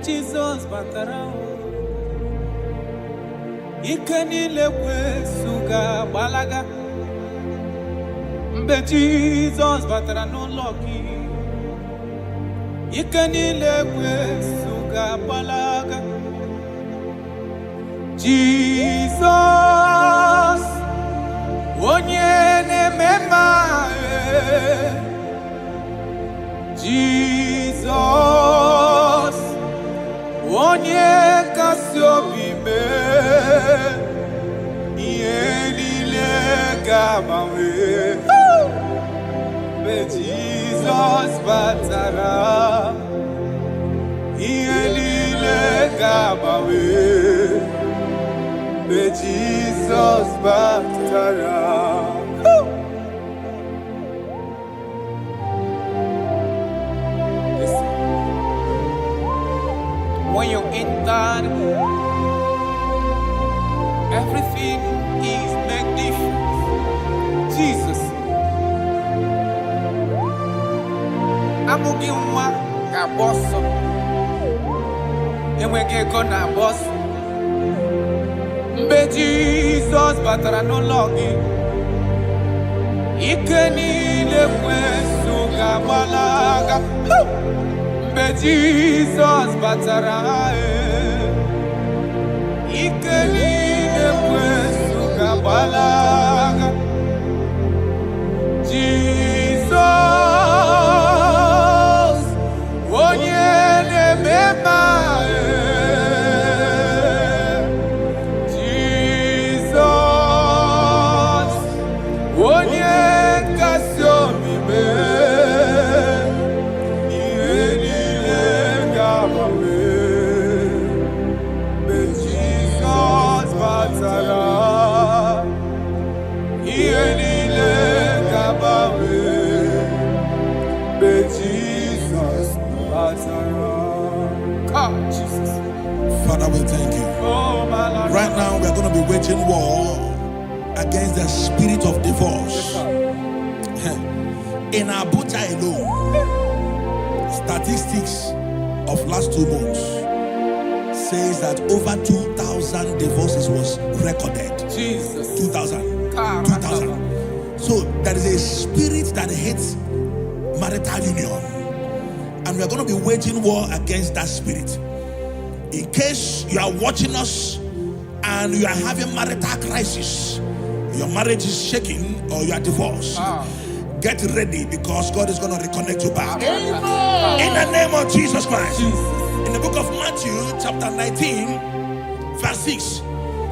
Jesus batara ike niile kwesuga gbalaga mgbe Jesus batara n'ụlọ gị ike niile kwesuga gbalaga Jesus onye na-eme mma Jesus onye kasị obi mee ihe niile ga-agbanwe mgbe Jesus batara ihe niile ga-agbanwe mgbe Jesus batara. When you enter, everything is magnificent. Jesus. Amụghị nwa ga-agba ọsọ, enweghị ego na-agba ọsọ. Mgbe Jizọs batara n'ụlọ gị, ike niile kwesu ga-agbalaga. Mgbe Jesus batara ike niile kwesu ga-agbalaga. Jesus onye na-eme mma Jesus onye nkasi obi Father, we thank you. Right now, we are going to be waging war against the spirit of divorce. In Abuja alone, statistics of last 2 months says that over 2,000 divorces was recorded. Jesus. 2,000. 2,000. So there is a spirit that hates marital union. And we are going to be waging war against that spirit. In case you are watching us and you are having marital crisis, your marriage is shaking or you are divorced, get ready because God is going to reconnect you back. In the name of Jesus Christ. In the book of Matthew chapter 19 verse 6,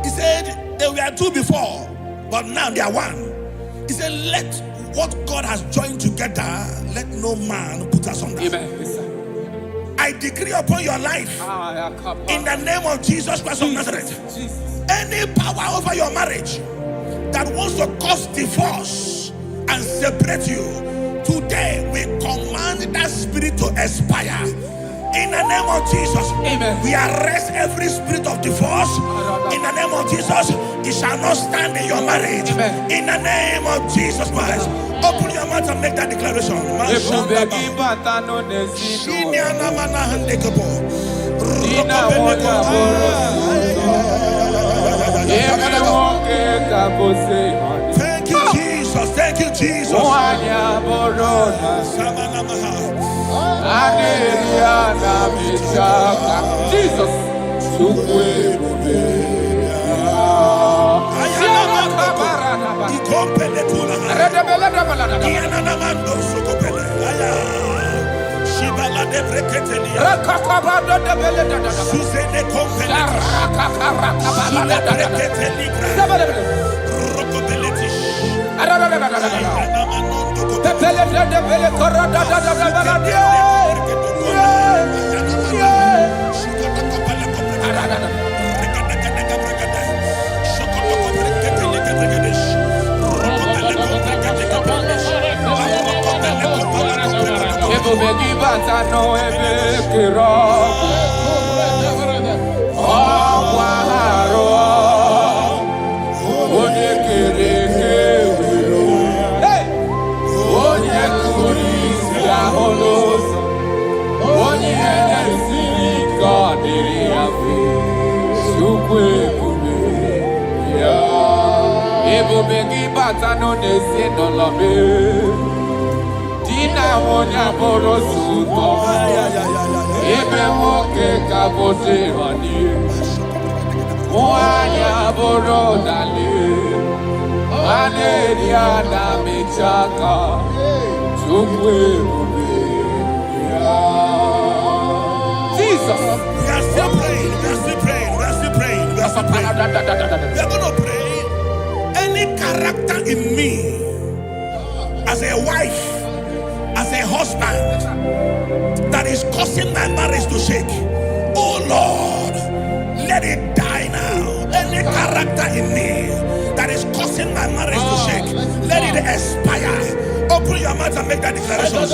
he said they were 2 before, but now they are 1. He said, let what God has joined together, let no man put us asunder. I decree upon your life, in the name of Jesus Christ of Nazareth, any power over your marriage that wants to cause divorce and separate you, today we command that spirit to expire. In the name of Jesus, amen. We arrest every spirit of divorce. In the name of Jesus, it shall not stand in your marriage. Amen. In the name of Jesus Christ, open your mouth and make that declaration. Thank you, Jesus. Thank you, Jesus. Jesus. God. nesi no love. Dina wonya borosuto. Ebe woke kabote wani. Wanya borodale. Aneria na michaka. Chukwe ube. Jesus. We are still praying. We are still praying. We are still praying. We are still praying. We are going to pray. Any character in me, as a wife, as a husband, that is causing my marriage to shake, oh Lord, let it die now. Any character in me that is causing my marriage to shake, let it expire. Open your mouth and make that declaration.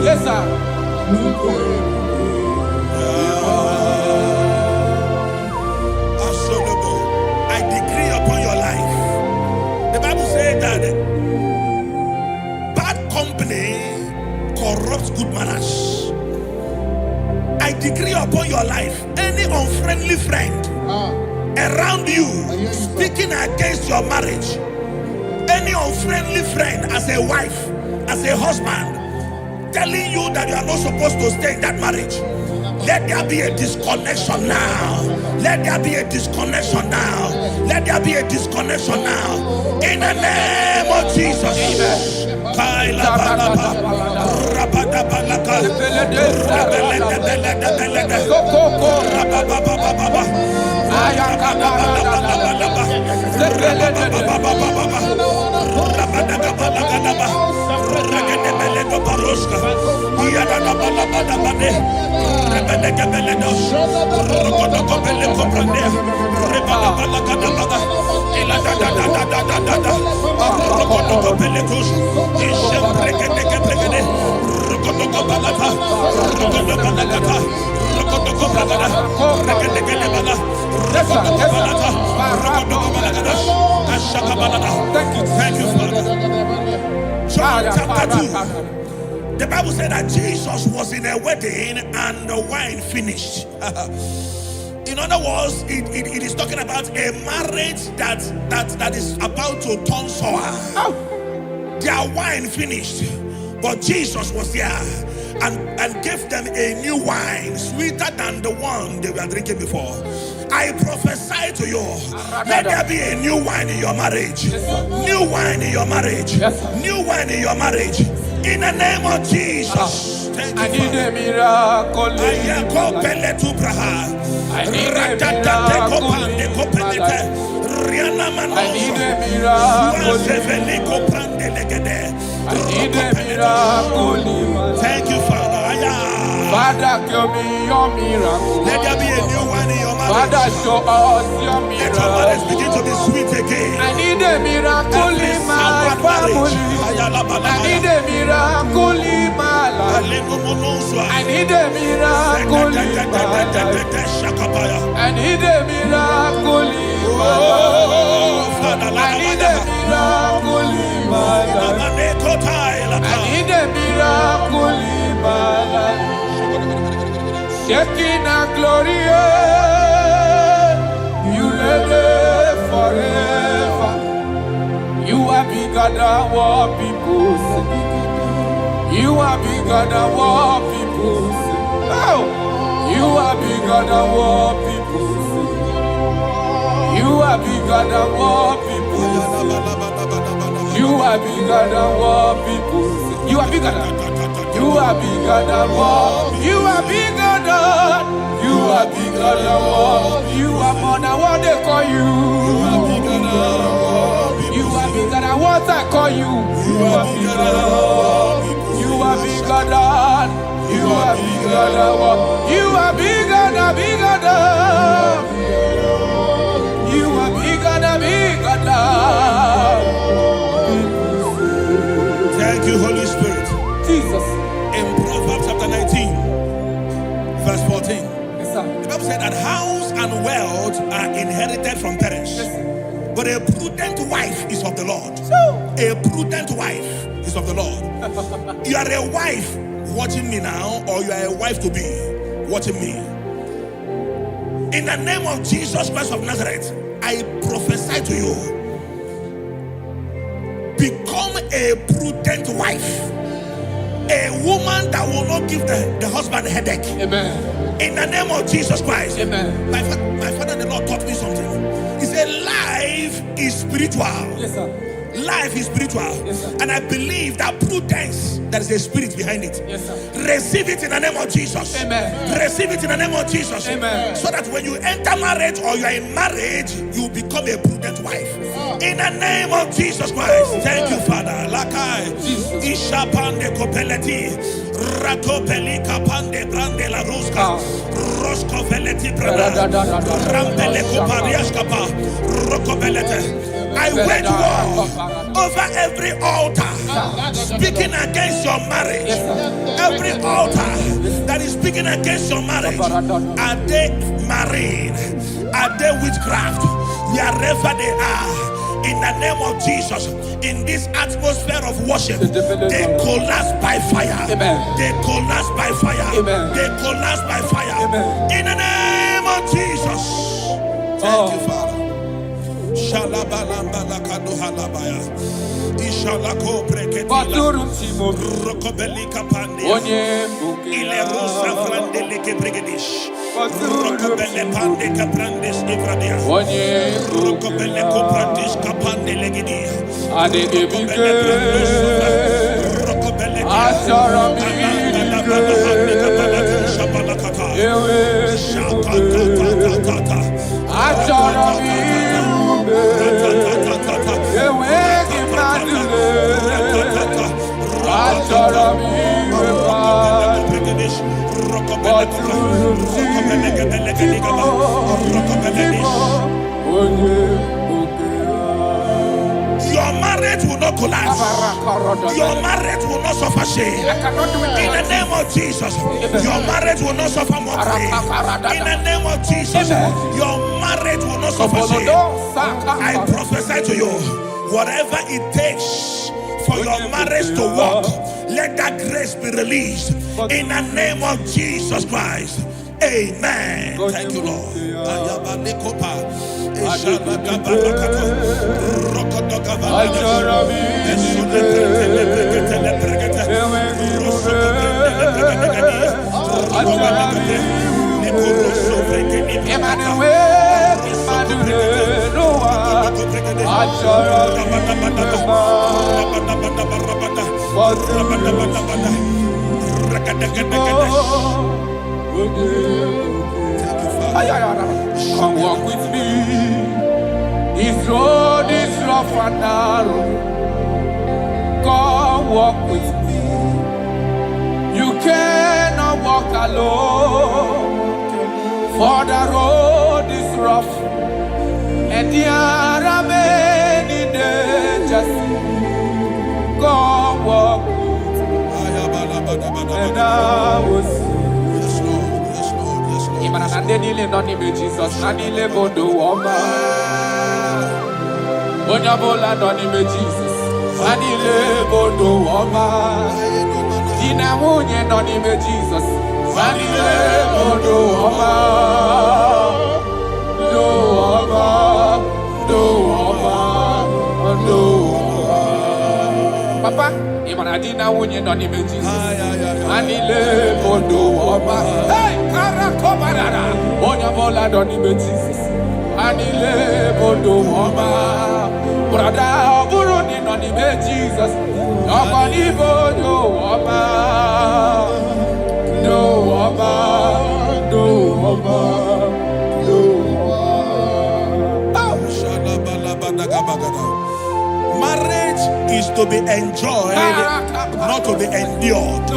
Yes, sir. I decree upon your life. The Bible says that bad company corrupts good manners. I decree upon your life, any unfriendly friend around you speaking against your marriage, any unfriendly friend as a wife, as a husband, telling you that you are not supposed to stay in that marriage, let there be a disconnection now. Let there be a disconnection now. Let there be a disconnection now. In the name of Jesus. Thank you, Father. John chapter 2. The Bible said that Jesus was in a wedding and the wine finished. In other words, it is talking about a marriage that is about to turn sour. Their wine finished, but Jesus was there and gave them a new wine, sweeter than the one they were drinking before. I prophesy to you, let there be a new wine in your marriage. New wine in your marriage. New wine in your marriage. In the name of Jesus. Thank you, I need a miracle. I need a miracle. Thank you, Father. Father, give me your miracle. Let there be a new one in your marriage. Father, show us your miracle. Let your marriage begin to be sweet again. I need a miracle in my family. I need a miracle in my life. I need a miracle in my life. I need a miracle in my life. I need a miracle in my life. I need a miracle in my life. Shaking a glory, you live forever. You are bigger than what people say. You are bigger than what people say. Oh, you are bigger than what people say. You are bigger than what people say. You are bigger than what people say. You are bigger than. You are bigger than what. You are bigger than. You are bigger than what. You are more than what they call you. You are bigger than what. You are bigger than what I call you. You are bigger than what. You are bigger than. You are bigger than what. You are bigger than bigger than. You are bigger than bigger than. Thank you, Holy Spirit. Jesus. In Proverbs chapter 19, verse 14, Yes, sir. the Bible said that house and wealth are inherited from parents, but a prudent wife is of the Lord. A prudent wife is of the Lord. You are a wife watching me now, or you are a wife to be watching me. In the name of Jesus Christ of Nazareth, I prophesy to you, become a prudent wife, a woman that will not give the husband a headache. Amen. In the name of Jesus Christ. Amen. My father, the Lord taught me something. He said life is spiritual. Yes, sir. Life is spiritual. Yes, sir. And I believe that prudence, there is a spirit behind it. Yes, sir. Receive it in the name of Jesus. Amen. Receive it in the name of Jesus. Amen. So that when you enter marriage or you are in marriage, you become a prudent wife. In the name of Jesus Christ. Thank you, Father. Lakai. Ishapande kopeleti. Rakopeli kapande brande la ruska. Rosko veleti branda. Rampele koparias kapa. Rokobelete. I wage war over every altar speaking against your marriage. Every altar that is speaking against your marriage. Are they marine? Are they witchcraft? Wherever they are, in the name of Jesus, in this atmosphere of worship, they collapse by fire. They collapse by fire. They collapse by fire. In the name of Jesus. Thank you, Father. Shalabalambala kaduhalabaya. Ishalako breketila. Rokobelika pandia. Ile rusa frandeleke bregedish. Rokobele pande kaprandes ivradia. Rokobele koprandish kapande legidia. Rokobele brandus. Rokobele Your marriage will not collapse. Your marriage will not suffer shame. In the name of Jesus, your marriage will not suffer mockery. In the name of Jesus, your marriage will not suffer shame. I prophesy to you, whatever it takes for your marriage to work, let that grace be released. In the name of Jesus Christ. Amen. Thank you, Lord. Come walk with me. This road is rough and narrow. Come walk with me. You cannot walk alone, for the road is rough and there are many dangers. Come walk with me. And I will see. Jesus, Nanile Bodo Woma. Onyabola Nonime Jesus, Nanile Bodo Woma. Dina Munye Nonime Jesus, Nanile Bodo Woma. Do Woma, do Woma, do Woma. Papa, Imanadina Munye Nonime Jesus, Nanile Bodo Woma. Hey! Onyabola Nonime Jesus, Anile Bodo Woma. Brother, Buruni n'ime Jesus. Ọkwa n'ime onye ụwa Marriage is to be enjoyed, not to be endured.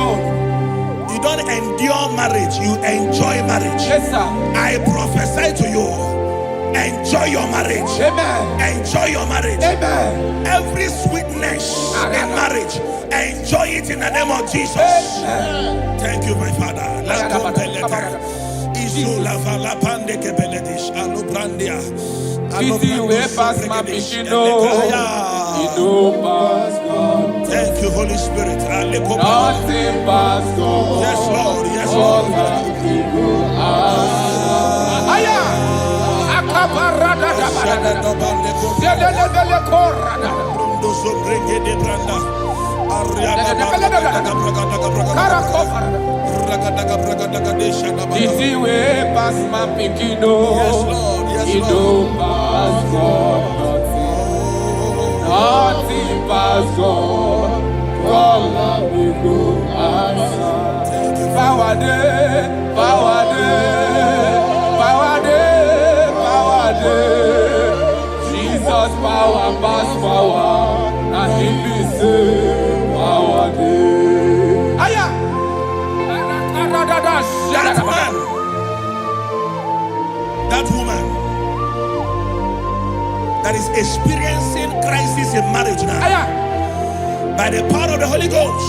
You don't endure marriage, you enjoy marriage. Yes, sir. I prophesy to you, enjoy your marriage. Amen. Enjoy your marriage. Amen. Every sweetness in marriage, enjoy it in the name of Jesus. Amen. Thank you, my Father. Easy way past my vision, thank you, Holy Spirit. Nothing past God. Yes, Lord. Yes, Lord. Easy way past my picking. Yes, Lord. Yes, Lord. Past God. Nothing past God. God we go answer. Power day, power day, power day, power day. Jesus power pass power, and He be say power day. Aya. That man, that woman that is experiencing crisis in marriage now, by the power of the Holy Ghost,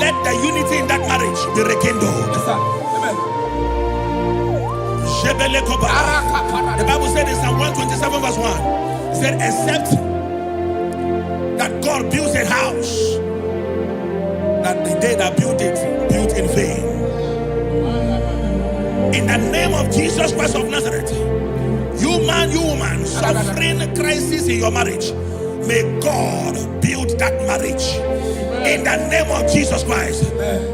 let the unity in that marriage be rekindled. Yes, sir. Amen. The Bible said in Psalm 127 verse 1, it said, except that God builds a house, that the day that built it, built in vain. In the name of Jesus Christ of Nazareth, you man, you woman, suffering crisis in your marriage, may God build that marriage. In the name of Jesus Christ,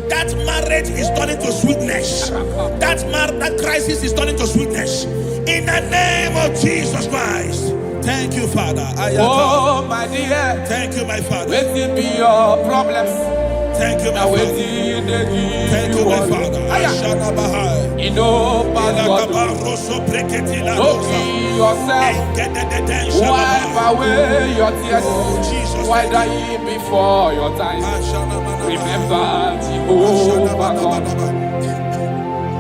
that marriage is turning to sweetness. That crisis is turning to sweetness. In the name of Jesus Christ. Thank you, Father. Oh, my dear. Thank you, my Father. Waiting be your problems. Thank you, my Father. Thank you, my Father. You know, yourself. Wipe away your tears. Why die before your time? Remember Jehovah God.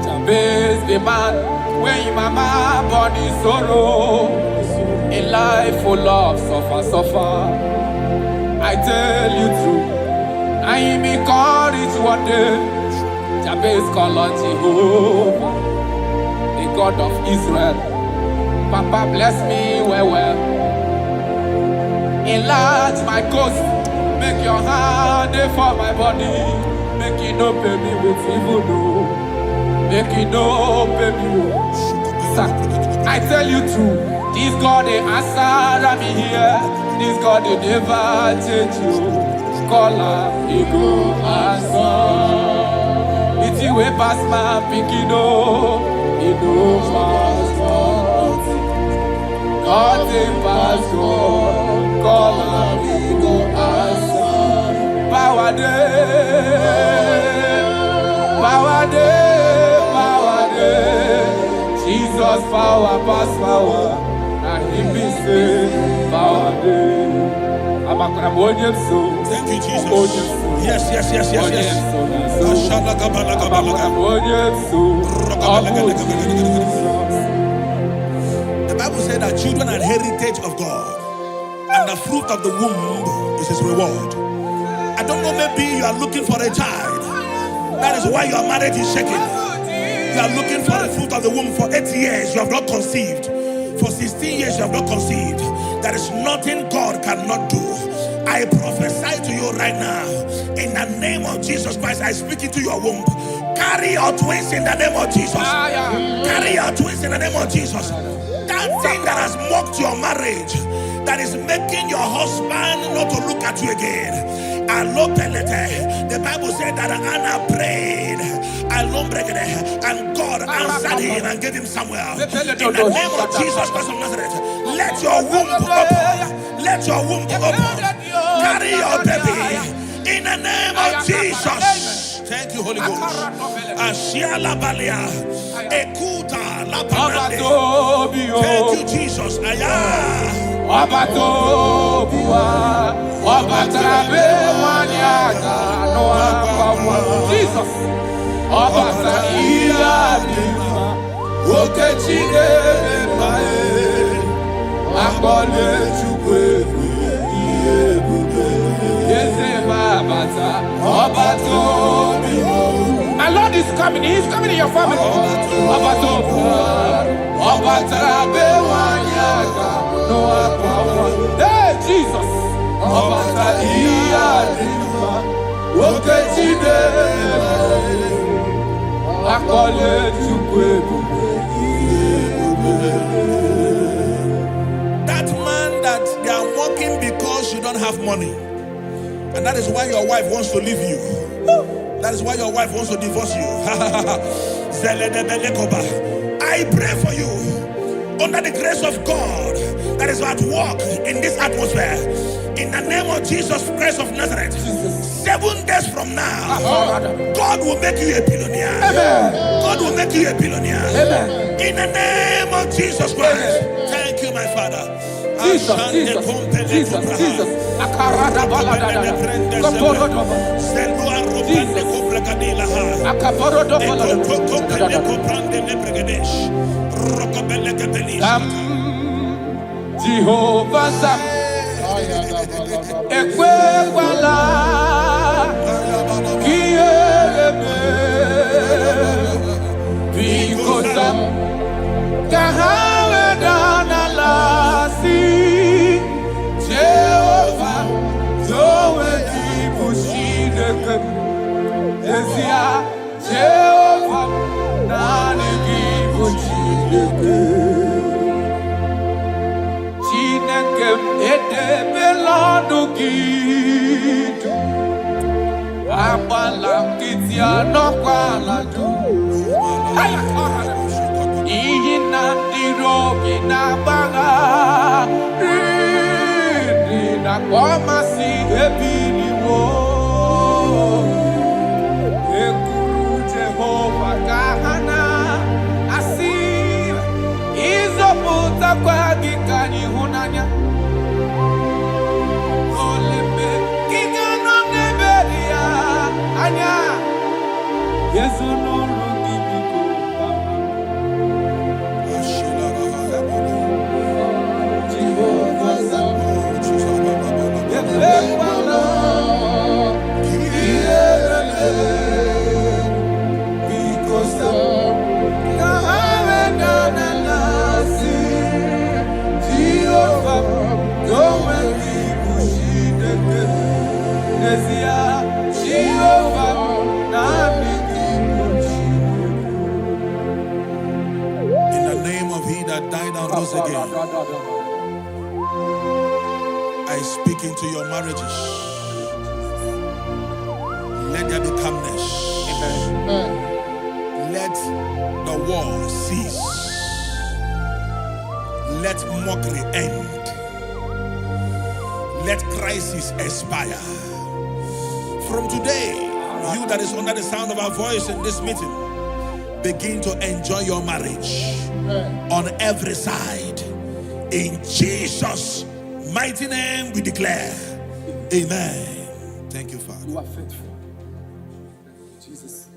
Jabez the man, when your mama born in sorrow, a life full of suffer. I tell you true, I am encouraged one day. Jabez called on Jehovah, the God of Israel. Papa bless me well. Enlarge my coast, make your hand for my body. Make it no pay me with evil, no. Make it no pay me. I tell you true, this God they answer me here. This God they never change you. Call her, he go answer. It's you way past my picking, no. He go pass God take pass God. Call her, he go answer. Power day, power day, power day. Jesus power pass power, and He be say power day. Thank you, Jesus. Yes. The Bible said that children are heritage of God, and the fruit of the womb is His reward. I don't know, maybe you are looking for a child. That is why your marriage is shaking. You are looking for the fruit of the womb. For 8 years you have not conceived. For 16 years you have not conceived. There is nothing God cannot do. I prophesy to you right now, in the name of Jesus Christ, I speak into your womb. Carry your twins in the name of Jesus. Carry your twins in the name of Jesus. That thing that has mocked your marriage, that is making your husband not to look at you again. The Bible said that Anna prayed, and And God answered him and gave him Samuel. In the name of Jesus Christ of Nazareth, let your womb open. Let your womb open. Carry your baby. In the name of Jesus. Thank you, Holy Ghost. Ashiala Balia. Ekuta La Parade. Thank you, Jesus. Ayah. Jesus. My Lord is coming. He is coming in your family. Hey, Jesus. That man that they are mocking because you don't have money, and that is why your wife wants to leave you. That is why your wife wants to divorce you. I pray for you under the grace of God that is at work in this atmosphere. In the name of Jesus Christ of Nazareth, 7 days from now, God will make you a billionaire. God will make you a billionaire. In the name of Jesus Christ. Thank you, my Father. Jesus. Jehovah Ekwewala Kiebe Because Kahawe Danalasi Jehovah Zoe Dibushideke Ezia Jehovah Nani Dibushideke Again, I speak into your marriages. Let there be calmness. Let the war cease. Let mockery end. Let crisis expire. From today, you that is under the sound of our voice in this meeting, begin to enjoy your marriage on every side. In Jesus' mighty name we declare, amen. Thank you, Father. You are faithful. Jesus.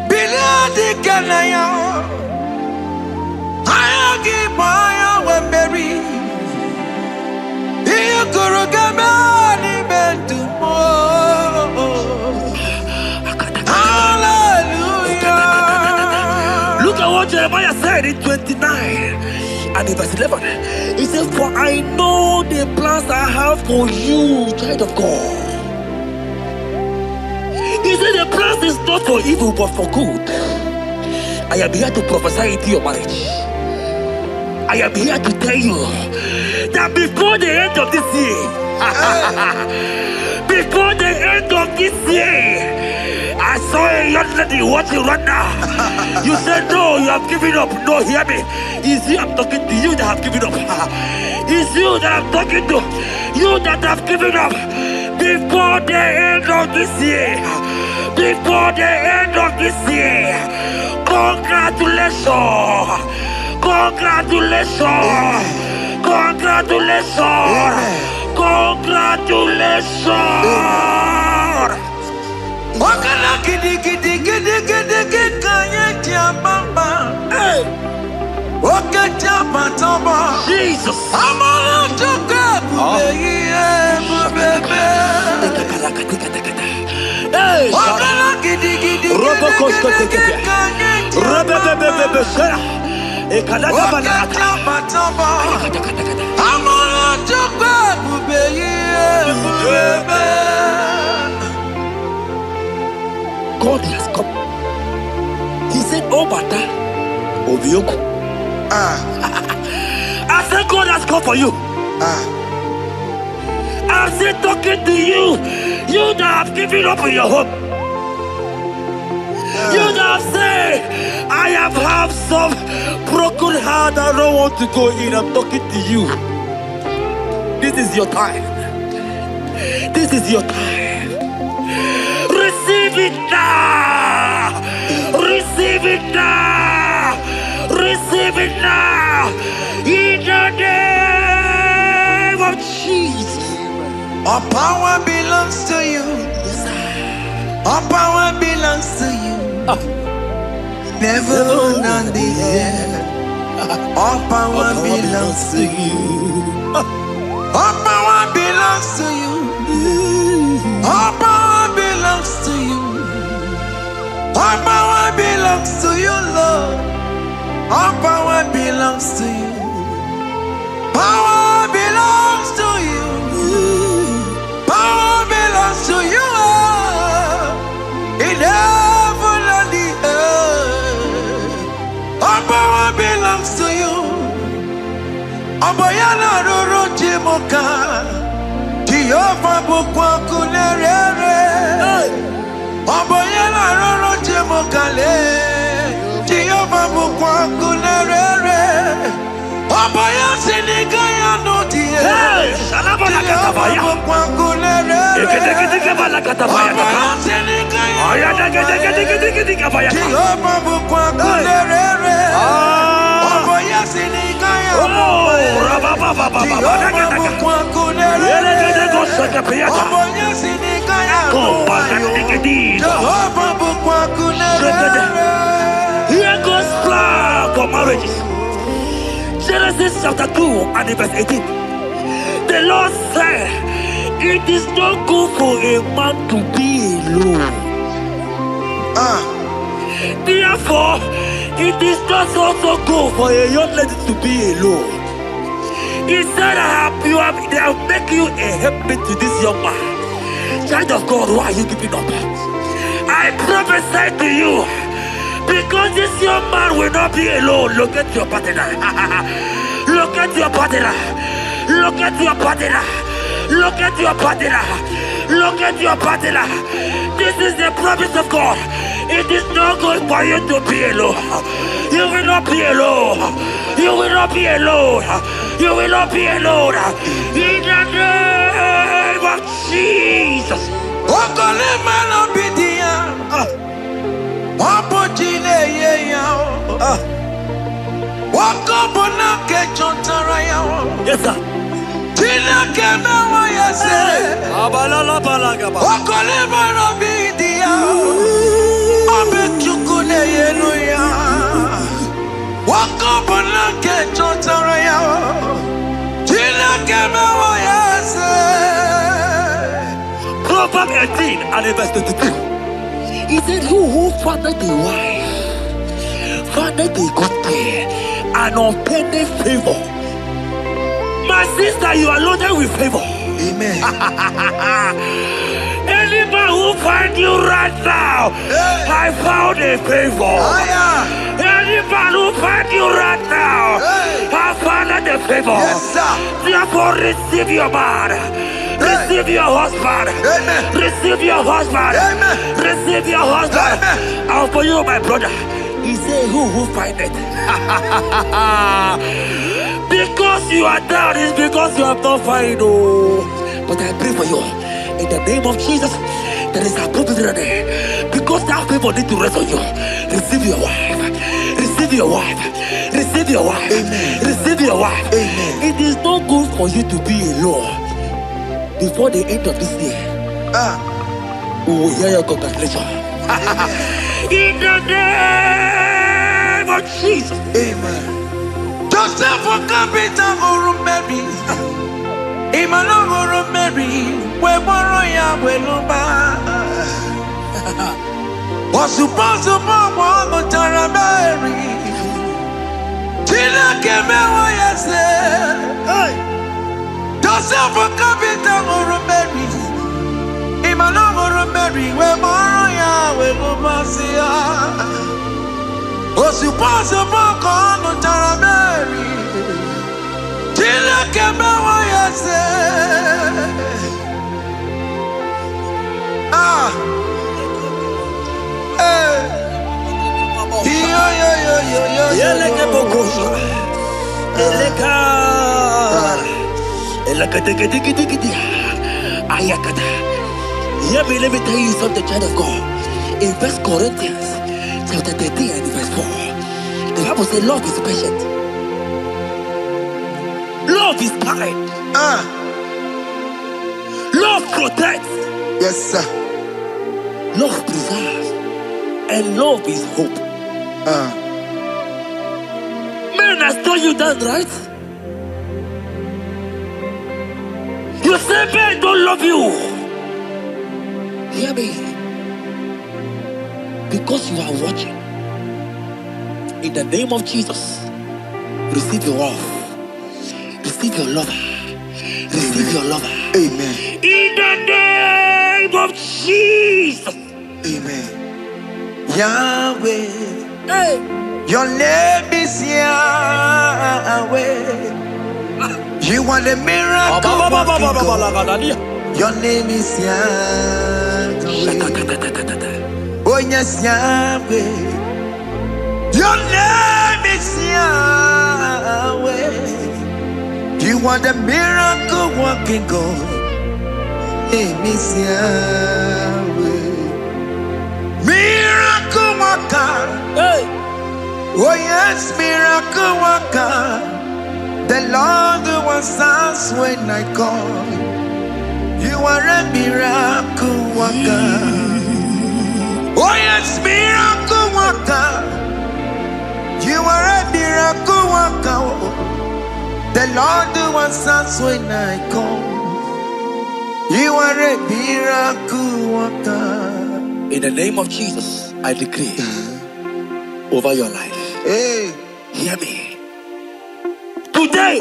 Billion Kanaya. I give my Wemberry. You could get money, man, to Hallelujah. Look at what Jeremiah said in 29 and in verse 11. He said, for I know the plans I have for you, child of God. He said the plans is not for evil but for good. I am here to prophesy into your marriage. I am here to tell you that before the end of this year, before the end of this year, I saw a young lady watching right now. You said no, you have given up. No, hear me. It's you I'm talking to, you that have given up. It's you that I'm talking to, you that have given up. Before the end of this year, before the end of this year, congratulations, congratulations, congratulations, congratulations. Wakala gidi gidi gidi gidi gidi kanye jambamba. Waka jamba tomba. Jesus. Amala chuka bubeye. Wakala gidi gidi gidi gidi kanye jambamba. Waka jamba tomba. Amala chuka bubeye. God has come. He said, oh, Bata, Obioku. I said, God has come for you. I'm still talking to you. You that have given up on your hope. You that have said, I have some broken heart. I don't want to go in. I'm talking to you. This is your time. This is your time. Receive it now! Receive it now! Receive it now! In the name of Jesus! All power belongs to you. All power belongs to you. Never on the air. All power belongs to you. All power belongs to you. All power belongs to you. All power belongs to you, Lord. All power belongs to you. Power belongs to you. Power belongs to you. In heaven and the earth. All power belongs to you. Abayana roro jimoka. Jehovah bukwa kunerere. Abayana roro jimokale. Jehovah bukwa kunerere. Abaya sinikaya no die. Shalabala katabaya. Jehovah bukwa kunerere. Abaya sinikaya. Jehovah bukwa kunerere. Abaya sinikaya. Here goes plan for marriages. Genesis chapter 2 and verse 18. The Lord said, it is not good for a man to be alone. Therefore, it is not also good for a young lady to be alone. He said, they'll make you a helpmate to this young man. Child of God, why are you giving up? I prophesy to you, because this young man will not be alone. Look at your partner. Look at your partner. Look at your partner. Look at your partner. Look at your partner. This is the promise of God. It is not good for you to be alone. You will not be alone. You will not be alone. You will not be alone. In the name of Jesus. Yes, sir. Proverbs 18 and verse 22. He said, who findeth a wife, findeth a good thing, and obtaineth favor. My sister, you are loaded with favor. Amen. Any man who finds you right now, I found a favor. Any man who finds you right now, I found a favor. Yes, sir. Therefore, receive your man. Receive your husband. Amen. Receive your husband. Amen. Receive your husband. Amen. And for you, my brother, he said, who find it? Because you are down, it's because you have not found. But I pray for you. In the name of Jesus, there is a prophecy. Because that people need to rest on you. Receive your wife. Receive your wife. Receive your wife. Amen. Receive your wife. Amen. It is not good for you to be alone. Before the end of this year, we will hear your congratulations. In the name of Jesus. Amen. Joseph for capital or Mary. Imano or Mary. We borrow we lumba. Was supposed to borrow the Tara Mary. Tina came away, yes. Joseph for capital or Mary. Imano or Mary. We borrow we lumba. Was supposed to borrow the Tara Mary. Tina came away, yes. Let me tell you something, child of God. In 1 Corinthians chapter 13 and verse 4, the Bible says love is patient. Love is kind. Love protects. Yes, sir. Love preserves. And love is hope. Man has told you that, right? You say men don't love you. Hear me. Because you are watching. In the name of Jesus, receive your love. Receive your lover. Receive your lover. Amen. In the name of Jesus. Amen. Yahweh. Hey. Your name is Yahweh. You are the miracle working God. Your name is Yahweh. Oh yes, Yahweh. Your name is Yahweh. You are the miracle working God. Name is Yahweh. Miracle worker. Hey. Oh yes, miracle worker. The Lord who answers when I call. You are a miracle worker. Oh yes, miracle worker. You are a miracle worker. The Lord who answers when I call. You are a miracle worker. In the name of Jesus, I decree over your life. Hey, hear me. Today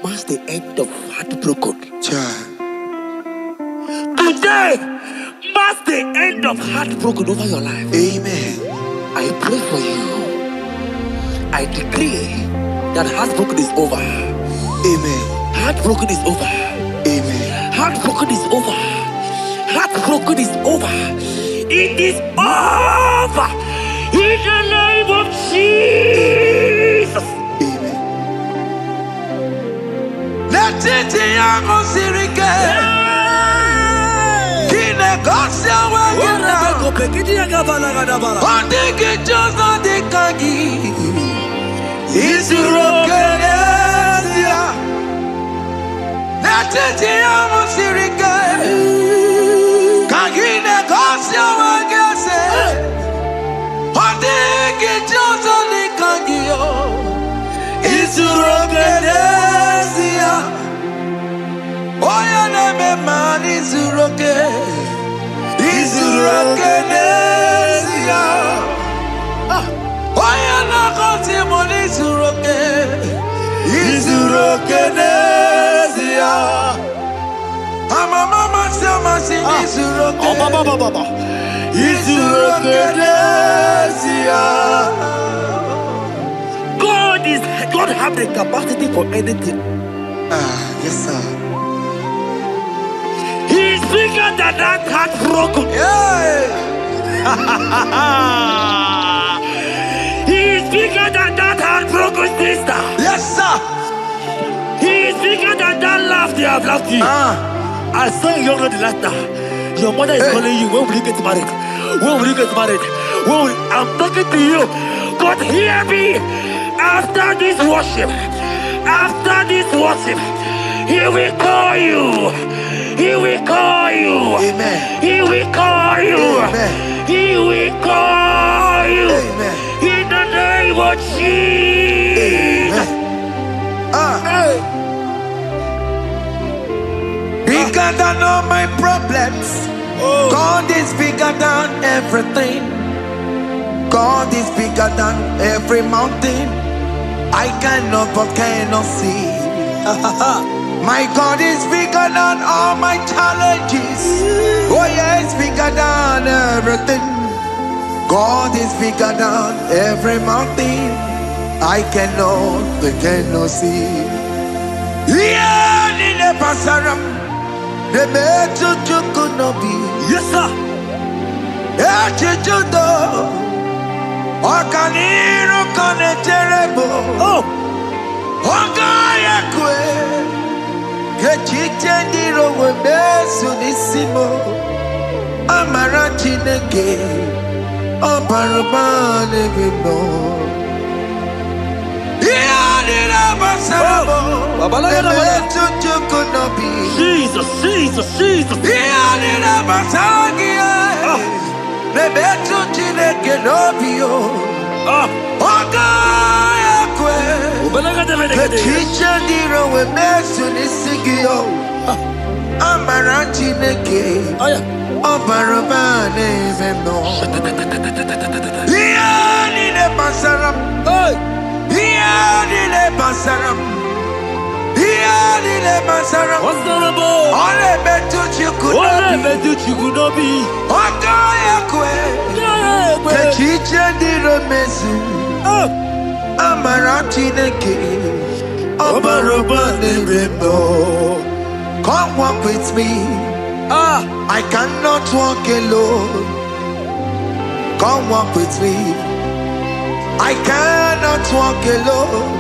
marks the end of heartbroken. Today marks the end of heartbroken over your life. Amen. I pray for you. I decree that heartbroken is over. Amen. Heartbroken is over. Amen. Heartbroken is over. Heartbroken is over. It is over. In the name of Jesus. Amen. Let it be a sirike. Kine kosia wagina. Ondiki jozo dikagi. Isuro kenesia. Let it be a sirike. Kine kosia wagina. Ondiki jozo dikagi. man izuroke. Izuroke nesia. Oya na koti mo izuroke. Izuroke nesia. Mama sama si izuroke. Izuroke nesia. God have the capacity for anything. Yes, sir. He's bigger than that heartbroken. He's bigger than that heartbroken sister. Yes, sir. He's bigger than that laugh they have laughed you. I saw you young lady last night. Your mother is calling you. When will you get married? When will you get married? I'm talking to you. God, hear me. After this worship, He will call you. He will call you. Amen. He will call you. Amen. He will call you. Amen. In the name of Jesus. Bigger than all my problems. God is bigger than everything. God is bigger than every mountain. I cannot but cannot see. My God is bigger than all my challenges. Oh yeah, it's bigger than everything. God is bigger than every mountain. I cannot but cannot see. Yeah, in the pasaram, the metu chukunobi. Yes, sir. Yeah, chuchudo. Okaniro kone terebo. Ogaya kwe. Kechiche ndiro webesu nisimo. Amara chineke. Obarubane bimo. Iyadira basarabo. Emetu chukunobi. Jesus. Iyadira basagia. Nebetu chineke nobio. Ogaya kwe. Kechiche ndiro webesu nisigio. Amara chineke. Obarubane bimo. Iyadira basaram. Iyadira basaram. Iyadira basaram. Ole betu chikunobi. Ogaya kwe. Kechiche ndiro mesu. Amara chineke. Obarubane bimo. Come walk with me. I cannot walk alone. Come walk with me. I cannot walk alone.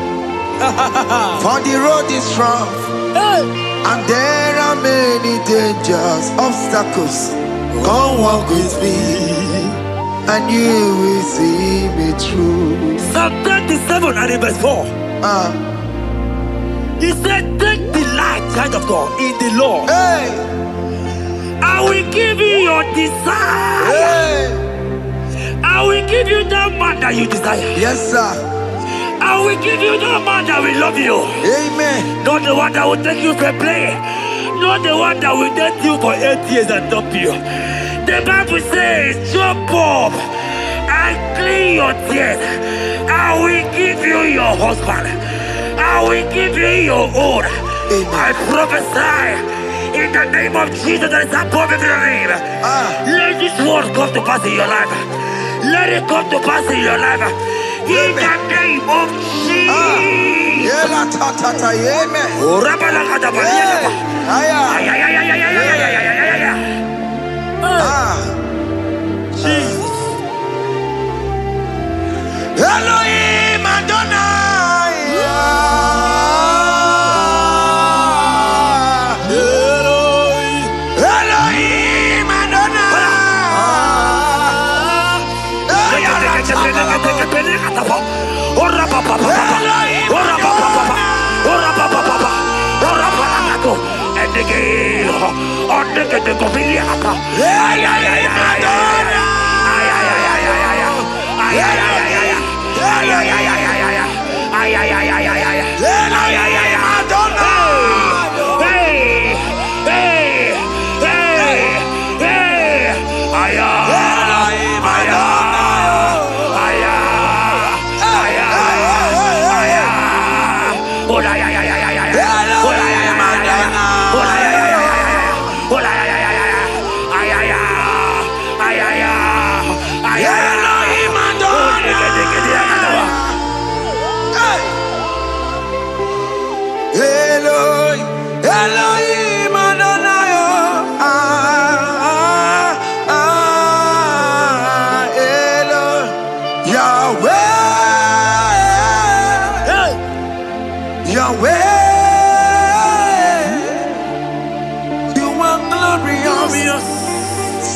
For the road is rough. And there are many dangers, obstacles. Come walk with me. And you will see me through. Psalm 37 and verse 4. He said, take delight, child of God, in the Lord. I will give you your desire. I will give you that man that you desire. Yes, sir. I will give you that man that will love you. Amen. Not the one that will take you for play. Not the one that will date you for 8 years and dump you. The Bible says, jump up and clean your tears. I will give you your husband. I will give you your own. I prophesy in the name of Jesus that is above every name. Let this word come to pass in your life. Let it come to pass in your life. In the name of Jesus. Jesus. Elohim Adonai. Elohim Adonai.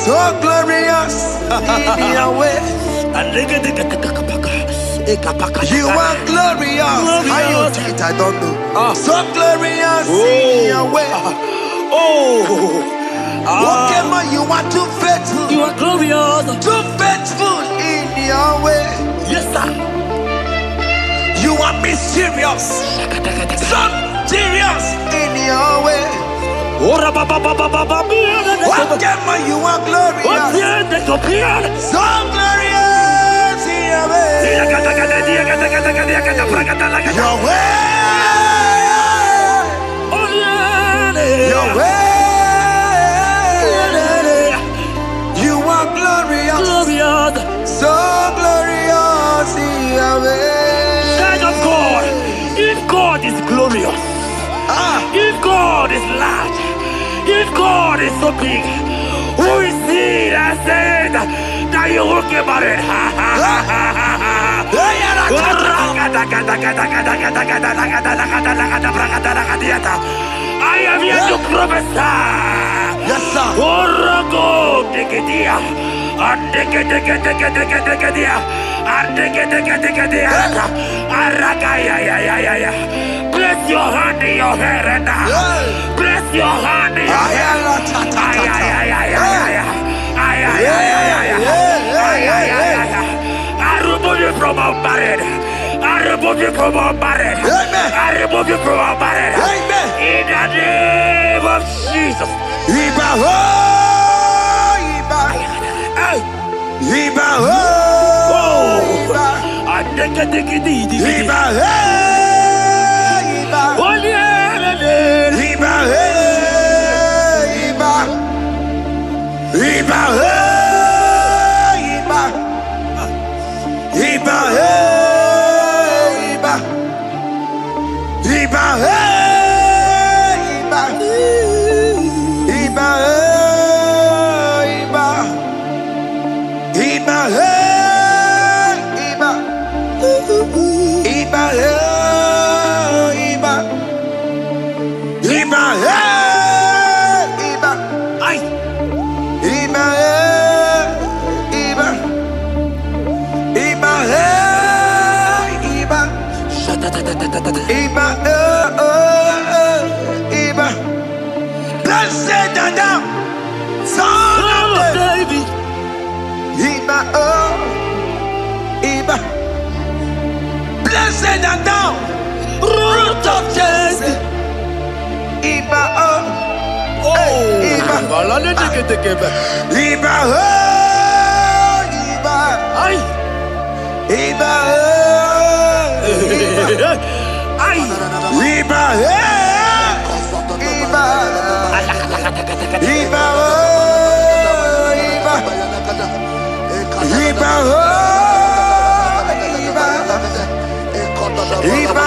So glorious in your way. You are glorious. How you do it, I don't know. So glorious in your way. Whatever you are too faithful. You are glorious. Too faithful in your way. Yes, sir. You are mysterious. So serious in your way. Whatever you are glorious. So glorious in your way. Your way. Your way. You are glorious. So glorious in your way. Child of God, if God is glorious, if God is large, if God is so big, who is he that said that you will get married? I am here to prophesy. Yes, sir. Place your hand in your hair and place your hand in your hair. I remove you from our marriage. I remove you from our marriage. I remove you from our marriage. In the name of Jesus. Iba ho, Iba. Iba ho, Iba. Iba ho, Iba. Iba ho, Iba. Iba ho, Iba. Iba ho, Iba. Iba ho, Iba. Iba, Iba, Iba, Iba, Iba, Iba, Iba, Iba, Ay, Iba, Iba, Iba, Iba, Iba, Iba. Blessed and thou, son of David. Iba, Iba. Blessed and thou, root of Jesse. Iba, Iba. Iba, Iba. ay, Iba, ay. Iba, Iba. Iba, Iba. Iba, Iba. Iba,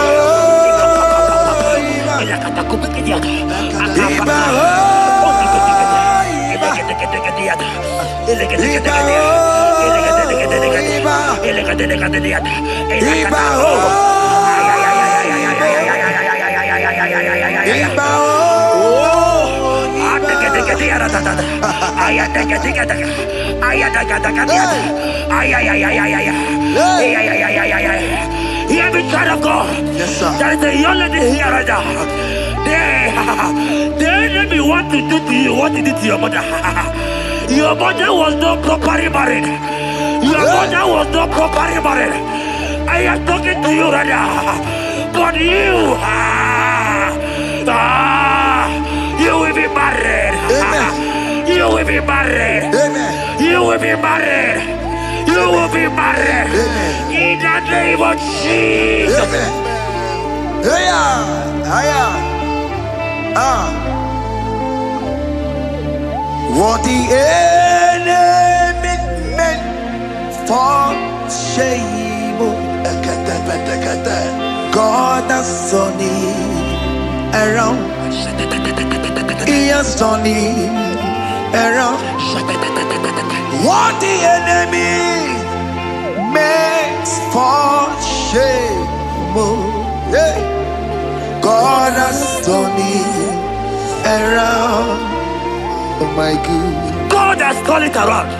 Hear me, child of God. Yes, sir. There is a young lady here right now. The enemy want to do to you what he did to your mother. Your mother was not properly married. Your mother was not properly married. I am talking to you right now. But you, you will be married. Amen. You will be married. Amen. You will be married. You will be married. In the name of Jesus. What the enemy meant for shame, God has turned it around. He has turned it around. What the enemy meant for shame, God has turned it around. Oh my God. God has turned it around.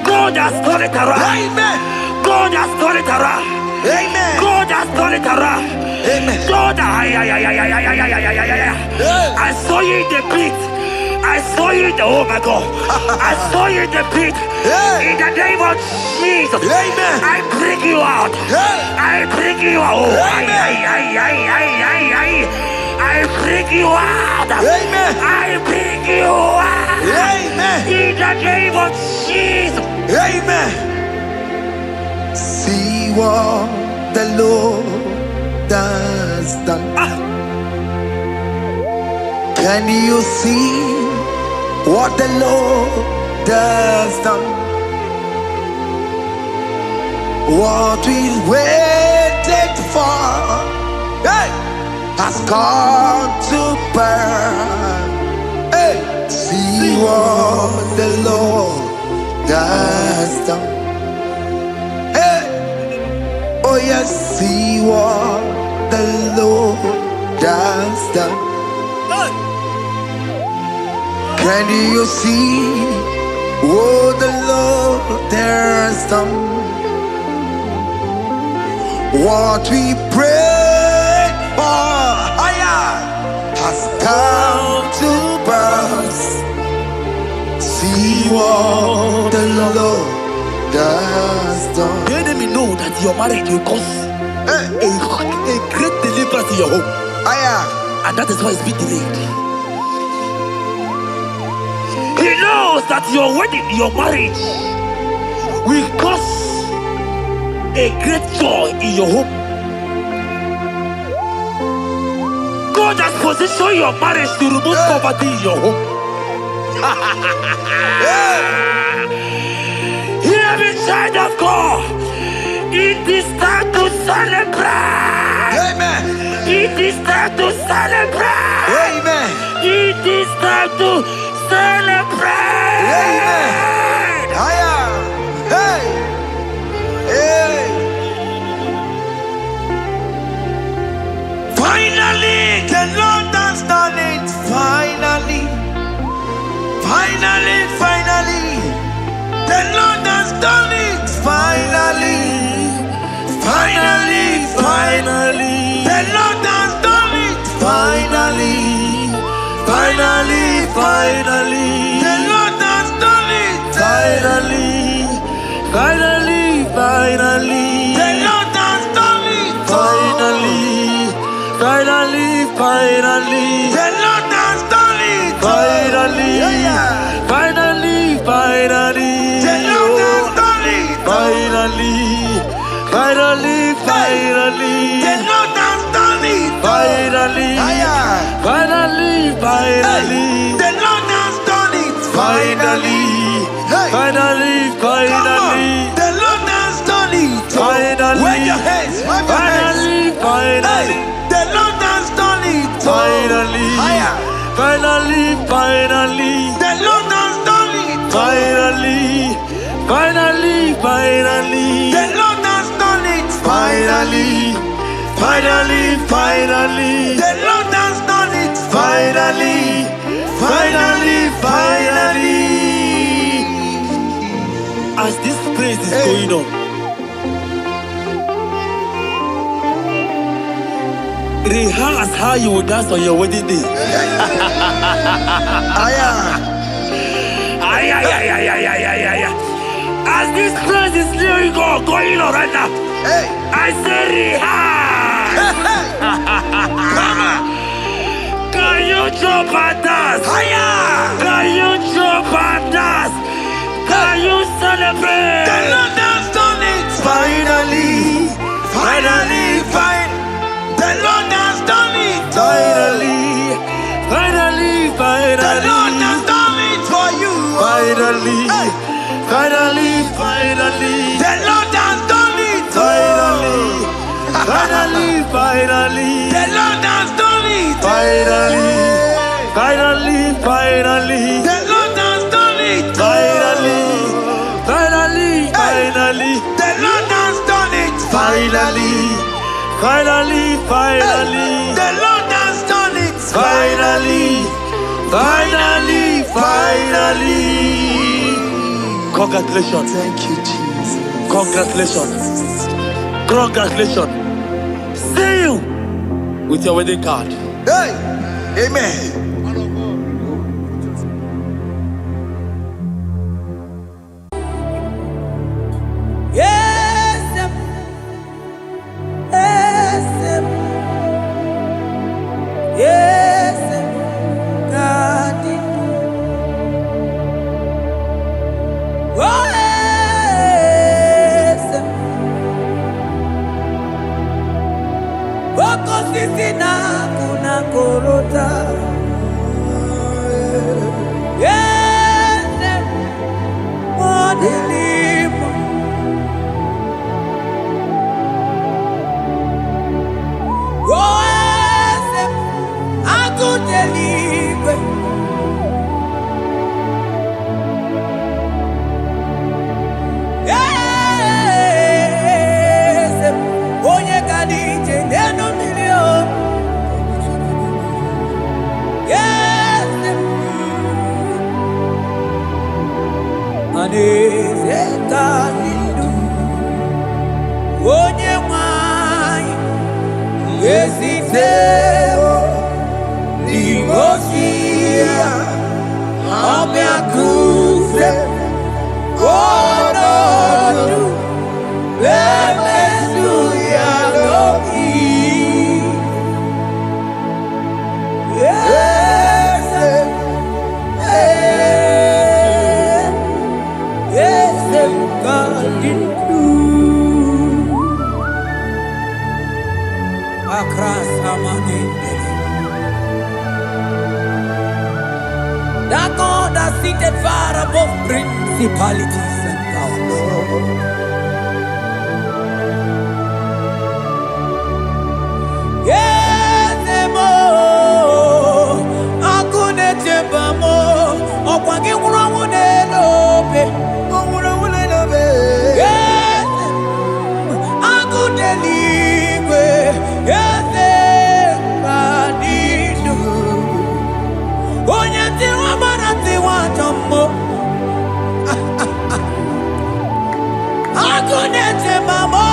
God has turned it around. Amen. God has turned it around. Amen. God has turned it around. Amen. God, I saw you in the pit. I saw you in the, oh my God. I saw you in the pit. In the name of Jesus. Amen. I bring you out. I bring you out. Oh, I bring you out. Amen. I bring you out. Amen. In the name of Jesus. Amen. See what the Lord has done. Can you see what the Lord has done? What we waited for, hey, has come to pass. Hey, see what the Lord has done. Hey, oh yes, see what the Lord has done. Can you see what the Lord has done? What we prayed for has come to pass. See what the Lord has done. The enemy know that your marriage will cause a great deliverance in your home. And that is why it's been delayed. He knows that your wedding, your marriage will cause a great joy in your home. God has positioned your marriage to remove poverty in your home. Hear me, child of God. It is time to celebrate. Amen. It is time to celebrate. Amen. It is time to celebrate. Amen. Hey. Hey. Finally, the Lord has done it. Finally. Finally, finally. The Lord has done it. Finally. Finally, finally. The Lord has done it. Finally. Finally, finally. The Lord has done it. Finally. Finally, finally. The Lord has done it. Finally. Finally, finally. The Lord has done it. Finally. Finally, finally. The Lord has done it. Finally. Finally, finally. The Lord has done it. Finally. Finally, finally. The Lord has done it. Finally. Finally, finally. The Lord has done it. Finally. Wave your hands. Finally, finally. The Lord has done it. Finally. Finally, finally. The Lord has done it. Finally. Finally, finally. The Lord has done it. Finally. Finally, finally. The Lord has done it. Finally. Finally, finally. As this praise is going on, rehearse how you will dance on your wedding day. As this praise is going on right now, I say rehearse. Can you jump and dance? Can you jump and dance? Can you finally, finally. The Lord has done it. Finally, finally, finally. The Lord has done it. Finally, finally, finally. The Lord has done it. Finally, finally, finally. The Lord has done it. Finally, finally, finally. The Lord has done it. Finally, finally, finally. Congratulations. Thank you, Jesus. Congratulations. Congratulations. See you with your wedding card. Hey, amen. That God that seated far above principalities and powers. Yes, emo, akune chembamo, okwangi urawune lobe, urawune lobe. Yes, akune ligwe, yes, kadidu. Onyati wabarati watombo, akune chembamo.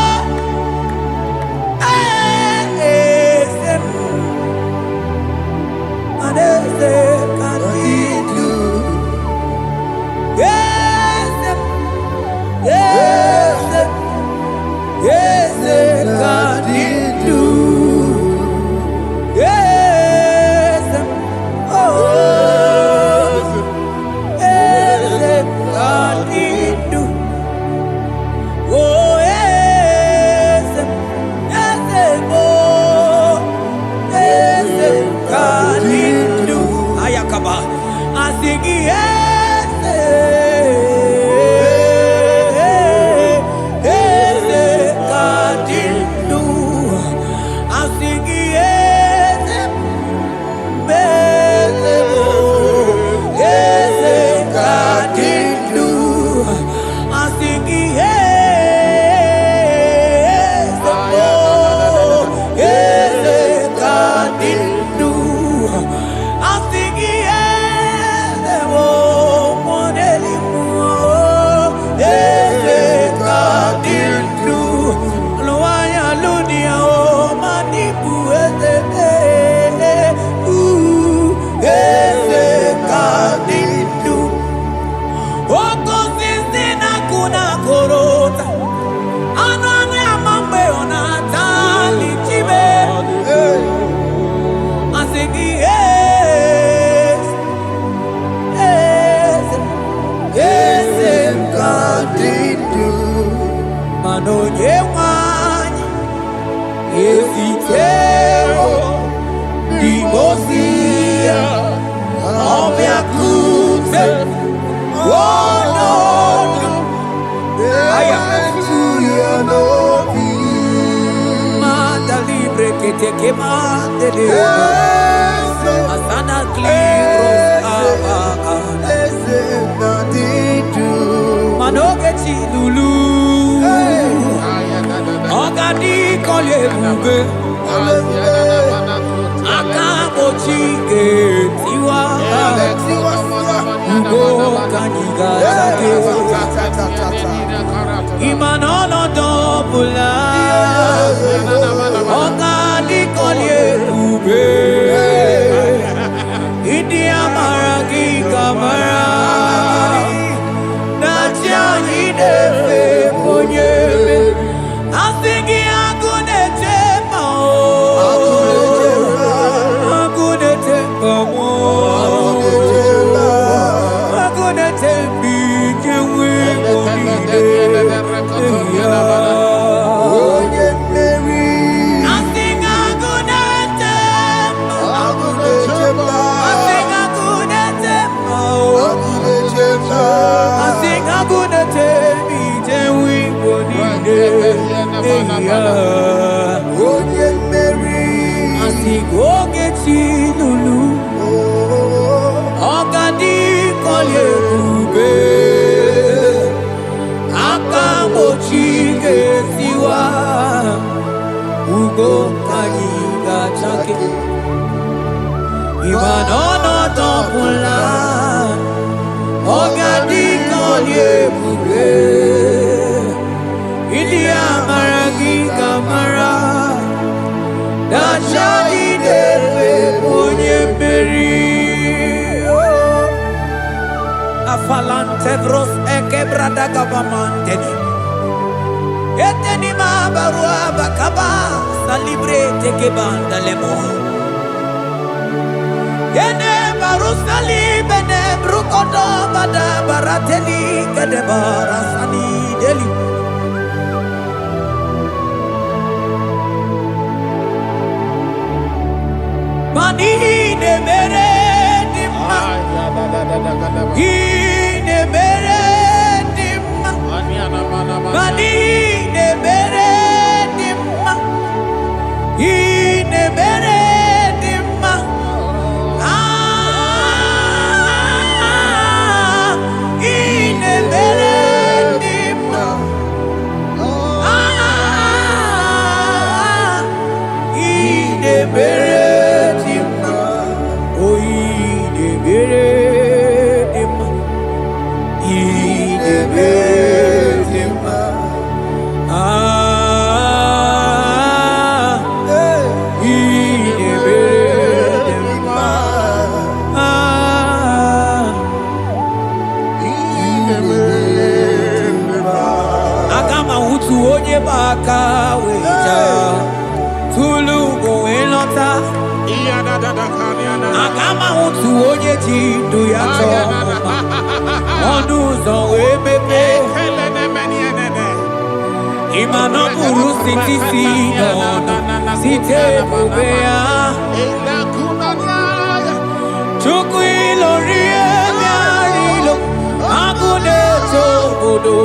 take him out the day. Asana Manogeti Lulu Ogadi Kolye Bube Akamochi Tiwa Ugo Kaniga Imanono Dobula Ogadi Kolye Bube India Maragi Kamara Lulu Ogadi Kolye Bube Akamochi Tiwa Ugo Kaniga Chake Imanono Topula Ogadi Kolye Bube India Maragi Kamara Dachadi Dewe Ponye Meri Afalante Bros Ekebrada Gabamante Etenima Barua Bakaba Salibre Tekebanda Lemo Yene Barusali Bene Brukodo Bada Barateli Kadebara Sani Deli Mani ne mere dimma, ne mere dimma, mani ne mere dimma, ne mere dimma, ne mere dimma, ne mere. Agama utu onye ji ndu ya chọọ ọnụ ụzọ wee mepee ịma na ọ bụrụ site si n'ọnụ site ebube ya Chukwu ilori ebe arịlo agụ na-eto obodo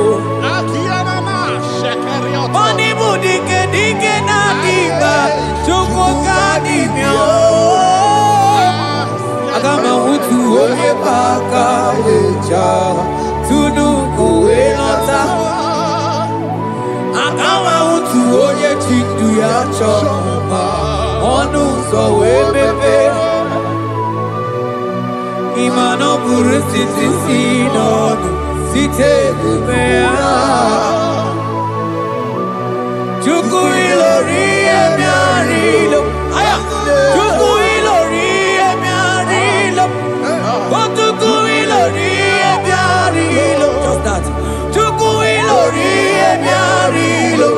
ọ n'ịbụ dike na-adịba Chukwu ka dịbịa Agama utu onye baka weja tunu kowe nota Agama utu onye chindu ya chọma ọnụ ụzọ wee mepe Imano buru site si n'ọnụ site ebube ya Chukwu ilori emi arịlo Chukwu ilori Otuku ilori ebi arilo Just that Chukwu ilori ebi arilo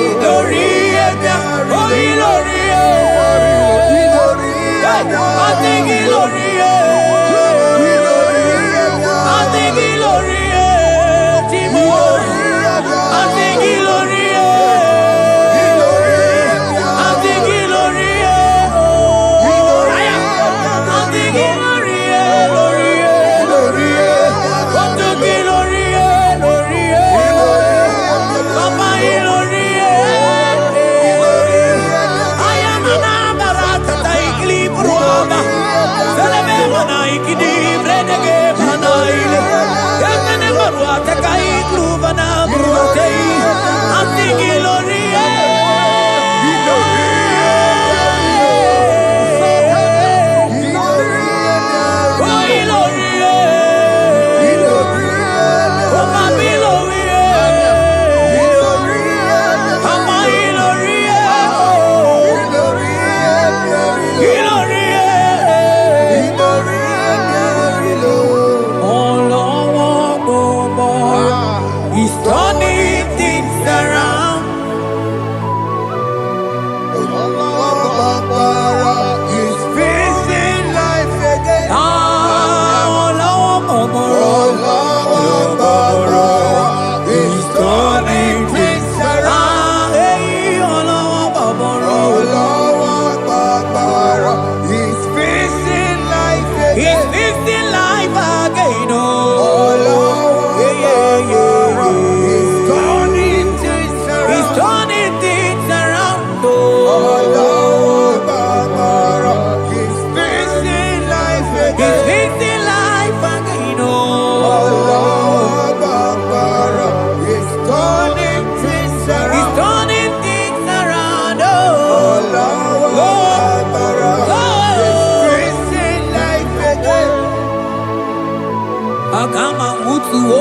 Ilori ebi arilo Ilori I think ilori I think ilori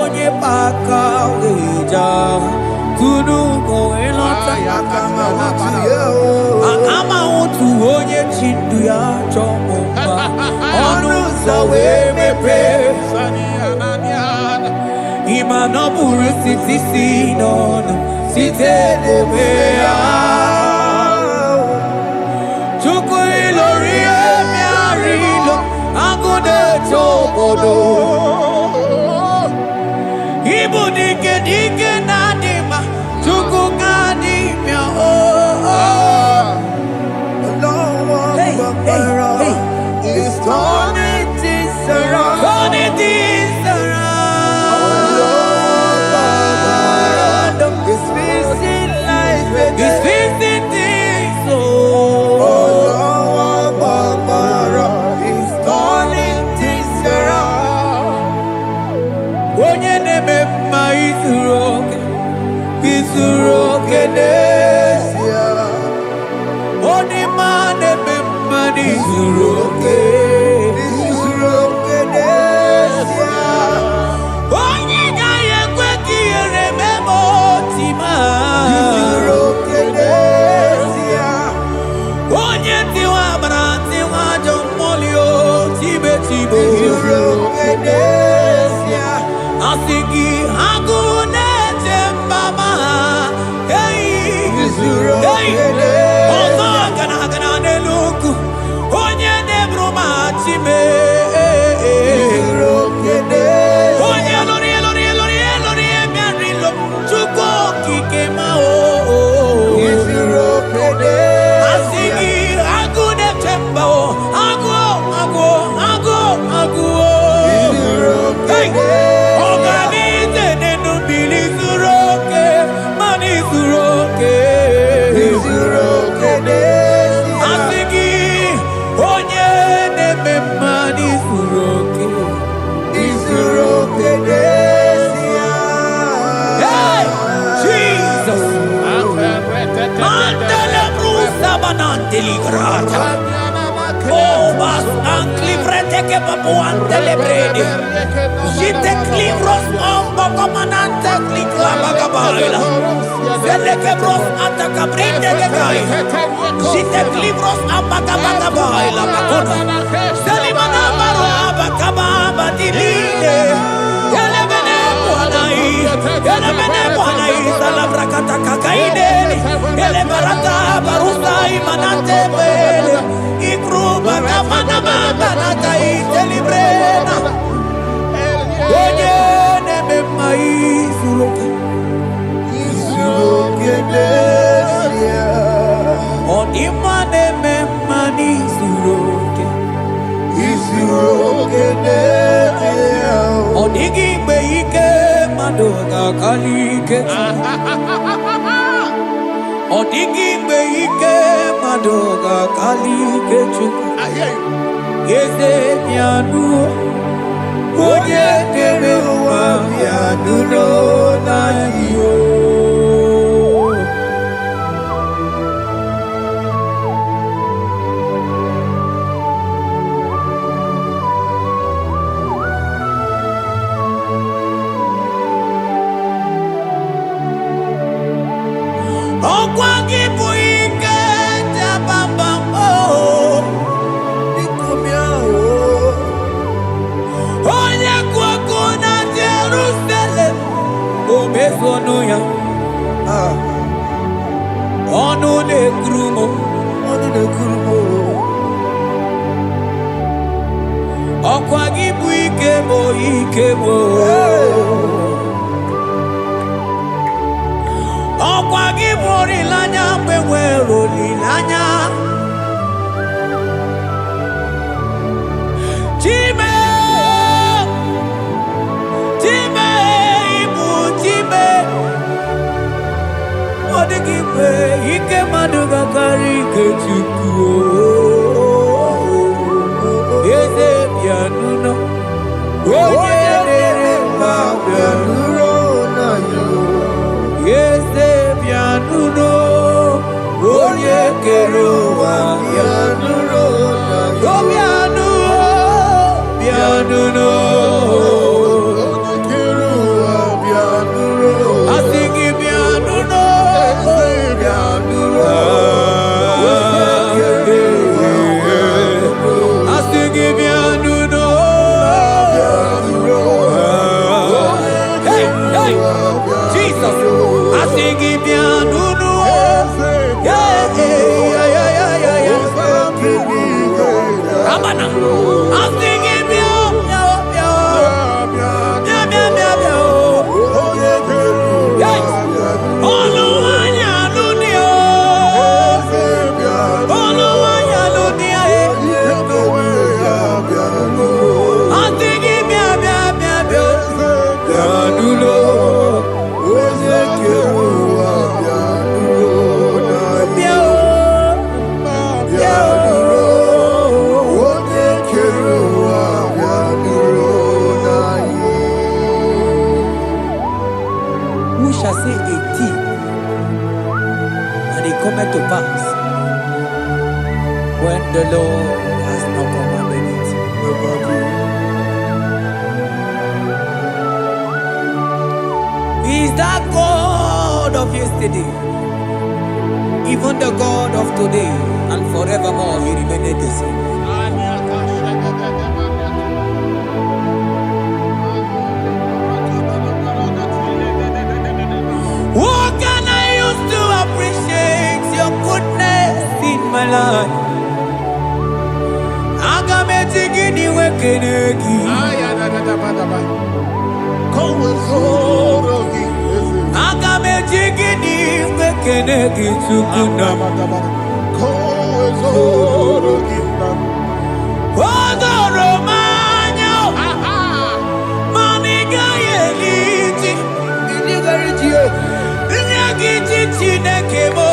onye paka weja kudu go elota akama otu onye chindu ya chọmụma ọnụ ụzọ wee mepee ịma na ọ bụrụ site si n'ọnụ site n'ebe ya Chukwu ilori emi arilo agụ na-eche obodo Ibu dike dike na dị mma Chukwu ka dị mịa It's turning things around. Turning things around. It's fixing life again. It's fixing things. It's turning things around. Onye na-eme mma izuru oke n'ezie. Onye ma na-eme mma n'izuru oke. Onye gaghị ekwe ka ihere mee ma oti ma. Onye tiwa bara tiwa ajọ mmụọ o tibe tibe. Asị gị agụ na-eche mba ma ha. Ọzọ gana n'elu ugwu. Onye na-eburu ma chime. Onye lori emerilo Chukwu okike ma o. Asị gị agụ na-eche mba o. Agụ o. Ọganize n'enu mmiri zuru oke mana izuru oke. Asị gị onye na-eme mma n'izuru oke. Hey, Jesus. Mandele brusa bananteli grata. Oh, bas anclivrete che papuante le brede. Jite clivros ombo comanante clicla bagabaila. Zelle che bros attacca brinde che gai. Jite clivros ambagabagabaila bakona. Selimana baro abakababa dilide. Ele bene buanai salabrakata kakaideni. Ele barata barusa imanante bele. Ikruba kamana mabana kaite librena. Onye neme maizuluke. Onima neme manizuluke. Onigi mgbe ike mmadụ ga-akalike. Ọ dịghị mgbe ike mmadụ ga-akalike Chukwu. Eze bịanụ onye dere ụwa bịanụ n'ụlọ anyị o. Ọkwa gị bụ ike jabamba o. Onye kwụ ọkụ na Jerusalem o mezonu ya. Ọnụ na-ekuru m. Ọkwa gị bụ ike m o. Ọkwa gị bụ olileanya mgbe nwere olileanya. Chime ịbụ Chime. Ọ dịghị mgbe ike mmadụ ga-akarị ike Chukwu. Eze bịanụ onye na-ere mma bịa Hey, Jesus, I sing it piano. Yeah, yeah, yeah, yeah, yeah, yeah. Abana, I sing it piano. Yeah, yeah, yeah, yeah. Yes. Oluwanya lunia. Oluwanya lunia. I sing it piano. Piano. Who shall say a thing, and it cometh to pass, when the Lord has not commanded it? He is that God of yesterday, even the God of today, and forevermore He remained the same. What can I use to appreciate your goodness in my life? Agametigini wekenegi. Agametigini wekenegi tukuna. Odoro manyo. Maniga yeliti. Inyagiti chinekemo.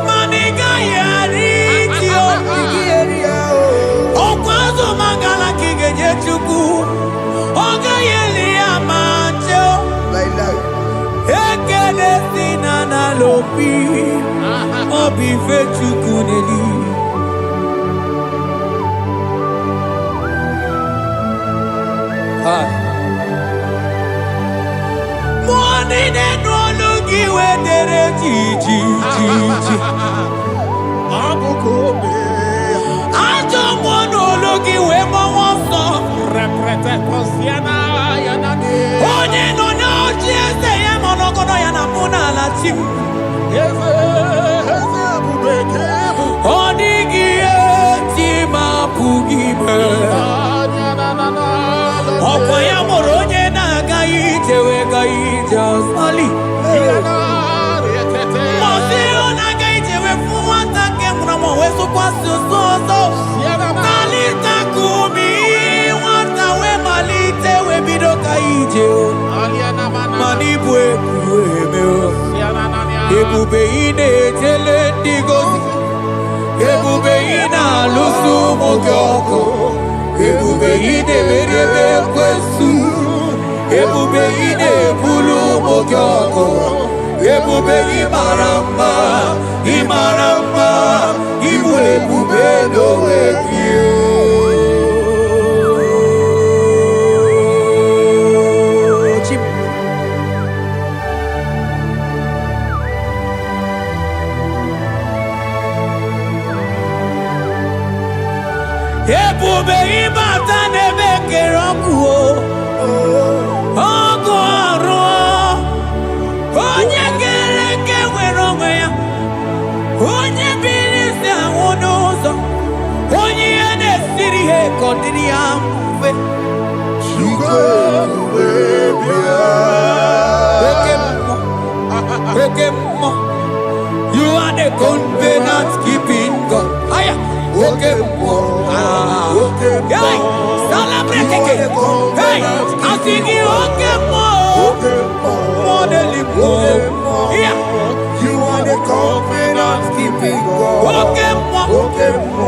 Maniga yaritio. Okwazo mangala kigeje chuku. Oga yeli amancho. Ekele sinana lopi. Obi fe chuku neli. Money de no lugi we dere ji. Ajo mono lugi we mo wonso. Reprete posiana yana de. Onye no no jiese ye mono kono yana muna la chim. Onigi eti mapugibe. Opo ya moronye na gaite we gaite osali. Mosi ona gaite we fuwata ke muna weso kwa soso. Malita kumi wata we malite we bido gaite. Manibwe kuemeo. Ebube ine tele digozi. Ebube ina lusu mogyoko. Ebube ine merebe kwesu. Ebube ine bulu mogyoko. Ebube imaramba. Ibu ebube no ekio. Ebube ibata nebe kerokuo. Ogo aro. Onye kereke weronwe ya. Onye bilisi awunuzo. Onye ene siri he kondiri ya mfe. Okemo. You are the covenant keeping God. Aya. Okemo. Hey, celebrate again. Hey, I sing you Okemo. Modeling. Yeah. You are the covenant keeping God. Okemo.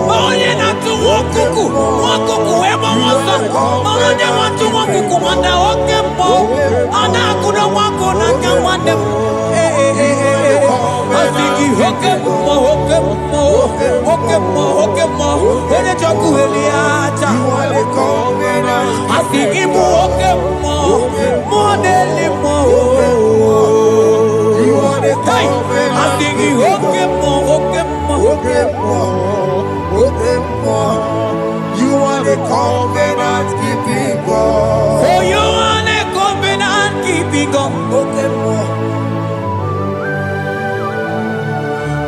Onye na tu wokuku. Wokuku ema wasa. Onye watu wokuku wanda Okemo. Ana kuna wako na kawande. I sing you Okemo. Onye choku eliacha. You are the covenant. I sing you Okemo. Modeli mo. You are the Hey, covenant. I sing you Okemo. You are the covenant keeping God. For you are the covenant keeping God.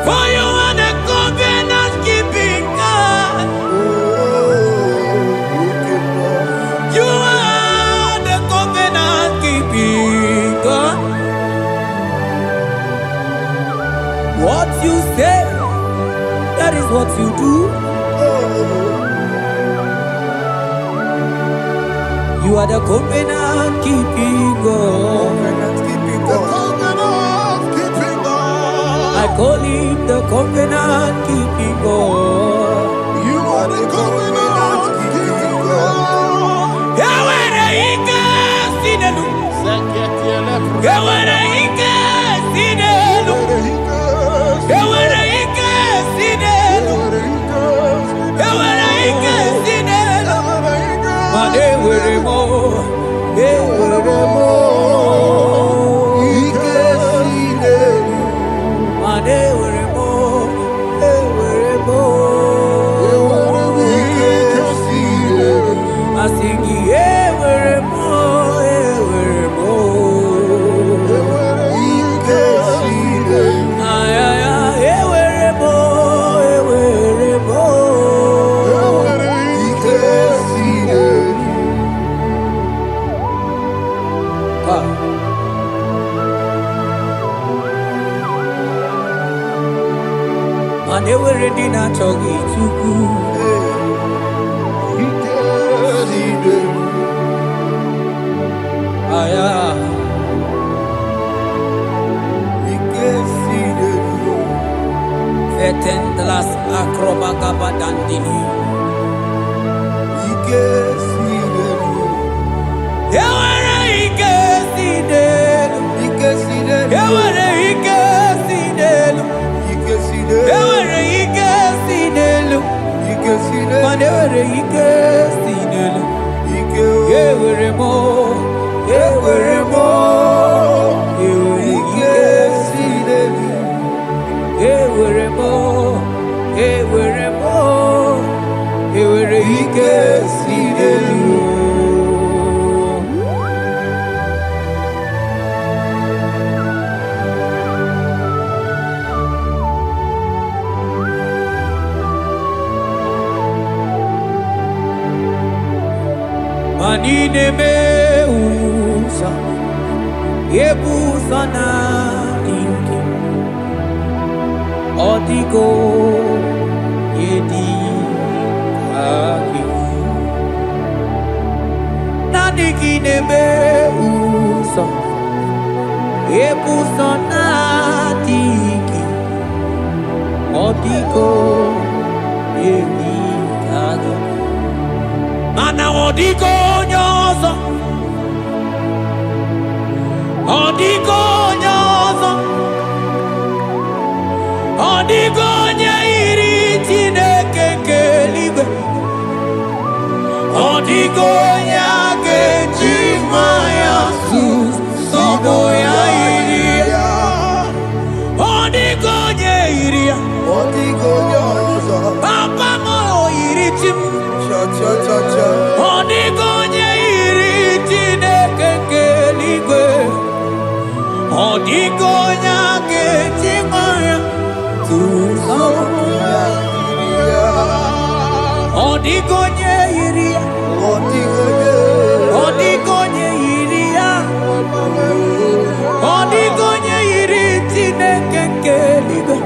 For you are the covenant keeping God. You are the covenant keeping God. What you say, that is what you do. You are the covenant keeping God. I call him the covenant keeping God. You are the covenant keeping God. Yawere ike sinelu. Yawere ike sinelu. Yawere ike sinelu. Yawere ike sinelu. Mane were mo. Were mo. Ike sinelu. Mane were mo. Were mo. Ike sinelu. Asingi were mo. Were mo. Ike sinelu. Ay ay ay were mo. Were mo. Ike sinelu. Mane were di na chogi chuku. Aya. Vetendlas akrobagaba dandini. Yawere ike sinelu. Yawere ike sinelu. Yawere ike sinelu. Mane were ike sinelu. Yewere mo. Yewere mo. Yewere ike sinelu. Yewere mo. Yewere mo. Yewere ike sinelu. Manine me usa, yebusa na inki, odiko yedi kaki. Nadikine me usa, yebusa na tiki, odiko yedi kaki. Mana odiko nyozo, odiko nyozo, odiko nyairi Chineke kelibe, odiko nyake chimaya sus sobo ya iria, odiko nyairia, papa mo iritim. Odigonye iri Chineke keligwe, odigonya kechimaya tuzo. Odigonye iri, odigonye iri, odigonye iri Chineke keligwe,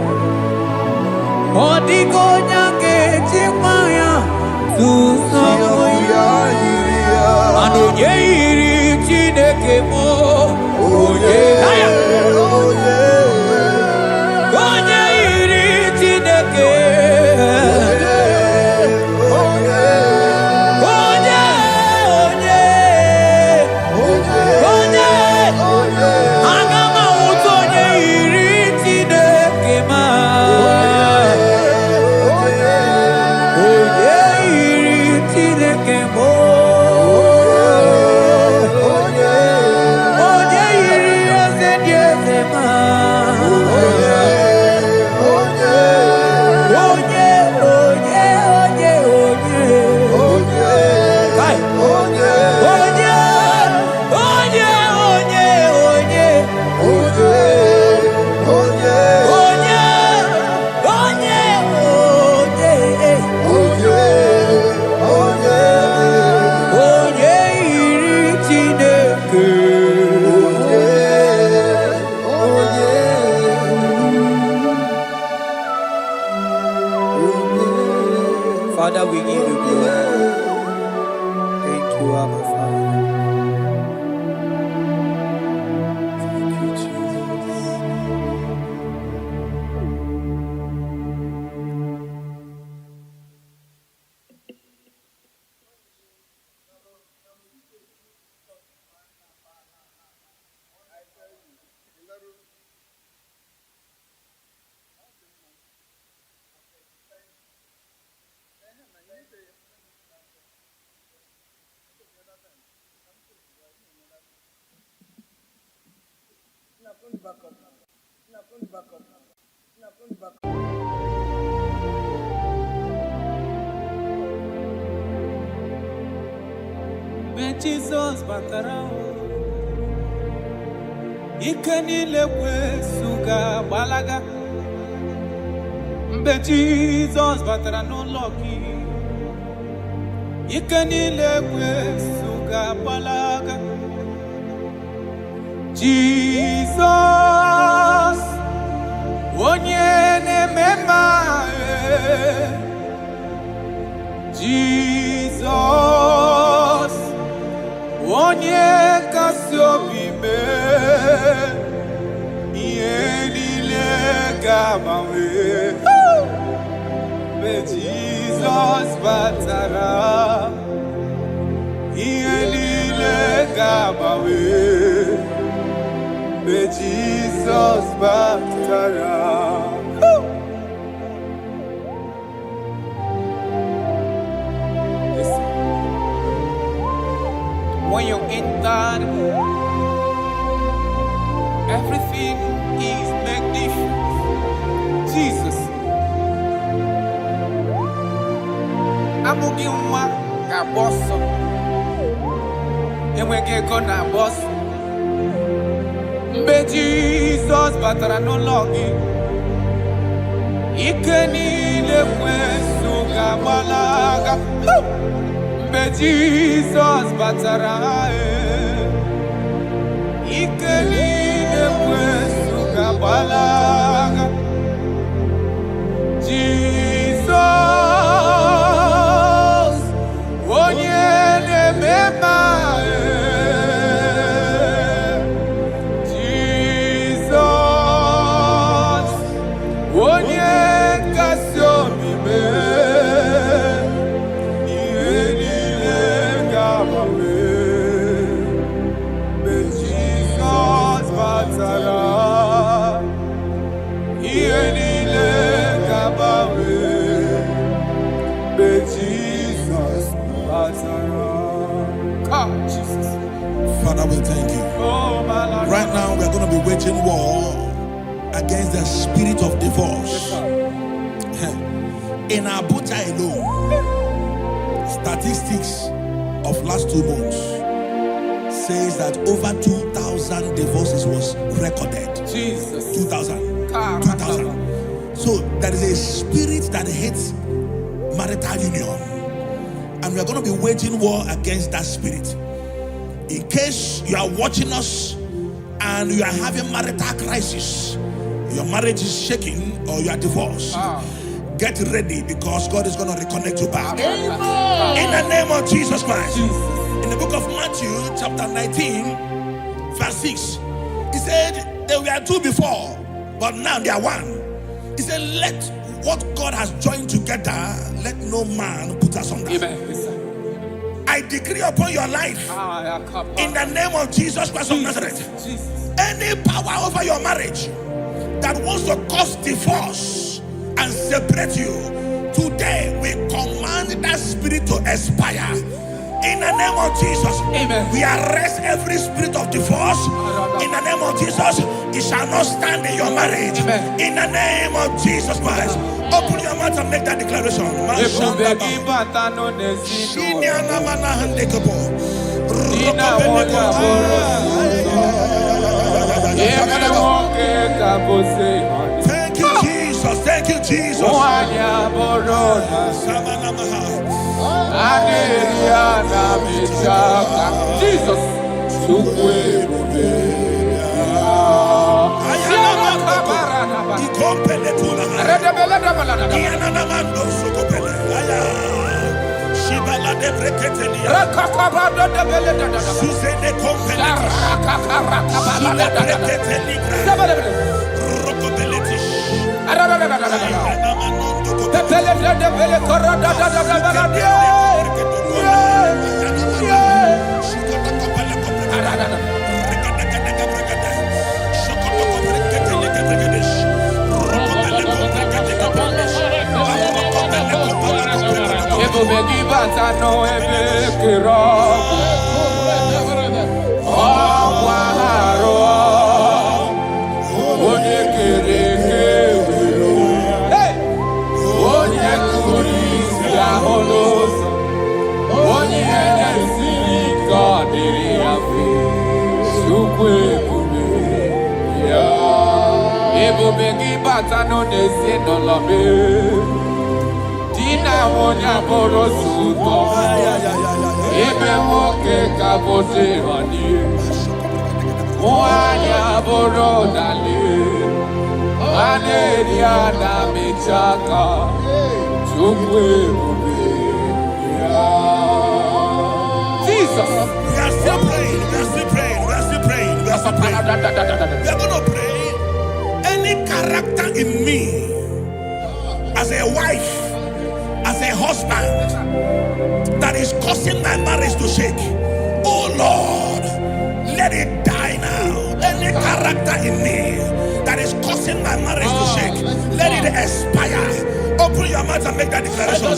odigonya kechimaya tuzo. Anonye iri Chineke mo, onye onye iri Chineke, When Jesus batara, ikanile kwesuga balaga. When Jesus batara no lucky, ikanile kwesuga balaga. Jesus, onye nemema. Jesus, onye kasi obi me, ihe niile ga-agbanwe. Mgbe Jesus batara, ihe niile ga-agbanwe. Mgbe Jesus batara. When you enter, everything is magnificent. Jesus. Amugi nwa ga-agboso. Enweghị ego na-agboso. Mgbe Jesus batara n'ụlọ gị, ike niile kwesu ga-agbalaga. Mgbe Jesus batara, ike niile kwesu ga-agbalaga. Jesus, onye na-emema. Jesus, onye kasị obi mee. Ihe niile ga-agbanwe. Mgbe Jesus batara, ihe niile ga-agbanwe. Mgbe Jesus batara. Come, Jesus. Father, we thank you. Oh, my Lord. Right now, we're going to be waging war against the spirit of divorce. In Abuja alone, statistics of last 2 months says that over 2,000 divorces was recorded. Jesus. 2,000. 2,000. So there is a spirit that hates marital union. And we are going to be waging war against that spirit. In case you are watching us and you are having marital crisis, your marriage is shaking or you are divorced, get ready because God is going to reconnect you back. In the name of Jesus Christ. In the book of Matthew chapter 19 verse 6, he said they were 2 before, but now they are 1. He said, let what God has joined together, let no man put asunder. I decree upon your life, in the name of Jesus Christ of Nazareth, any power over your marriage that wants to cause divorce and separate you, today we command that spirit to expire. In the name of Jesus, amen. We arrest every spirit of divorce. In the name of Jesus, it shall not stand in your marriage. Amen. In the name of Jesus Christ, open your mouth and make that declaration. Thank you, Jesus. Thank you, Jesus. Jesus. Ebo begi bata no nesi no lobe. Dina wonya boro suto. Ebe woke kabote wani. Wanya boro dali. Ane diana mechaka. Chukwe ube. Jesus. We are still praying. We are still praying. We are still praying. We are still praying. We are going to pray. Any character in me, as a wife, as a husband, that is causing my marriage to shake, oh Lord, let it die now. Any character in me that is causing my marriage to shake, let it expire. Open your mouth and make that declaration.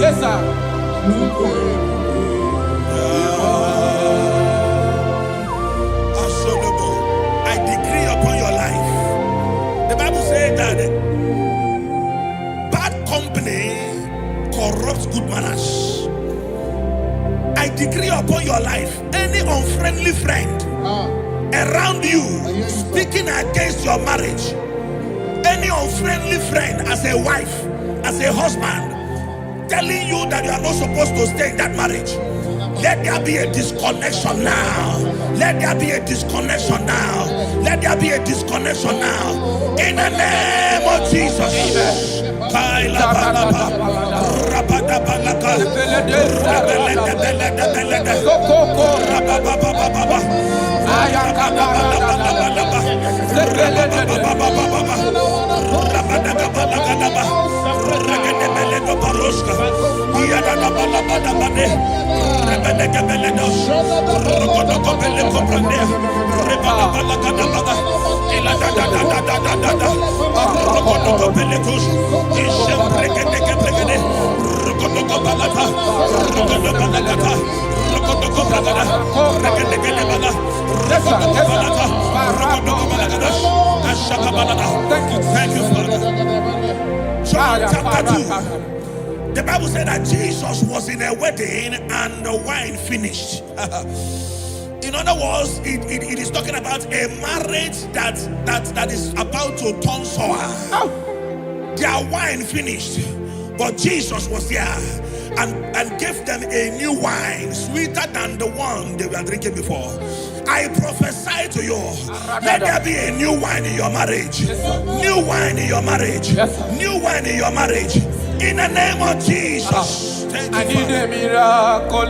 Yes, sir. I decree upon your life. The Bible says that bad company corrupts good manners. I decree upon your life, any unfriendly friend around you speaking against your marriage, any unfriendly friend as a wife, as a husband, telling you that you are not supposed to stay in that marriage, let there be a disconnection now. Let there be a disconnection now. Let there be a disconnection now. In the name of Jesus. Thank you, Father. John chapter 2. The Bible said that Jesus was in a wedding and the wine finished. In other words, it is talking about a marriage that is about to turn sour. Their wine finished, but Jesus was there and gave them a new wine, sweeter than the one they were drinking before. I prophesy to you, let there be a new wine in your marriage. New wine in your marriage. New wine in your marriage. In the name of Jesus. I need a miracle. I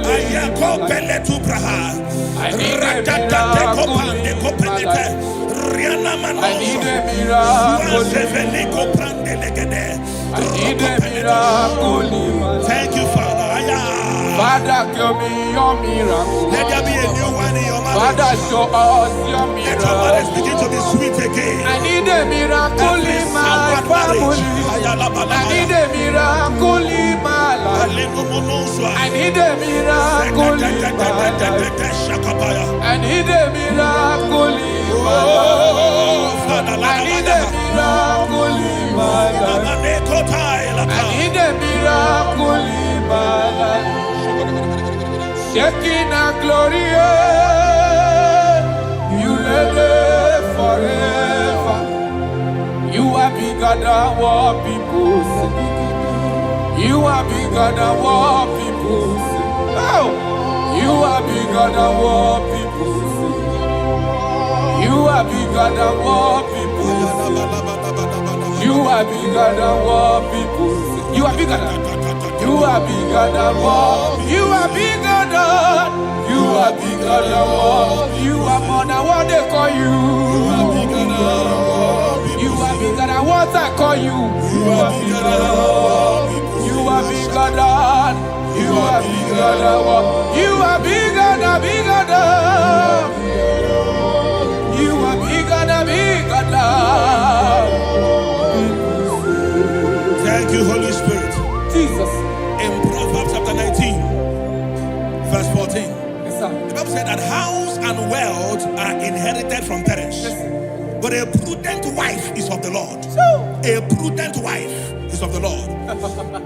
need a miracle. I need a miracle. Thank you, Father. Father, give me your miracle. Let there be a new wine in your marriage. Father, show us your miracle. Let your marriage begin to be sweet again. I need a miracle in my family. I need a miracle in my life. I need a miracle in my life. I need a miracle in my life. I need a miracle in my life. I need a miracle in my life. Shekinah glory, you live forever. You are bigger than what people say. You are bigger than what people say. Oh, you are bigger than what people say. You are bigger than what people say. You are are bigger than what people say. You are bigger than. You are bigger than what. You are bigger than. You are bigger than what. You are more than what they call you. You are bigger than what. You are bigger than what I call you. You are bigger than what. You are bigger than. You are bigger than what. You are bigger than bigger than. You are bigger than bigger than. Thank you, Holy Spirit. Jesus. In Proverbs chapter 19, verse 14, Yes, sir. the Bible said that house and wealth are inherited from parents, but a prudent wife is of the Lord. A prudent wife is of the Lord.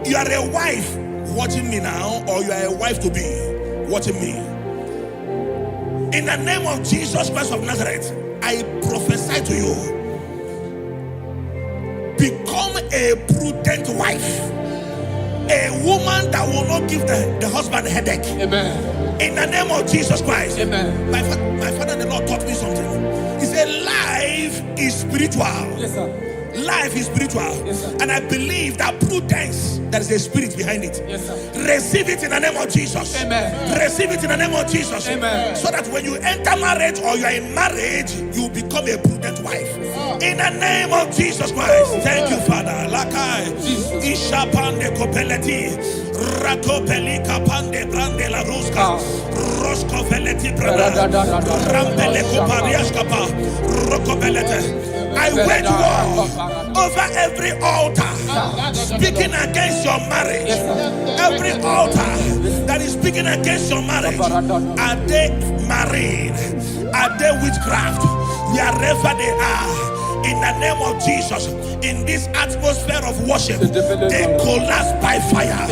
You are a wife watching me now, or you are a wife to be watching me. In the name of Jesus Christ of Nazareth, I prophesy to you, become a prudent wife, a woman that will not give the husband a headache. Amen. In the name of Jesus Christ. Amen. My father, the Lord, taught me something. He said life is spiritual. Yes, sir. Life is spiritual. Yes, sir. And I believe that prudence, there is a spirit behind it. Yes, sir. Receive it in the name of Jesus. Amen. Receive it in the name of Jesus. Amen. So that when you enter marriage or you are in marriage, you become a prudent wife. In the name of Jesus Christ. Thank you, Father. Lakai. Ishapande kopeleti. Rakopeli kapande brande la ruska. Rosko veleti brada. Rampele koparias kapa. Rokobelete. I wage war over every altar speaking against your marriage. Every altar that is speaking against your marriage. Are they married? Are they witchcraft? Wherever they are, in the name of Jesus, in this atmosphere of worship, they collapse by fire.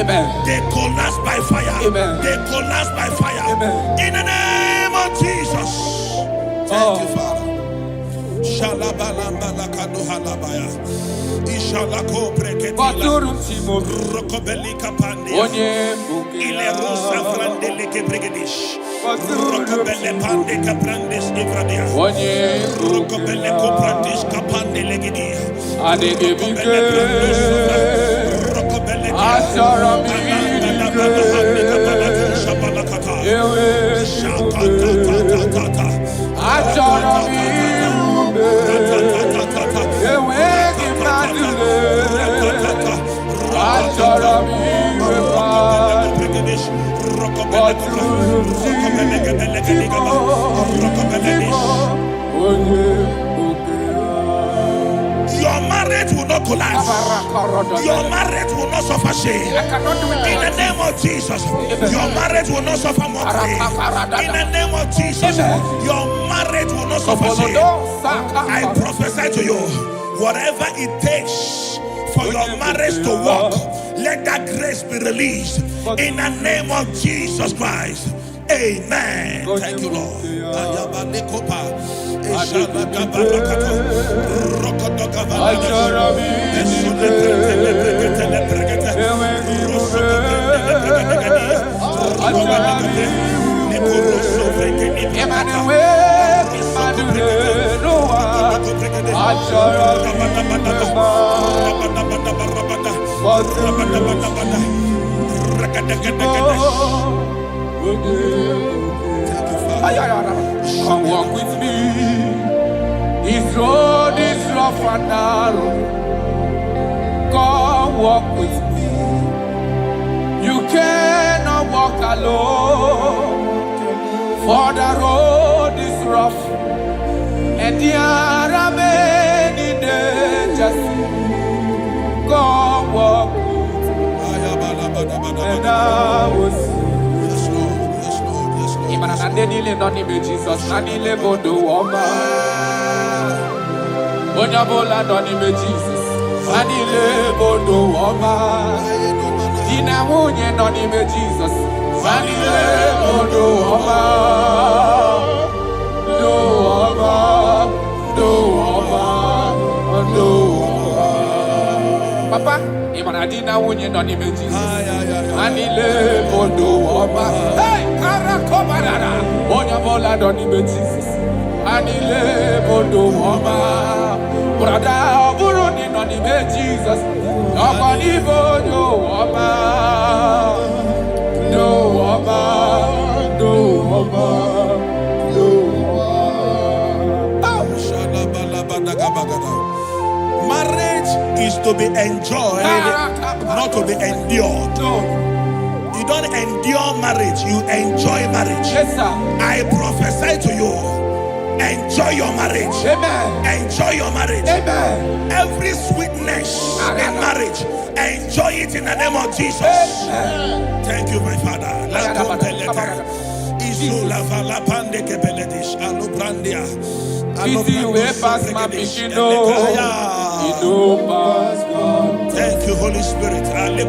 They collapse by fire. They collapse by fire. In the name of Jesus. Thank you, Father. Shalabalambala kaduhalabaya. Ishalako breketila. Rokobeli kapande. Ile rusa frandele kebregedish. Rokobele pande kaprandes ivradia. Rokobele koprandish kapande legidia. Rokobele prandos sufra. Rokobele your marriage will not collapse. Your marriage will not suffer shame. In the name of Jesus, your marriage will not suffer mockery. In the name of Jesus, your marriage will not suffer shame. I prophesy to you, whatever it takes for your marriage to work, let that grace be released. In the name of Jesus Christ. Amen. Thank you, Lord. Come walk with me. This road is rough and narrow. Come walk with me. You cannot walk alone, for the road is rough and there are many dangers. Come walk with me, and I will see. Nanile nonime Jesus, nanile bodo woma. Onyabola nonime Jesus, nanile bodo woma. Dina munye nonime Jesus, nanile bodo woma. Do woma, do woma, do woma. Papa, imana dina munye nonime Jesus, nanile bodo woma. Hey! Onyabola nonime Jesus, anile bodo woma. Brother, oburu ni Jesus. No Marriage is to be enjoyed, not to be endured. You don't endure marriage, you enjoy marriage. Yes, sir. I prophesy to you, enjoy your marriage. Amen. Enjoy your marriage. Amen. Every sweetness in marriage, enjoy it in the name of Jesus. Amen. Thank you, my Father. Thank you, Holy Spirit. Nothing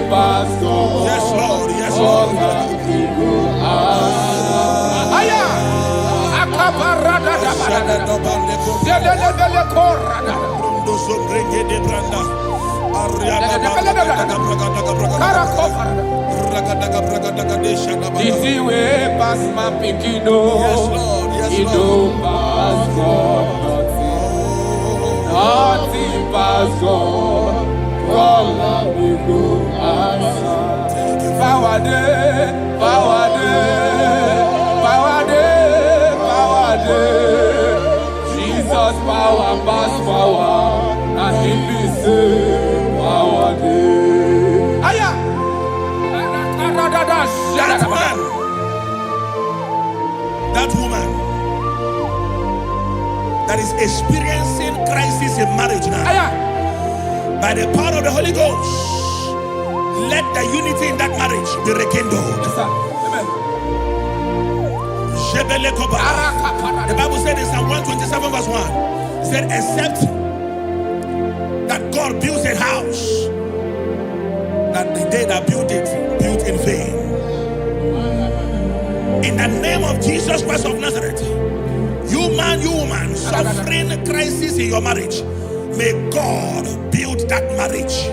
pass God. Yes, Lord. Yes, Lord. Titi we pass my pikino. Yes, Lord. Yes, You Lord. don't pass God. Nothing pass God. All of you go answer. Power day, power day, power day, power day. Jesus power pass power, and He be say power day. Aya. That man, that woman that is experiencing crisis in marriage now, by the power of the Holy Ghost, let the unity in that marriage be rekindled. Yes, sir. Amen. The Bible said in Psalm 127 verse 1, it said, except that God builds a house, that the day that built it, built in vain. In the name of Jesus Christ of Nazareth, you man, you woman, suffering crisis in your marriage, may God build that marriage.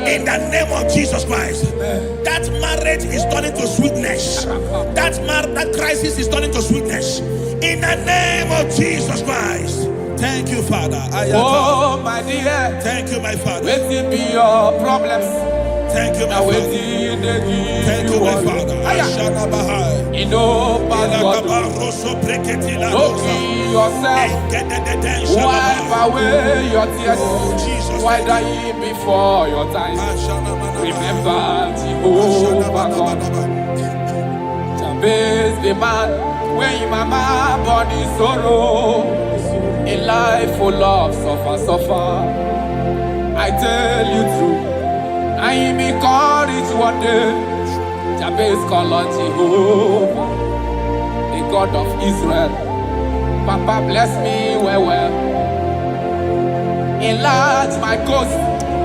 In the name of Jesus Christ, that marriage is turning to sweetness. That crisis is turning to sweetness. In the name of Jesus Christ. Thank you, Father. Oh, my dear. Thank you, my Father. Let it be your problems. Thank you, my Father. Thank you, my Father. You know, don't kill yourself. Wipe away your tears. Why die before your time? Remember Jehovah God. Jabez the man, when your mama body sorrow, a life full of suffer. I tell you true, I am encouraged one day. Jabez called on Jehovah, the God of Israel. Papa bless me well. Enlarge my coast,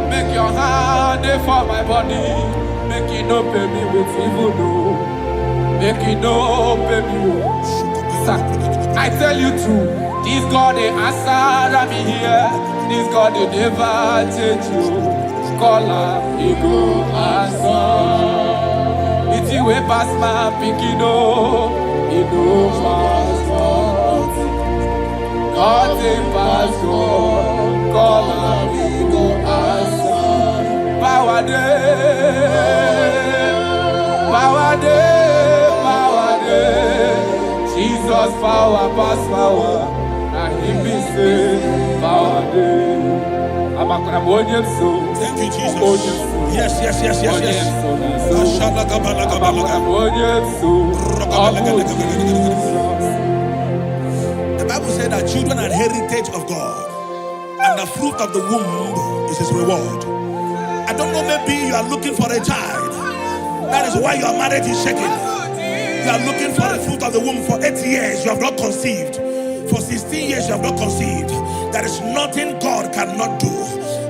make your hand for my body. Make it no pay me with evil, no. Make it no pay me. Sir, I tell you true, this God they answer me here. This God they never change you. Call her, he go answer. It's you way past my pikino, he go pass God they pass God. Call her, he go answer. Power day, power day, power day. Jesus power pass power, and He be say power day. Thank you, Jesus. Yes. The Bible said that children are heritage of God, and the fruit of the womb is His reward. I don't know, maybe you are looking for a child. That is why your marriage is shaking. You are looking for the fruit of the womb. For 8 years you have not conceived. For 16 years you have not conceived. There is nothing God cannot do.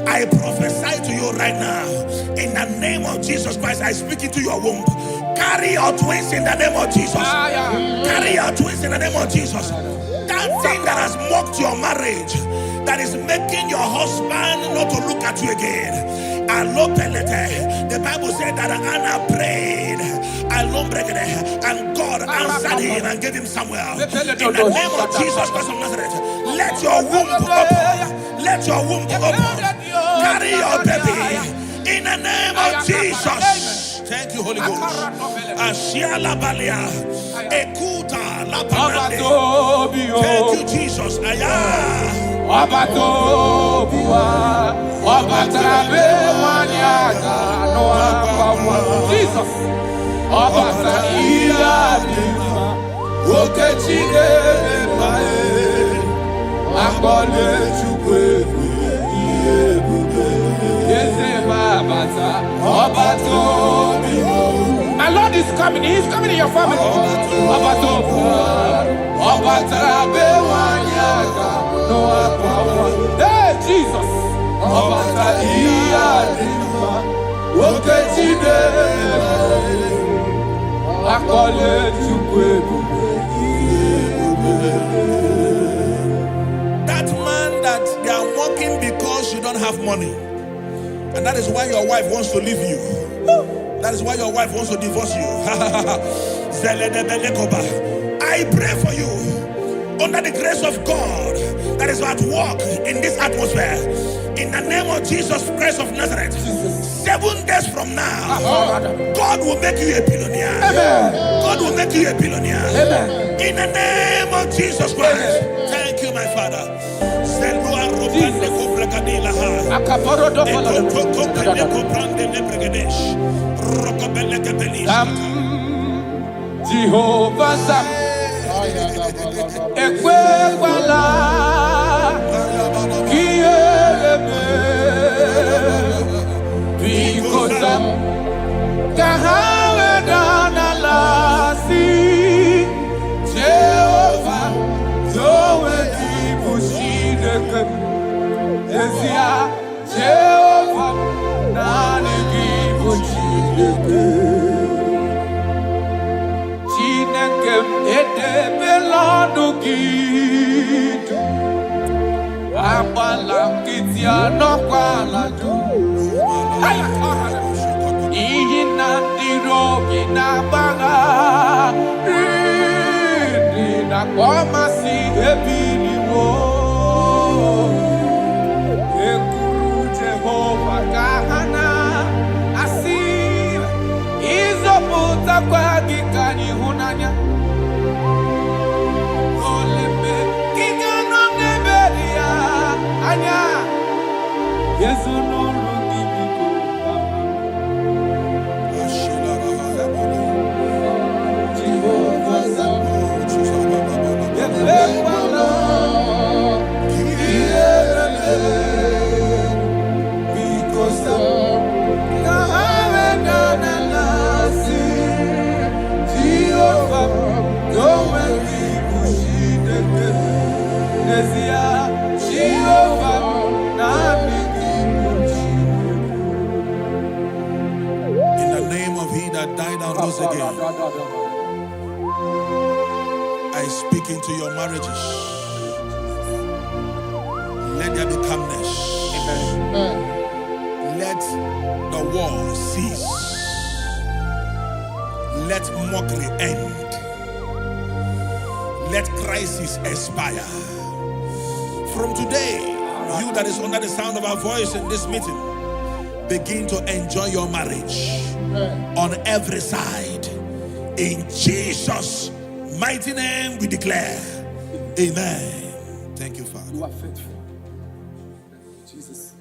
I prophesy to you right now, in the name of Jesus Christ. I speak into your womb. Carry your twins in the name of Jesus. Carry your twins in the name of Jesus. That thing that has mocked your marriage, that is making your husband not to look at you again. The Bible said that Anna prayed, and God answered him and gave him Samuel. In the name of Jesus Christ of Nazareth, let your womb open. Let Let your womb open. Carry your baby in the name of Jesus. Thank you, Holy Ghost. Ashiala balia, ekuta la panade. Thank you, Jesus. Aya. Jesus. My Lord is coming. He is coming in your family. Hey, Jesus. That man that they are mocking because you don't have money, and that is why your wife wants to leave you. That is why your wife wants to divorce you. I pray for you under the grace of God that is at work in this atmosphere. In the name of Jesus Christ of Nazareth, 7 days from now, God will make you a billionaire. God will make you a billionaire. In the name of Jesus Christ. Thank you, my Father. Jehovah Sam, Ekwewala, Kiyelebe, Bikosam, Kahawedanalasi, Jehovah, Zoedi Bushidekem, Ezia, Jehovah, Nanegi Bushidekem. Again, I speak into your marriages. Let there be calmness. Let the war cease. Let mockery end. Let crisis expire. From today, you that is under the sound of our voice in this meeting, begin to enjoy your marriage on every side. In Jesus' mighty name we declare, amen. Thank you, Father. You are faithful. Jesus.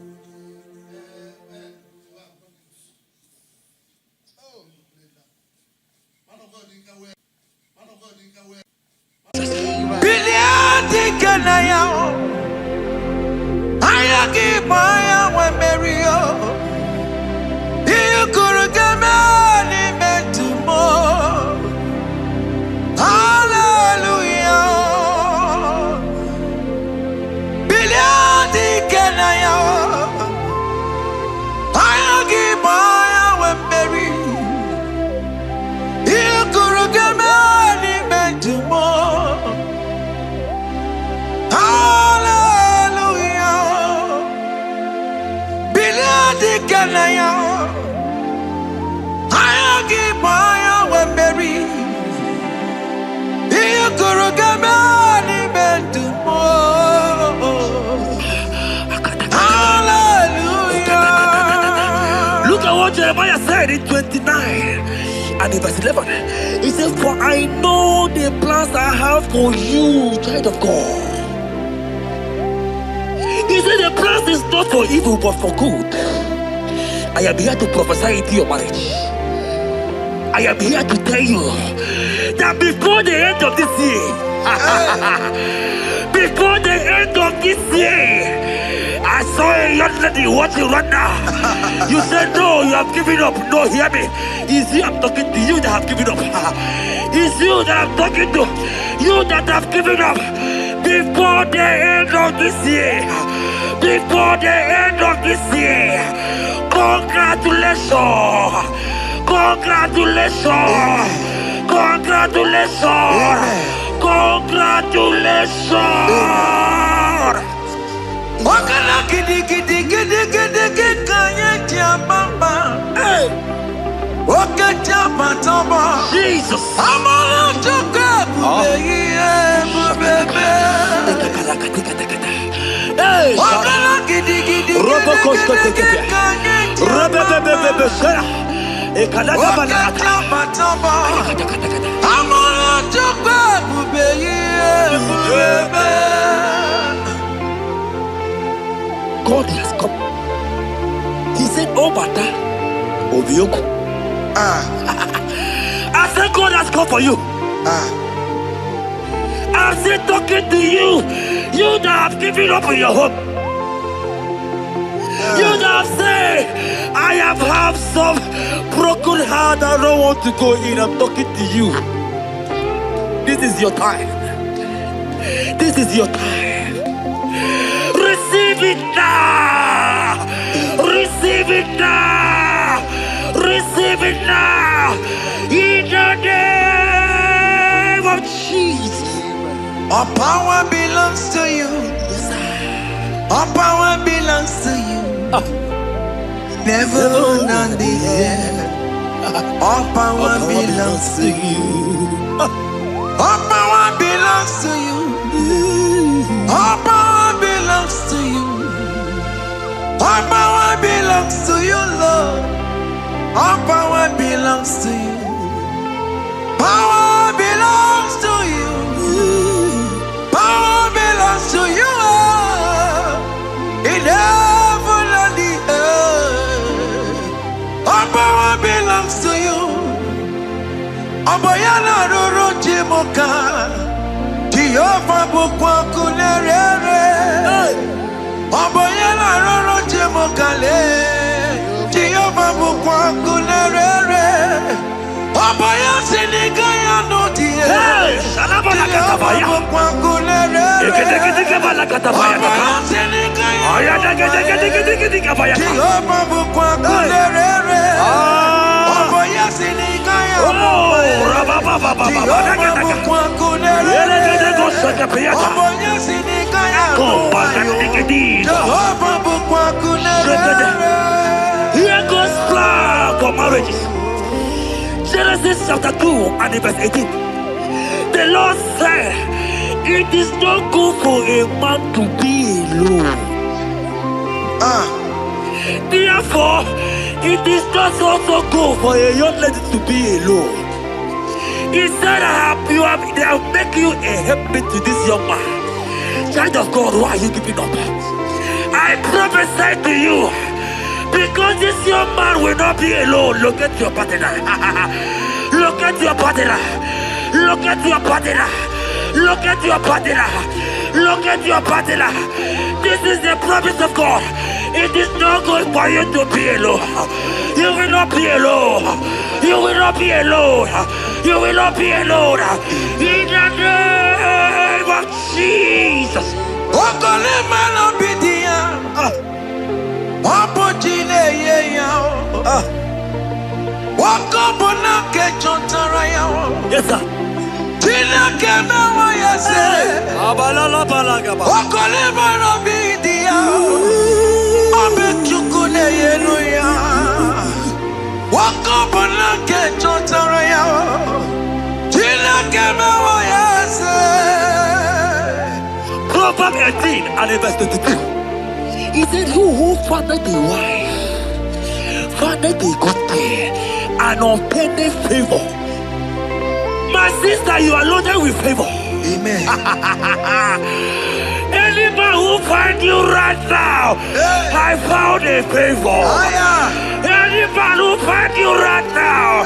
what Jeremiah said in 29 and in verse 11. He says, for I know the plans I have for you, child of God. He said the plans is not for evil but for good. I am here to prophesy into your marriage. I am here to tell you that before the end of this year, before the end of this year, I saw a young lady watching right now. You said no, you have given up. No, hear me. It's you I'm talking to, you that have given up. It's you that I'm talking to, you that have given up. Before the end of this year, before the end of this year, congratulations, congratulations, congratulations, congratulations. Wakala gidi gidi gidi gidi gidi kanye jambamba. Waka jamba tomba. Jesus. Amala chuka bubeye. Wakala gidi gidi gidi gidi kanye jambamba. Waka jamba tomba. Amala chuka bubeye. God has come. He said, oh, Bata, Obioku. I said, God has come for you. I said, talking to you, you that have given up on your hope. You that have said, I have some broken heart, I don't want to go in. I'm talking to you. This is your time. This is your time. Receive it now! Receive it now! Receive it now! In the name of Jesus! All power belongs to you. All power belongs to you. Never on the air. All power belongs to you. All power belongs to you. All power belongs to you. All power belongs to you, Lord. All power belongs to you. Power belongs to you. Power belongs to you. In heaven and the earth. All power belongs to you. Abayana roro jimoka. Jehovah bukwa kunerere. Abayana roro jimokale. Jehovah bukwa kunerere. Abaya sinikaya no die. Shalabala katabaya. Jehovah bukwa kunerere. Abaya sinikaya no die. Jehovah bukwa kunerere. Abaya sinikaya no die. Jehovah bukwa kunerere. Here goes plan for marriages. Genesis chapter 2 and verse 18. The Lord said, it is not good for a man to be alone. Therefore, it is not also good for a young lady to be alone. He said, they'll make you a helpmate to this young man. Child of God, why are you giving up? I prophesy to you, because this young man will not be alone. Look at your partner. Look at your partner. Look at your partner. Look at your partner. Look at your partner. This is the promise of God. It is not good for you to be alone. You will not be alone. You will not be alone. You will not be alone. In the name of Jesus. Yes, sir. Proverbs 18 and verse 22. He said, who fathered a wife findeth a good thing and obtaineth favor. My sister, you are loaded with favor. Amen. Any man who find you right now, I found a favor. Any man who find you right now,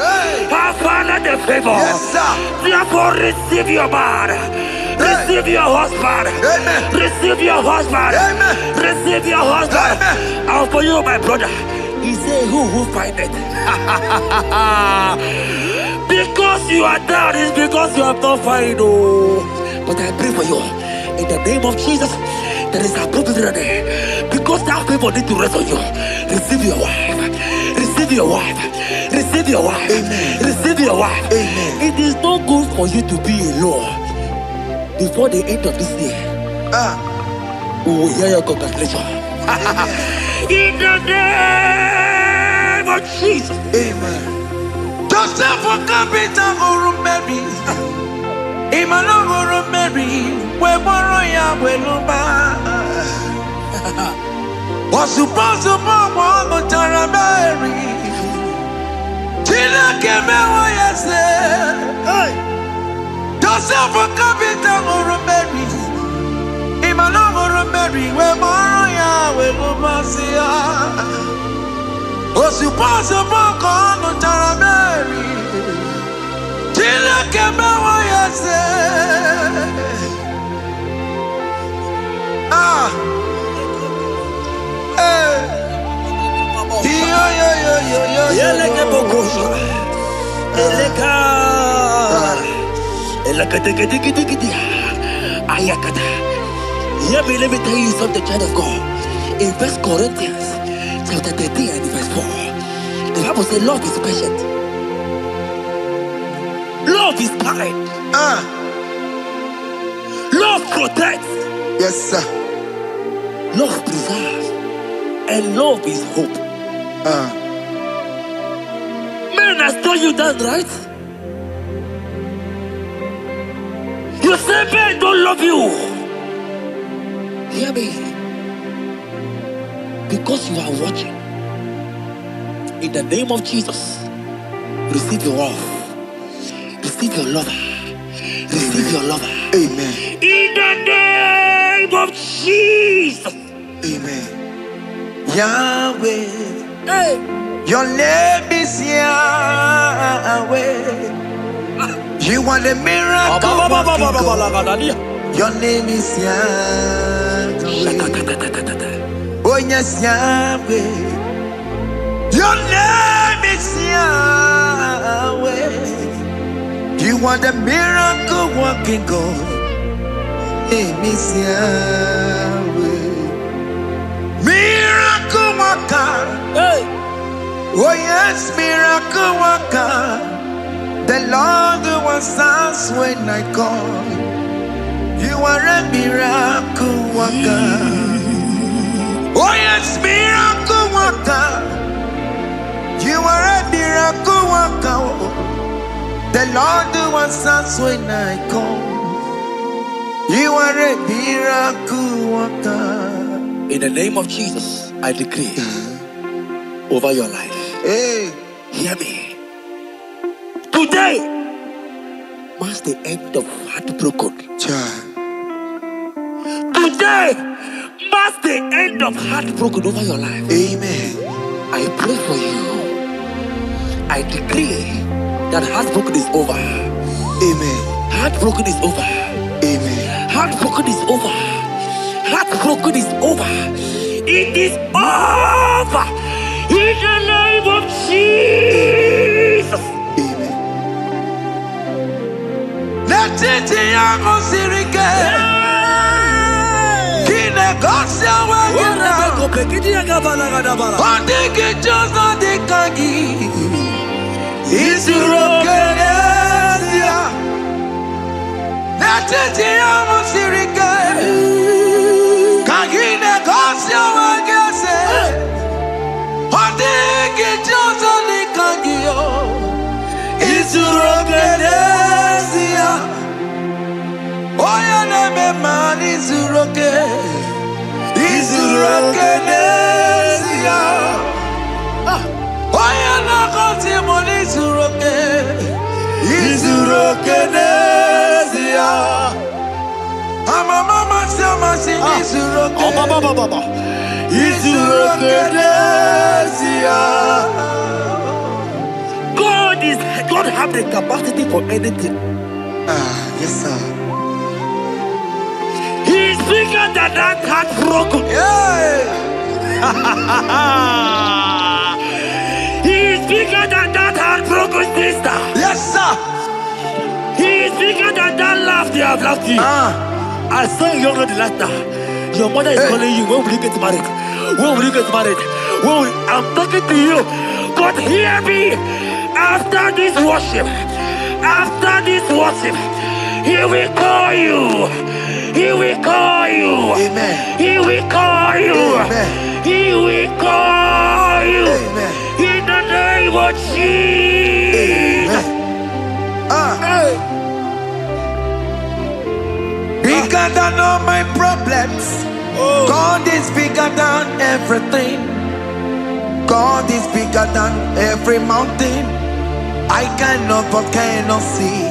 I found a favor. Yes, sir. Therefore, receive your man. Receive your husband. Amen. Receive your husband. Amen. Receive your husband. Amen. And for you, my brother, he said, who find it? Because you are down, it's because you have not found. Oh. But I pray for you. In the name of Jesus, there is a prophet there. Because that people need to rest on you. Receive your wife. Receive your wife. Receive your wife. Amen. Receive your wife. Amen. It is not good for you to be alone before the end of this year. We will hear your congratulations. In the name of Jesus. Amen. Joseph for capital for Mary. Emmanuel for Mary. We borrow ya we lumba. Was supposed to borrow the Tara Mary. Tina came away and said, Joseph for capital for Mary. Emmanuel for Mary. We borrow ya we lumba. Was supposed to borrow the Tara Mary. Tina came away and said, Let me tell you something, child of God. In 1 Corinthians chapter 13 and verse 4, the Bible says love is patient. Love is kind. Love protects. yes, sir. Love preserves. And love is hope. Man has told you that, right? You say men don't love you. Hear me. Because you are watching. In the name of Jesus, receive your love. Receive your lover. Receive your lover. Amen. In the name of Jesus. Amen. Yahweh. Hey. Your name is Yahweh. You are the miracle working God. Your name is Yahweh. Oh yes, Yahweh. Your name is Yahweh. You are the miracle working God. Name is Yahweh. Miracle worker. Hey. Oh yes, miracle worker. The Lord who answers when I call. You are a miracle worker. Oh yes, miracle worker. You are a miracle worker. The Lord who answers when I call. You are a miracle worker. In the name of Jesus, I decree over your life. Hey, hear me. Today marks the end of heartbroken. child. Today marks the end of heartbroken over your life. Amen. I pray for you. I decree that heartbroken is over. Amen. Heartbroken is over. Amen. Heartbroken is over. Heartbroken is over. It is over. In the name of Jesus. Amen. Let it be a sirike. Kine gosia wagina. Ondigi jozo dikagi. Isuro kenesia. Let it be a sirike. Kine gosia wagese. Ondigi jozo dikagi. Isuro kenesia. Oya neme mani Izuroke. Izuroke nesia. si nisuroke. God have the capacity for anything. Yes, sir. He's bigger than that heartbroken. He's bigger than that heartbroken sister. Yes, sir. He's bigger than that laugh they have laughed you. I saw a young lady last night. Your mother is calling you. When will you get married? When will you get married? I'm talking to you. God, hear me. After this worship, He will call you. He will call you. Amen. He will call you. Amen. He will call you. Amen. In the name of Jesus. Bigger than all my problems. God is bigger than everything. God is bigger than every mountain. I cannot but cannot see.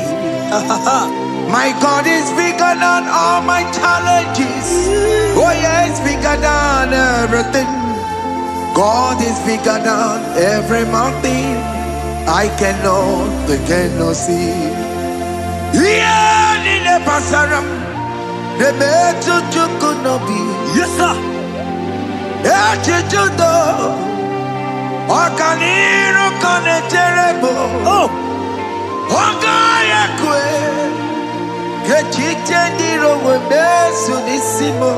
My God is bigger than all my challenges. Oh yeah, it's bigger than everything. God is bigger than every mountain. I cannot see. Yeah, in the pasaram, the metu chukunobi. Yes, sir. Yeah, chuchudo. Okaniro kone terebo. Oh. Ogaya kwe. Kechite ndiro webesu nisimo.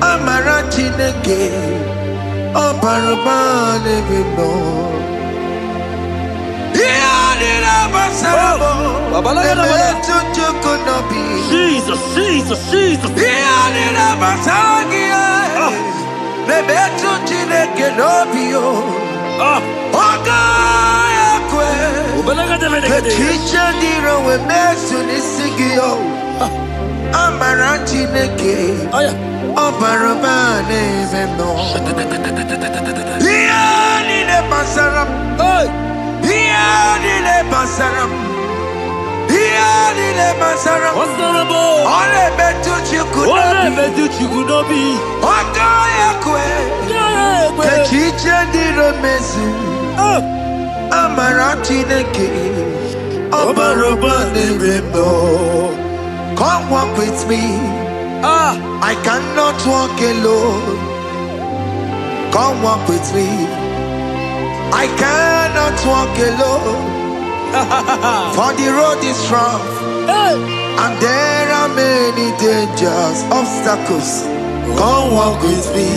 Amara chineke. Obarubane bimo. Jesus. Come walk with me. I cannot walk alone. Come walk with me. I cannot walk alone. For the road is rough, and there are many dangers, obstacles. Come walk with me,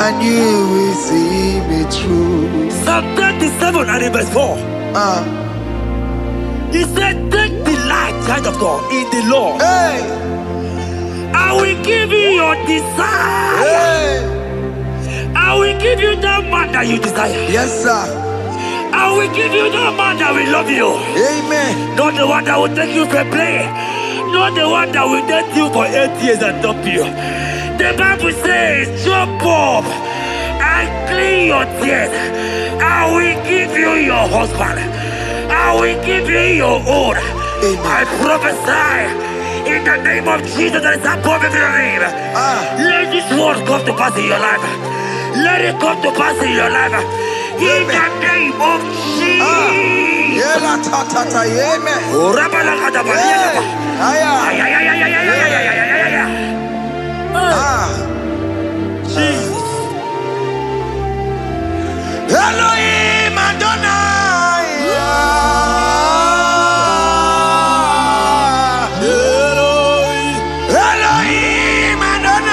and you will see me through. Psalm 37 and verse 4. He said, take delight, child of God, in the Lord. I will give you your desire. I will give you that man that you desire. Yes, sir. I will give you that man that will love you. Amen. Not the one that will take you for play. Not the one that will date you for 8 years and dump you. The Bible says, jump up and clean your tears. I will give you your husband. I will give you your own. I prophesy in the name of Jesus that is above every name. Let this word come to pass in your life. Let it come to pass in your life. In the name of Jesus. Jesus. Elohim Adonai. Elohim Adonai.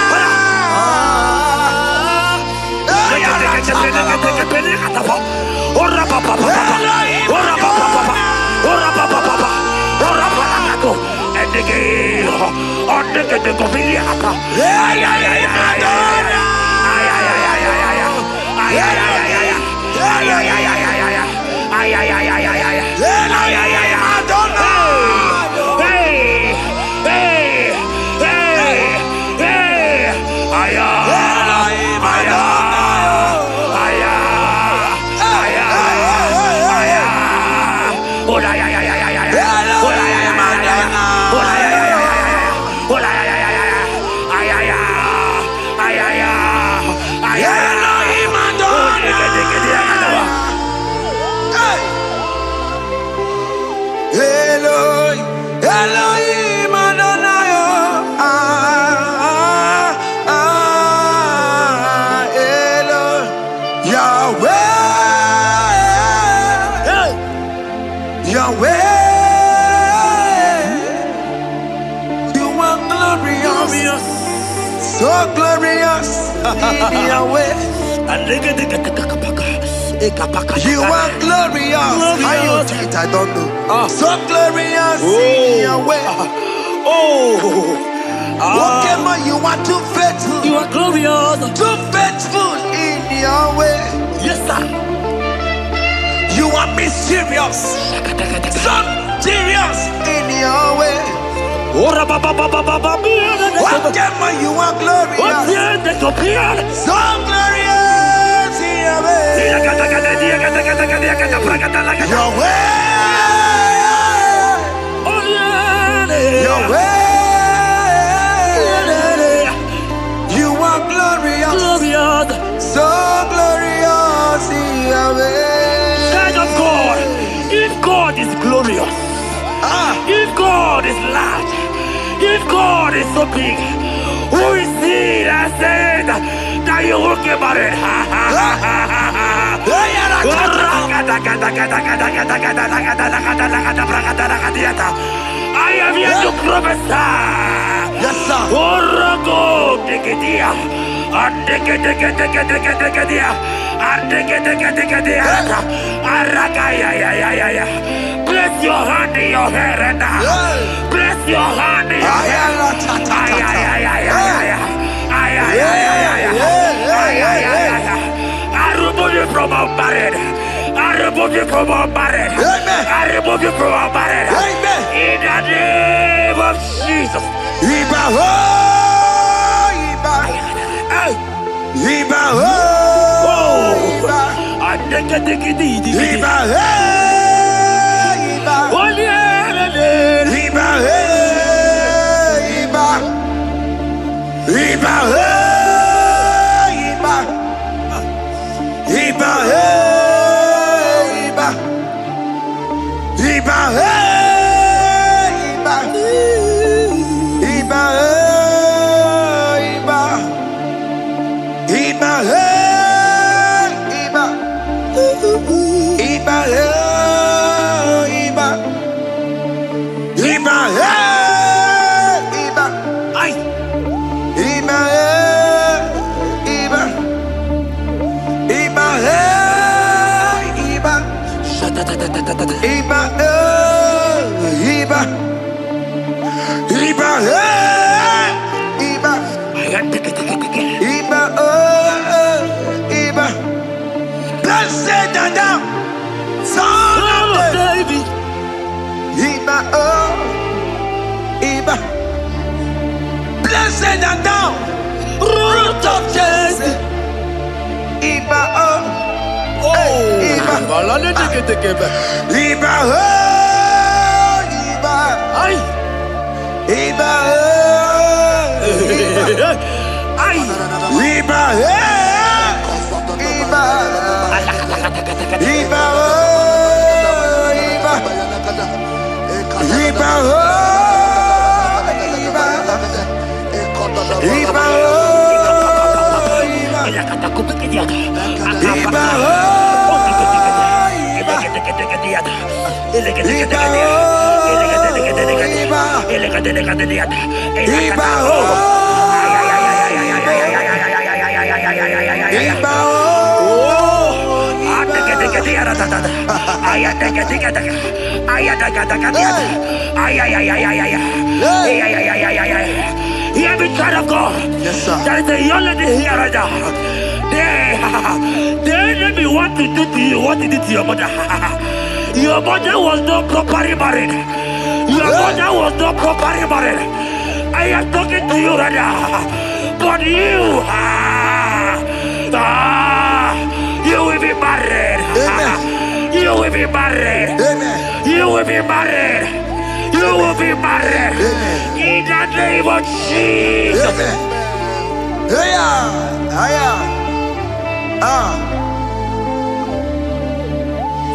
are glorious in your way. You are glorious. How you do it, I don't know. So glorious in your way. Whatever you are too faithful. You are glorious. Too faithful in your way. Yes, sir. You are mysterious. So serious in your way. Whatever you are glorious. So glorious in your way. Your way. Your way. You are glorious. So glorious in your way. Child of God, if God is glorious, if God is large, if God is so big, who is he that said that you will get married? I am here to prophesy. Yes, sir. Place your hand in your hair and place your hand in your hair. I remove you from our marriage. I remove you from our marriage. I remove you from our marriage. In the name of Jesus. Iba ho, Iba. Iba ho, Iba. Iba he, Iba. Iba he, Iba. Iba he, Iba. Iba he, Iba. Iba he, Iba. Iba he, Iba. Iba he, Iba. Iba he, Iba. Iba he, Iba. Ay. Iba he, Iba. Iba he, Iba. Iba he, Iba. Iba he, Iba. Iba Iba. Blessed Dada, son of David. Iba Iba. Blessed Dada, root of Jesse. Iba Iba. Iba Iba. Ay. Iba Ay. Iba Iba. Iba Iba. Iba Iba. Iba Hear me, child of God. Yes, sir. There is a young lady here right now. The enemy want to do to you what he did to your mother. Your mother was not properly married. Your mother was not properly married. I am talking to you right now. But you will be married. Amen. You will be married. Amen. You will be married. You will be married. Amen. In the name of Jesus. Amen.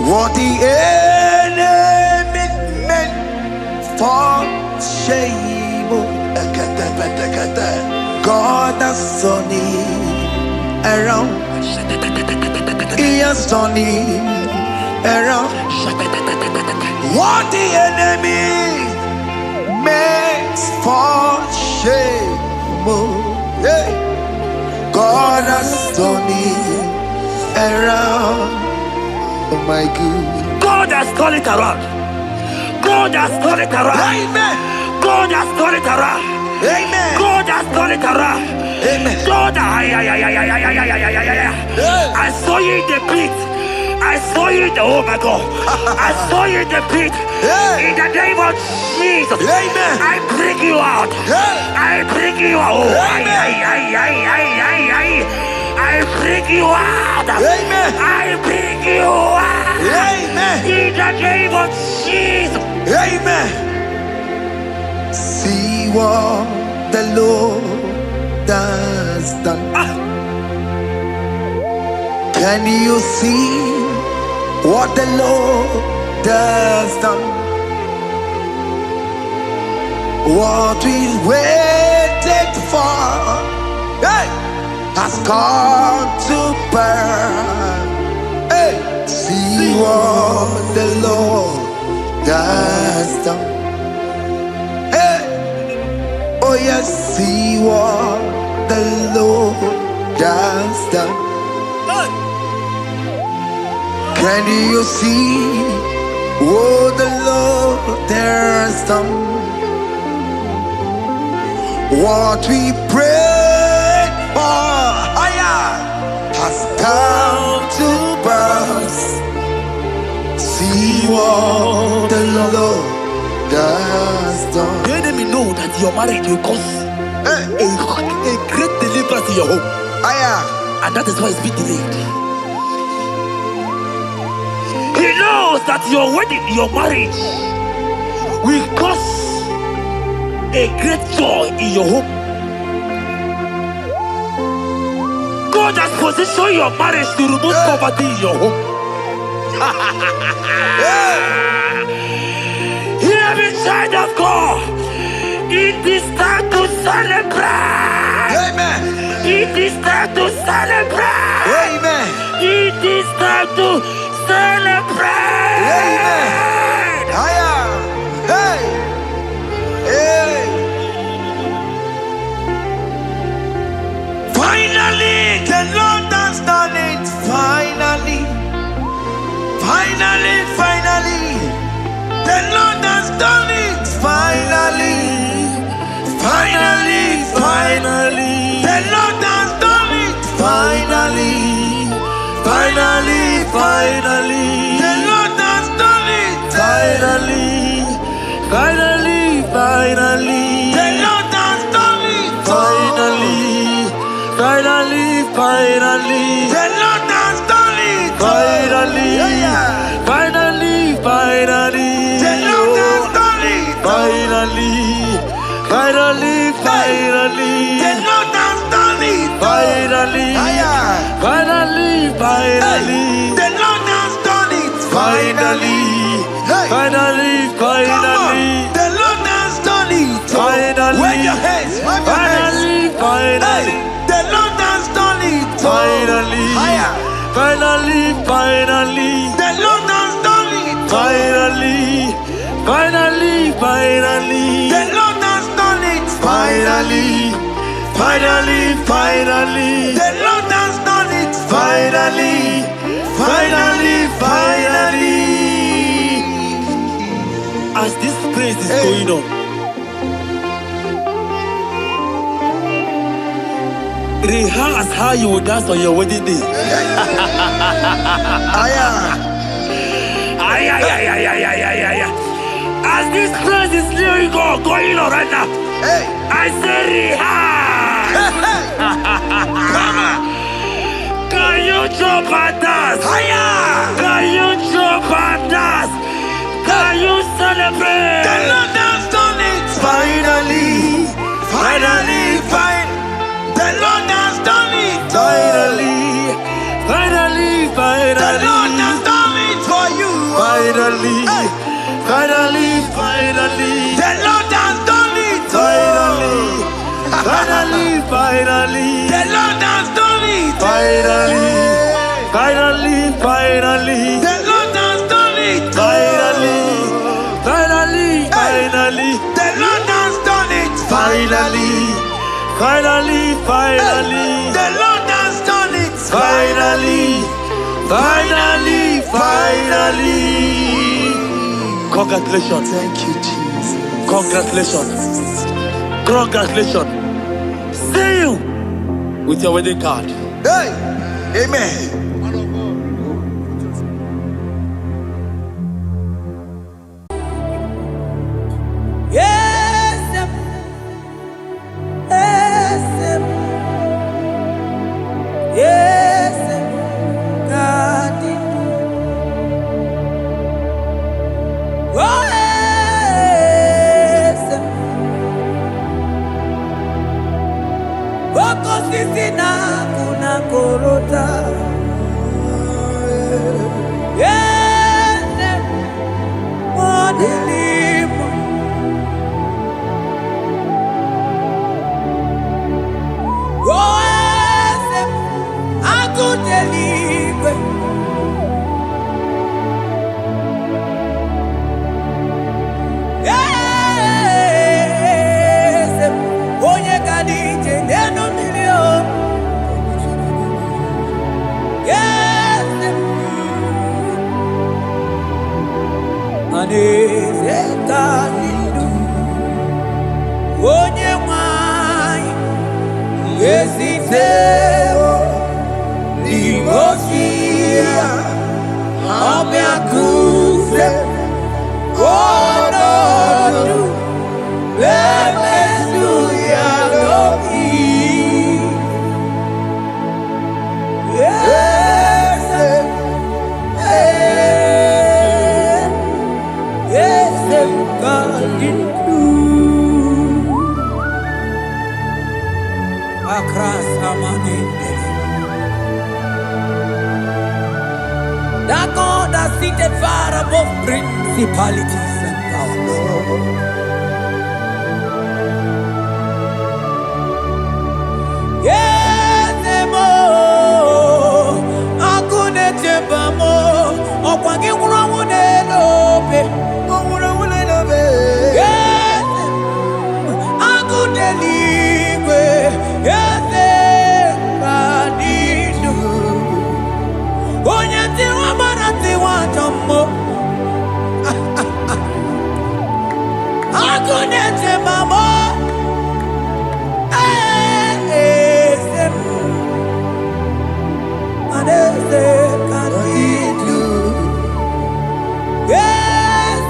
What the enemy meant for shame, God has turned it around. He has turned it around. What the enemy meant for shame, Hey. God has done it around. Oh my God. God has turned it around. God has turned it around. Amen. God has turned it around. Amen. God has turned it around. Amen. God, I saw you in the pit. I saw you in the, oh my God. I saw you in the pit. Hey. In the name of Jesus. Amen. I bring you out. Hey. I bring you out. Oh, I bring you out. Amen. I bring you out. Amen. In the name of Jesus. Amen. See what the Lord has done. Can you see what the Lord has done? What we waited for, hey, has come to pass. Hey, see what the Lord has done. Hey, oh yes, see what the Lord has done. Can you see what the Lord has done? What we prayed for has come to pass. See what the Lord has done. The enemy know that your marriage will cause a great deliverance in your home. And that is why it's been delayed. He knows that your wedding, your marriage will cause a great joy in your home. God has positioned your marriage to remove poverty in your home. Hear me, child of God. It is time to celebrate. Amen. It is time to celebrate. Amen. It is time to celebrate. Amen. Hey. Hey. Finally, the Lord has done it. Finally. Finally, finally. The Lord has done it. Finally. Finally, finally. The Lord has done it. Finally. Finally, finally. The Lord has done it. Finally. Finally, finally. The Lord has done it. Finally. Finally, finally. The Lord has done it. Finally. Finally, finally. The Lord has done it. Finally. Finally, finally. The Lord has done it. Finally. Finally, finally. The Lord has done it. Finally. Finally, finally. The Lord has done it. Finally. Wave your hands. Finally, finally. The Lord has done it. Finally. Finally, finally. The Lord has done it. Finally. Finally, finally. The Lord has done it. Finally. Finally, finally. The Lord has done it. Finally. Finally, finally. As this praise is going on, rehearse how you will dance on your wedding day. As this praise is going on right now, I say rehearse. Can you jump and dance? Can you jump and dance? Can you celebrate? The Lord has done it. Finally. Finally, finally. The Lord has done it. Finally. Finally, finally. The Lord has done it for you. Finally. Finally, finally. The Lord has done it. Finally. Finally, finally. The Lord has done it. Finally. Finally, finally. The Lord has done it. Finally. Finally, finally. The Lord has done it. Finally. Finally, finally. The Lord has done it. Finally, finally, finally. Congratulations. Thank you, Jesus. Congratulations. Congratulations. See you with your wedding card. Hey, amen. Yes, yes, yes, God did. Oh, yes. Boko sisi na kuna korota. Yes, modelimo. Oh, yes, akutelibwe. Yes, onye kadije neno milio. Yes, aneze kadidu. Onye mwai esiteo limosia obiakuse onodu lemesuya loki. Yes, yes, God did do. Across Amaninde. That God that seated far above principalities and powers. Yes, mo. Akune chembamo. Okwangi urawune lobe. Owurawule lobe. Yes, akudeligwe. Yes, kadidu. Onye tiwa marati wajomo. Akune chembamo. Aneze kadidu. Yes,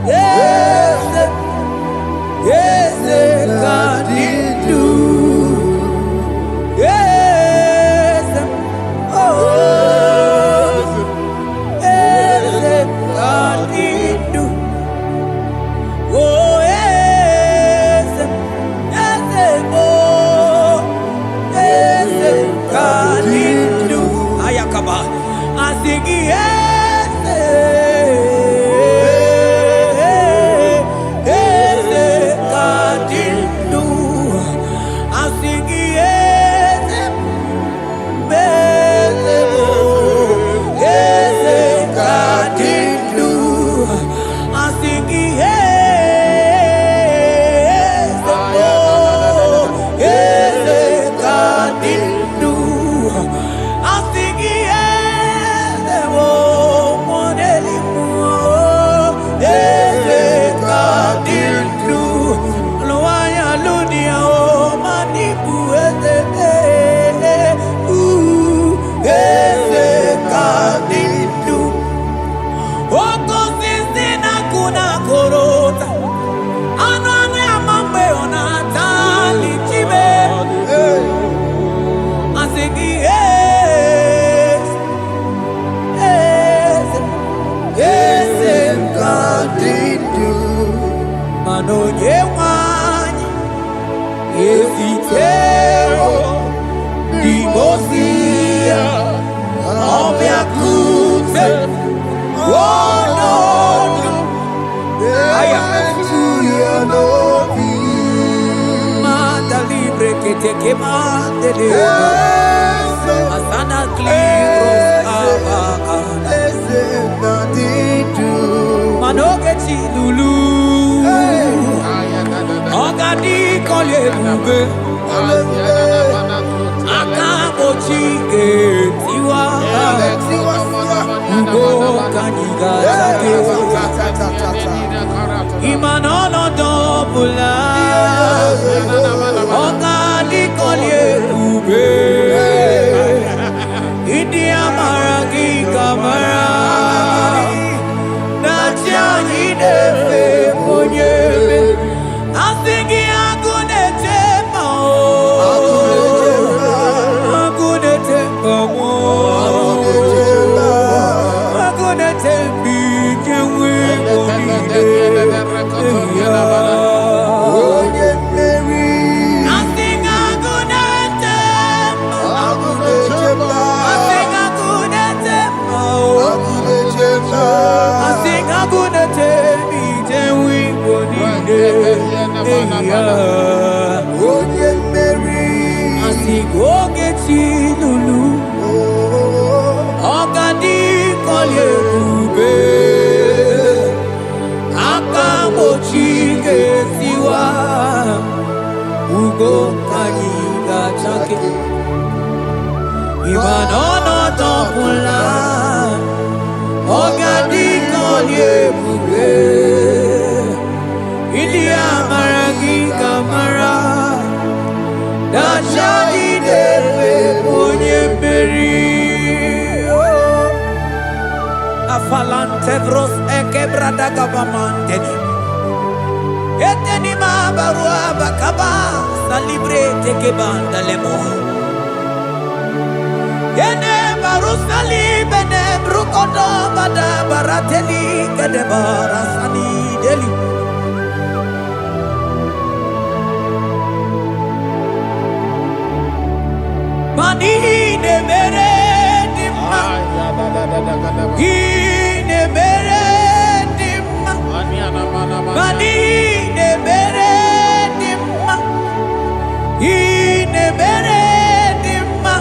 yes, yes, God did do. Yes, oh, yes, God did do. Oh, yes, yes, oh, yes, God did do. Ayakaba, I sing yes. Lulu, Ogadi kọ́lé bùgbé. Akamochi tiwa. Ugo kanyiga take. Imanono dobula. Okali kọ́lé bùgbé. Idi amaragi kamara. Nacha yidefe konyebe. Asingi agunete mao. Agunete mao. Agunete bijewe onide. Asing agunete mao. Asing agunete mao. Asing agunete bijewe onide. Asigogechi lulu Ogadi kolye ube Akamochi getiwa Ugo kanyiga chake Imanono topula Ogadi kolye ube India maragi kamara Dashadi dewe ponye beri Afalante vros ekebrada gabamante Eteni mabarua bakaba Salibre teke banda lemo Yene baru salibene brukodo bada barateli Kadebara sani deli Mani ne mere dimma, ne mere dimma, mani ne mere dimma, ne mere dimma,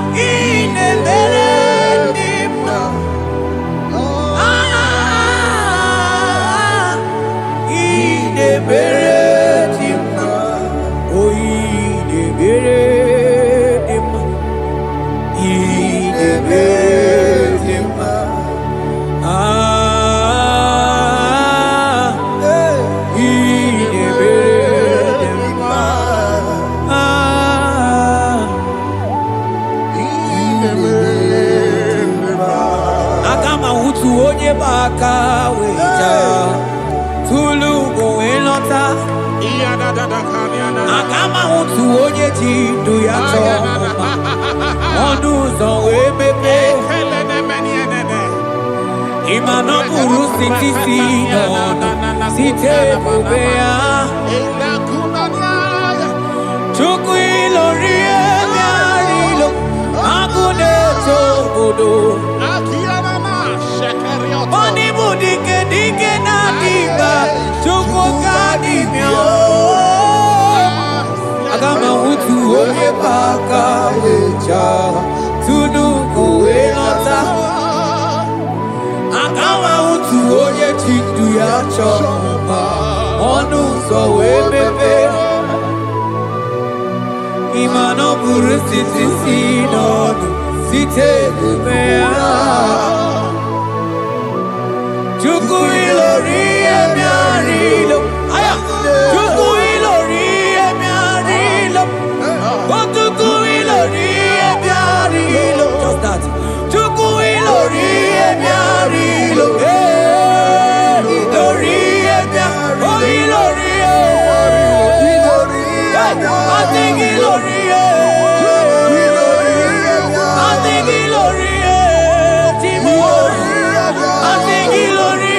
ne mere dimma, ne mere. Baka weja tulu go elota Agama utu onye jindu ya choma Onu zo webepe Imano buru siti sinono Site bubea Chuku ilori ebiarilo Agune tobodo Mani budike dike na diba Chuku kadimyo Agama utu onye baka weja Tunuku elota Agama utu onye chindu ya choma Onu so webepe Imano buru siti sinono Site bubea Chuku ilori emiarilo Aya Chuku ilori emiarilo Chuku ilori emiarilo Just that Chuku ilori emiarilo Ilori emiarilo Oh ilori I think ilori I think ilori Timo I think ilori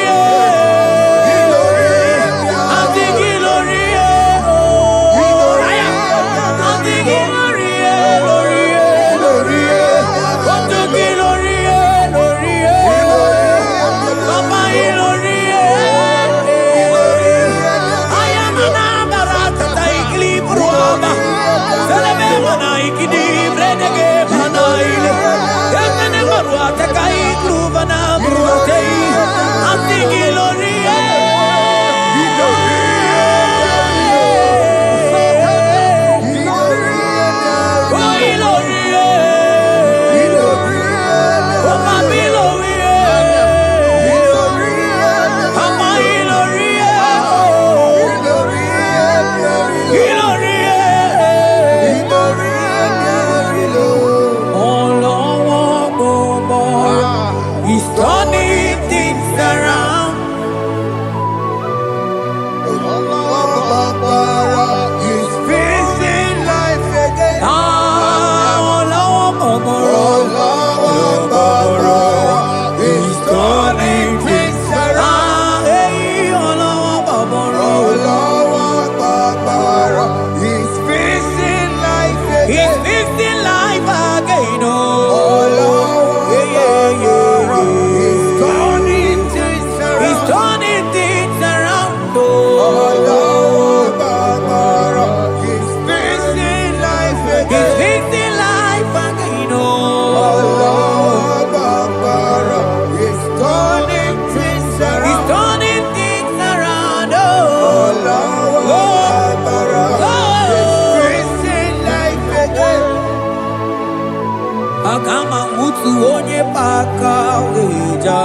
Akama mutu onye paka weja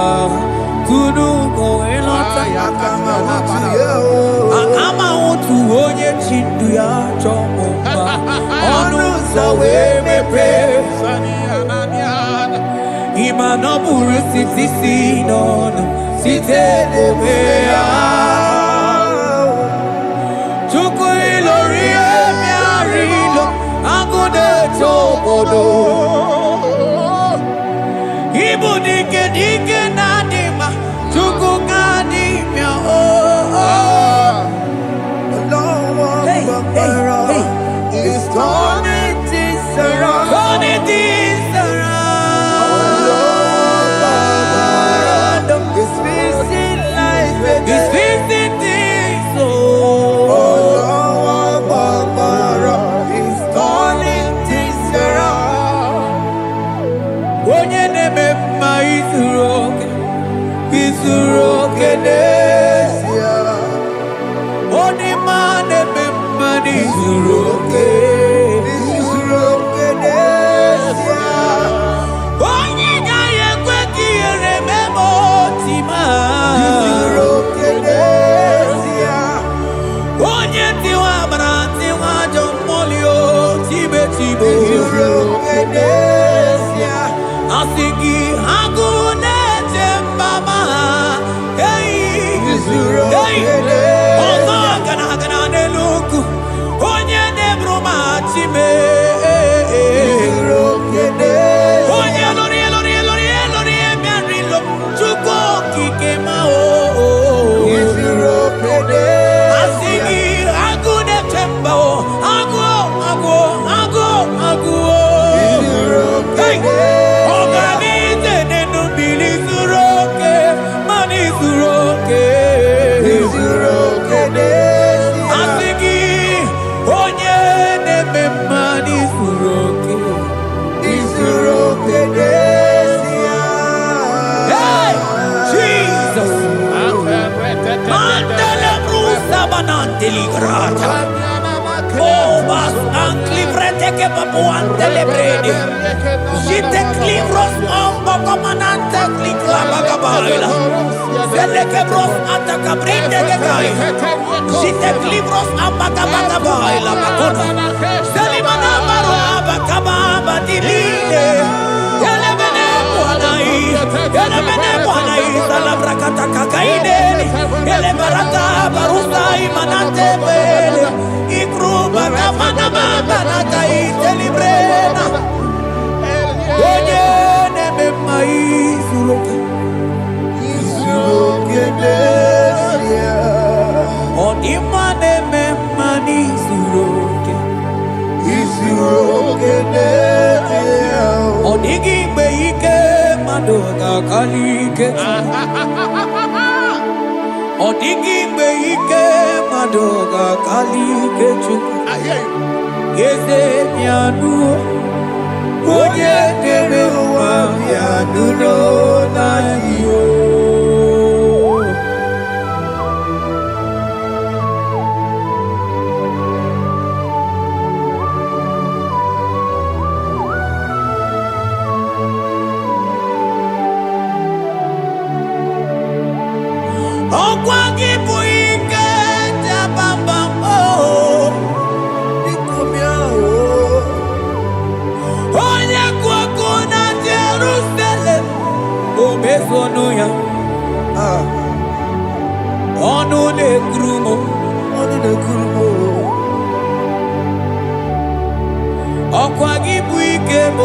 Kudu go elota Akama mutu onye chindu ya chomba Onu sawe mepe Ima no buru siti sinon Site ebea Chuku ilori emiarilo Agude chobodo Ibu dike dike nadima Chuku kadimya Hey, hey, hey It's turning things around. Turning things around It's fixing life again. It's fixing things It's turning things around. Onye neme mma izuru oke n'ezie Onye ma neme mma n'izuru oke Onye gaghị ekwe ka ihere mee ma oti ma Onye tiwa gbara tiwa ajọ mmụọ tibe tibe Asị gị agụ na-eche mba ha ọzọ gana n'elu ugwu onye na-eburu ma chime onye lori emerilo Chukwu okike ma asị gị agụ na-eche mba agụ ọganize n'enu mmiri zuru oke mana izuru oke asị gị onye na-eme mma n'izuru oke Hey, Jesus Mandele brusa bananteli grata Oh, bas anclivrete che papuante le brede Jite clivros ombo comanante clicla bagabaila Zelle che bros attacca brinde che gai Jite clivros ambagabagabaila Macona Selimana baro abacababa di lide Yele bene buanai Sala bracata cacaineli Yele barata barusai manante bele Ikruba kamana mabana ite librena Onye neme mma izuroke Onima neme mma n'izuroke Ọdịghị mgbe ike mmadụ ga-akali ike Ọdịghị mgbe ike mmadụ ga-akali ike Chukwu Eze bịanụ onye kere ụwa bịanụrụ n'anyị Ọkwa gị bụ ike jabambam onye kụ ọkụ na Jerusalem o mezuonụ ya ọnụ na-ekuru m ọkwa gị bụ ike m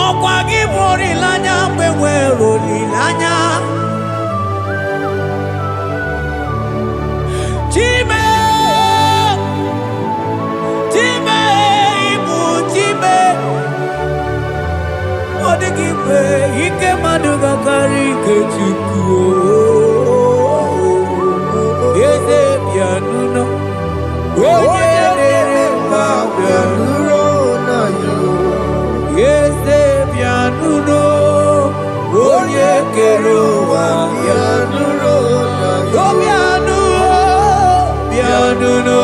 ọkwa gị bụ olileanya mgbe nwere olileanya Chime ibu Chime ọ dịghị mgbe ike mmadụ ga-akarị ike Chukwu Eze bịanụnụ onye na-ere mba bịanụrụ Eze bịanụnụ onye kere ụwa bịanụrụ bịanụnụ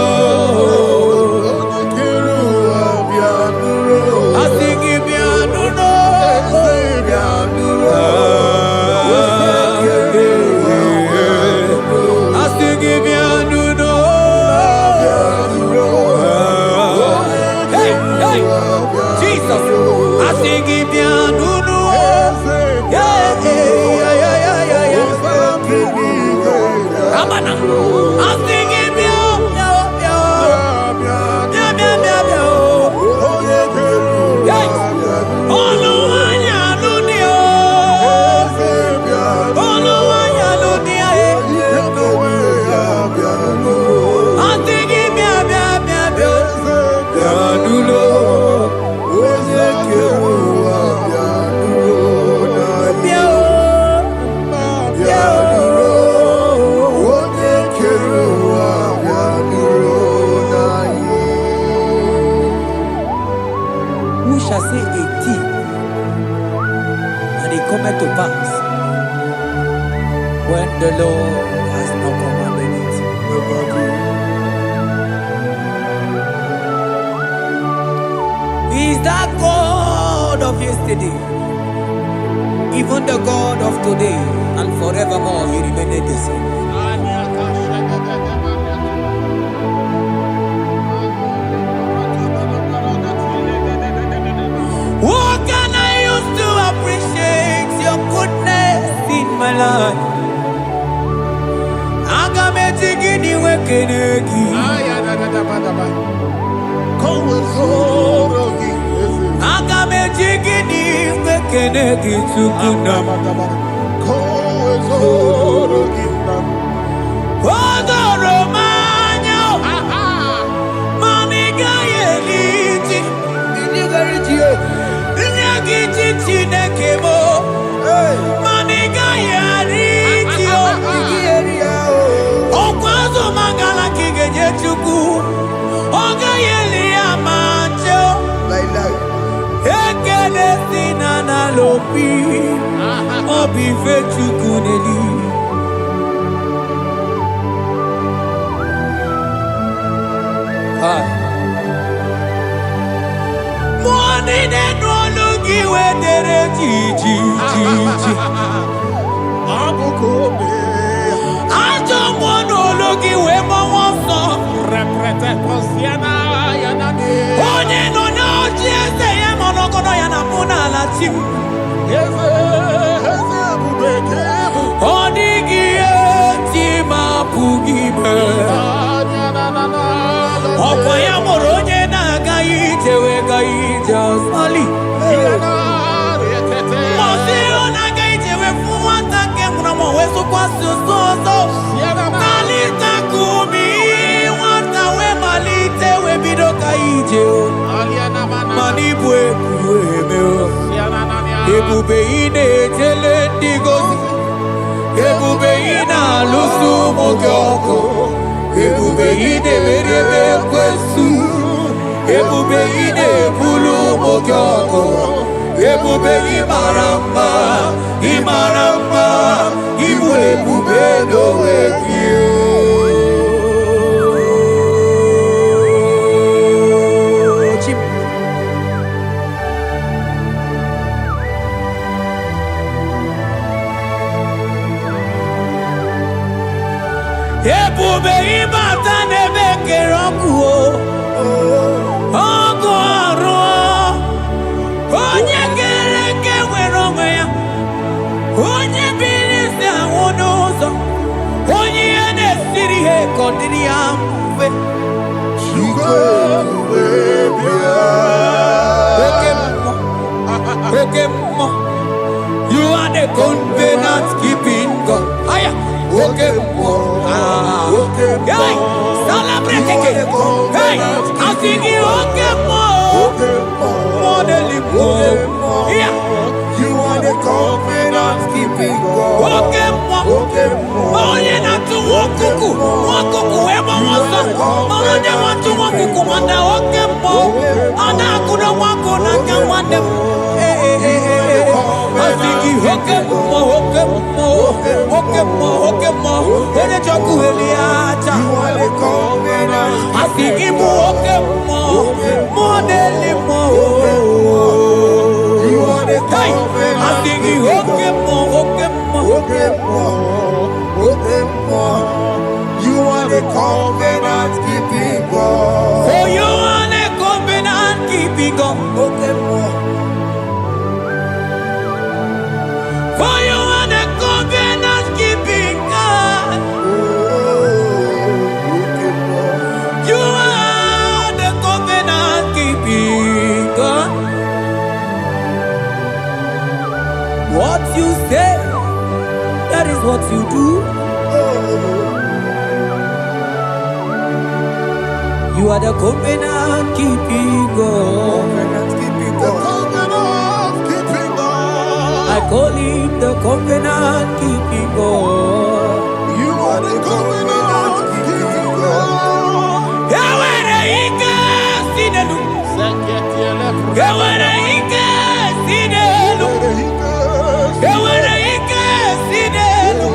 has not commanded it. He is that God of yesterday, even the God of today, and forevermore he remained the same. What can I use to appreciate your goodness in my life? Agametigini wekenegi. Agametigini wekenegi tukuna. Odoro manyo. Mamiga yeliti. Nyagiti chinekemo. Mamiga yaritio. Okwazo magala kigenye chuku. Oga yeli amancho. Ekene sinana lopi. Obi fechuku neli. Money de no logi we dere ji. Ajo mono logi we mo wonso. Reprete posiana yana de. Onye no no jiese ye mono kono yana muna la chim. Eze bubeke. Onigi tima pugime. Okwaya moronye na gaite we gaite asali. Mosi ona gaite we fuwata ke muna weso kwa soso. Kalita kumi wata we malite we bido gaite o. Manibwe kuwe Ebube ine tele digozi. Ebube ina lusu mogyoko. Ebube ine merebe kwesu. Ebube ine bulu mogyoko. Ebube imaramba. Ibu ebube no ekio. Ebube ibata nebe keroku o. Ogo aro. Onye kereke wero ya. Onye bilisi awono uzo. Onye ene siri he kondiri amfe. Okemo. You are the covenant keeping God. Aya. Okemo. Hey, celebrate again. Hey, I sing you Okemo. Yeah. You are the covenant keeping God. Okemo. Onye na tu wokuku. Wokuku ema wasa. Onye watu wokuku manda Okemo. Ana kuna wako na kawande. I sing you Okemo. Onye choku eliacha. You are the covenant. I sing you Okemo. Modelimo. You are the covenant. I sing you Okemo. You are the covenant keeping God. Oh, you are the covenant keeping God. For you are the covenant keeping God. You are the covenant keeping God. What you say, that is what you do. You are the covenant keeping God. I call him the covenant keeping God. You are the covenant keeping God. Yawere ike sinelu. Yawere ike sinelu. Yawere ike sinelu.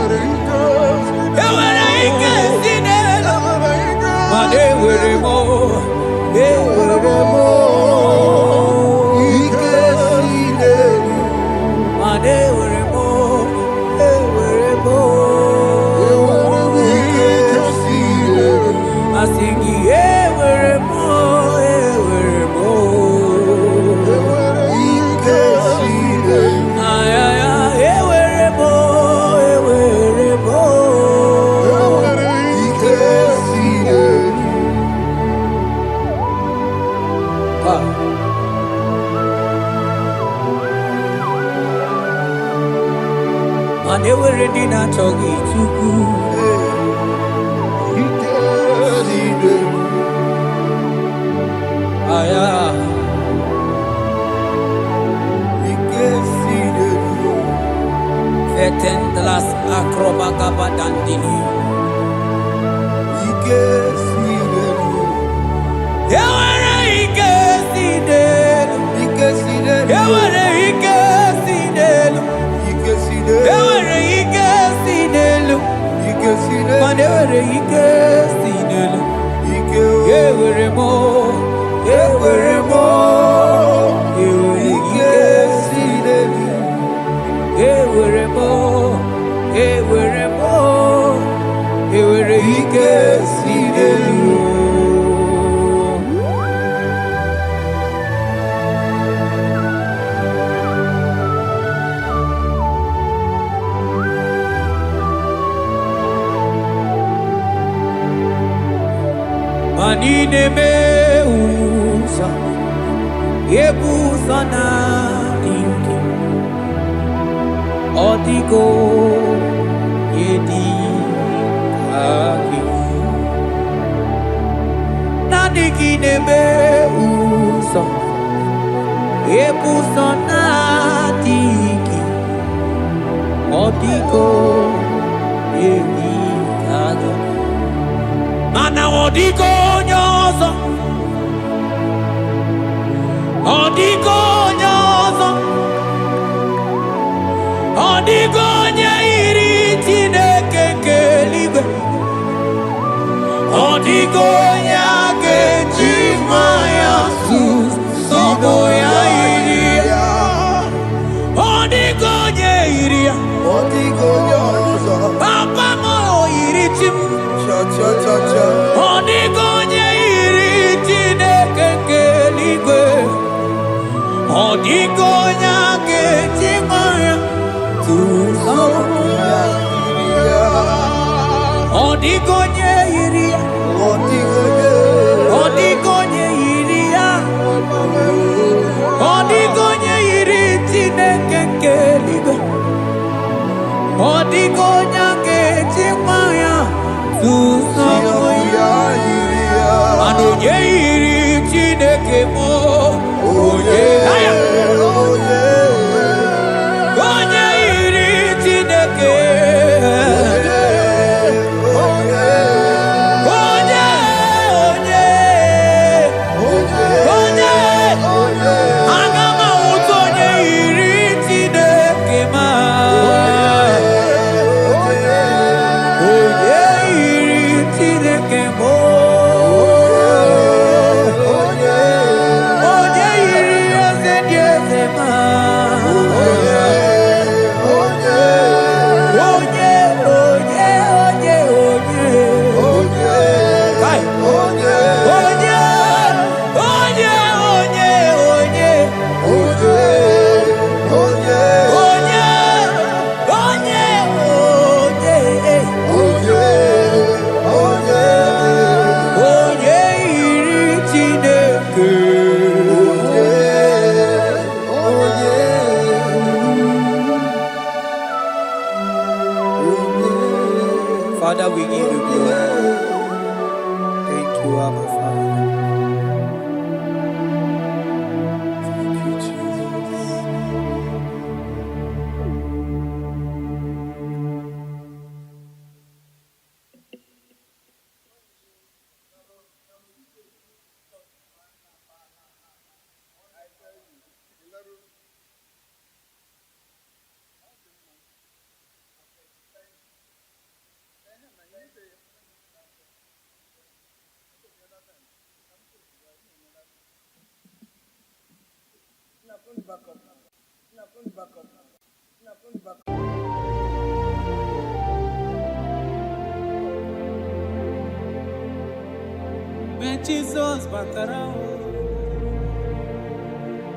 Jesus batara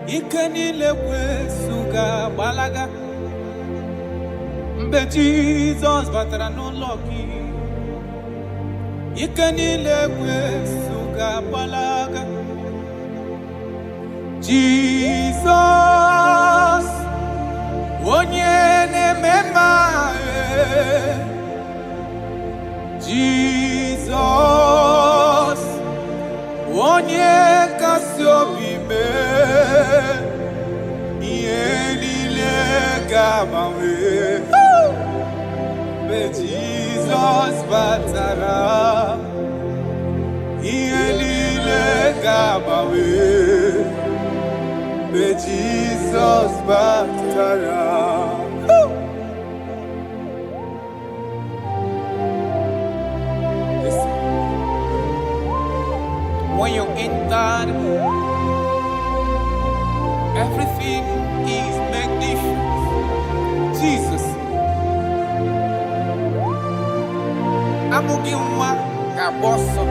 ike niile kwesuga gbalaga mgbe Jesus batara n'ụlọ gị ike niile kwesuga gbalaga Jesus onye na-eme mma Jesus onye kasị obi mee ihe niile ga-agbanwe mgbe Jizọs batara ihe niile ga-agbanwe mgbe Jizọs batara. When you entered, everything is magnificent. Jesus. Amụghị nwa ga-agba ọsọ,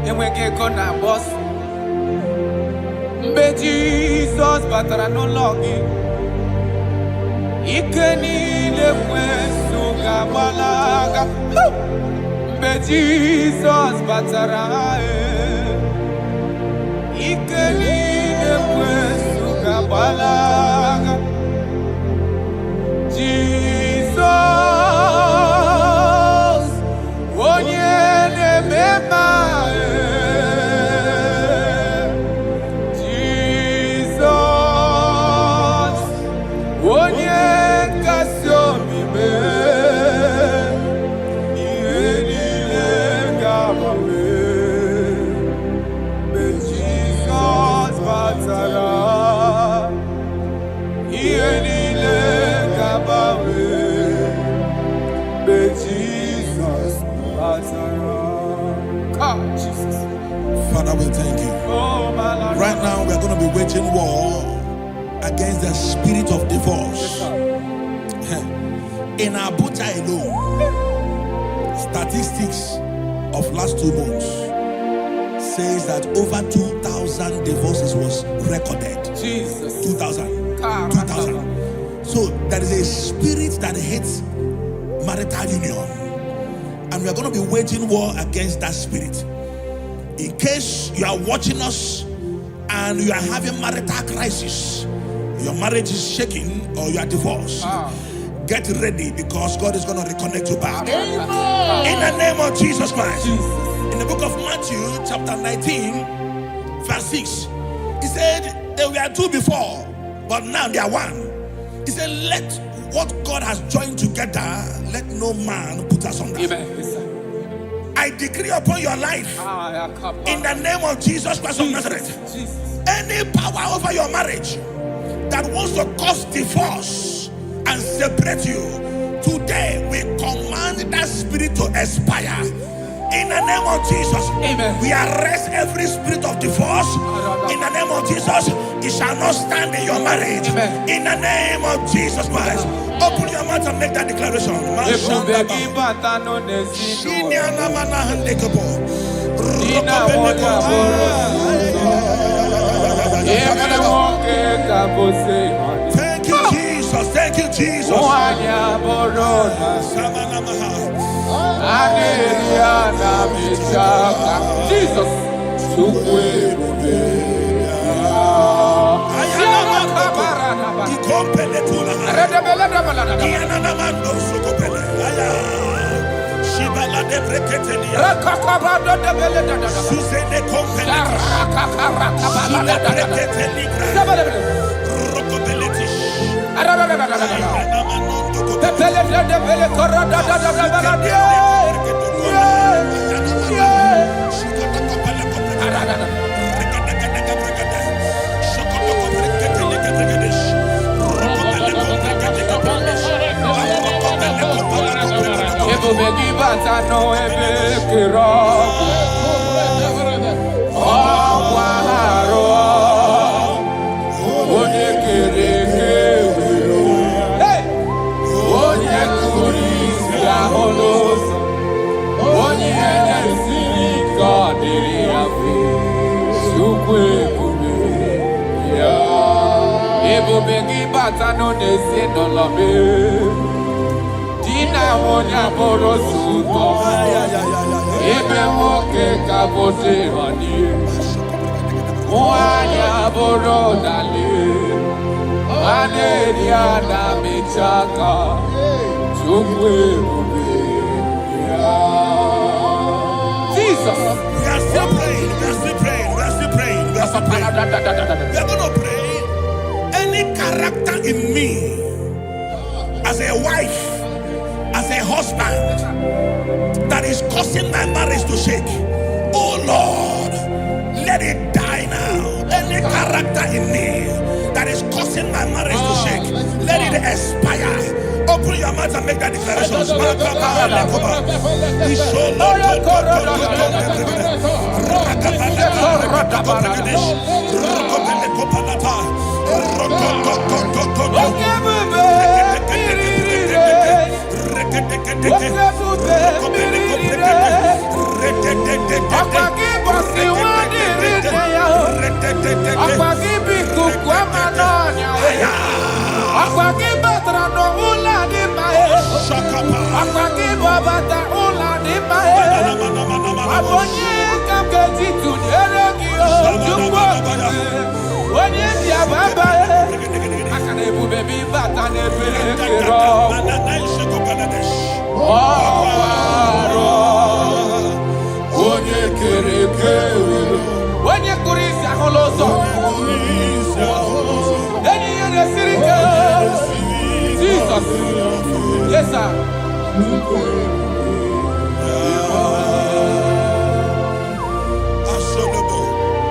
enweghị ego na-agba ọsọ. Mgbe Jizọs batara n'ụlọ gị, ike niile kwesu ga-agbalaga. Mgbe Jizọs batara ike niile kwesu ga-agbalaga. Jizọs onye na-eme mma Jizọs onye nkasi obi Father, we thank you. Right now, we are going to be waging war against the spirit of divorce. In Abuja alone, statistics of last 2 months says that over 2,000 divorces was recorded. Jesus. 2,000. 2,000. So there is a spirit that hates marital union. And we are going to be waging war against that spirit. In case you are watching us and you are having marital crisis, your marriage is shaking or you are divorced, get ready because God is going to reconnect you back. In the name of Jesus Christ. In the book of Matthew chapter 19 verse 6, he said they were 2 before, but now they are 1. He said, let what God has joined together, let no man put asunder. I decree upon your life, in the name of Jesus Christ of Nazareth, any power over your marriage that wants to cause divorce and separate you, today we command that spirit to expire. In the name of Jesus, amen. We arrest every spirit of divorce. In the name of Jesus, it shall not stand in your marriage. Amen. In the name of Jesus Christ, open your mouth and make that declaration. Thank you, Jesus. Thank you, Jesus. Jesus. holos. Onye na-esiri ka ọ dịrị ya mfe. Chukwu ebube ya. Ebube gị bata n'ezinụlọ m. Di na nwunye abụrụ sọ ụtọ. Ebe nwoke ka bụ dịrọni. Nwanyị abụrụ dali. A na-eri ana mecha aka. Chukwu ebube ya. Jesus. We are still praying. We are still praying. We are still praying. We are still praying. We are going to pray. Any character in me, as a wife, as a husband, that is causing my marriage to shake, oh Lord, let it die now. Any character in me that is causing my marriage to shake, let it expire. Open your mouth and make that declaration. Yes, sir.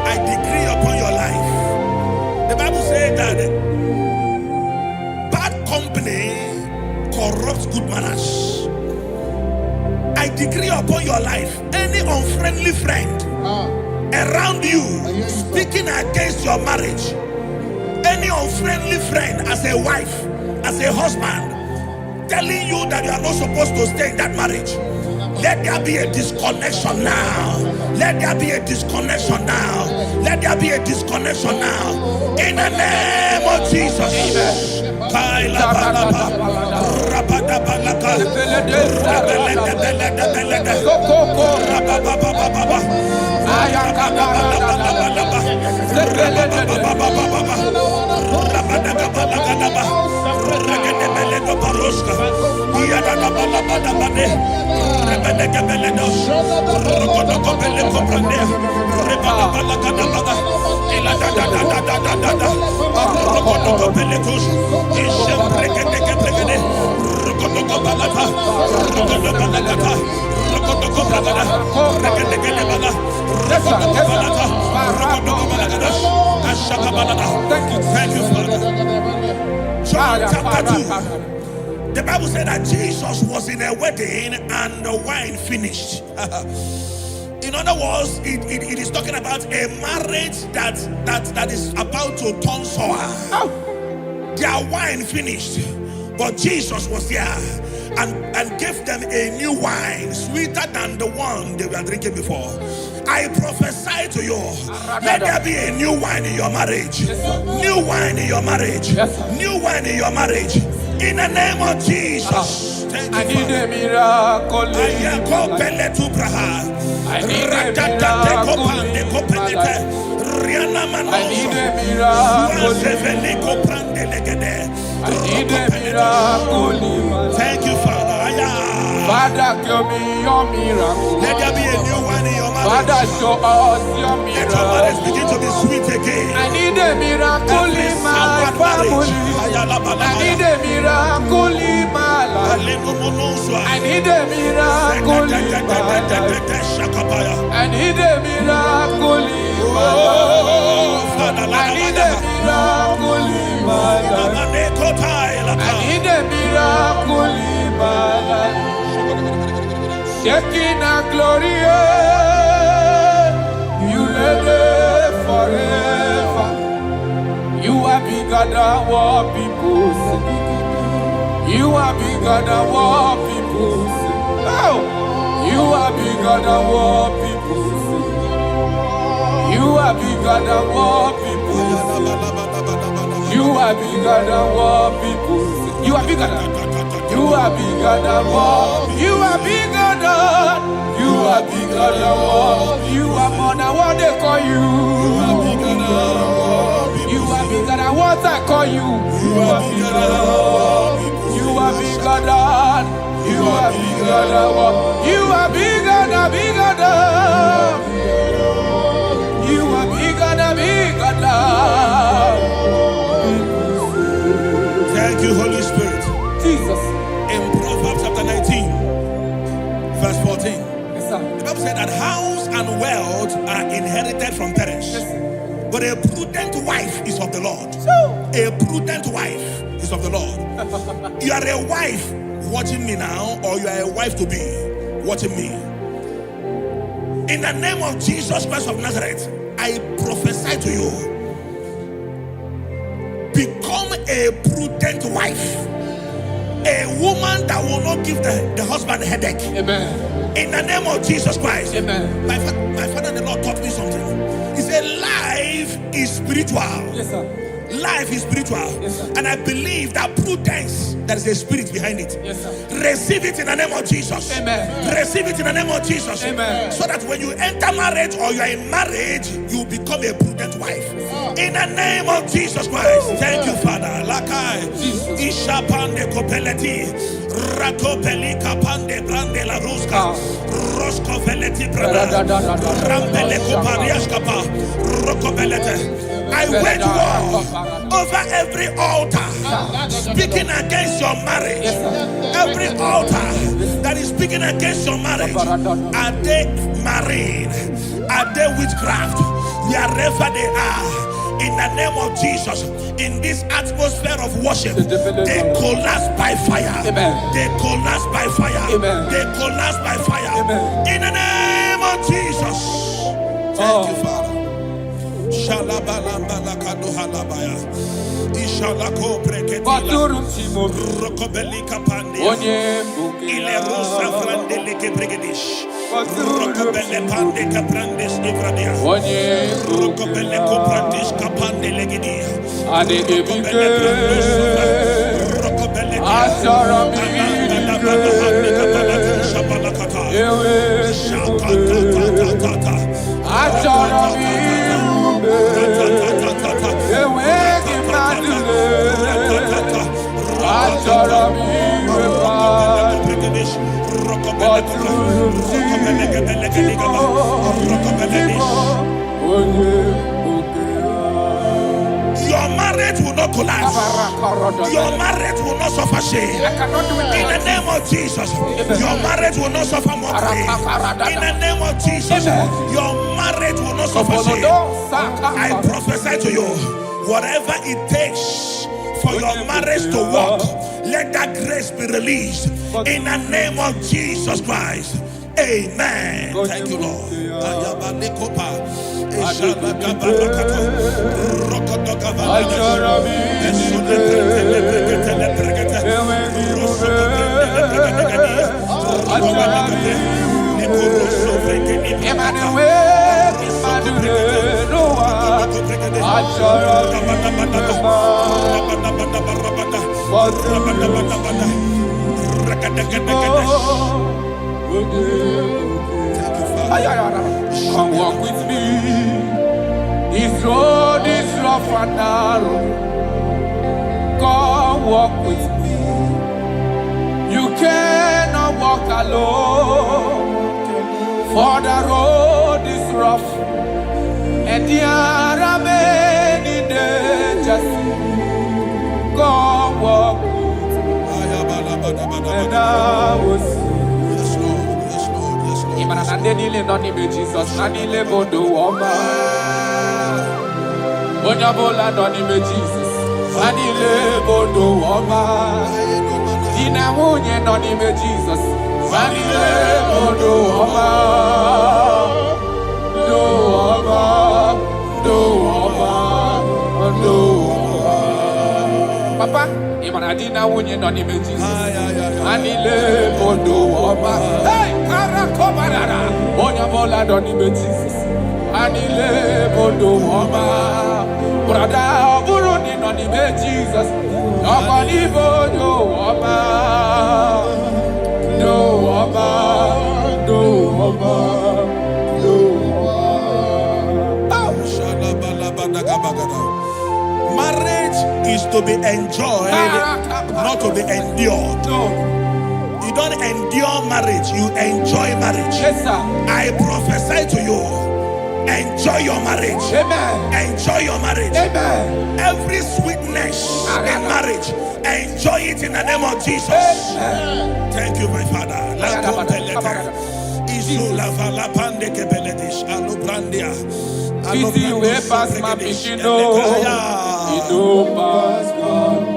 I decree upon your life. The Bible says that bad company corrupts good manners. I decree upon your life, any unfriendly friend around you speaking against your marriage, any unfriendly friend as a wife, as a husband, telling you that you are not supposed to stay in that marriage, let there be a disconnection now. Let there be a disconnection now. Let there be a disconnection now. In the name of Jesus. Thank you, Father. John chapter 2. The Bible said that Jesus was in a wedding and the wine finished. In other words, it is talking about a marriage that is about to turn sour. Their wine finished, but Jesus was there and gave them a new wine, sweeter than the one they were drinking before. I prophesy to you, let there be a new wine in your marriage. New wine in your marriage. New wine in your marriage. In the name of Jesus. I need a miracle. I need a miracle. I need a miracle. Thank you, Father. Father, give me your miracle. Let there be a new wine in your marriage. Father, show us your miracle. Let your marriage begin to be sweet again. I need a miracle in my family. I need a miracle in my life. I need a miracle in my life. I need a miracle in my life. I need a miracle in my life. I need a miracle in my life. Shekinah glory, you live forever. You are bigger than what people say. You are bigger than what people say. than what people say. You are bigger than what people say. You are bigger than what people say. You are bigger than. You are bigger than what. You are bigger than. You are bigger than what. You are more than what they call you. You are bigger than what. You are bigger than what I call you. You are bigger than what. You are bigger than. You are bigger than what. You are bigger than bigger than. You are bigger than bigger than. Thank you, Holy Spirit. Jesus. In Proverbs chapter 19, verse 14, Yes, sir. the Bible said that house and wealth are inherited from parents, Yes. but a prudent wife is of the Lord. A prudent wife is of the Lord. You are a wife watching me now, or you are a wife to be watching me. In the name of Jesus Christ of Nazareth, I prophesy to you, become a prudent wife, a woman that will not give the husband a headache. Amen. In the name of Jesus Christ. Amen. My father and the Lord taught me something. He said life is spiritual. Yes, sir. Life is spiritual. Yes, sir. And I believe that prudence, there is a spirit behind it. Yes, sir. Receive it in the name of Jesus. Amen. Receive it in the name of Jesus. Amen. So that when you enter marriage or you are in marriage, you become a prudent wife. In the name of Jesus Christ. Thank you, Father. Lakai. Ishapande kopeleti. Rakopeli kapande brande la ruska. Rosko veleti branda. Rampele koparias kapa. Rokobelete. I wage war over every altar speaking against your marriage. Every altar that is speaking against your marriage. Are they marine? Are they witchcraft? Wherever they are, in the name of Jesus, in this atmosphere of worship, they collapse by fire. They collapse by fire. They collapse by fire. In the name of Jesus. Thank you, Father. Shalabalambala halabaya. Ishalako breketi. Rokobeli kapandi. Ile rosa frandele kebrigedish. Rokobele pande kaprandes ivradia. Rokobele koprandish kapande legedi. Rokobele brandos. Rokobele Your marriage will not collapse. Your marriage will not suffer shame. In the name of Jesus, your marriage will not suffer mockery. In the name of Jesus, your marriage will not suffer shame. I prophesy to you, whatever it takes for your marriage to work, let that grace be released. In the name of Jesus Christ. Amen. Thank you, Lord. Come walk with me. This road is rough and narrow. Come walk with me. You cannot walk alone. For the road is rough and there are many dangers. Come walk with me. And I will see. Nanile noni me Jesus, nanile bodo woma. Onyabola noni me Jesus, nanile bodo woma. Dina munye noni me Jesus, nanile bodo woma. Do woma, do woma, do woma. Papa, imana dina munye noni me Jesus, nanile bodo woma. Hey, karakobarara. bola doni be Jesus. Anile bodo woma. Brother oburu ni noni be Jesus. Nobody bodo woma. No woma. No woma. No woma. Marriage is to be enjoyed, not to be endured. No. You don't endure marriage, you enjoy marriage. Yes, sir. I prophesy to you, enjoy your marriage. Amen. Enjoy your marriage. Amen. Every sweetness in marriage, enjoy it in the name of Jesus. Amen. Thank you, my Father. Easy way past my pichino.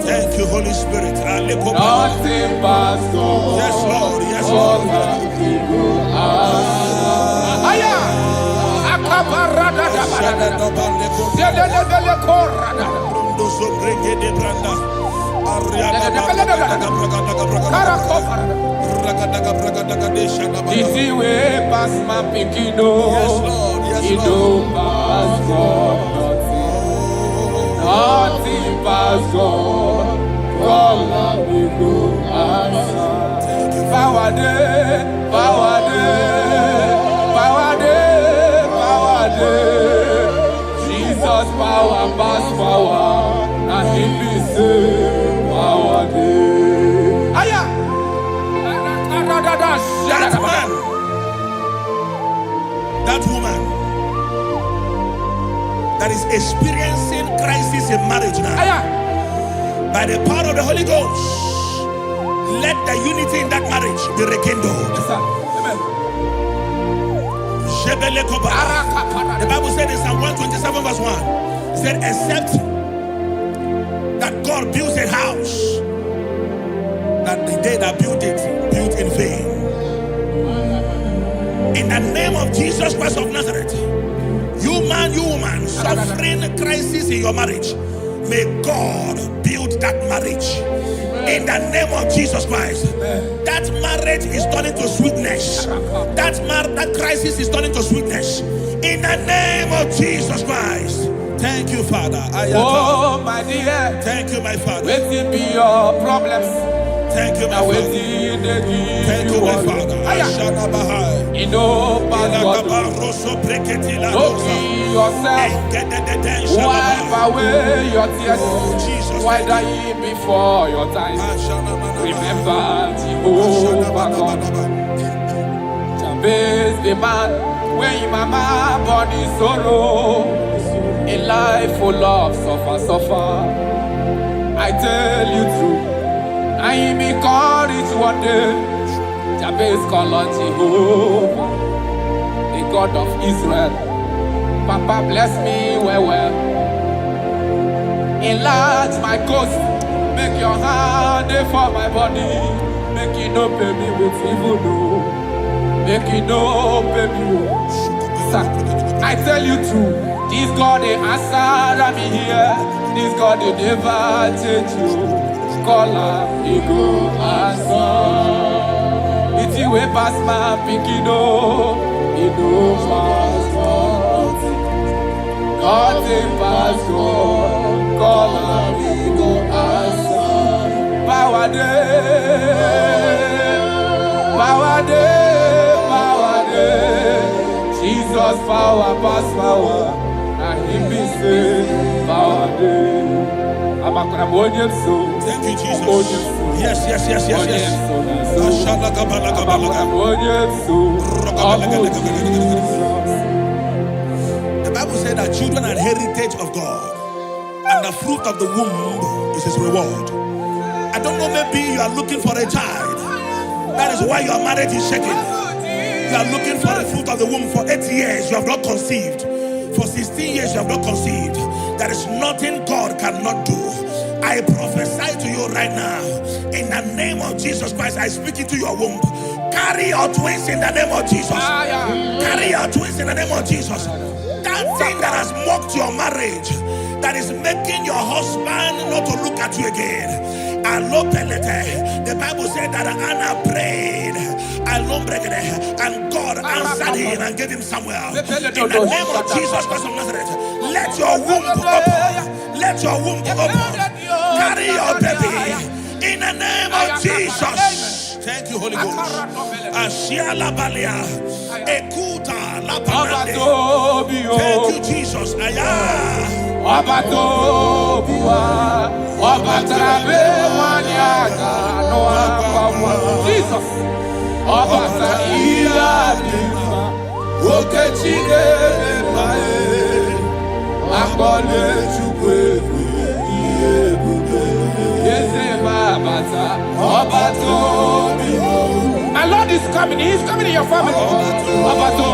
Thank you, Holy Spirit. Nothing past God. Yes, Lord. Yes, Lord. Easy way past my pichino. Yes, Lord. Yes, Lord. Past God. Nothing past God. God me go answer. Power day, power day, power day, power day. Jesus power pass power, and He be say power day. Aya. That man, that woman that is experiencing crisis in marriage now, by the power of the Holy Ghost, let the unity in that marriage be rekindled. Yes, sir. Amen. The Bible said in Psalm 127 verse 1, it said, except that God builds a house, that the day that built it, built in vain. In the name of Jesus Christ of Nazareth, you man, you woman, suffering crisis in your marriage, may God build that marriage. In the name of Jesus Christ, that marriage is turning to sweetness. That crisis is turning to sweetness. In the name of Jesus Christ. Thank you, Father. Oh, my dear. Thank you, my Father. Waiting be your problems. Thank you, my Father. Thank you, my Father. You know, don't kill yourself. Wipe away your tears. Why die before your time? Remember Jehovah God. Jabez the man, when your mama born in sorrow, a life full of suffer. I tell you true, I am encouraged one day. Jabez called on Jehovah, the God of Israel. Papa bless me well. Enlarge my coast, make your hand for my body. Make it no pay me with evil, no. Make it no pay me. Sir, I tell you true, this God they answer me here. This God they never change you. Call her, he go answer. It's you way past my pinkino, he go pass God. Nothing pass God. Call her, he go answer. Power day, power day, power day. Jesus power pass power, and He be say power day. Thank you, Jesus. Yes. The Bible said that children are heritage of God, and the fruit of the womb is His reward. I don't know, maybe you are looking for a child. That is why your marriage is shaking. You are looking for the fruit of the womb. For 8 years you have not conceived. For 16 years you have not conceived. There is nothing God cannot do. I prophesy to you right now, in the name of Jesus Christ, I speak into your womb. Carry your twins in the name of Jesus. Carry your twins in the name of Jesus. That thing that has mocked your marriage, that is making your husband not to look at you again. The Bible said that Anna prayed And God answered him and gave him Samuel. In the name of Jesus Christ of Nazareth, let your womb be open. Let your womb be open. Carry your baby in the name of Jesus. Thank you, Holy Ghost. Ashiala Balia, Ekuta La Panade. Thank you, Jesus. Jesus. Obata iya dima, okechine mae, akole chukwe yebube, yezeba bata, obato biyo. My Lord is coming. He is coming in your family. Obato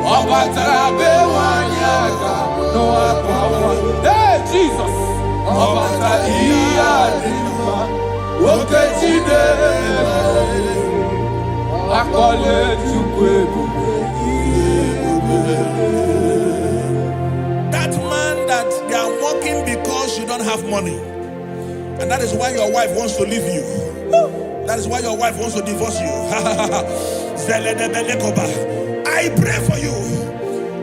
obata bewanyaka, no akwa. Hey Jesus, obata iya dima, okechine mae. That man that they are mocking because you don't have money, and that is why your wife wants to leave you. That is why your wife wants to divorce you. I pray for you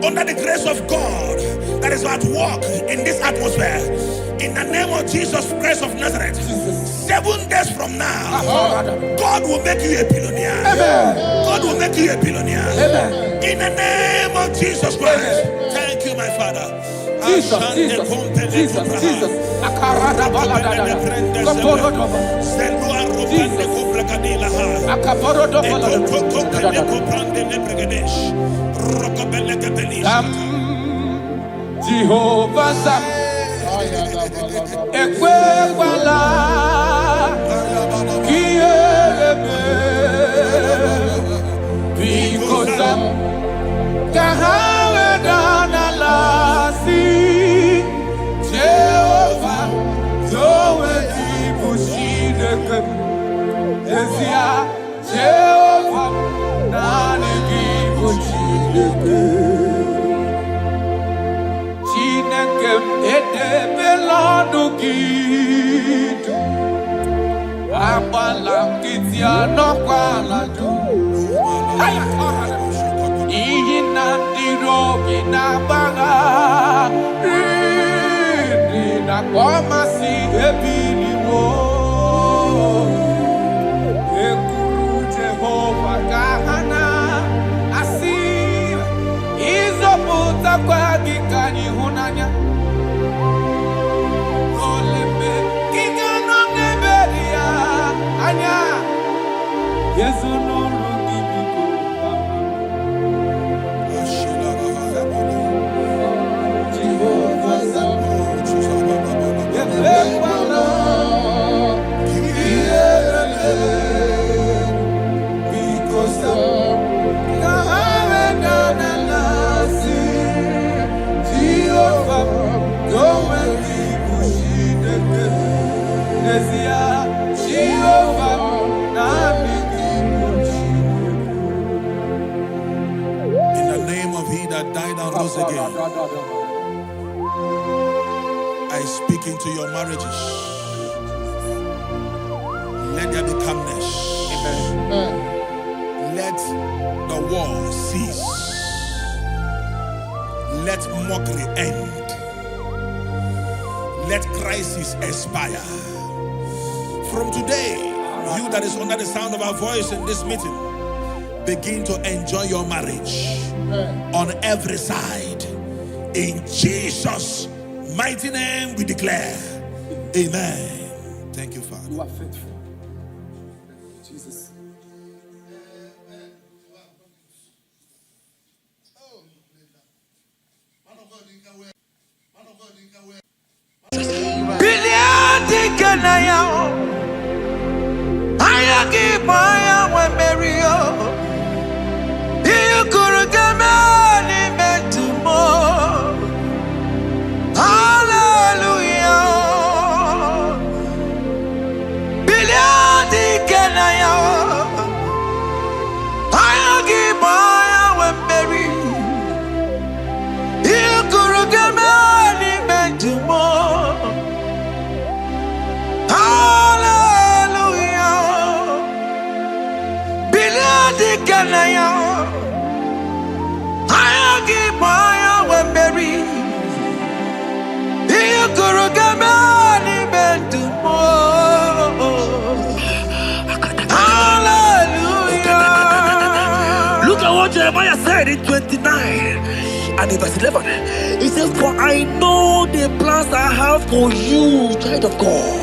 under the grace of God that is at work in this atmosphere. In the name of Jesus Christ of Nazareth, 7 days from now, God will make you a billionaire. God will make you a billionaire. In the name of Jesus Christ. Thank you, my Father. Jesus. Jehovah Ekwewala Kiyelebe Bikosam Kahawe Danalasi Jehovah Zoe Dibushideke Ezia Jehovah Nani Dibushideke Edebelado gitu Apalang kitia nokwaladu Ihinandiro kinabaga Rina kwa masi ebiniwo Ekuru Jehova kahana Asir Izoputa kwa gikani hunanya Yesu nuru gibiko Jehovah Sabaoth Yebekwala Kiyelele Bikosa Kahawe Danalasi Jehovah Gowe Dibushideke Nezia Jehovah Nami. That died and rose again. I speak into your marriages. Let there be calmness. Let the war cease. Let mockery end. Let crisis expire. From today, you that is under the sound of our voice in this meeting, begin to enjoy your marriage on every side. In Jesus' mighty name we declare. Amen. Thank you, Father. You are faithful. Jesus. Hallelujah. what Jeremiah said in 29 and in verse 11. He says, for I know the plans I have for you, child of God.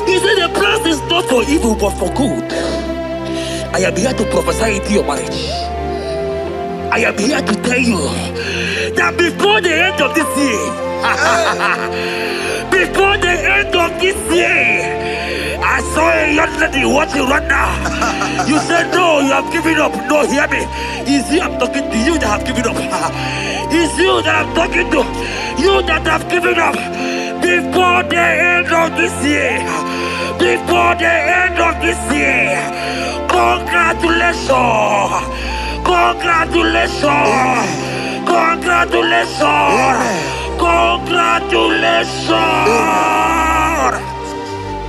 He said the plans is not for evil but for good. I am here to prophesy into your marriage. I am here to tell you that before the end of this year, before the end of this year, I saw a young lady watching right now. You said no, you have given up. No, hear me. It's you I'm talking to, you that have given up. It's you that I'm talking to, you that have given up. Before the end of this year, before the end of this year, congratulations, congratulations, congratulations, congratulations.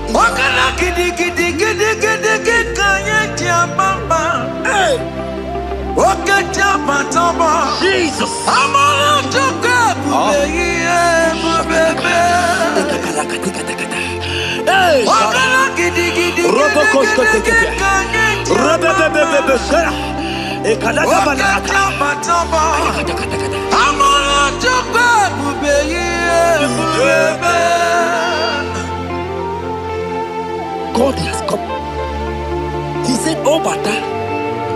Wakala gidi gidi gidi gidi gidi kanye jambamba. Wakaja matamba. Jesus. Amala chuka bubeye bubebe. Wakala gidi gidi gidi gidi kanye jambamba. Wakaja matamba. Amala chuka bubeye bubebe. God has come. He said, oh, Bata,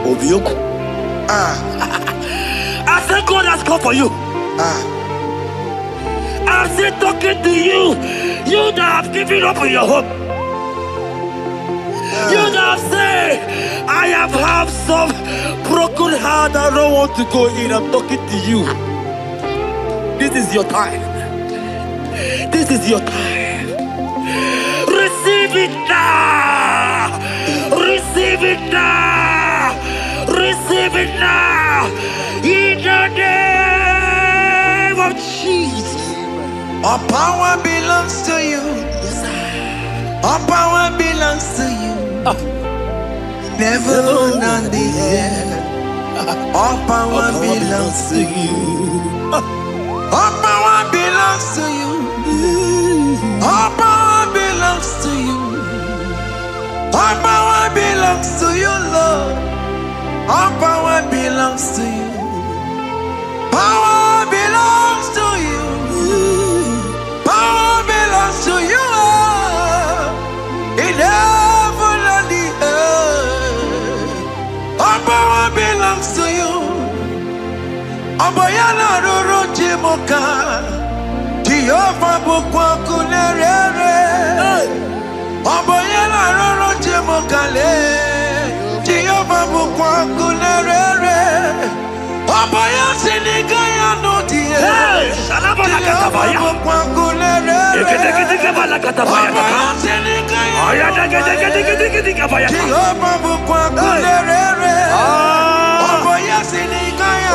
Obioku. I said, God has come for you. I'm still talking to you. You that have given up on your hope. You that have said, I have some broken heart. I don't want to go in. I'm talking to you. This is your time. This is your time. Receive it now! Receive it now! Receive it now! In the name of Jesus! All power belongs to you. Yes, sir. All power belongs to you. Never on the earth. All power belongs to you. All power belongs to you. All power belongs to you. All power belongs to you, Lord. All power belongs to you. Power belongs to you. Power belongs to you. In heaven and the earth. All power belongs to you. Abayana roro jimoka. Jehovah bukwa kunerere. Abayana roro jimokale. Jehovah bukwa kunerere. Abaya sinikaya no die. Shalabala katabaya. Jehovah bukwa kunerere. Abaya sinikaya. Jehovah bukwa kunerere. Abaya sinikaya.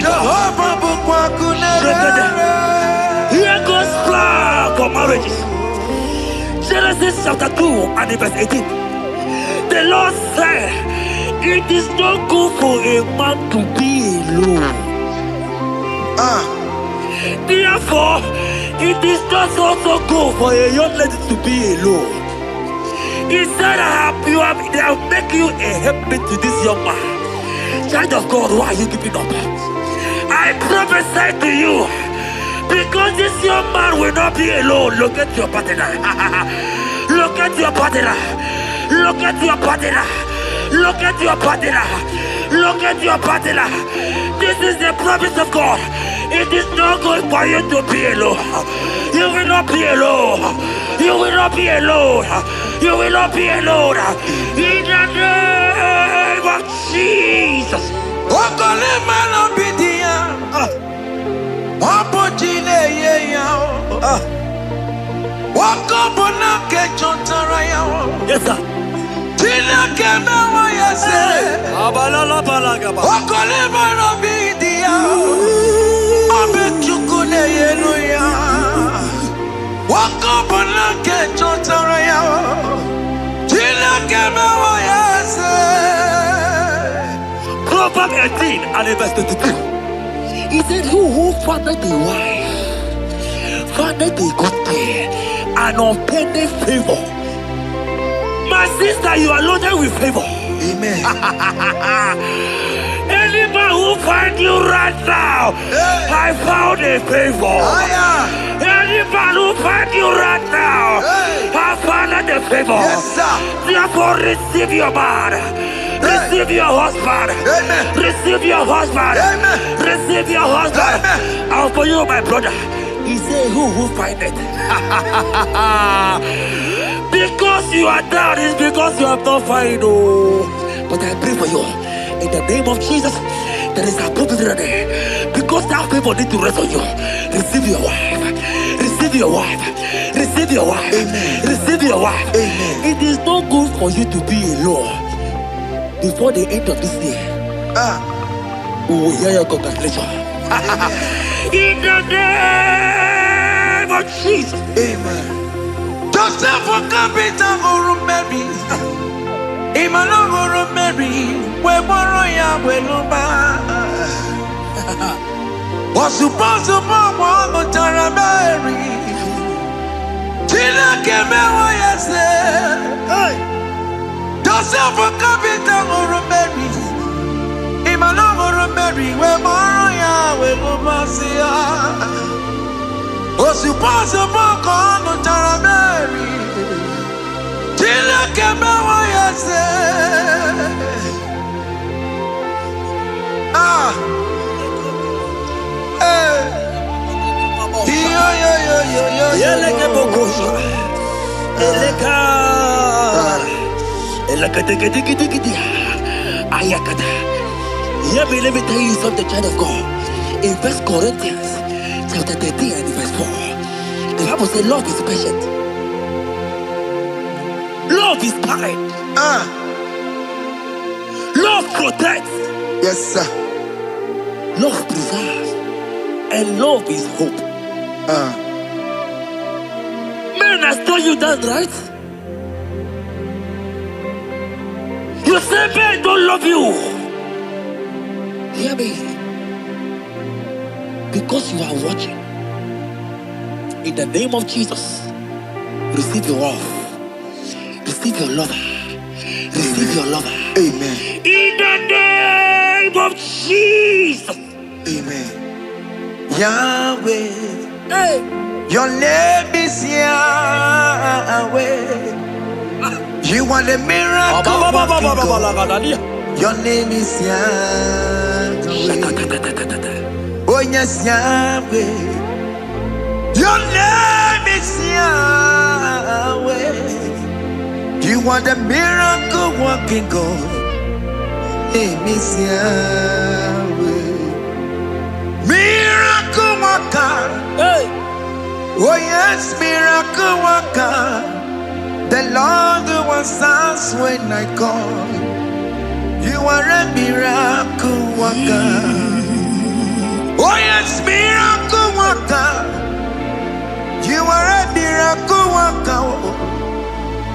Jehovah bukwa kunerere. Here goes plan for marriages. Genesis chapter 2 and verse 18. The Lord said, it is not good for a man to be alone. Therefore, it is not also good for a young lady to be alone. He said, they'll make you a helpmate to this young man. Child of God, why are you giving up? I prophesy to you, because this young man will not be alone. Look at your partner. Look at your partner. Look at your partner. Look at your partner. Look at your partner. This is the promise of God. It is not good for you to be alone. You will not be alone. You will not be alone. You will not be alone. In the name of Jesus. Yes, sir. Proverbs 18 and verse 22. He said, who fathered a wife, granted a good thing, an unpending favor. My sister, you are loaded with favor. Amen. Any man who find you right now, I found a favor. Any man who find you right now, I found a favor. Yes, sir. Therefore, receive your man. Receive your husband. Amen. Receive your husband. Amen. Receive your husband. Amen. And for you, my brother, he said, who find it? Because you are down, it's because you have not found. Oh. But I pray for you. In the name of Jesus, there is a problem there. Because that people need to rest on you. Receive your wife. Receive your wife. Receive your wife. Amen. Receive your wife. Amen. It is not good for you to be alone before the end of this year. We will hear your congratulations. In the name of Jesus. Amen. Joseph for capital for Mary. Emmanuel for Mary. We borrow ya we lumba. Was supposed to borrow no Tara Mary. Tina keme wa yase. Joseph for capital for Mary. Emmanuel for Mary. We borrow ya we lumba siya. Was supposed to borrow no Tara Mary. Tina keme wa yase. Let me tell you something, child of God. In 1 Corinthians chapter 13 and verse 4, the Bible says love is patient. Love is kind. Love protects. Yes, sir. Love preserves. And love is hope. Man has told you that, right? You say men don't love you. Hear me. Because you are watching. In the name of Jesus, receive your love. Receive your lover. Receive your lover. Amen. In the name of Jesus. Amen. Yahweh. Hey. Your name is Yahweh. You are the miracle working God. Your name is Yahweh. Oh yes, Yahweh. Your name is Yahweh. You are the miracle working God. Name is Yahweh. Miracle worker. Hey. Oh yes, miracle worker. The Lord who answers when I call. You are a miracle worker. Oh yes, miracle worker. You are a miracle worker.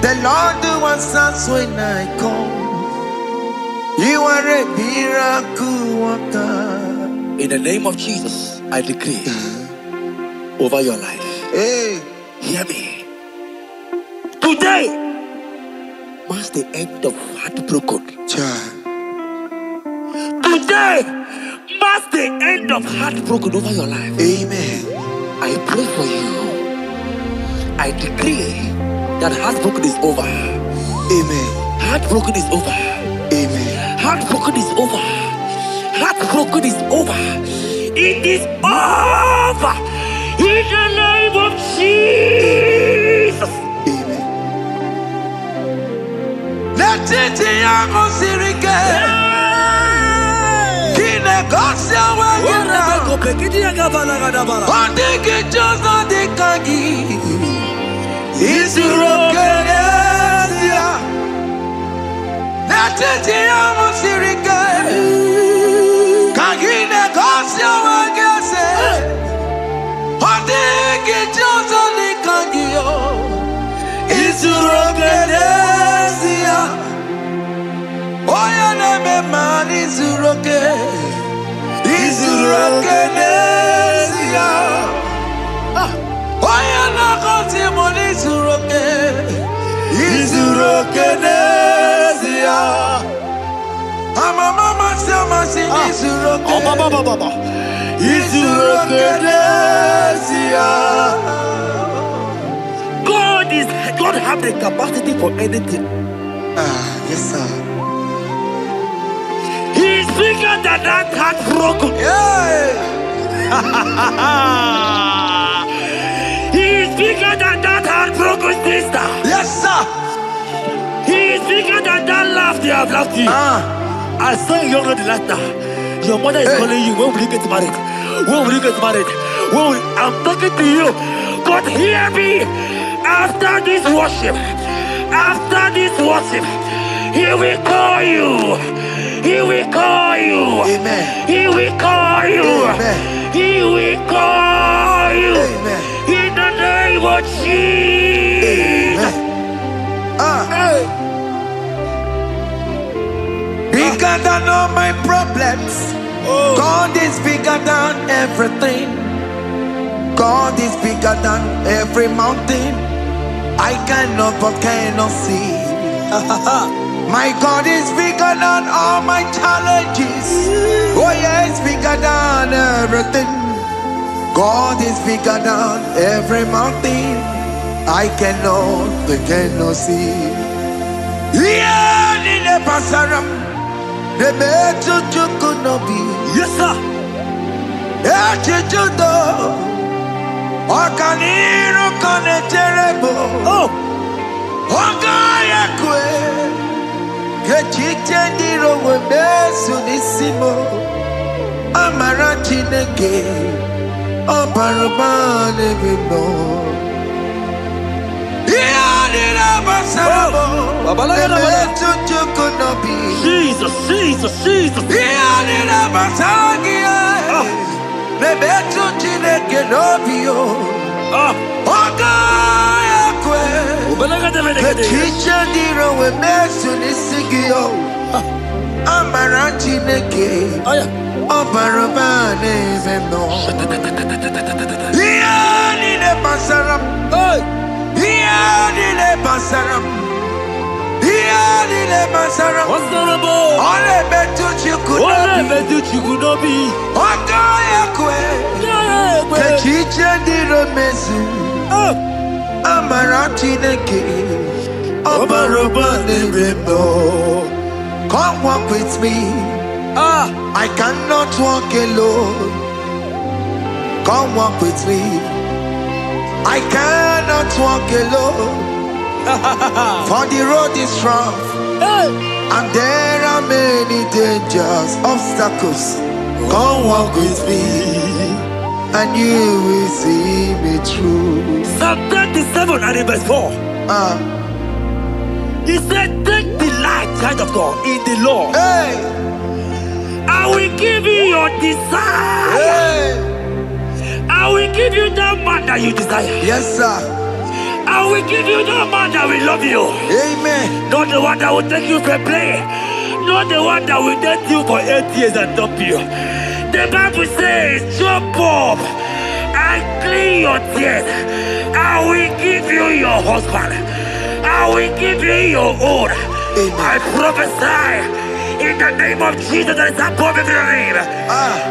The Lord who answers when I call. You are a miracle worker. In the name of Jesus, I decree over your life. Hey, hear me. Today marks the end of heartbroken. Today marks the end of heartbroken over your life. Amen. I pray for you. I decree that heartbroken is over. Amen. Heartbroken is over. Amen. Heartbroken is over. Heartbroken is over. It is over. In the name of Jesus. Amen. Let it be a sirike. Kine gosia wagina. Ondigi jozo dikagi. Isurokenesia. Let it be a sirike. Kine gosia wagese. Ondigi jozo dikagi. Isurokenesia. Oya neme man isuroke. Isurokenesia. Izuro Kenesia. Mama Sama Izuro Kenesia. Izuro Kenesia. God have the capacity for anything. Yes, sir. He's bigger than that heartbroken. Yeah. He's bigger than that heartbroken sister. Yes, sir. He's bigger than that laugh they have laughed you. I saw a young lady last night. Your mother is calling you. When will you get married? When will you get married? I'm talking to you. God, hear me. After this worship, He will call you. He will call you. Amen. He will call you. Amen. He will call you. Amen. In the name of Jesus. Bigger than all my problems. God is bigger than everything. God is bigger than every mountain. I cannot but cannot see. My God is bigger than all my challenges. Oh yes, bigger than everything. God is bigger than every mountain. I cannot but cannot see. Yeah, in the pasaram, the metal could not be. Yes, sir. Okaniro kone terrible. Oh, Ogaya kwe. Kechite ndiro webesu nisimo. Amara chineke. Obarubane bimo. Iyadira basarabo. Emetu chukunobi. Jesus. Iyadira basagia. Nebetu chineke nobio. Ogaya kwe. Kechiche ndiro webesu nisigio. Amara chineke. Obarubane bimo. Iyadira basaram. Iyadira basaram. Iyadira basaram. Ole betu chikunobi. Ogaya kwe. Kechiche ndiro mesu. Amara chineke. Obarubane bimo. Come walk with me. I cannot walk alone. Come walk with me. I cannot walk alone. For the road is rough, and there are many dangers, obstacles. Come walk with me, and you will see me through. Psalm 37 and verse 4. He said, take delight, child of God, in the Lord. Hey, I will give you your desire. hey, I will give you that man that you desire. yes, sir. I will give you that man that will love you. Amen. Not the one that will take you for play. Not the one that will date you for 8 years and dump you. The Bible says, jump up and clean your tears. I will give you your husband. I will give you your own. I prophesy in the name of Jesus that is above every name.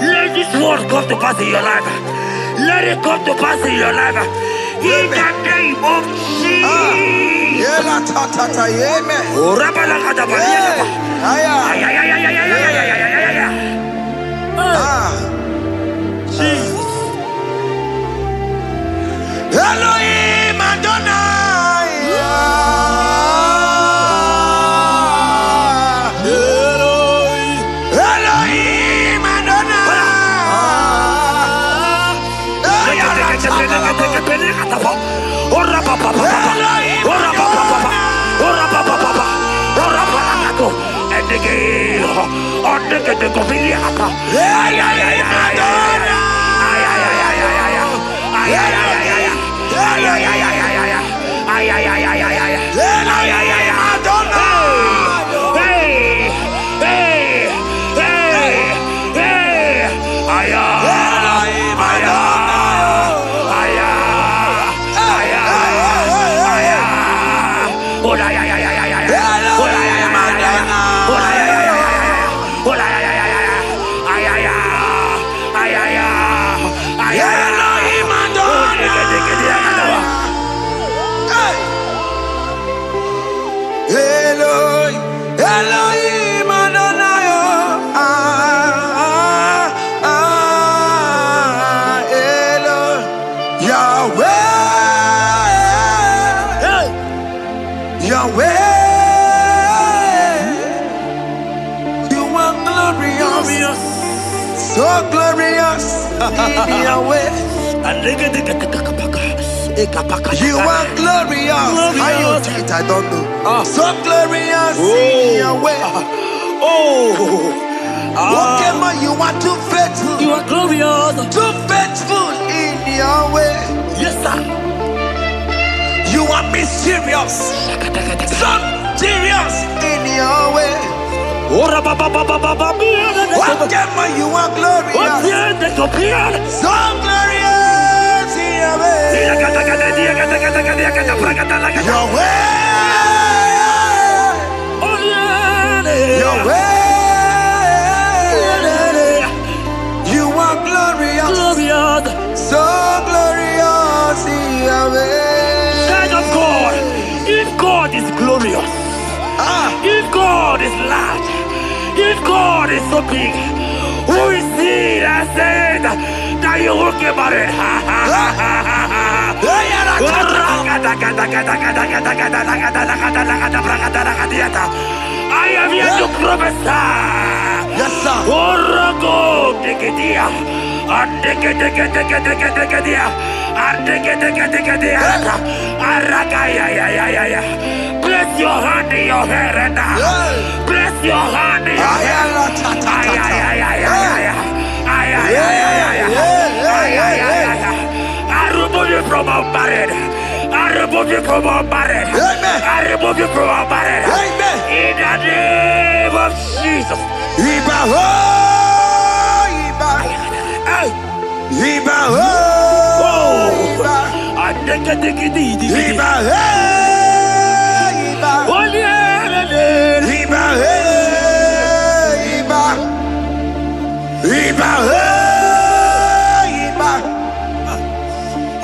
Let this word come to pass in your life. Let it come to pass in your life. In the name of Jesus. Amen. Jesus. Elohim Adonai. Elohim Adonai. Yahweh, you are glorious, so glorious in Yahweh. You are glorious. How you do it, I don't know. So glorious in Yahweh. Whatever you are too faithful. You are glorious. Too faithful in Yahweh. Yes, sir. You are mysterious. So serious in Yahweh. Whatever you are glorious. So glorious in Yahweh. Yahweh. Yahweh. You are glorious. So glorious in Yahweh. Child of God, if God is glorious, if God is large, if God is so big, who is he that said that you will get married? I am here to prophesy. Yes, sir. Place your hand in your hair and place your hand in your hair. I remove you from our married. I remove you from our married. I remove you from our married. In the name of Jesus. Iba ho, Iba. Iba ho, Iba. Iba he, Iba. Iba he, Iba. Iba he, Iba.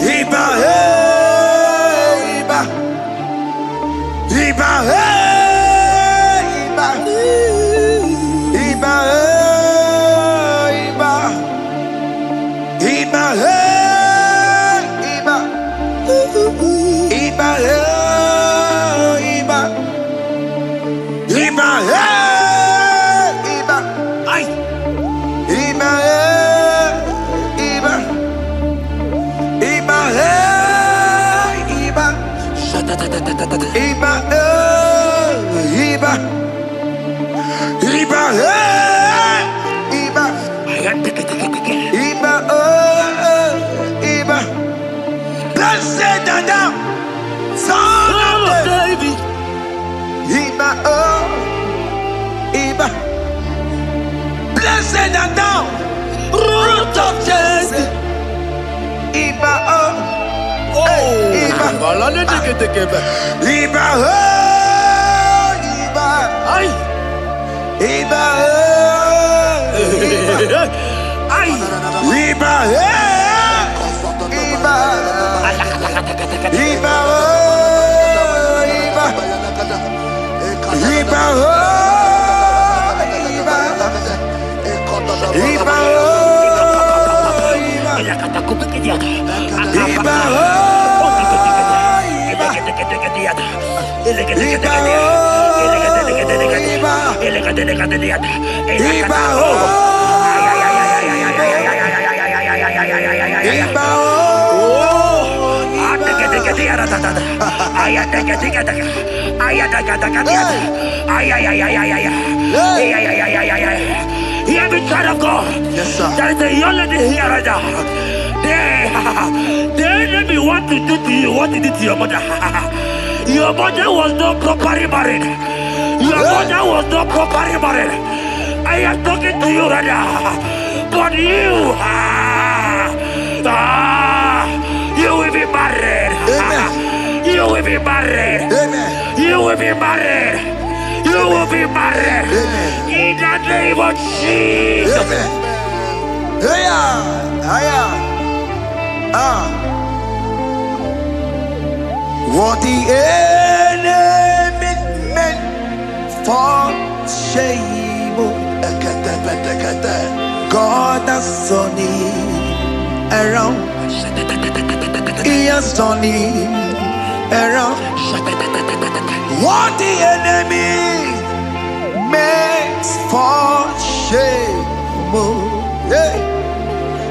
Iba he, Iba. Iba he, Iba. Iba he, Iba. Iba he, Iba. Iba he, Iba. Iba he, Iba. Ay. Iba he, Iba. Iba he, Iba. Iba he, Iba. Iba he, Iba. Iba Iba. Blessed Adam, son of David. Iba Iba. Blessed Adam, root of Jesse. Iba Iba. Iba Iba. Ay. Iba Ay. Iba Iba. Iba Iba. Iba Iba. Iba Hear me, child of God. Yes, sir. There is a young lady here right now. The enemy want to do to you what he did to your mother. Your mother was not properly married. Your mother was not properly married. I am talking to you right now. But you, you will be married. Amen. You will be married. Amen. You will be married. You will be married. Amen. In the name of Jesus. Amen. What the enemy meant for shame, God has turned it around. He has turned it around. What the enemy makes for shame, oh, yeah.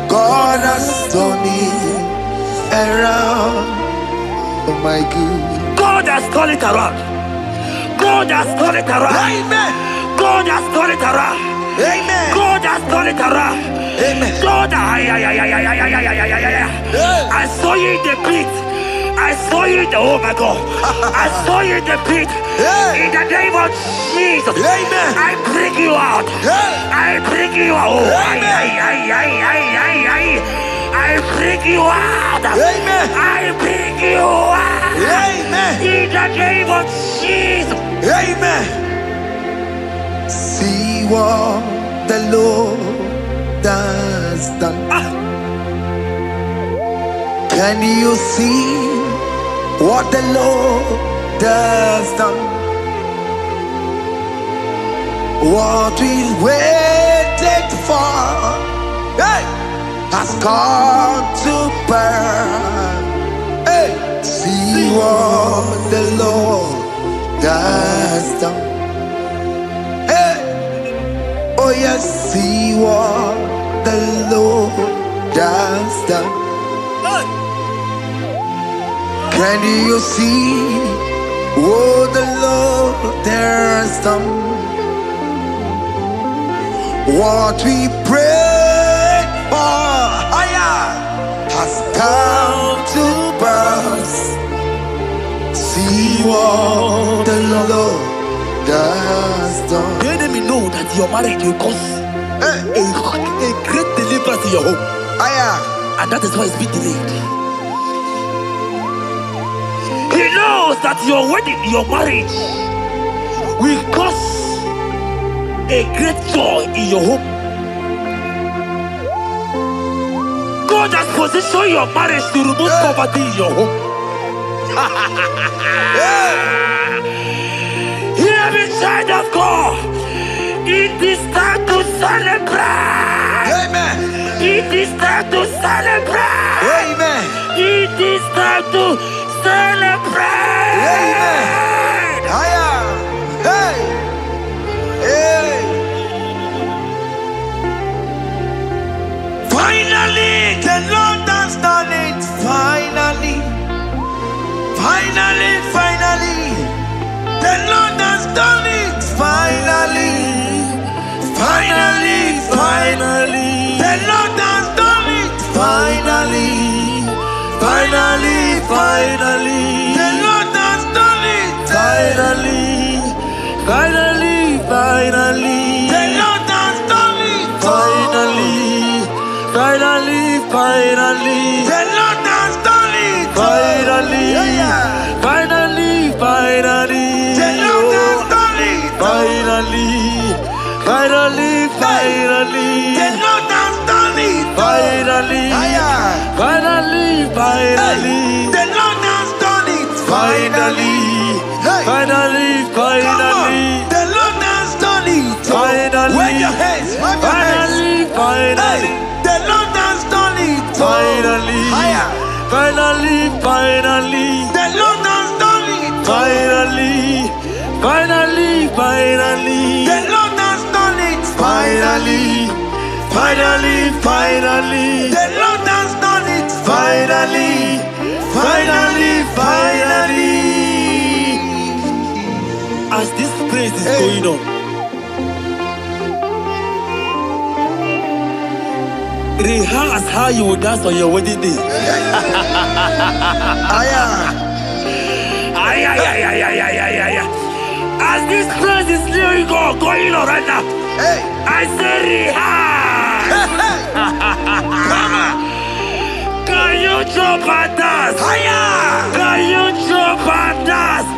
God has turned it around. Oh my God. God has turned it around. God has turned it around. Amen. God has turned it around. Amen. God has turned it around. Amen. God, I saw you in the pit. I saw you in the, oh my God. I saw you in the pit. In the name of Jesus. Amen. I bring you out. I bring you out. Oh, I bring you out. Amen. I bring you out. Amen. In the name of Jesus. Amen. See what the Lord has done. Can you see what the Lord has done? What we waited for, hey, has come to pass. Hey, see what the Lord has done. Hey, oh yes, see what the Lord has done. Can you see what the Lord has done? What we prayed for has come to pass. See what the Lord has done. The enemy know that your marriage will cause a great deliverance in your home. And that is why it's been delayed. He knows that your wedding, your marriage will cause a great joy in your home. God has positioned your marriage to remove poverty in your home. Hear me, child of God. It is time to celebrate. Amen. It is time to celebrate. Amen. It is time to celebrate. Amen. Hey. Hey. Finally, the Lord has done it. Finally. Finally, finally. The Lord has done it. Finally. Finally, finally. The Lord has done it. Finally. Finally, finally. The Lord has done it. Finally. Finally, finally. The Lord has done it. Finally. Finally, finally. The Lord has done it. Finally. Finally, finally. The Lord has done it. Finally. Finally, finally. The Lord has done it. Finally. Finally, finally. The Lord has done it. Finally. Finally, finally. The Lord has done it. Finally. Wave your hands. Finally, finally. The Lord has done it. Finally. Finally, finally. The Lord has done it. Finally. Finally, finally. The Lord has done it. Finally. Finally, finally. The Lord has done it. Finally. Finally, finally. As this praise is going on, rehearse how you will dance on your wedding day. As this praise is going on right now, I say rehearse. Can you jump and dance? Can you jump and dance?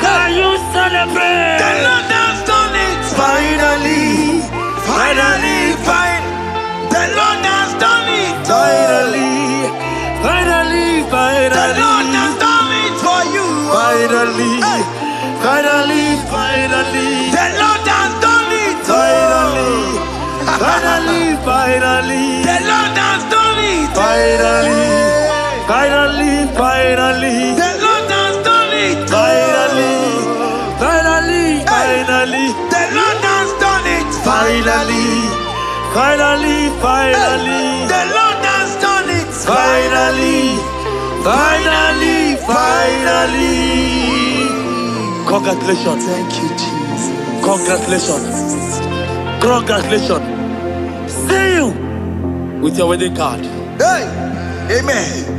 Can you celebrate? The Lord has done it. Finally. Finally, finally. The Lord has done it. Finally. Finally, finally. The Lord has done it for you. Finally. Finally, finally. The Lord has done it. Finally. Finally, finally. The Lord has done it. Finally. Finally. finally. The Lord has done it. Finally, finally, finally. The Lord has done it. Finally, finally, finally. The Lord has done it. Finally, finally, finally. Congratulations. Thank you, Jesus. Congratulations. Congratulations. See you with your wedding card. Hey, amen.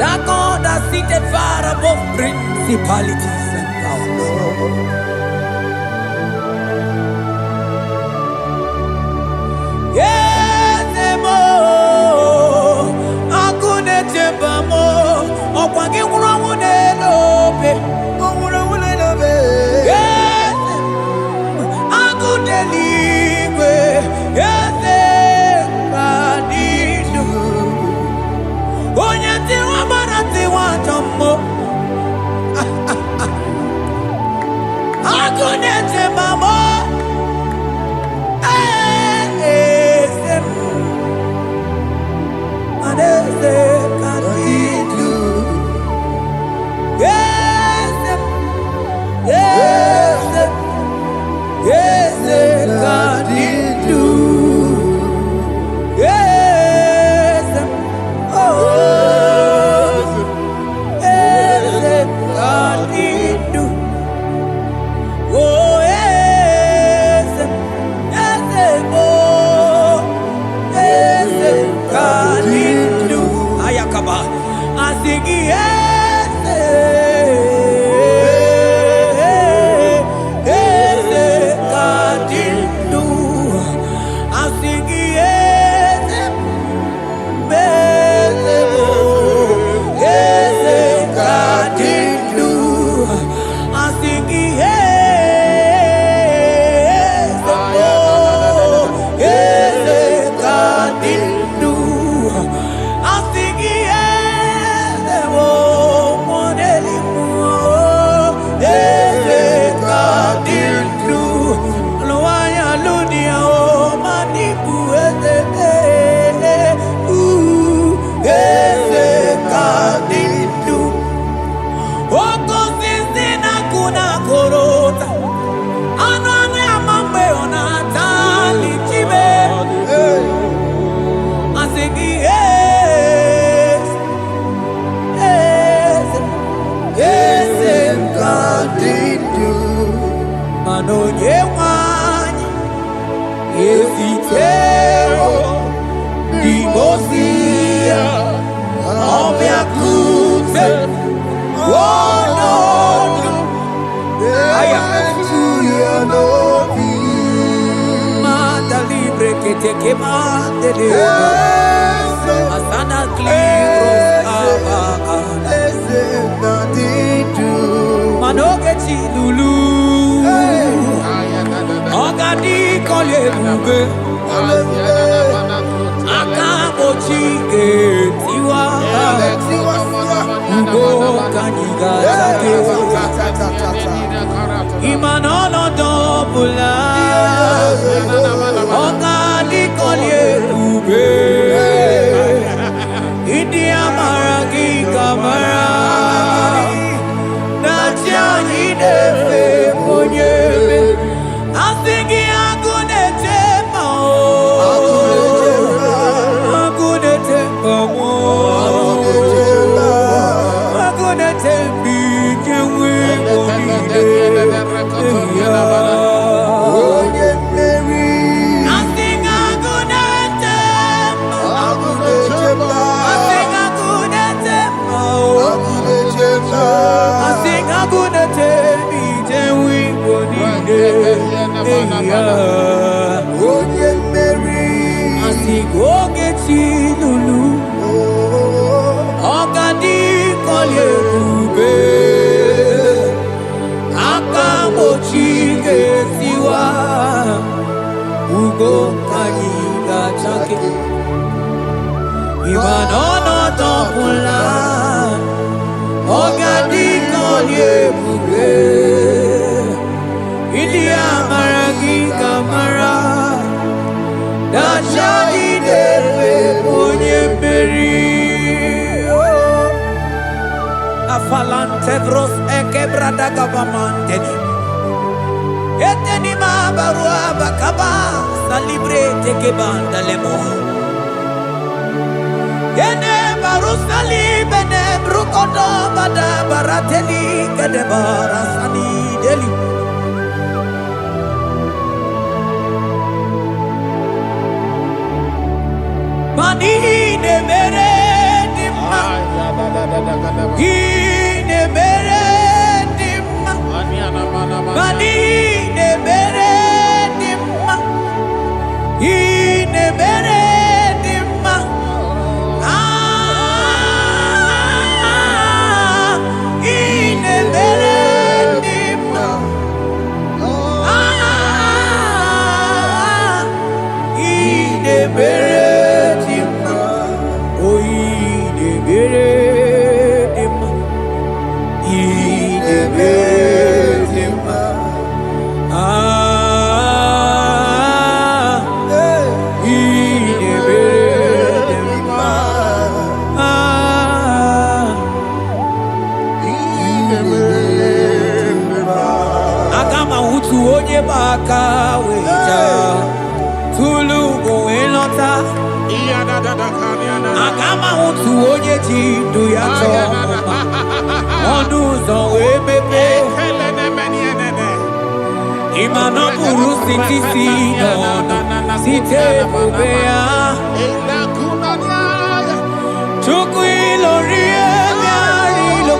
That God that seated far above principalities and powers. Yes, mo, akune tebamo, okwangi urawune lobe, urawune lobe. Yes, akune libe, yes, kadidu. Onyati wa marati wa jammo, akune tebamo. Asana kliro kọ́lé bùgbé. Akamochike tiwa. Ugo kanyiga take. Imanono dobula. Okali kọ́lé bùgbé. Idi amaragi kamara. Nacha yidefe monyebe. Asigi agunete mao. Agunete mao. Agunete bijewe monide. Asing agunete mao. Asing agunete mao. Asing agunete bijewe monide. Asigogechi lulu Ogadi kolye rube Akamochike tiwa Ugo kanyiga chake Imanono topula Ogadi kolye rube India maragi kamara Dashani deve ponye beri Afalante vros ekebrada gabamante Eteni ma barua bakaba Salibre teke banda lemo Yene baru salibene brukodo bada barateli Kede barasani deli Mani ne mere dimma, ne mere dimma, mani ne mere dimma, ne mere dimma, ne mere dimma, ne mere. Baka weja tulu goelota agama utu onye jindu ya choma onu zo wepepe imano buru sitisi nono site bubea chuku ilori enyarilo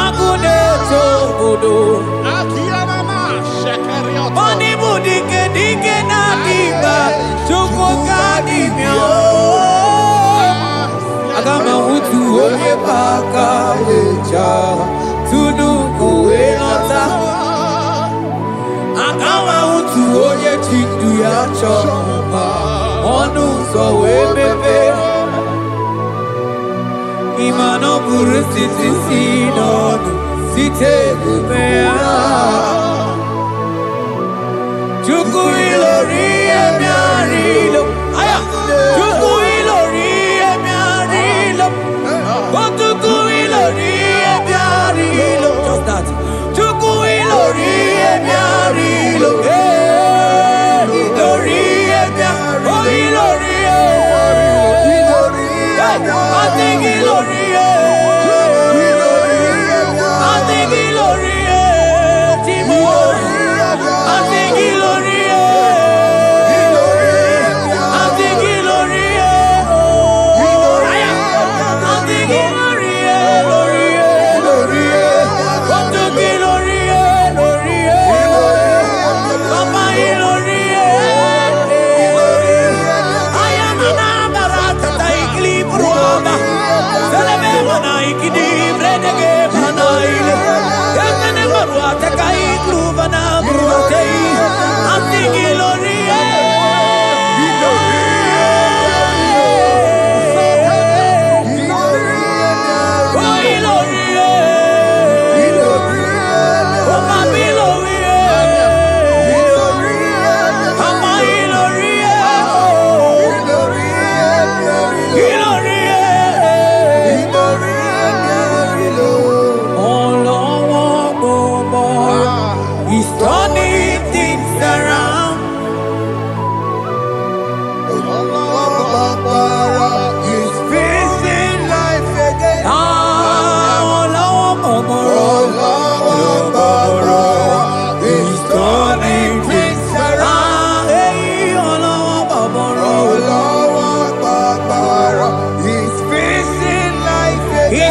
agune tobodo Mani budike dike na diba Chukwu kadi myo Agama utu onye baka weja Tunuku elota Agama utu onye chindu ya choma Onu so wepepe Imano buru siti sinonu Site kumea Chuku ilori emiarilo Aya Chuku ilori emiarilo Chuku ilori emiarilo Just that Chuku ilori emiarilo Ilori emiarilo Oh ilori I think ilori I think ilori Timo I think ilori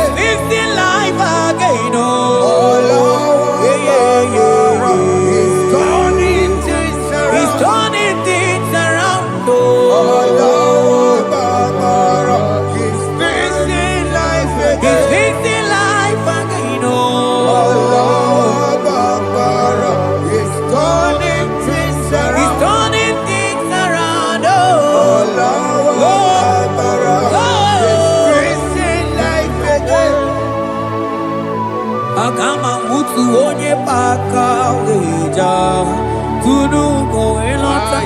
He's living life again. Oh, He's turning things around. He's turning things around. Oh, He's fixing life again. He's living life again. Oh, He's turning things around. He's turning things around. Oh, He's fixing life again. Akama mutu onye paka weja tunu ko elota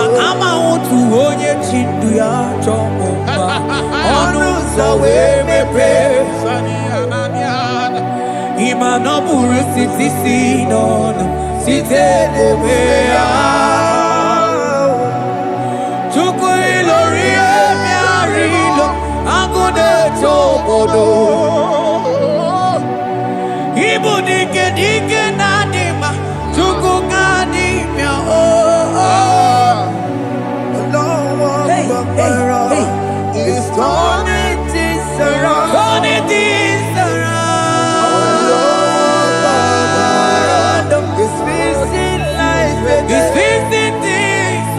Akama mutu onye chindu ya chomba onu sawe mepe Ima no buru siti sinon site debea Chuku ilori emiarilo Agude chobodo Ibu dike nadima Chuku kadimia He's turning things around. Turning things around He's fixing life again. He's fixing things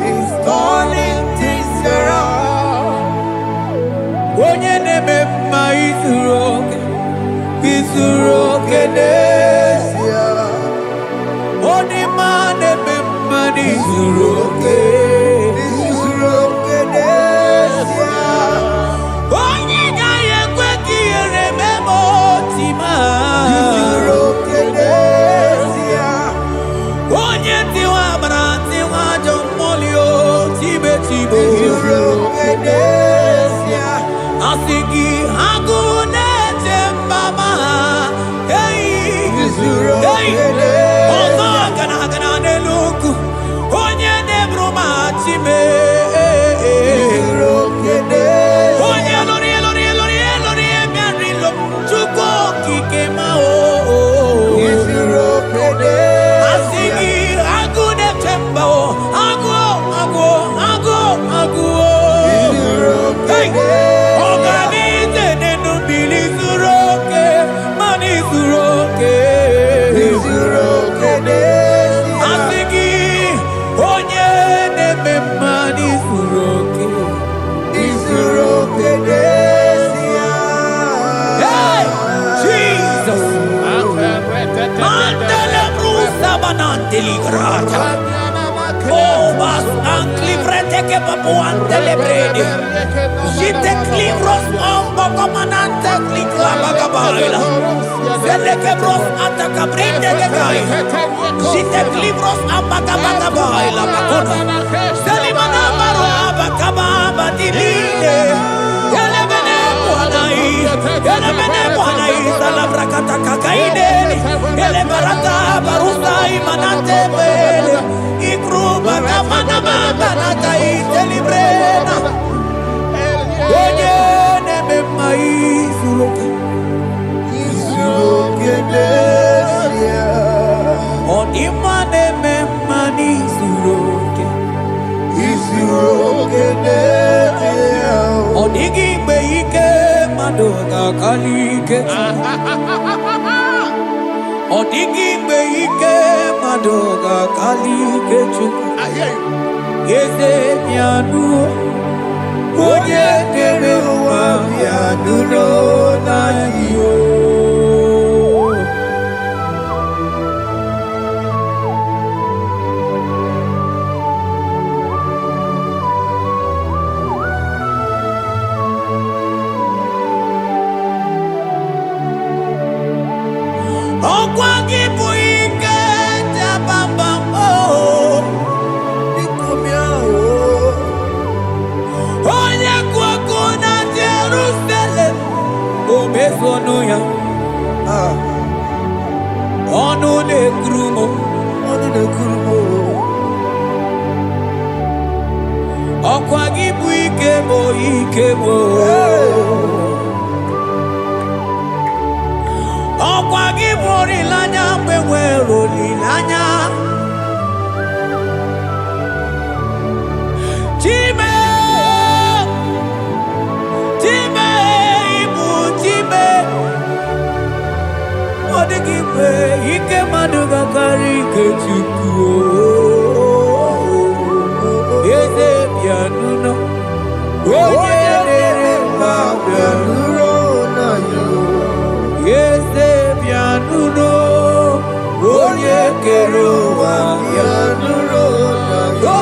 He's turning things around. Onye neme mma izuroke n'ezie Onye ma neme mma n'izuroke Onye gaghị ekwe ka ihere mee ma oti ma Onye tiwa mara tiwa ajọ mmụọ tibe Asị gị agụ na-eche mbama ọzọ gana n'elu ugwu onye na-eburu ma chime onye lụrụ emerilo Chukwu okike ma asị gị agụ na-eche mba agụ Organize n'enu mmiri zuru oke mana izuru oke asị gị onye na-eme mma n'izuru oke Hey, Jesus Mandele brusa bananteli grata Oh, vas anclivrete che papuante le brede Jite clivros ombo comanante clicla bagabaila Zelle che bros attacca brinde che gai Jite clivros ambagabagabaila Macona Selimana baro abagababa di lide Yele bene buonai Sala bracata cacaideli Yele barata barusai manate bele Ikruba kamana mabana kaite librena Onye neme maizuroke Onima neme manizuroke Onigi mbe ike madoga kalike Odigi mbe ike madoga kalike chukwu Eze mianu Onye kere ụwa mianuro na iyo Ọkwa gị bụ ike jabambambo Onye kwụ ọkụ na Jerusalem O mezuonu ya Ọnụ na-ekuru m Ọkwa gị bụ ike m Ọkwa gị bụ olileanya mgbe nwere olileanya Chime ike maduga kari kechuku. Eze pianuno. Oye dere ma pianuno na yo. Eze pianuno. Oye kero ma pianuno na yo.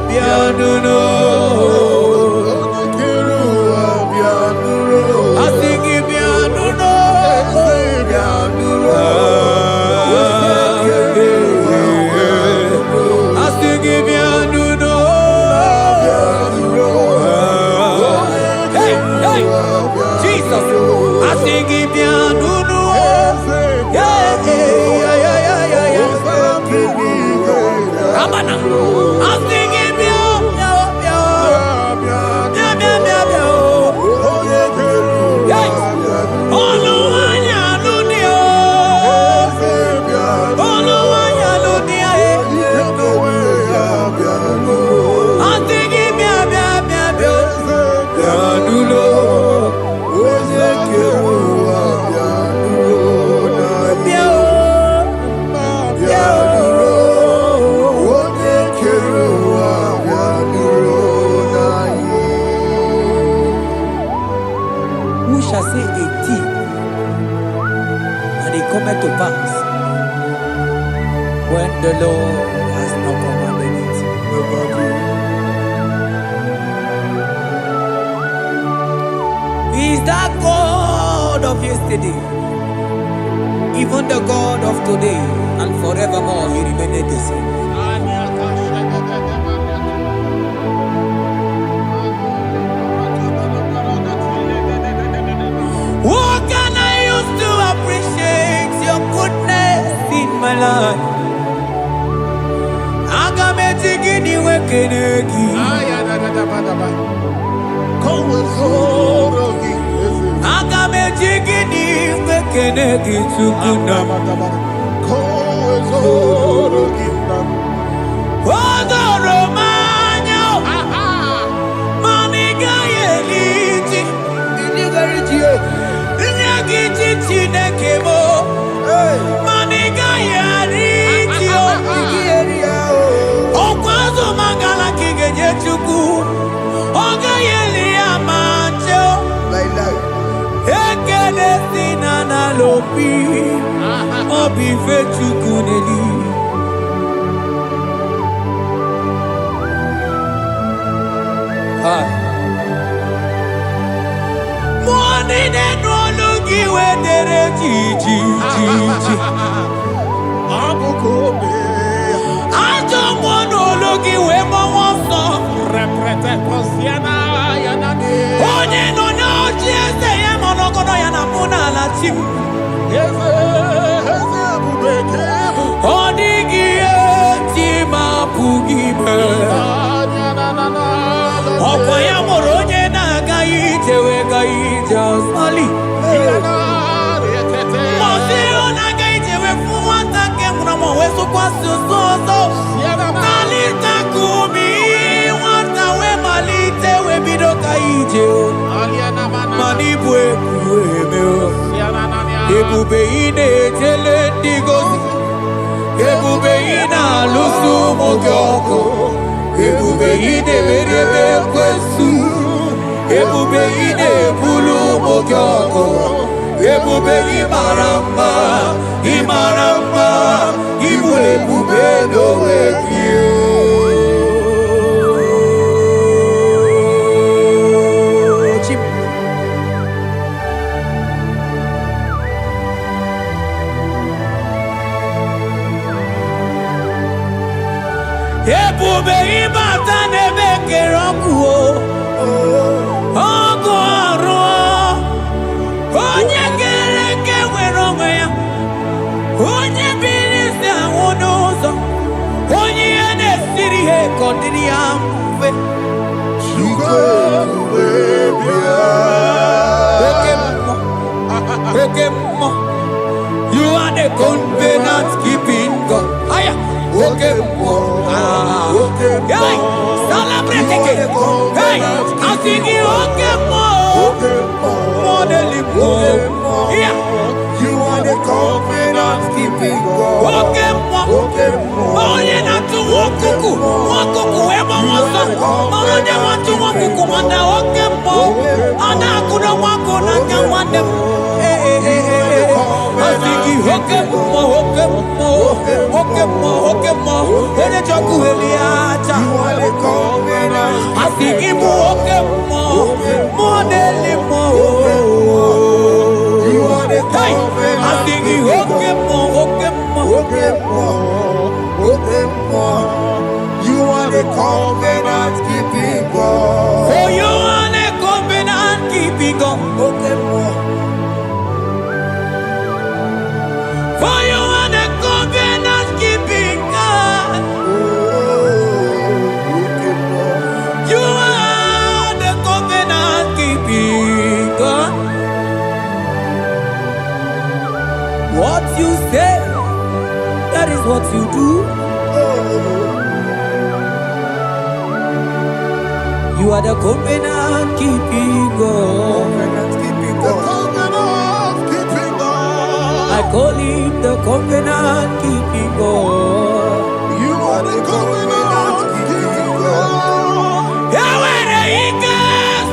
Pianuno. Shall say a thing, and it cometh to pass when the Lord has not commanded it. He is that God of yesterday, even the God of today, and forevermore He remained the same. What can I use to appreciate your goodness in my life? Agametigini wekenegi. Agametigini wekenegi tukuna. Odoro manyo. Maniga yeliti. Chinekemo, maniga yaritio, okwazo magala kigeje chuku, oga yeli amancho, ekele sina na lopi, obi fe chuku neli. Money that no looky where there Gigi. I don't want no looky where my one song. Represent Posiana Yanade. Only no, just I am on Okonoyana Muna Latim. Yes, Onigi Tima Pugibe. Opoyamoroje na gaite we gaite osmali. Moseo na gaite we fuwanta ke mnamo we sukwasu soso. Kalita kumi wanta we malite we bido gaite o. Manibwe kuwe o. Ebube ine tele digosi. Ebube ina lusu mogyoko. Ebube ide merebe kwesu. Ebube ide bulu mogyoko. Ebube imarama, imarama, ibu ebube no ekio. Ebube ibata nebe keroku o. Ogo aro. Onye kereke wero ya. Onye bilisi awono zo. Onye ene siri he kondiri amfe. Chukwe bia. Ekemo. You are the covenant keeping God. Aya. Okemo. Hey, celebrate again. Hey, I'm singing Okemo. Model. Yeah. You are Mwakuku ema waso. Mawanya watu mwakuku manda okempo. Ana kuna mwako na kamande. Asiki okempo. Ene choku eliacha. Asiki mu okempo. Modeli mo. Asiki okempo. You are the covenant keeping God. Oh, you are the covenant keeping God. For you are the covenant keeping God. You are the covenant keeping God. What you say, that is what you do. You are the covenant keeping God. I call him the covenant keeping God. You are the covenant keeping God. Yawere ike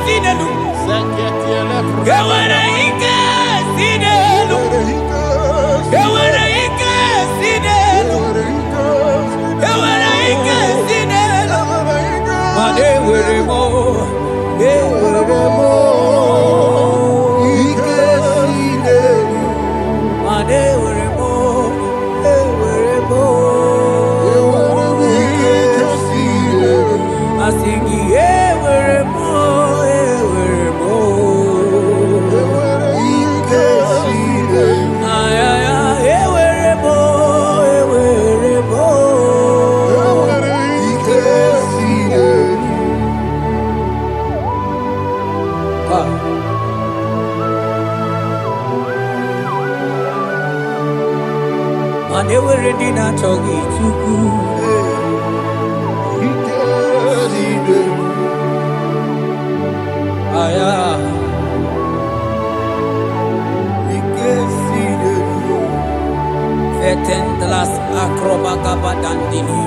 sinelu. Yawere ike sinelu. Yawere ike sinelu. Yawere ike sinelu. Mane were mo. They were ready to talk to Vetendlas acrobagabadandini.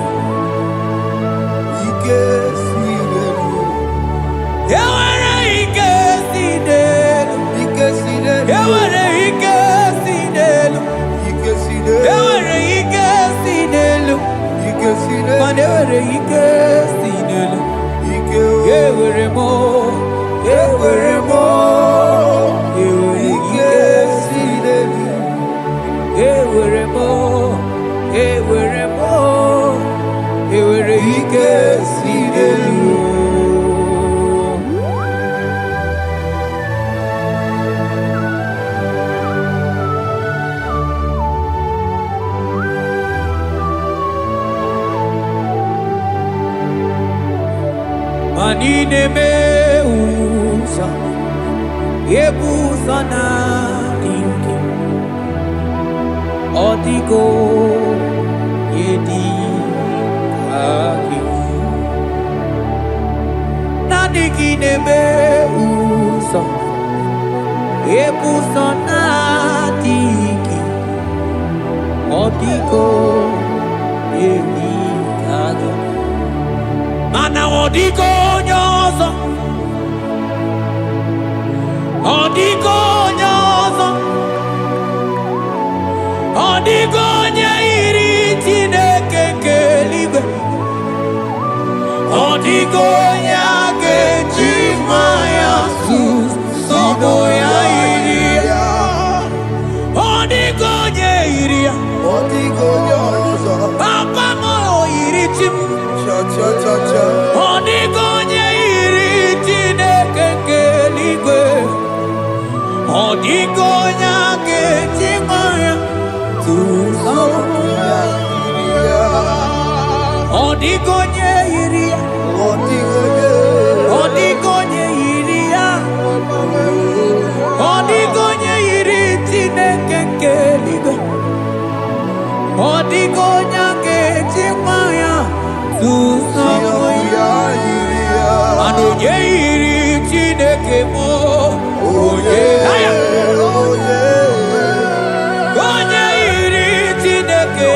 Manine meusa yebusa na inki otiko yedi aki nadiki ne meusa yebusa na tiki otiko yedi aki Mana odiko nyozo Odiko nyairi Chineke kelibe Odiko nyake chimaya Sobo ya iria Odiko nyairia Odiko nyozo Papa mo iri chim Odiko nyairi Chineke keligwe Odiko nyake chimaya Odiko nyairia Odiko nyairia Odiko nyairi Chineke keligwe Odiko nyake chimaya Anu nyairi Chineke mo Oye Nyairi Chineke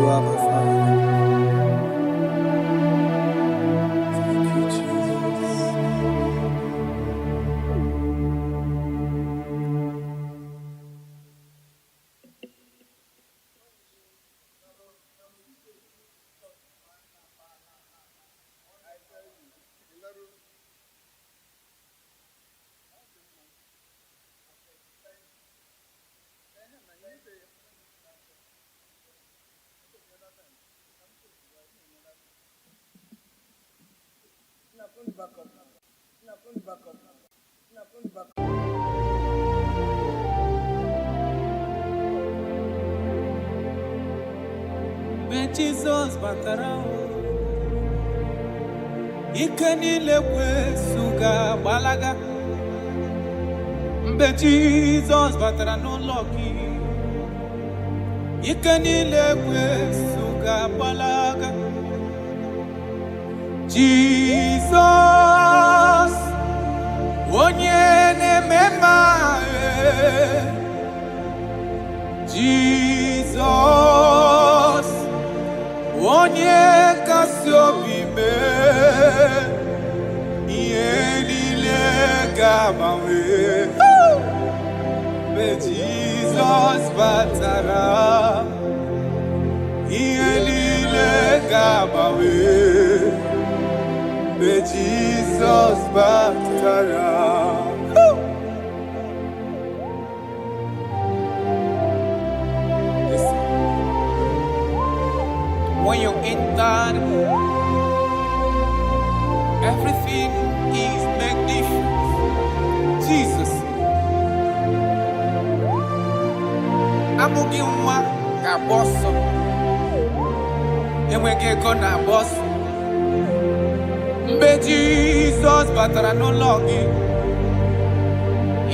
Abba Father. Thank you, Jesus. Mgbe Jizọs batara, ike niile kwesu ga-agbalaga. Mgbe Jizọs batara n'ụlọ gị, ike niile kwesu ga-agbalaga. Jizọs, onye na-eme mma, Jizọs, onye kasị obi mee, ihe niile ga-agbanwe. Mgbe Jizọs batara, ihe niile ga-agbanwe. Mgbe Jizọs batara. When you entered, everything is magnificent. Jesus. Amụghị nwa ga-agba ọsọ, enweghị ego na-agba ọsọ. Mgbe Jizọs batara n'ụlọ gị,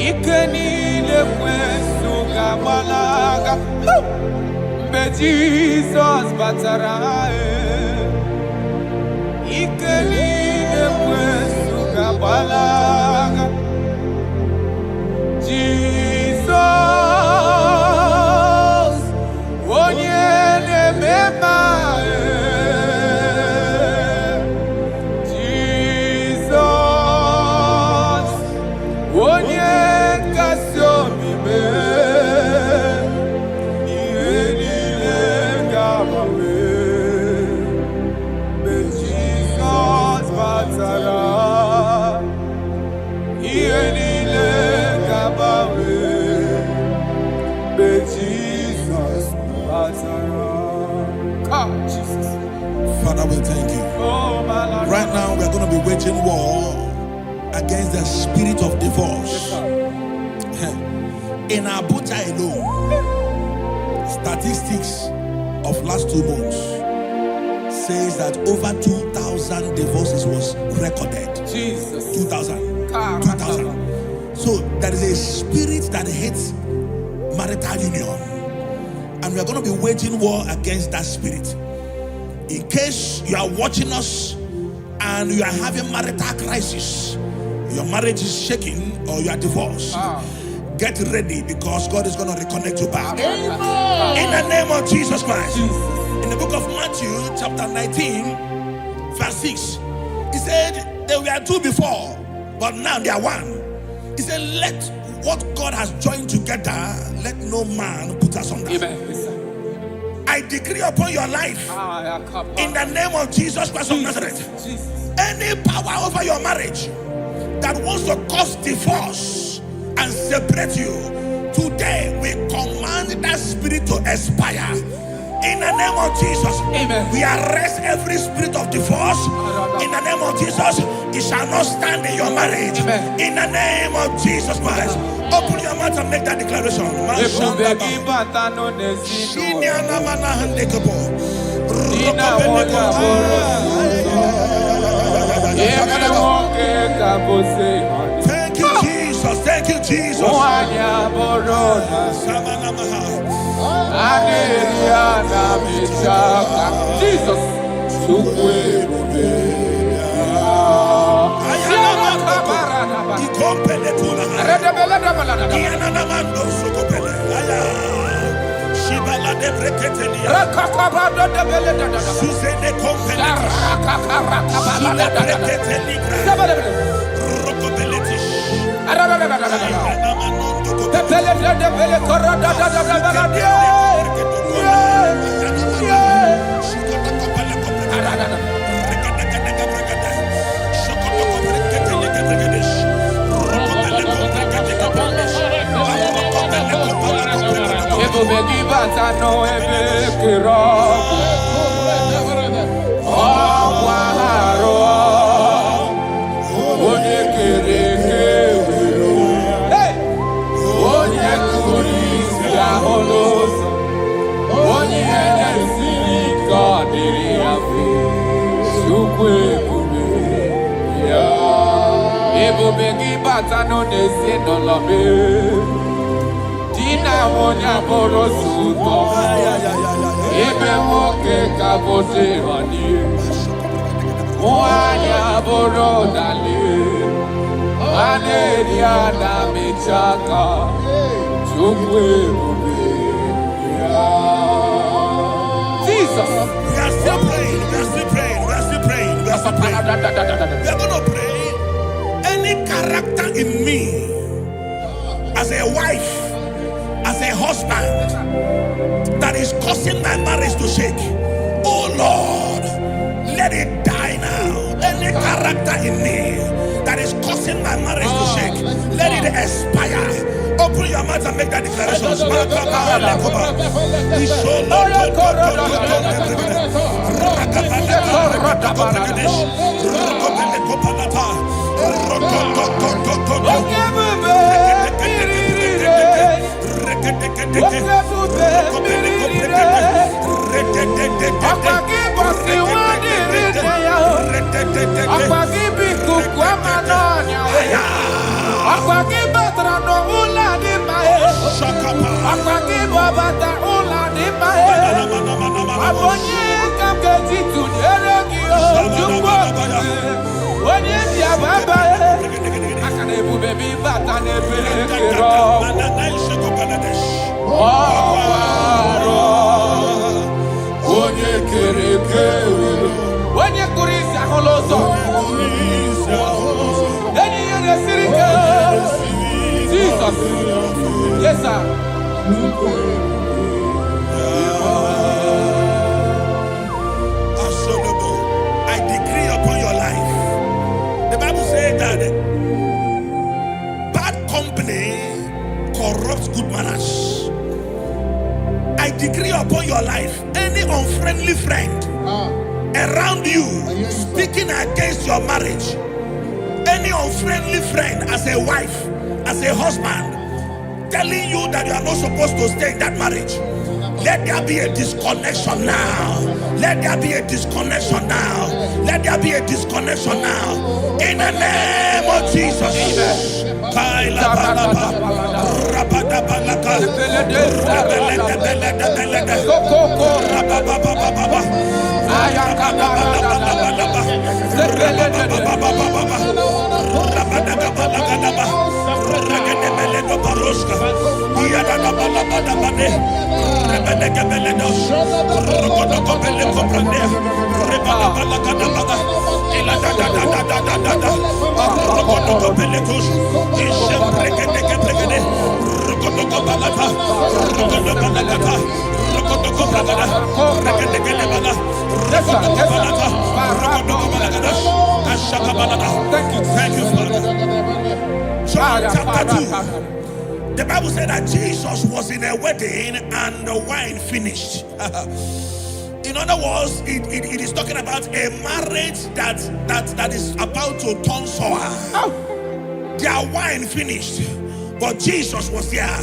ike niile kwesu ga-agbalaga. Mgbe Jizọs batara, ike niile kwesu ga-agbalaga. Jizọs, onye na-eme mma, Jizọs, onye kasị obi mee, ihe niile ga-agbanwe. Mgbe Jizọs batara, ihe niile ga-agbanwe. Mgbe Jizọs batara. Come, Jesus. Father, we thank you. Oh, my Lord. Right now, we are going to be waging war against the spirit of divorce. In Abuja alone, statistics of last 2 months says that over 2,000 divorces was recorded. Jesus. 2,000. 2,000. So there is a spirit that hates marital union, and we are going to be waging war against that spirit. In case you are watching us and you are having marital crisis, your marriage is shaking or you are divorced, get ready, because God is going to reconnect you back. Amen. In the name of Jesus Christ. Jesus. In the book of Matthew chapter 19 verse 6, he said they were two before, but now they are one. He said, let what God has joined together, let no man put asunder. Amen. I decree upon your life, in the name of Jesus Christ of Nazareth, any power over your marriage that wants to cause divorce and separate you, today we command that spirit to expire. In the name of Jesus, Amen. We arrest every spirit of divorce. In the name of Jesus, it shall not stand in your marriage. Amen. In the name of Jesus Christ, open your mouth and make that declaration. Thank you, Jesus. Thank you, Jesus. Jesus. Jesus. We are still praying. We are still praying. We are still praying. We are still praying. We are going to pray. Any character in me, as a wife, as a husband, that is causing my marriage to shake, oh Lord, let it die now. Any character in me that is causing my marriage to shake, let it expire. Open your mouth and make that declaration. Yes, sir. I decree upon your life. The Bible says that bad company corrupts good manners. I decree upon your life, any unfriendly friend around you speaking against your marriage, any unfriendly friend as a wife, as a husband, telling you that you are not supposed to stay in that marriage, let there be a disconnection now. Let there be a disconnection now. Let there be a disconnection now. In the name of Jesus. Thank you, Father. John chapter 2. The Bible said that Jesus was in a wedding and the wine finished. In other words, it is talking about a marriage that is about to turn sour. Their wine finished, but Jesus was there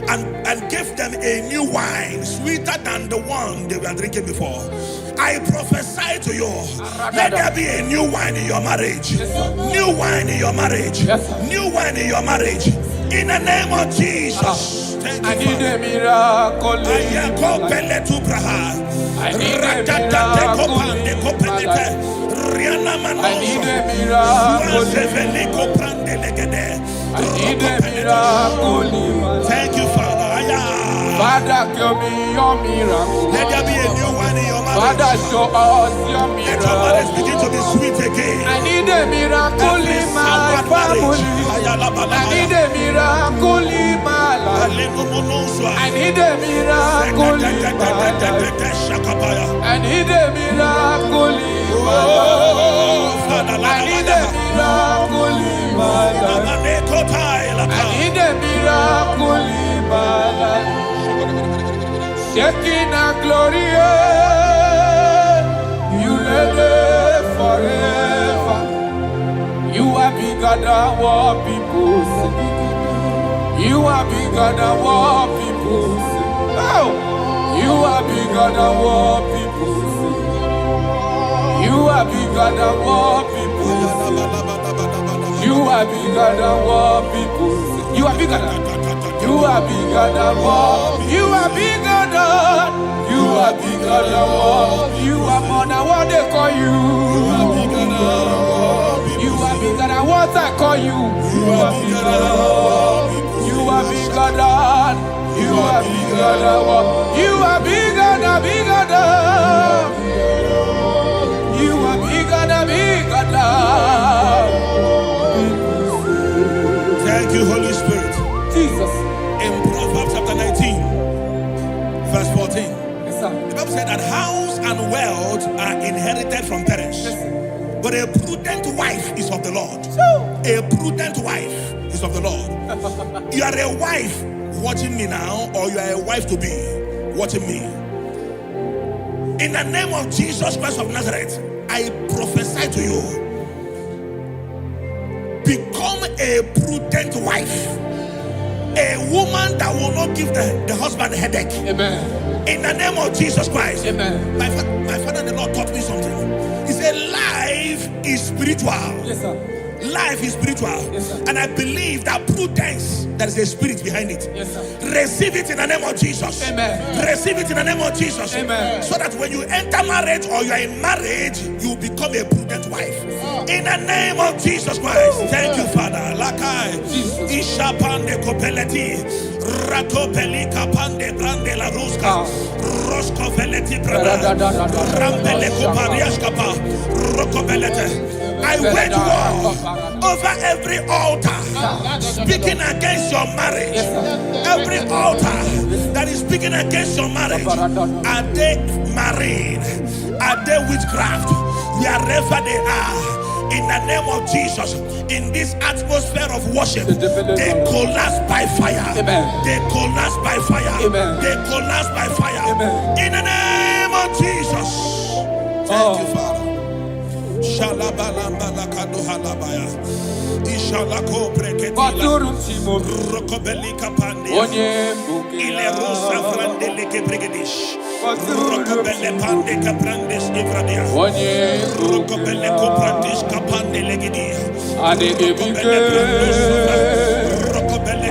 and gave them a new wine, sweeter than the one they were drinking before. I prophesy to you, let there be a new wine in your marriage. New wine in your marriage. New wine in your marriage. In the name of Jesus. Thank you, I need a miracle. I need a miracle. Thank you, Father. Father, give me your miracle. Let there be a new one in your marriage. Father, show us your Let your marriage miracle. begin to be sweet again. I need a miracle in my family. I need a miracle in my life. I need a miracle in my life. I need a miracle in my life. I need a miracle in my life. I need a miracle in my life. Shekinah glory, you live forever. You are bigger than what people say. You are bigger than what people say. Oh, you are bigger than what people say. You are bigger than what people say. You are bigger than what people say. You are bigger than. You are bigger than what. You are bigger than. You are bigger than what. You are more than what they call you. You are bigger than what. You are bigger than what I call you. You are bigger than what. You are bigger than. You are bigger than what. You are bigger than bigger than. You are bigger than bigger than. Thank you, Holy Spirit. Jesus. In Proverbs chapter 19, verse 14, Yes, sir. the Bible said that house and wealth are inherited from parents, but a prudent wife is of the Lord. A prudent wife is of the Lord. You are a wife watching me now, or you are a wife to be watching me. In the name of Jesus Christ of Nazareth, I prophesy to you, become a prudent wife. A woman that will not give the husband a headache. Amen. In the name of Jesus Christ. Amen. My father and the Lord taught me something. He said life is spiritual. Yes, sir. Life is spiritual. Yes, sir. And I believe that prudence, there is a spirit behind it. Yes, sir. Receive it in the name of Jesus. Amen. Receive it in the name of Jesus. Amen. So that when you enter marriage or you are in marriage, you become a prudent wife. In the name of Jesus Christ. Thank you, Father. Lakai. Ishapande kopeleti. Rakopeli kapande brande la ruska. Rosko veleti branda. Rampele koparias kapa. Rokobelete. I wage war over every altar speaking against your marriage. Every altar that is speaking against your marriage. Are they marine? Are they witchcraft? Wherever they are, in the name of Jesus, in this atmosphere of worship, they collapse by fire. They collapse by fire. They collapse by fire. In the name of Jesus. Thank you, Father. Shalabalambala halabaya. Ishalako breketi. Rokobeli kapande. Ile rosa frande leke bregedish. Rokobele pande kaprandes ivradia. Rokobele koprandish kapande legedi. Rokobele brandos. Rokobele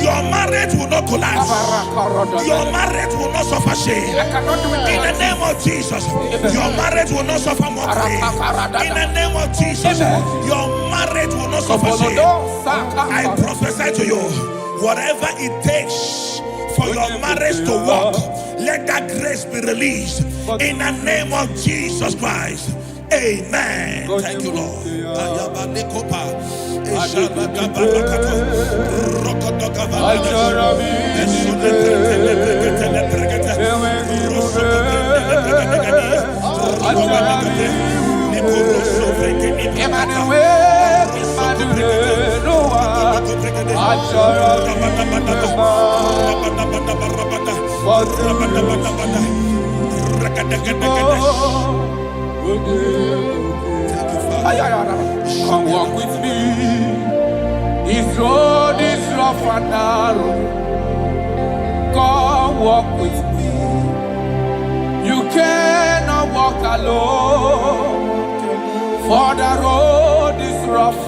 Your marriage will not collapse. Your marriage will not suffer shame. In the name of Jesus, your marriage will not suffer mockery. In the name of Jesus, your marriage will not suffer shame. I prophesy to you, whatever it takes for your marriage to work, let that grace be released. In the name of Jesus Christ. Amen. Thank you, Lord. Come walk with me. This road is rough and narrow. Come walk with me. You cannot walk walk alone, for the road is rough,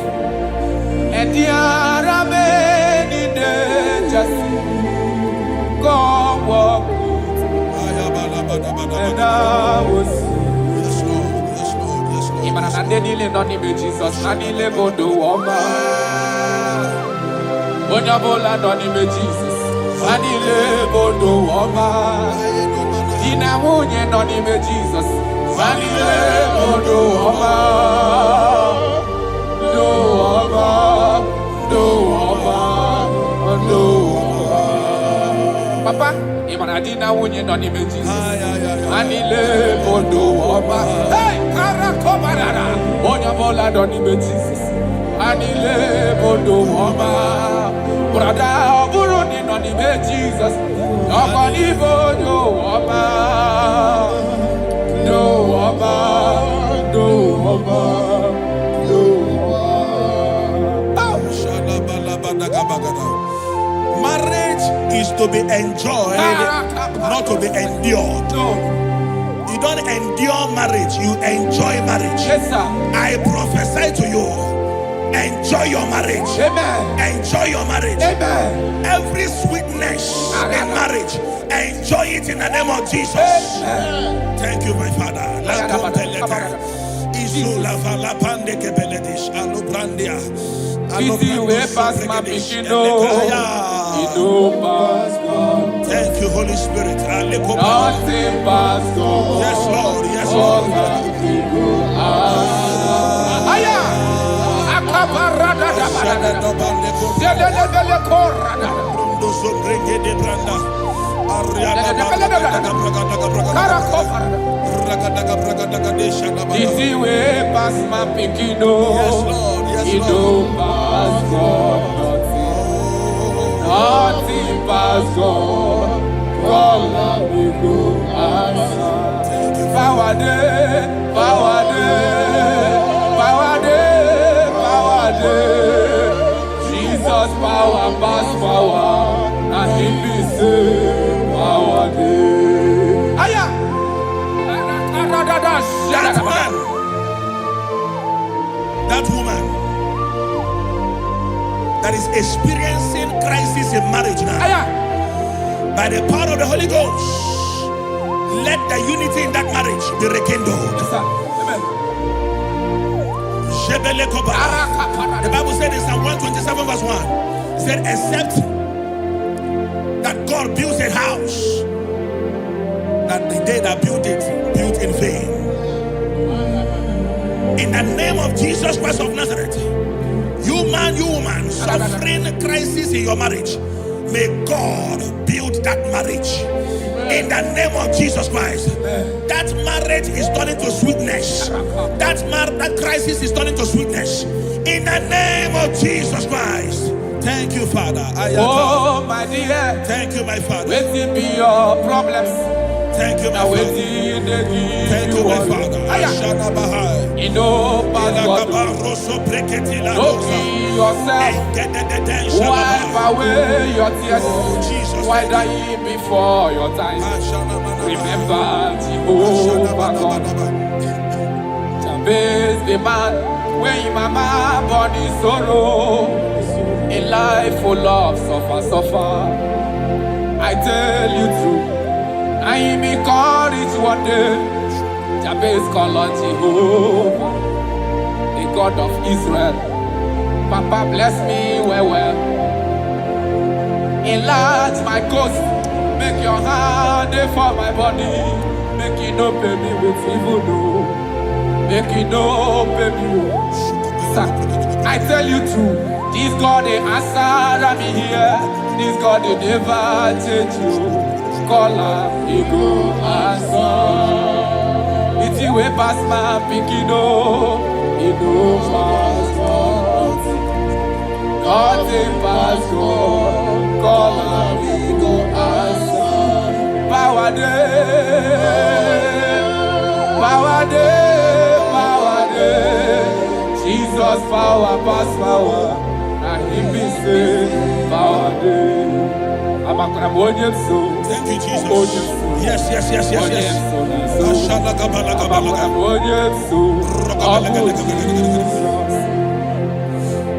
and there are many dangers. God walk and I was. Yes, Lord. Yes, Lord. Yes, Lord. Even Yes, and they not even Jesus, and he live on the woman. When you bowl and on him, Jesus, and he live on the woman. In a moon, on him, Jesus, and he live on the woman. No woman, no woman, no woman. Papa, even I didn't know when you're on him, Jesus. And he live on the woman. Hey, Karakobarara. On your ball and on him, Jesus. And he live on the woman. Brother, Buruni on him, Jesus. Nobody but no woman. No woman. No woman. No woman. Marriage is to be enjoyed, not to be endured. No. You don't endure marriage, you enjoy marriage. Yes, sir. I prophesy to you, enjoy your marriage. Amen. Enjoy your marriage. Amen. Every sweetness in marriage, enjoy it in the name of Jesus. Amen. Thank you, my Father. Busy way past my pichino. Thank you, Holy Spirit. Nothing past God. Yes, Lord. Yes, Lord. Aya. Akabarada Busy way past my pichino. Yes, Lord. Yes, You Lord. don't pass God. Nothing past God. All of you go answer. Power day, power day, power day, power day. Jesus power pass power, and he be say power day. Aya! That man, that woman that is experiencing crisis in marriage now, Aya! by the power of the Holy Ghost, let the unity in that marriage be rekindled. Yes, sir. Amen. The Bible said in Psalm 127 verse 1, it said, except that God builds a house, that the day that built it, built in vain. In the name of Jesus Christ of Nazareth, you man, you woman, suffering crisis in your marriage, may God build that marriage. In the name of Jesus Christ, that marriage is turning to sweetness. That crisis is turning to sweetness. In the name of Jesus Christ. Thank you, Father. Oh, my dear. Thank you, my Father. Waiting be your problems. Thank you, my Now Father. waiting they give Thank you, my Father. You know, but God, don't kill yourself. Wipe away your tears. Why die before your time? Remember Jehovah God. Jabez the man, when mama born in sorrow, a life full of suffer. I tell you true, I am encouraged one day. Jabez called on Jehovah, the God of Israel. Papa bless me well. Enlarge my coast, make your hand for my body. Make it no pay me with evil, no. Make it no pay me. Sir, I tell you true, this God they answer me here. This God they never change you. Call her, he go answer. It's you way past my pinky no, he no pass God. Nothing pass God. Call her, he go answer. Power day, power day, power day. Jesus power pass power, and he be say power day. Thank you, Jesus. Yes.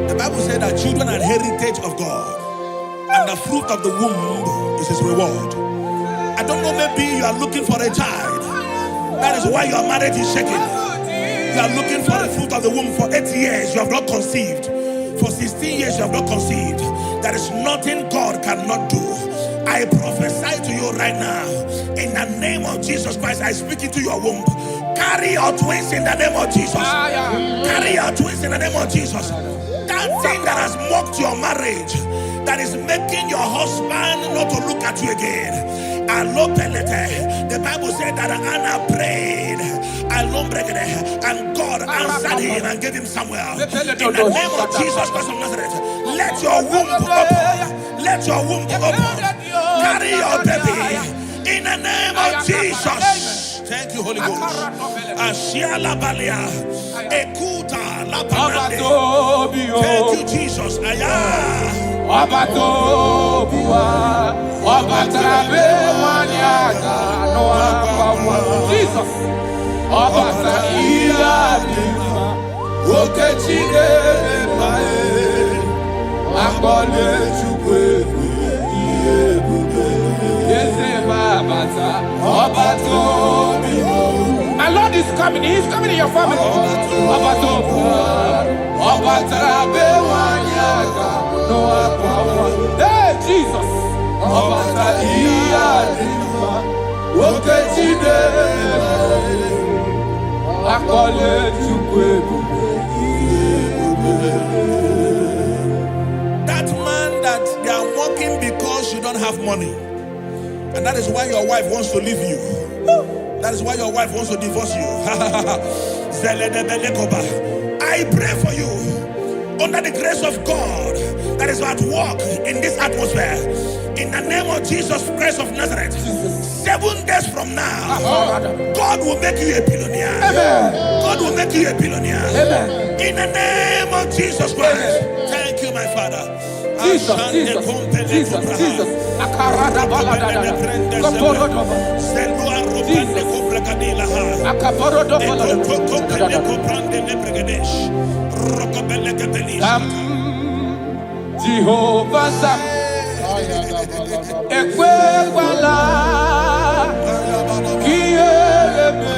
The Bible said that children are heritage of God, and the fruit of the womb is his reward. I don't know, maybe you are looking for a child. That is why your marriage is shaking. You are looking for the fruit of the womb. For 8 years you have not conceived. For 16 years you have not conceived. There is nothing God cannot do. I prophesy to you right now, in the name of Jesus Christ. I speak into your womb. Carry your twins in the name of Jesus. Carry your twins in the name of Jesus. That thing that has mocked your marriage, that is making your husband not to look at you again. The Bible said that Anna prayed, and God answered him and gave him Samuel. In the name of Jesus Christ of Nazareth, let your womb open. Let your womb open. Carry your baby in the name of Jesus. Thank you, Holy Ghost. Ashiala Balia, Ekuta La Panade. Thank you, Jesus. Jesus. My Lord is coming. He is coming in your family. Hey, Jesus. That man that they are mocking because you don't have money, and that is why your wife wants to leave you. That is why your wife wants to divorce you. I pray for you, under the grace of God that is at work in this atmosphere, in the name of Jesus Christ of Nazareth. 7 days from now, God will make you a billionaire. God will make you a billionaire. In the name of Jesus Christ. Thank you, my Father. Jesus. Jehovah Sam, Ekwewala, Kielebe,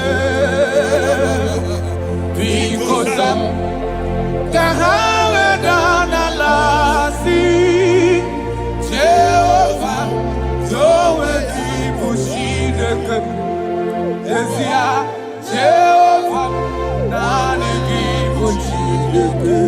Bikosam, Kahawedanalasi, Jehovah, Zoe Dibushideke, Ezia, Jehovah, Nani Dibushideke.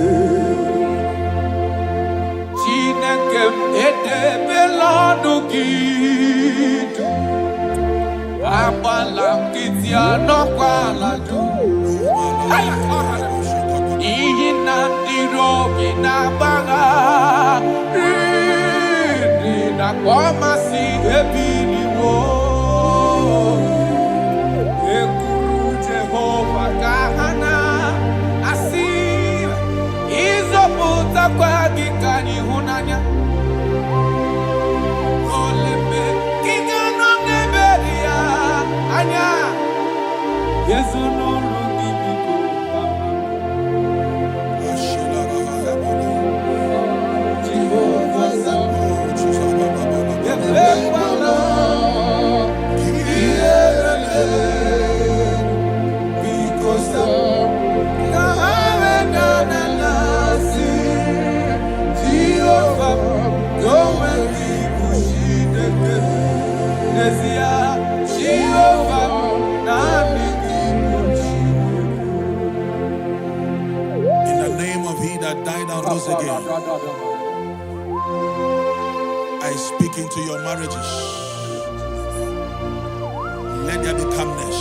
Again, I speak into your marriages. Let there be calmness.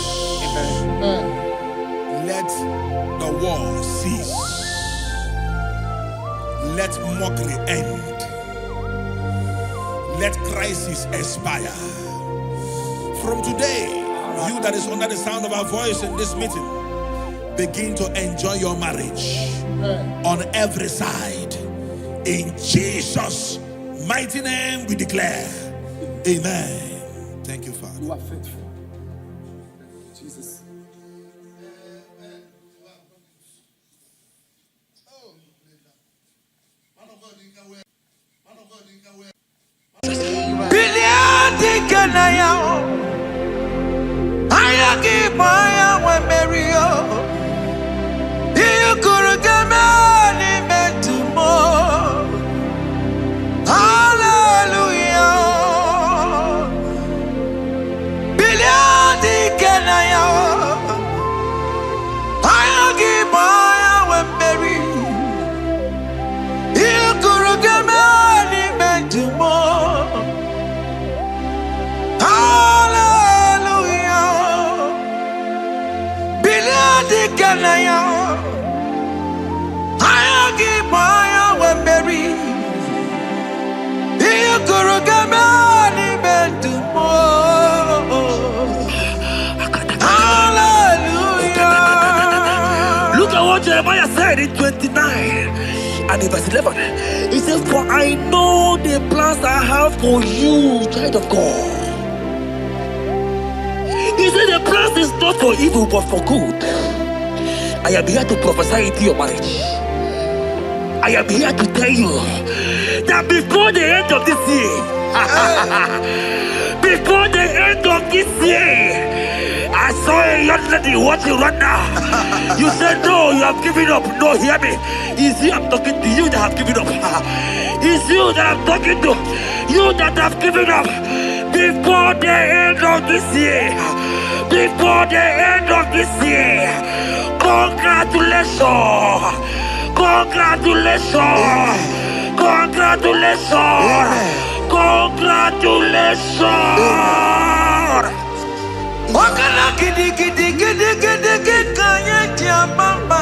Let the war cease. Let mockery end. Let crisis expire. From today, you that is under the sound of our voice in this meeting, begin to enjoy your marriage on every side. In Jesus' mighty name we declare. Amen. Thank you, Father. You are faithful. Jesus. Look at what Jeremiah said in 29 and in verse 11. He says, "For I know the plans I have for you, child of God." He said the plans is not for evil but for good. I am here to prophesy into your marriage. I am here to tell you that before the end of this year, before the end of this year, I saw a young lady watching right now. You said no, you have given up. No, hear me. It's you I'm talking to, you that have given up. It's you that I'm talking to, you that have given up. Before the end of this year, before the end of this year, congratulations, congratulations, congratulations, congratulations. Wakala gidi gidi gidi gidi gidi kanye mama.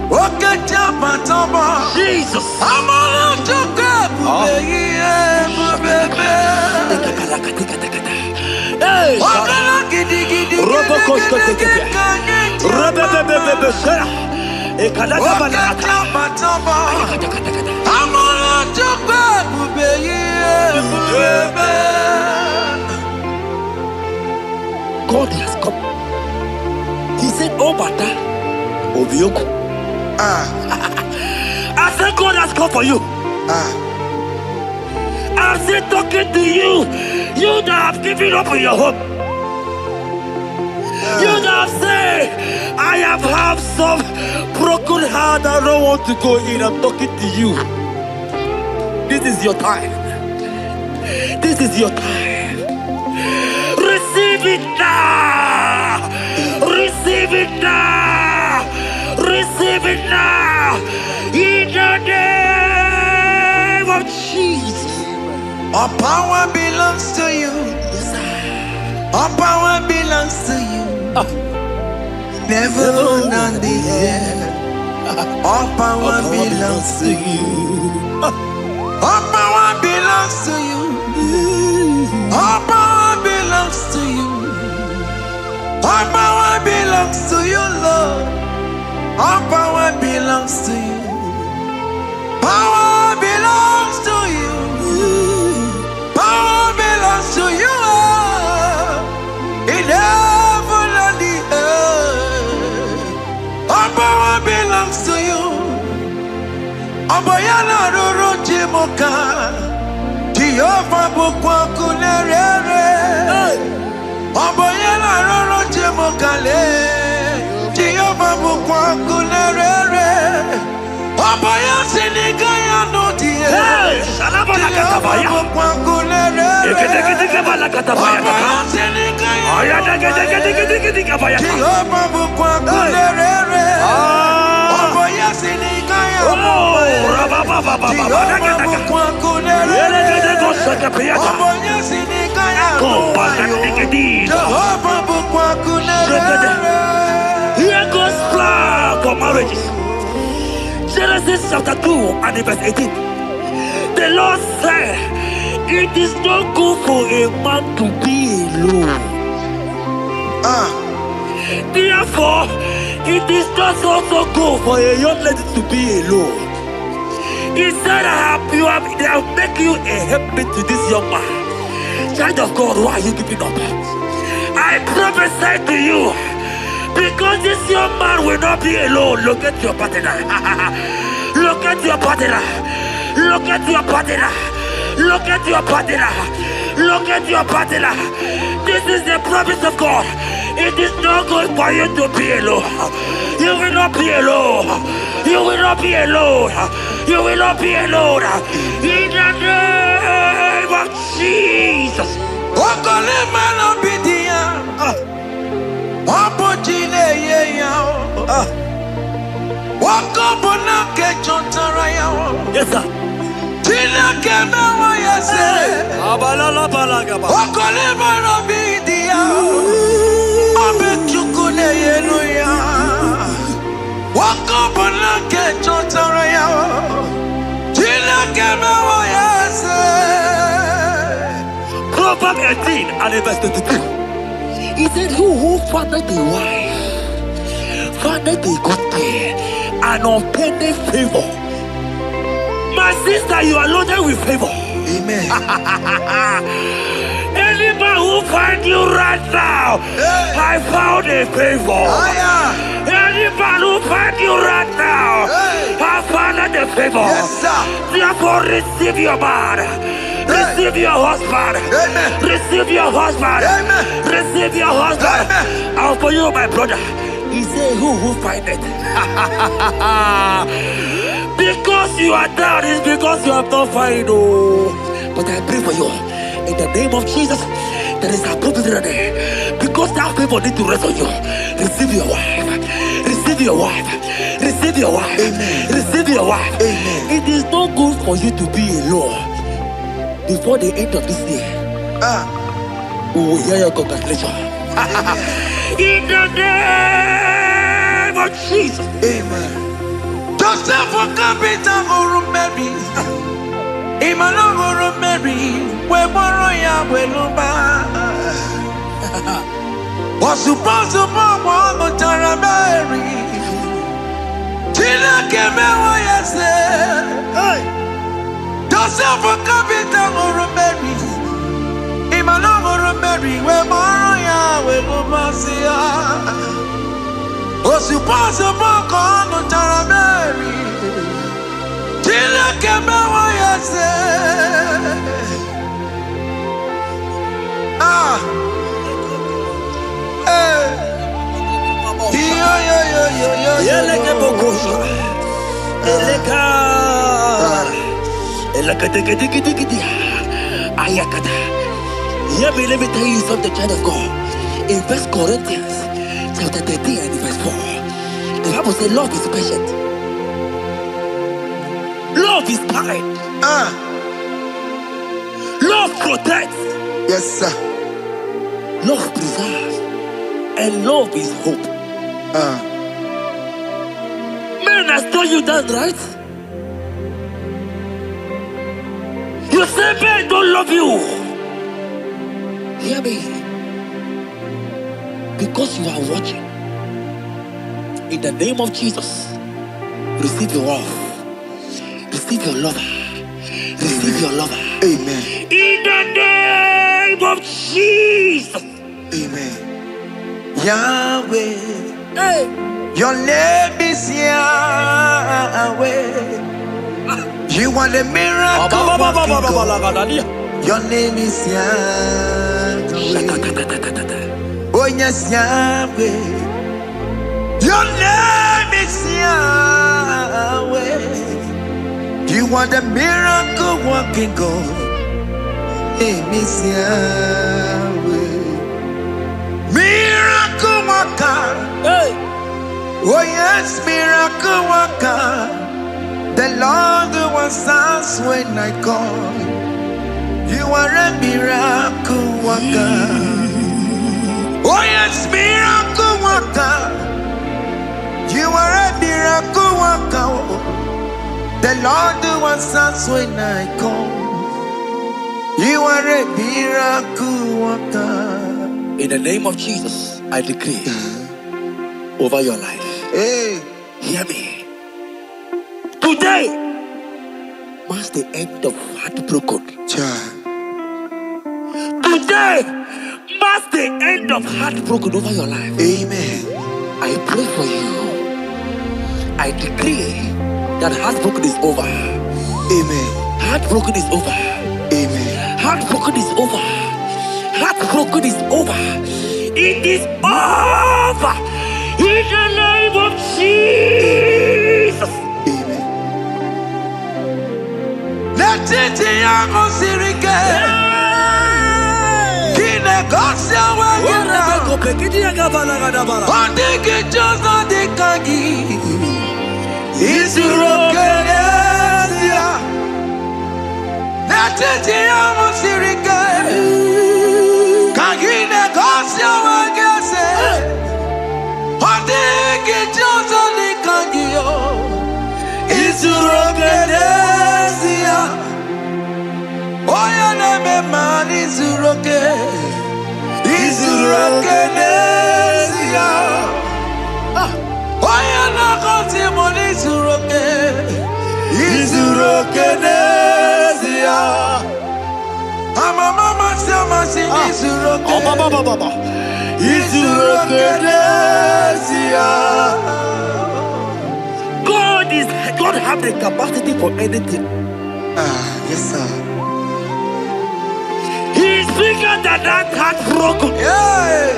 Wakacha matoma. Jesus. Amala chuka bubeye. Wakala gidi gidi gidi gidi kanye wakacha matoma. Amala chuka bubeye. God has come. He said, "Oh, Bata, Obioku." I said, God has come for you. I'm still talking to you. You that have given up on your hope. You that have said, "I have some broken heart. I don't want to go in." I'm talking to you. This is your time. This is your time. Receive it now. Receive it now. Receive it now. In the name of Jesus. All power belongs to you. All power belongs to you. Never on the end. All power belongs to you. All power belongs to you. All power belongs to you. All power belongs to you, Lord. All power belongs to you. Power belongs to you. Power belongs to you. In heaven and the earth. All power belongs to you. Abayana roro jimoka. Jehovah bukwa kunerere. Abayana roro jimokale. Jehovah bukwa kunerere. Abaya sinikaya no die. Shalabala katabaya. Jehovah bukwa kunerere. Eketekebala katabaya. Abaya sinikaya. Ayadeketekebaya. Jehovah bukwa kunerere. Abaya sinikaya. Jehovah bukwa kunerere. Abaya sinikaya. Jehovah bukwa kunerere. Here goes plan for marriages. Genesis chapter 2 and verse 18. The Lord said, "It is not good for a man to be alone." Therefore, it is not also good for a young lady to be alone. He said, I'll make you a helpmate to this young man. Child of God, why are you giving up? I prophesy to you, because this young man will not be alone. Look at your partner. Look at your partner. Look at your partner. Look at your partner. Look at your partner. This is the promise of God. It is not good for you to be alone. You will not be alone. You will not be alone. You will not be alone. In the name of Jesus. Yes, sir. Proverbs 18 and verse 22. He said, who findeth a wife, findeth a good thing, and obtaineth favor. My sister, you are loaded with favor. Amen. Any man who finds you right now, I found a favor. Any man who finds you right now, I found a favor. Yes, sir. Therefore, receive your man. Receive your husband. Amen. Receive your husband. Amen. Receive your husband. Amen. And for you, my brother, he said, who find it? Because you are down, it's because you have not found. Oh. But I pray for you. In the name of Jesus, there is a prophet there. Because that people need to rest on you. Receive your wife. Receive your wife. Receive your wife. Amen. Receive your wife. Amen. It is not good for you to be alone. Before the end of this year, we will hear your congratulations. In the name of Jesus. Amen. Joseph for capital for Mary. Emmanuel for Mary. We borrow ya we lumba. Was supposed to borrow Tara Mary. Tina came away and said, Joseph for capital for Mary. Emmanuel for Mary. We borrow ya we lumba. Was supposed to borrow Tara Mary. Tina came away and said, Let me tell you something, child of God. In 1 Corinthians chapter 13 and verse 4, the Bible says love is patient. Love is kind. Love protects. yes, sir. Love preserves. And love is hope. Man has told you that, right? You say men don't love you. Hear me. Because you are watching. In the name of Jesus, receive your love. Receive your lover. Receive your lover. Amen. In the name of Jesus. Amen. Yahweh. Hey. Your name is Yahweh. You are the miracle working God. Your name is Yahweh. Oh yes, Yahweh. Your name is Yahweh. You are the miracle working God. Name is Yahweh. Miracle worker. Hey. Oh yes, miracle worker. The Lord who answers when I call. You are a miracle worker. Oh yes, miracle worker. You are a miracle worker. The Lord who answers when I call. You are a miracle worker. In the name of Jesus, I decree over your life. Hey. Hear me. Today, marks the end of heartbroken. Child. Today marks the end of heartbroken over your life. Amen. I pray for you. I decree that heartbroken is over. Amen. Heartbroken is over. Amen. Heartbroken is over. Heartbroken is over. It is over. In the name of Jesus. Amen. Let it be a Mosirike. Kine Gosia Wagina. Ondiki Jozo de Kagi. Isurokenesia. Let it be a Mosirike. Kagine Gosia Wagese. Ondiki Jozo de Kagi. Isurokenesia. Oya neme man isuroke. Isurokenesia. Oya na konti mon isuroke. Isurokenesia. Ama mama sama si isuroke. Isurokenesia. God have the capacity for anything. Yes sir. He's bigger than that heartbroken. Yeah.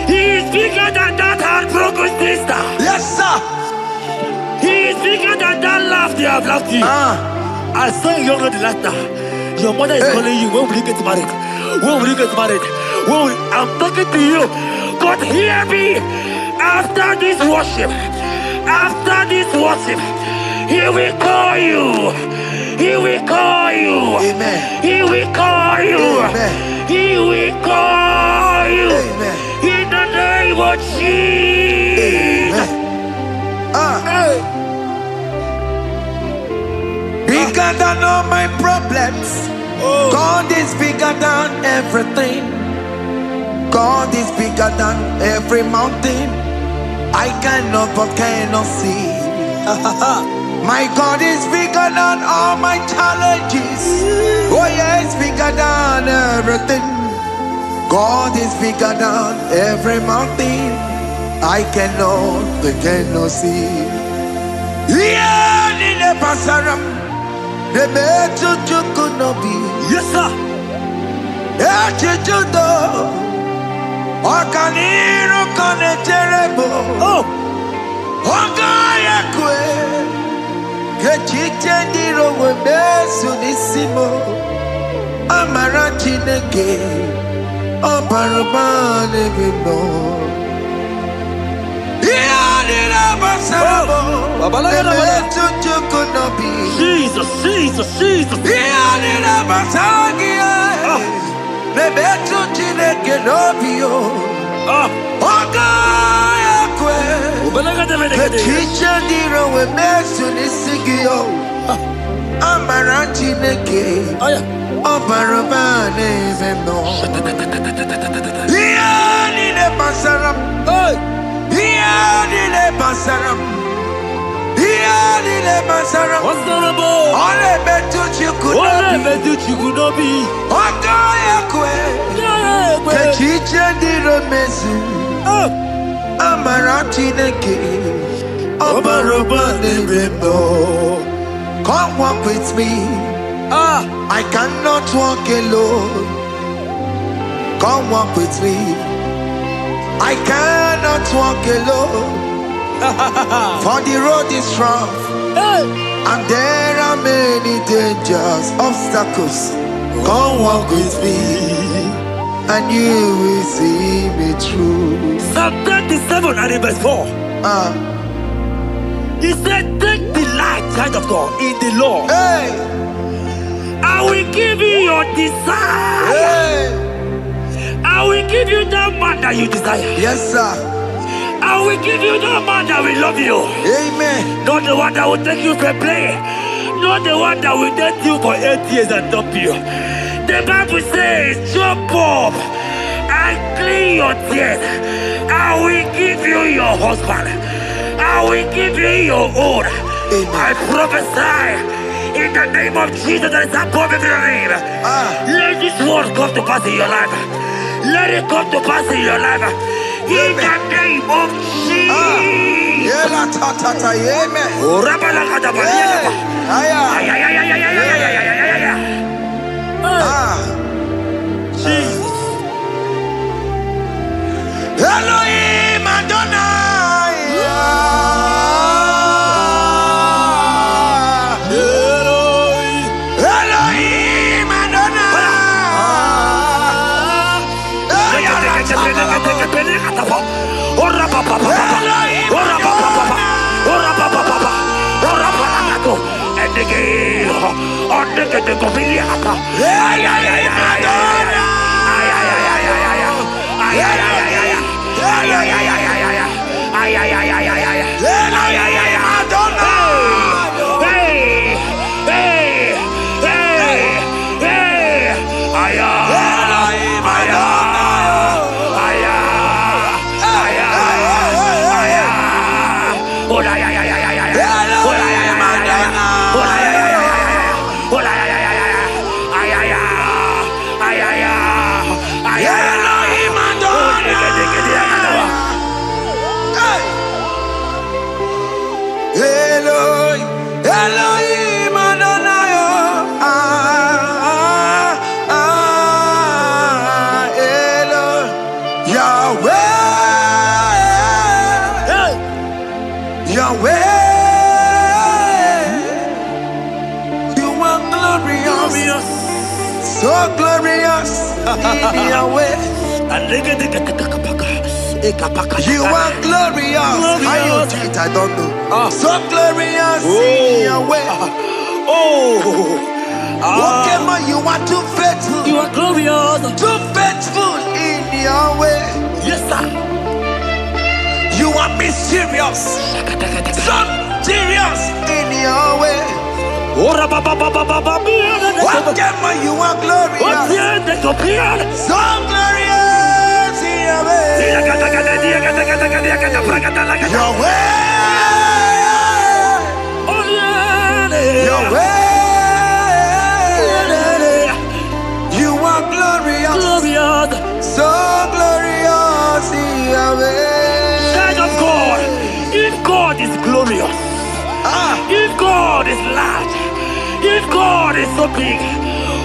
He's bigger than that heartbroken sister. Yes sir. He's bigger than that laugh they have laughed you. I saw a young lady last night. Your mother is calling you. When will you get married? When will you get married? I'm talking to you. God, hear me. After this worship, He will call you. He will call you. Amen. He will call you. Amen. He will call you. Amen. In the name of Jesus. Bigger than all my problems. God is bigger than everything. God is bigger than every mountain. I cannot but cannot see. My God is bigger than all my challenges. Oh yeah, it's bigger than everything. God is bigger than every mountain. I cannot but cannot see. Yeah, Nine Pasaram. The metal could not be. Yes, sir. Okaniro kone terebo. Oh. Ogaya kwe. Kechite ndiro webesu nisimo. Amara chineke. Obarubane bimbo. Iyadira basarabo. Emetu chukunobi. Jesus. Iyadira basagia. Nebetu chineke nobio. Ogaya kwe. Kechiche ndiro webesu nisigio. Amara chineke. Obarubane bimbo. Iyadira basaram. Iyadile basaram. Iyadile basaram. Ole betu chikunobi. Ogaya kwe. Kechiche ndiro mezu. Amara chineke. Obarubane bimbo. Come walk with me. I cannot walk alone. Come walk with me. I cannot walk alone. For the road is rough, and there are many dangers, obstacles. Come walk with me, and you will see me through. Psalm 37 and verse 4. He said, take delight, child of God, in the Lord. Hey, I will give you your desire. hey, I will give you that man that you desire. yes, sir. I will give you that man that will love you. Amen. Not the one that will take you for play. Not the one that will date you for 8 years and dump you. The Bible says, jump up and clean your tears. I will give you your husband. I I will give you your own. I prophesy in the name of Jesus that is above every name. Let this word come to pass in your life. Let it come to pass in your life. In the name of Jesus. Jesus. Elohim Adonai. Elohim Adonai. Elohim Adonai. Yahweh. Yahweh. You are glorious. So glorious in Yahweh. You are glorious. How you do it, I don't know. So glorious in Yahweh. Whatever you are too faithful. You are glorious. Too faithful in Yahweh. Yes, sir. You are mysterious. So serious in Yahweh. Whatever you are glorious. So glorious in Yahweh. Yahweh. Yahweh. You are glorious. So glorious in Yahweh. Child of God, if God is glorious, if God is large, if God is so big,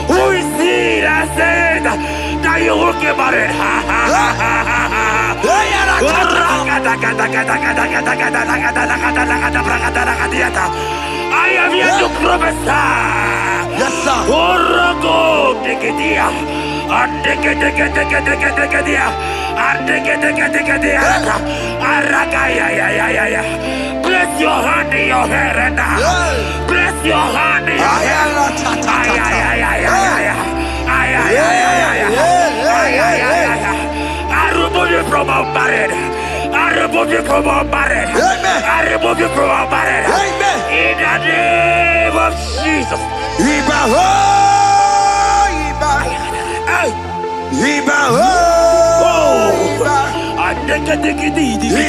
who is he that said that you will get married? I am here to prophesy. Yes, sir. Place your hand in your hair and place your hand in your hair. I remove you from unmarried. I remove you from unmarried. I remove you from unmarried. In the name of Jesus. Iba ho, Iba. Iba ho, Iba.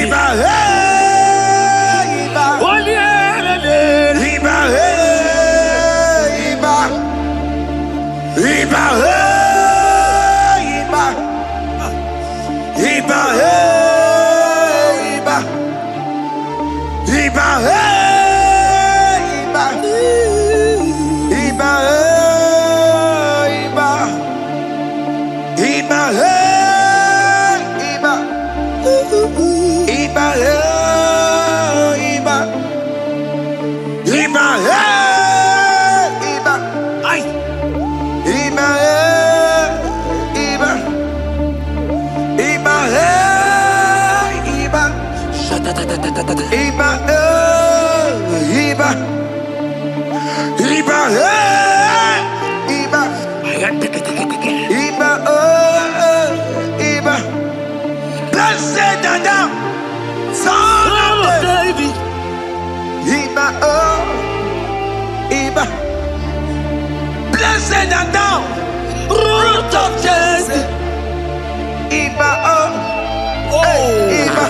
Iba he, Iba. Iba he, Iba. Iba he, Iba. Iba he, Iba. Iba he, Iba. Iba he, Iba. Iba he, Iba. Iba he, Iba. Iba he, Iba. Ay. Iba he, Iba. Iba he, Iba. Iba he, Iba. Iba he, Iba. Iba Iba. Blessed Adam, son of David. Iba Iba. Blessed Adam, root of Jesse. Iba Iba.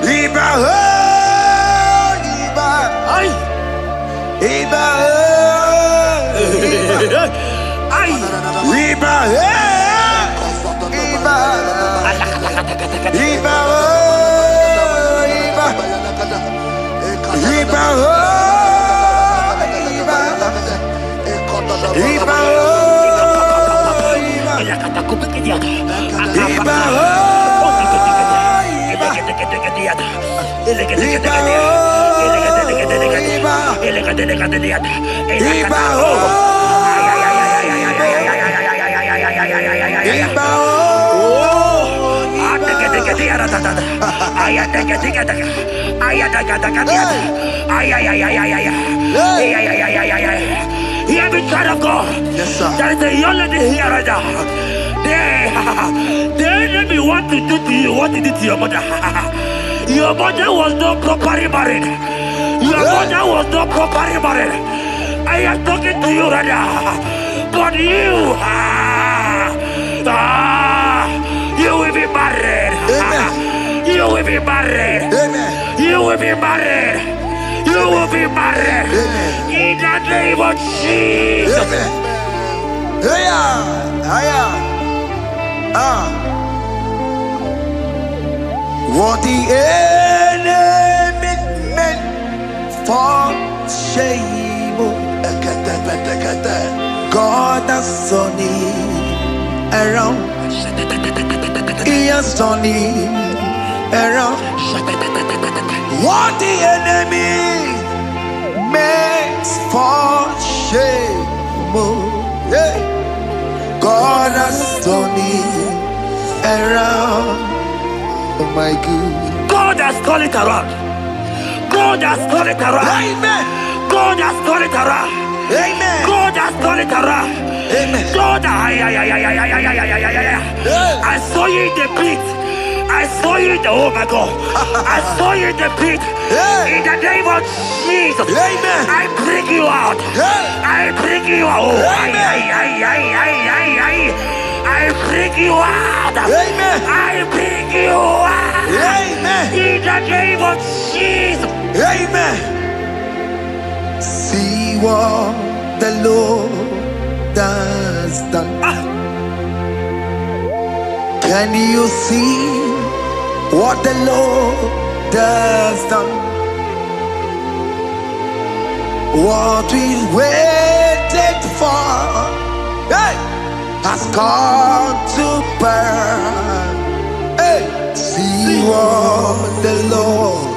Iba, ay, Iba, ay, Iba, Iba, Iba, Iba, Hear me, child of God. Yes, sir. There is a young lady here right now. The enemy want to do to you what he did to your mother. Your mother was not properly married. Your mother was not properly married. I am talking to you right now. But you, you will be married. Amen. You will be married. Amen. You will be married. You will be married. Amen. In the name of Jesus. Amen. What the enemy meant for shame, God has turned it around. He has turned it around. What the enemy meant for shame, God has turned it around. Oh my God. God has turned it around. God has turned it around. Amen. God has turned it around. Amen. God has turned it around. Amen. God, I saw you in the pit. I saw you in the, oh my God. I saw you in the pit. In the name of Jesus. Amen. I bring you out. I bring you out. Oh, I bring you out. Amen. I bring you out. Amen. In the name of Jesus. Amen. See what the Lord has done. Can you see what the Lord has done? What we waited for, hey, has come to pass. Hey, see what the Lord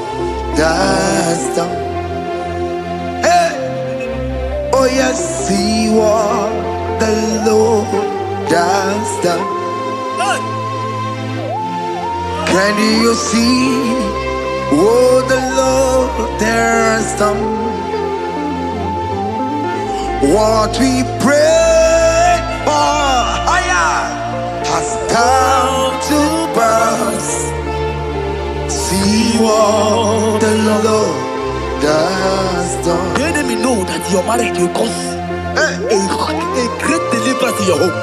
has done. Hey, oh yes, see what the Lord has done. Can you see what the Lord has done? What we prayed for has come to pass. See what the Lord has done. The enemy know that your marriage will cause a great deliverance in your home.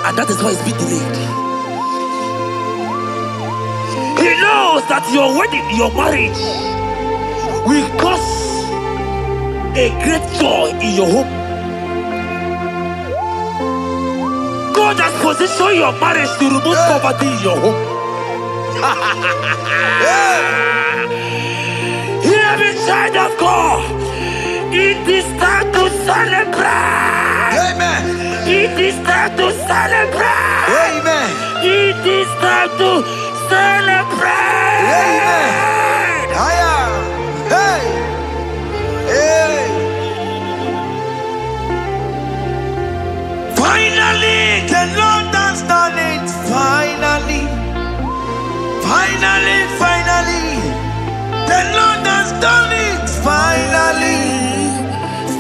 And that is why it's been delayed. He knows that your wedding, your marriage will cause a great joy in your home. God has positioned your marriage to remove poverty in your home. Hear me, child of God. It is time to celebrate. Amen. It is time to celebrate. Amen. It is time to celebrate. Amen. Hey. Hey. Finally, the Lord has done it. Finally. Finally, finally. The Lord has done it. Finally.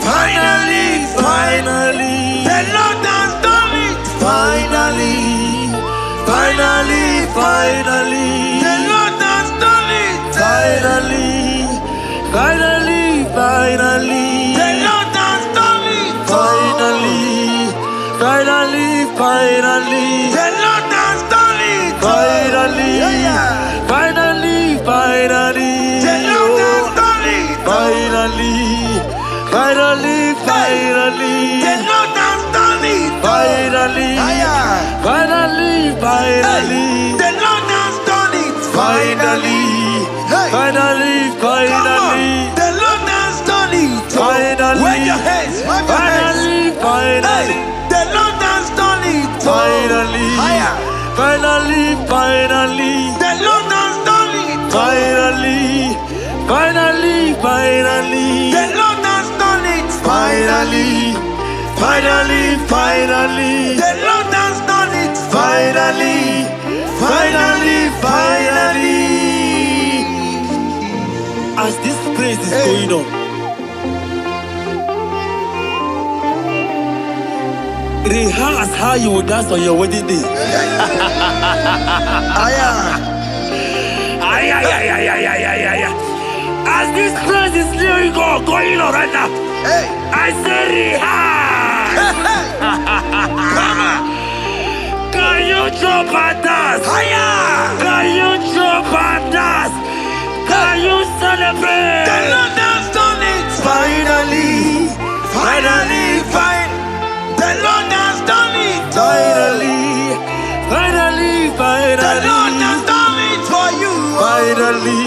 Finally, finally. The Lord has done it. Finally. Finally, finally. The Lord has done it. Finally. Finally, finally. The Lord has done it. Finally. Finally, finally. The Lord has done it. Finally. finally, finally. The Lord has done it. Finally, finally, finally. The Lord has done it. Finally, finally, finally. The Lord has done it. Finally, wave your hands. Wave your hands. finally. The Lord has done it. Finally, finally, finally. The Lord has done it. Finally, finally, finally. The Lord has done it. Finally, finally, finally. The Lord has done it. Finally, finally, finally. As this praise is going on, rehearse how you will dance on your wedding day. As this praise is going on right now, I say rehearse. Can you jump and dance? Can you jump and dance? Can you celebrate? The Lord has done it. Finally, finally, The Lord has done it. finally, finally, The Lord finally. has done it for you. Finally,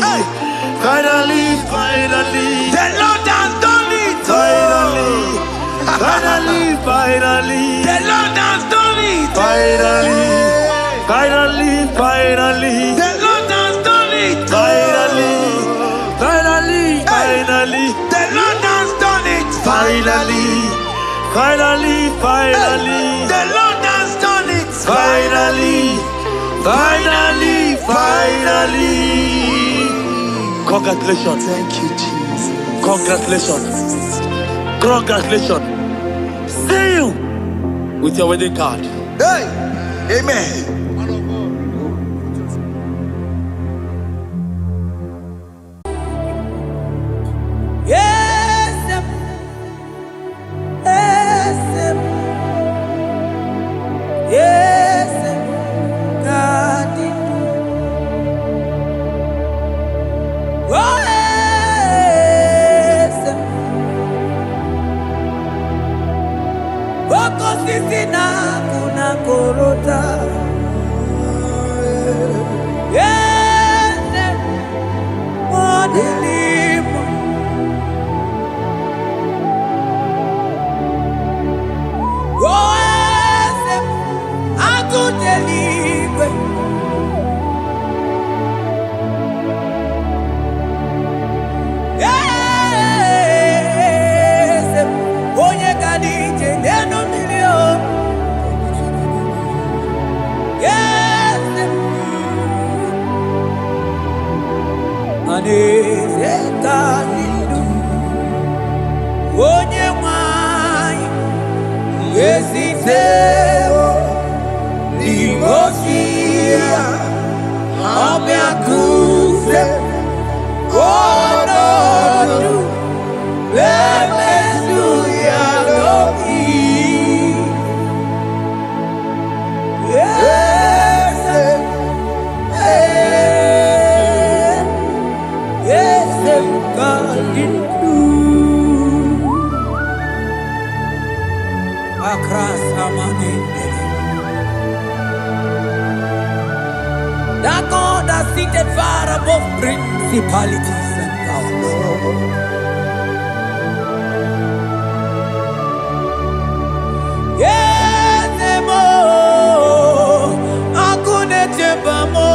finally, finally. The Lord has done it. Finally, finally, finally. The Lord has done it. Finally, finally, finally. The Lord has done it. Finally, finally, finally. The Lord has done it. Finally, finally, finally. The Lord has done it. Finally, finally, finally. Congratulations. Thank you, Jesus. Congratulations. Congratulations. See you with your wedding card. Hey, amen. That God that seated far above principalities and powers. Yes, mo, akune chembamo,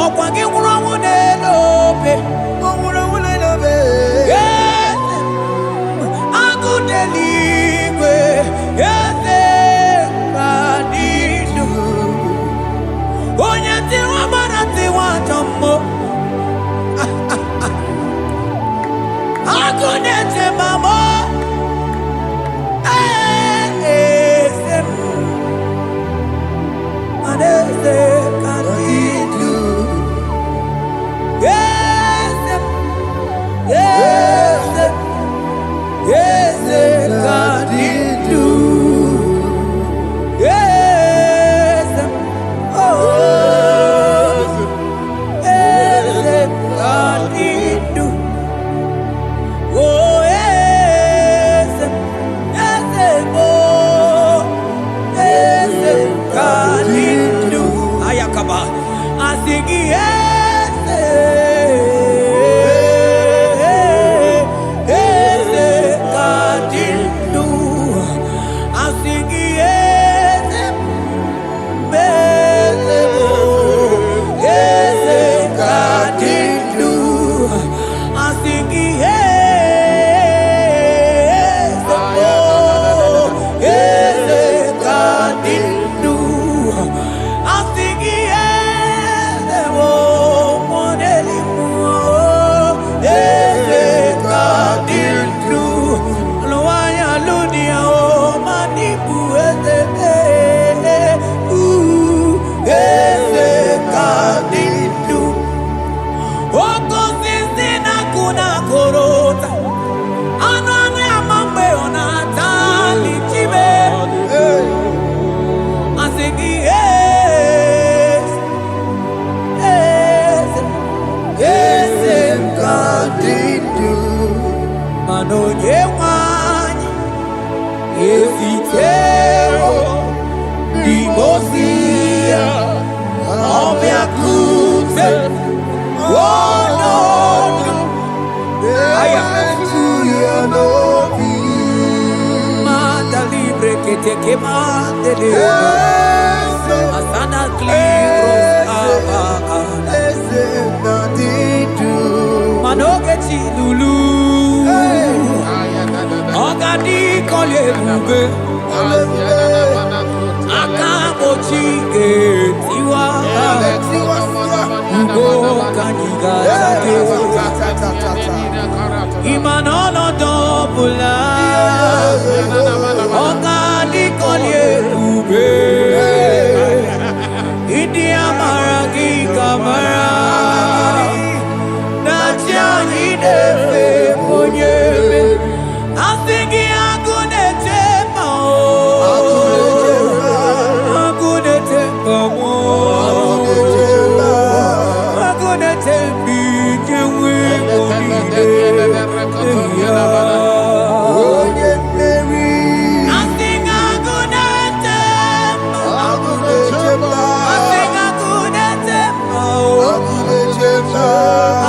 okwangi urawune lobe. Yes, akune ligwe. Yes, kadinu. Onyati wa marati wa jammo. Manonye wani Efitero Dimosia Obiakute Wono Aya Manda libre que te quemande Asana cliros Manoke chilulu Ogadi kolye bube Akabo chike tiwa Ugo kanyiga take Imanono dobula Ogadi kolye bube Idi amaragi kamara Nacha hidefe monyebe Asingi agunete mao Agunete mao Agunete bije wimodide Asing agunete Asing agunete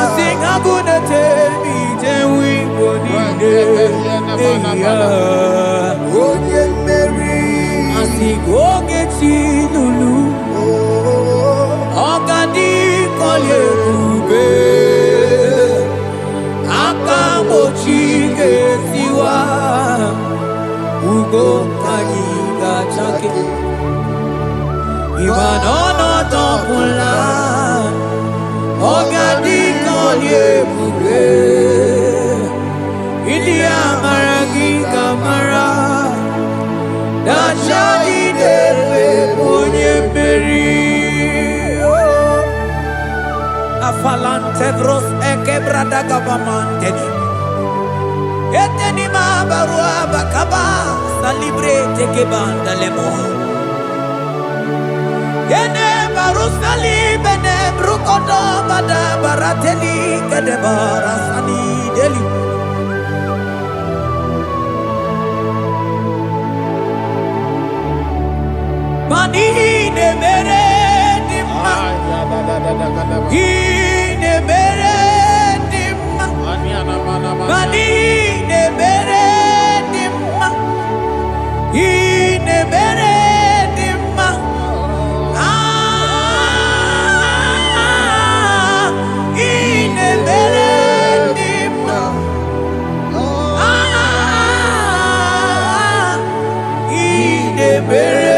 Asing agunete bije wimodide Asigoge chilulu Ogadi kolye bube Akamochige tiwa Ugo kanyiga chake Imanono topula Ogadi kolye bube India maragi kamara Dashadi dewe ponye beri Afalante vros ekebrada gabamante Eteni mabarua bakaba Salibre teke banda lemo Yene baru salibene brukodo bada barateli Kede barasani deli Mani ne mere dimma Ine mere dimma Mani ne mere dimma Ine mere dimma Ine mere dimma Ine mere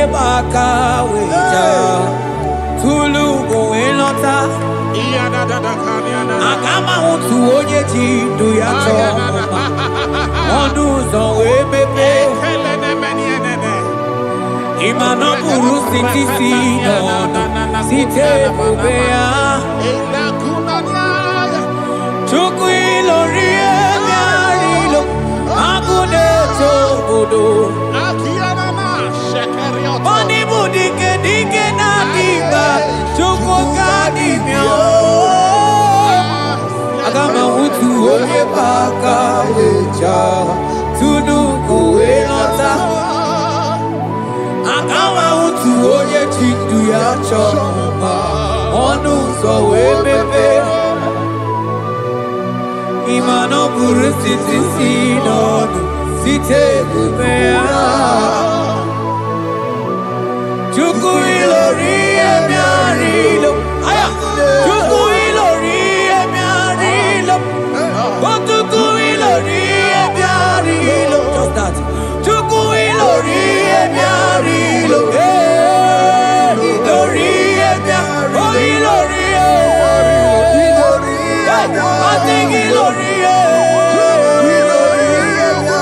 Baka weja tulu goelota Agama utu onye jindu ya choma Onu zo webepe Imano buru siti sinono Site bubea Chuku ilorie miarilo Agune tobodo Mani budike dike na diba Chuku kadimyo Agama utu onye baka weja Tunuku elota Agama utu onye chindu ya choma Onu so webepe Imano buru siti sinono Site bubea Chuku ilori emiarilo Aya Chuku ilori emiarilo Chuku ilori emiarilo Just that Chuku ilori emiarilo Ilori emiarilo Oh ilori I think ilori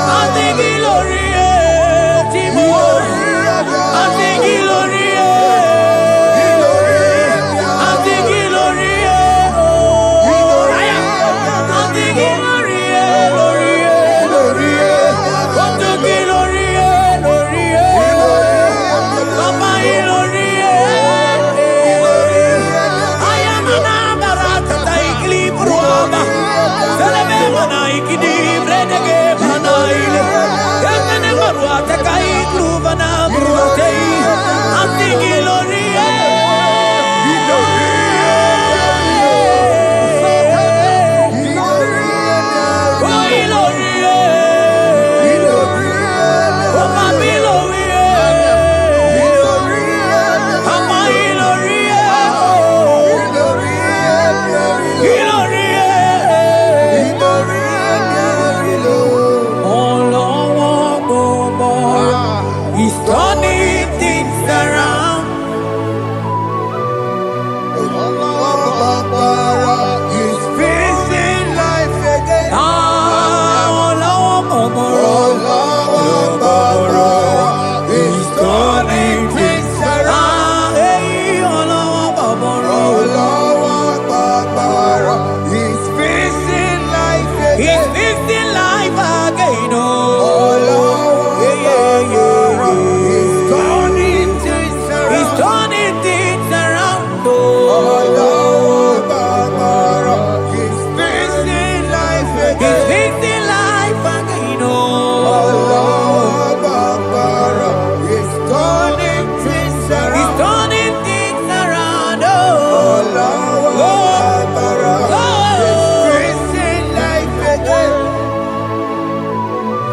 I think ilori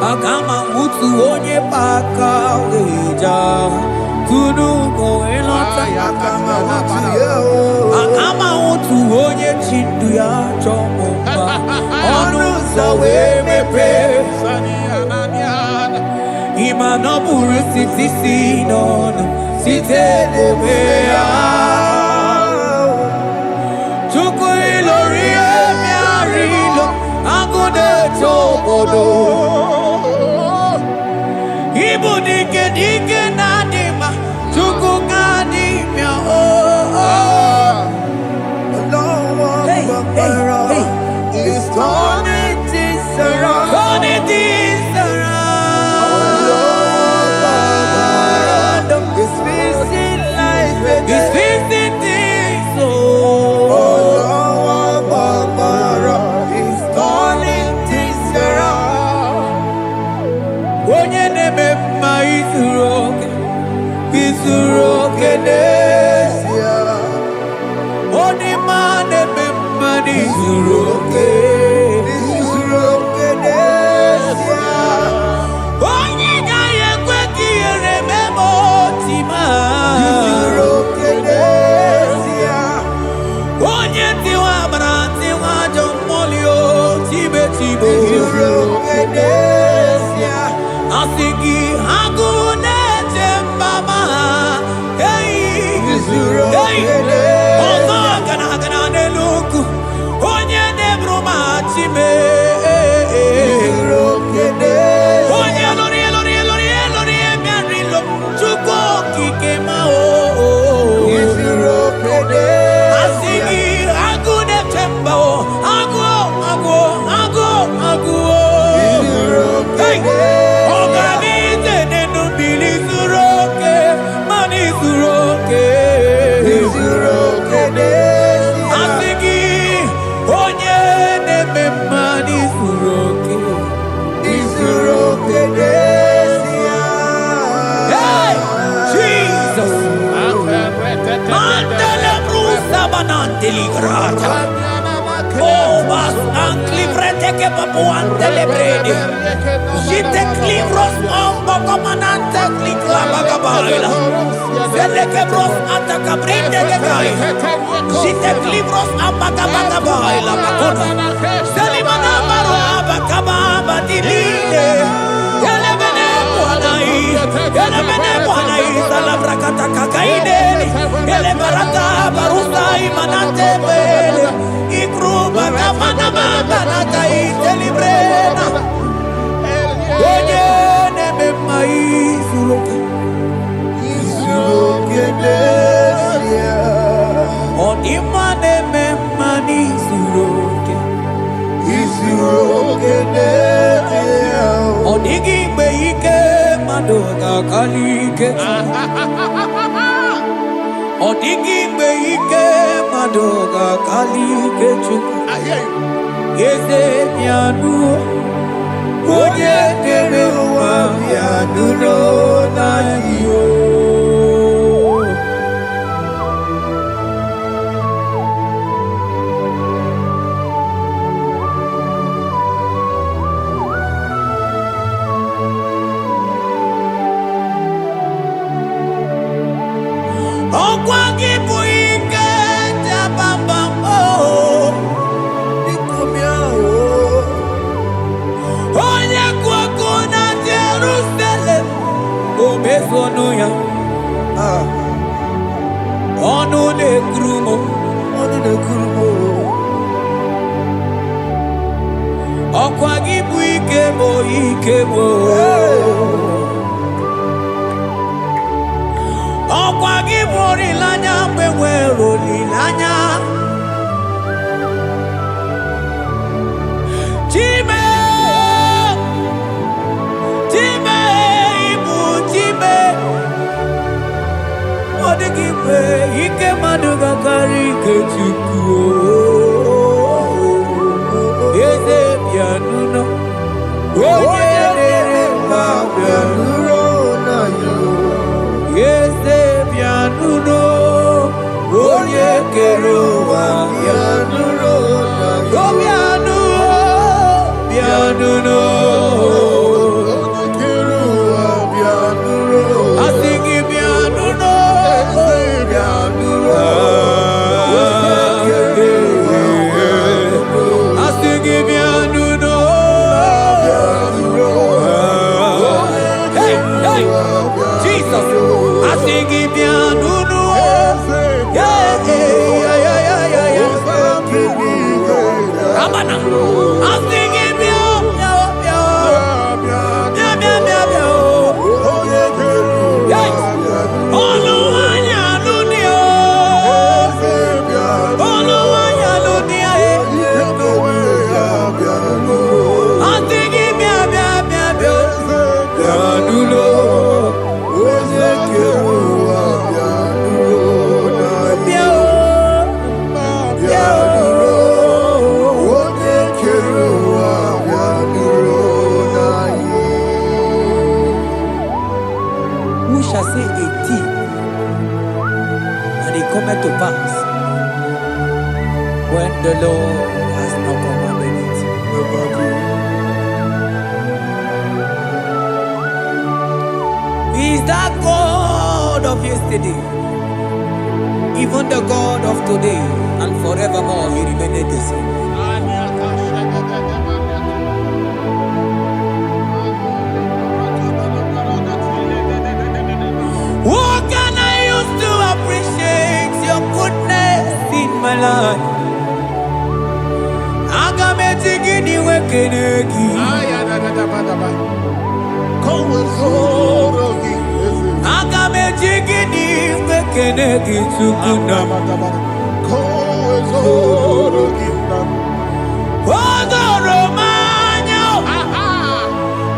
Akama mutu onye paka weja Tunu go elota Akama mutu onye chindu ya chomomba Onu sawe mepe Ima no buru siti sinon Site ebea Chuku ilori emiarilo Agude chobodo Ibu dike dike nadima Chuku kadimya Hey, hey, hey It's turning things around. Turning things around It's fixing life again. It's fixing things It's turning things around. Onye neme mma izuru oke n'ezie Onye ma neme mma izuru oke n'ezie Onye gaghị ekwe ka ihere mee ma oti ma izuru oke n'ezie Onye tiwa mara tiwa ajọ mmụọ tibe tibe izuru oke n'ezie Asị gị agụ na-eche mama ha izuru oke n'ezie ọzọ gana n'elu ugwu onye na-eburu ma chime izuru oke n'ezie onye lụrụ emerilo Chukwu okike ma izuru oke n'ezie asị gị agụ na-eche mba agụ izuru oke n'ezie ọganize n'enu mmiri zuru oke mana izuru oke izuru oke n'ezie asị gị onye na-eme mma n'izuru oke izuru oke n'ezie Hey, Jesus Mandele brusa bananteli grata Oh, bas anclivrete che papuante le brede Jite clivros ombo comanante clicla bagabaila Vele che bros attacca brinde che gai Jite clivros ambagabagabaila Macona Selimana baro abacababa di lide Yele bene buanai Sala bracata cacaideli Yele barata barusai manante bele Ikruba kamana mabana kaite librena Onye neme maizuru izuru oke n'ezie Onima neme manizuru izuru oke n'ezie Onigi mgbe ike mmadụ ga-akali ike Ọ dịghị mgbe ike mmadụ ga-akali ike Chukwu Eze bịanụ onye kere ụwa bịanụrụ n'anyị o Ọkwa gị bụ ike jabambambo Ikomia Onye kwụ ọkụ na Jerusalem O mezuonu ya Ọnụ na-ekuru m ọnụ na-ekuru m Ọkwa gị bụ ike m Ọkwa gị bụ olileanya mgbe nwere olileanya Chime ibu Chime Ọ dịghị mgbe ike mmadụ ga-akarị ike Chukwu Eze bịanụnụ onye dere mma bịanụrụ n'anyị Eze bịanụnụ onye kere ụwa bịanụrụ bịanụrụ n'anyị bịanụnụ Jesus. I sing it down. Yeah, yeah. Ramana. I sing it down. Who shall say a thing, and it cometh to pass, when the Lord has not commanded it? He is that God of yesterday, even the God of today, and forevermore He remained the same. What can I use to appreciate your goodness in my life? Agametigini wekenegi. Agametigini wekenegi tukuna. Odoromanyo.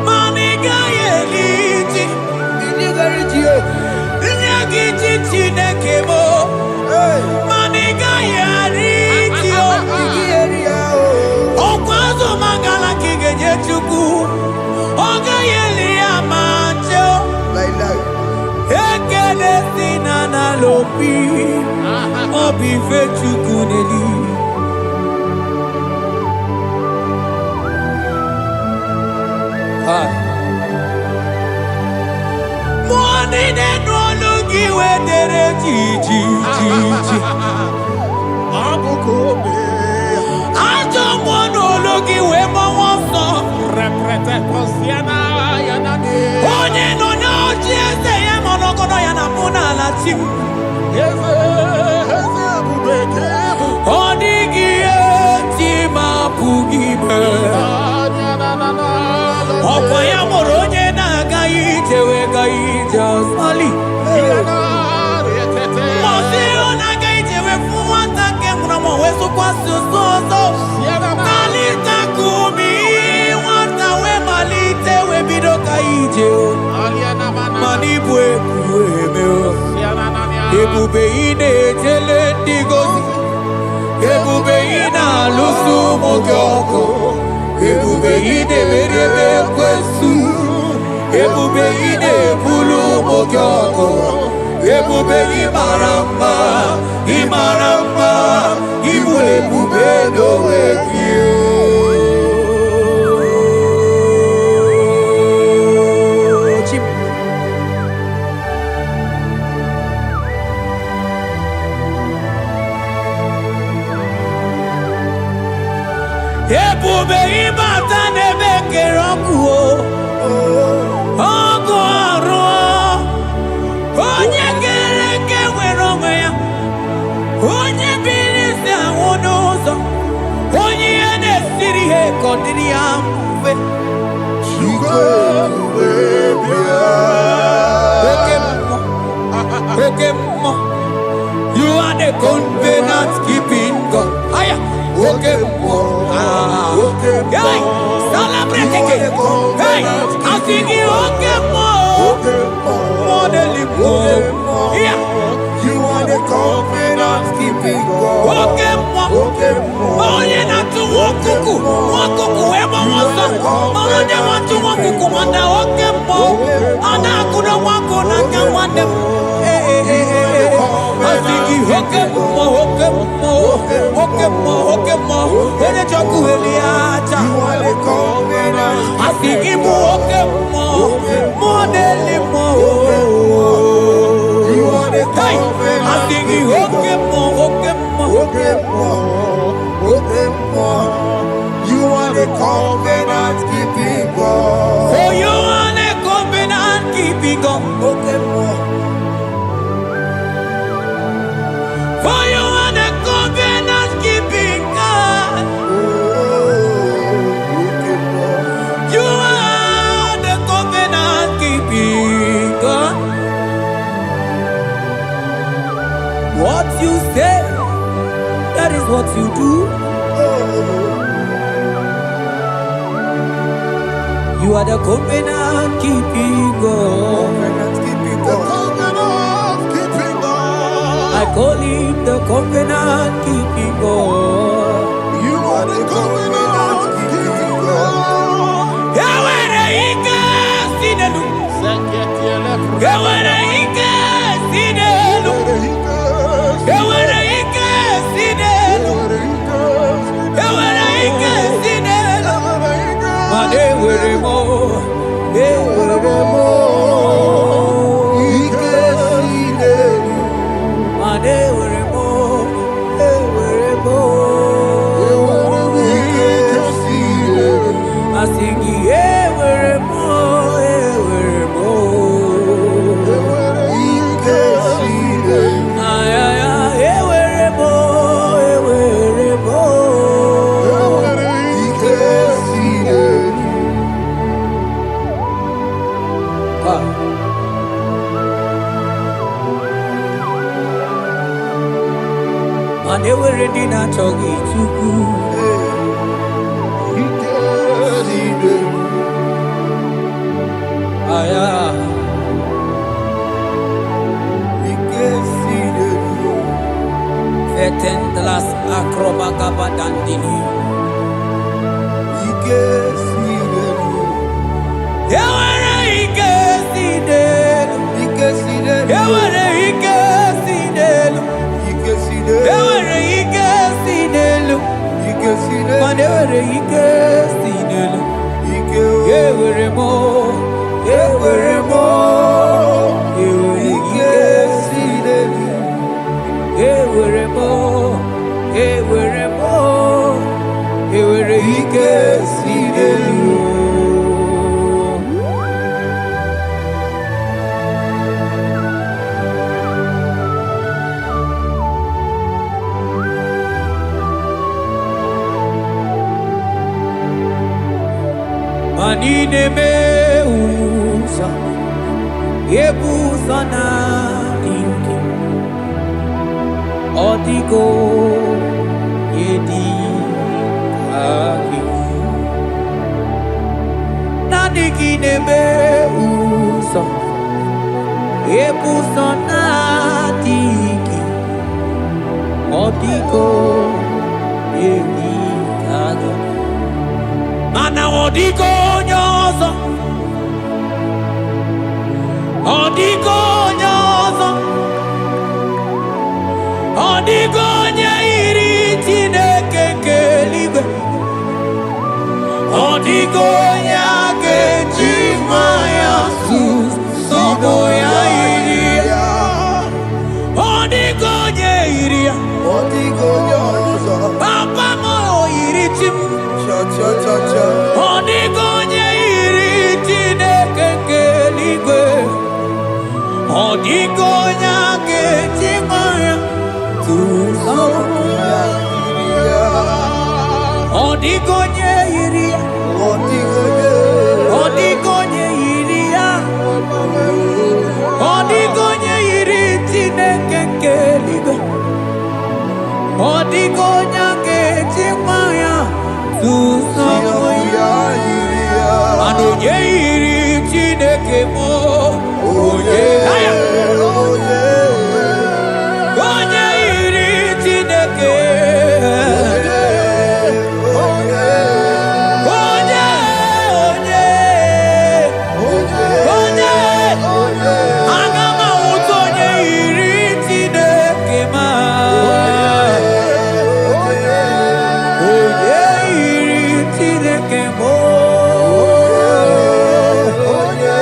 Mamiga yeliti. Nyagiti chinekemo. Mamiga yaritio. Okwazo magala kigenye chuku. Oga yeli amancho. Ekene sinana lopi. Obi fechuku neli. Money they no look you where they Gigi. I don't want to look you where my one song. Represent Posiana Yanade. Only no, just I am on Okono Yanamuna Latim. Yes, Onigi Tima Pugibe. Okwaya Moroje Nagai just Ali. Moseo Nagai Fuata Kemramo Wesu Kwasu Soso. Kalita Kumi, Wanta we Malite we Bidoka Ije. Manibwe Kuemeo. Ebube ine Telendigos. Ebube ina Lusu Mogyoko. Ebube ine Merebe Kwesu. Ebube ine bulu mogyoko. Ebube imaramba. Ibu ebube no ekio. Ebube imata nebeke rokuo. Onye gereke nwere onwe ya. Onye biri si anwụ n'ụzọ. Onye ihe na-esiri ha ka ọ dịrị ya mfe. Oke mmụọ. You are the covenant keeping God. Aya. Oke mmụọ. Hey, celebrate again. Hey, I sing you oke mmụọ. Yeah. You are the covenant keeping God. Onye na-atụ nwakuku. Nwakuku ebe ọsọ. Onye na-atụ nwakuku mana oke mmụọ. Ọ na-akụrụ nwaku n'aka nwanne m. Asigi oke mmụọ. Onye chọkụ eli aja. Asigi bụ oke mmụọ. Mmụọ na-eli mmụọ. Hey, I think you okay more. You are the covenant keeping God. Oh, you are the covenant keeping you do. You are the covenant keeping God. I call him the covenant keeping God. You are the covenant keeping God. Yawere ike sinelu. Yawere ike sinelu. Yawere ike sinelu. Yawere ike sinelu. Mane were mo. Were mo. Ike sinelu. Mane were mo. Were mo. Ike sinelu. Asingi were mo. Were mo. Ike sinelu. Ay ay ay were mo. Were mo. Ike sinelu. Mane were di na chogi chuku. Ike sinelu. Aya. Ike sinelu. Vetendlas akrobagaba dandini. Ike sinelu. Yawere ike sinelu. Ike sinelu. Yawere ike sinelu. Ike sinelu. Yawere ike sinelu. Ike sinelu. Mane were ike sinelu. Ike yewere mo. Yewere mo. Yewere ike sinelu. Yewere mo. Yewere mo. Yewere ike sinelu. Manine me usa, yebusa na inki, otiko yedi aki. Nadiki ne me usa, yebusa na tiki, otiko yedi aki. Mana odiko nyozo, odiko nyozo, odiko nyairi Chineke keligwe, odiko nyake chimaya sus sobo ya iria, odiko nyairia, odiko nyozo, papa mo iri chim. Odigonye iri Chineke keligwe, odigonya kechimaya tuzoya iria, odigonye iria, odigonye iria, odigonye iri Chineke keligwe, odigonya kechimaya tuzoya iria, anonye iri Chineke mo, oye, oye, onye iri Chineke, oye, onye, onye, onye, onye, aga m ahụta onye iri Chineke ma, onye iri Chineke mo, onye,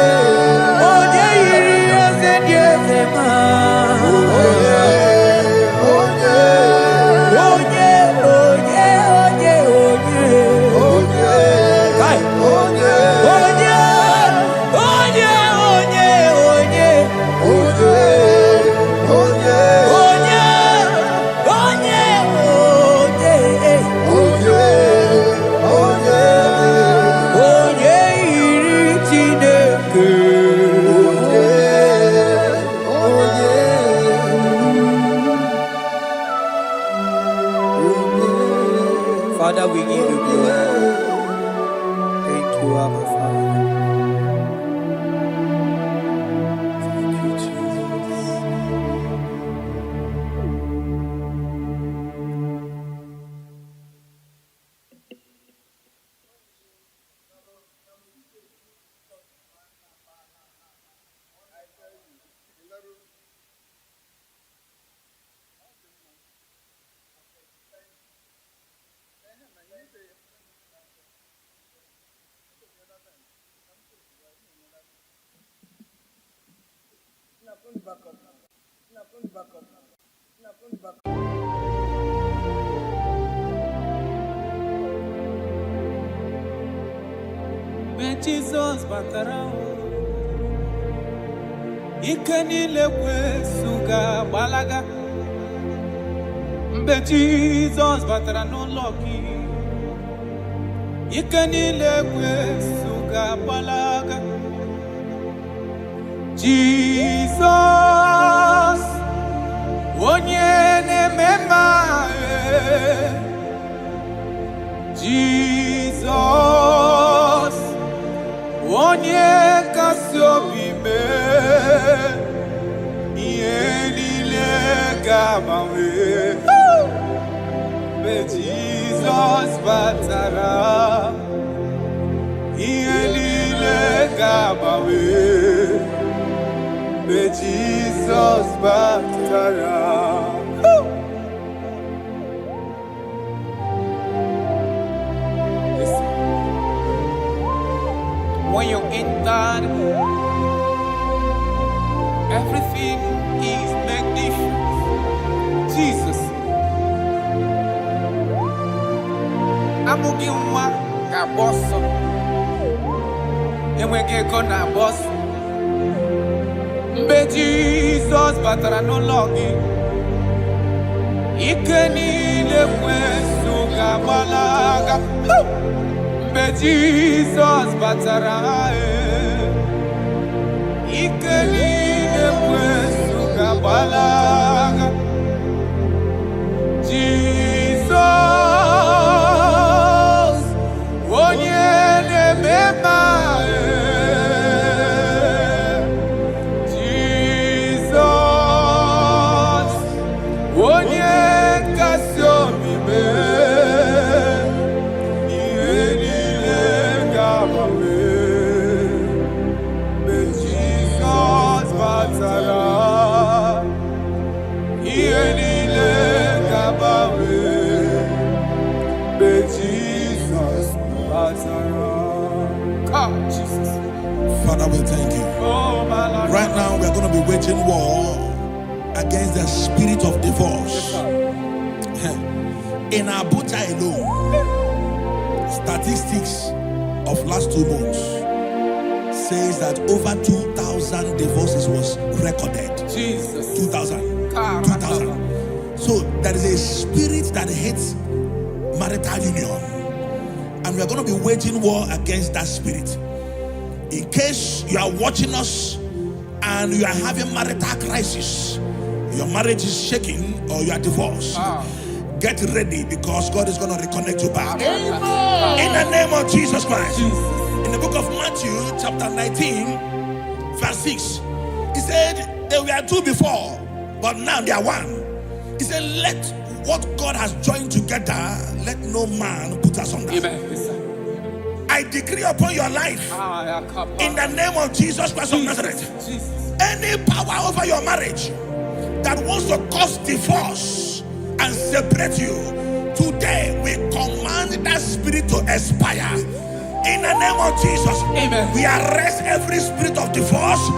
Jesus batara ike niile kwesuga gbalaga mgbe Jesus batara n'ụlọ gị ike niile kwesuga gbalaga Jesus onye na-eme mma Jesus onye kasị obi mee ihe niile ga-agbanwe mgbe Jizọs batara ihe niile ga-agbanwe mgbe Jizọs batara. When you enter, everything is magnificent. Jesus. Amụghị nwa ga-agba ọsọ, enweghị ego na-agba ọsọ. Mgbe Jizọs batara n'ụlọ gị, ike niile kwesu ga-agbalaga. Mgbe Jizọs batara ike niile kwesu ga-agbalaga. Jizọs onye na-eme mma Jizọs onye nkasi obi Father, we thank you. Right now, we are going to be waging war against the spirit of divorce. In Abuja alone, statistics of last 2 months says that over 2,000 divorces was recorded. Jesus. 2,000. 2,000. So there is a spirit that hates marital union. And we are going to be waging war against that spirit. In case you are watching us and you are having marital crisis, your marriage is shaking or you are divorced, get ready because God is going to reconnect you back. Amen. In the name of Jesus Christ. In the book of Matthew chapter 19 verse 6, he said they were 2 before, but now they are 1. He said, let what God has joined together, let no man put asunder. Amen. I decree upon your life, in the name of Jesus Christ of Nazareth, any power over your marriage that wants to cause divorce and separate you, today we command that spirit to expire. In the name of Jesus, amen. We arrest every spirit of divorce.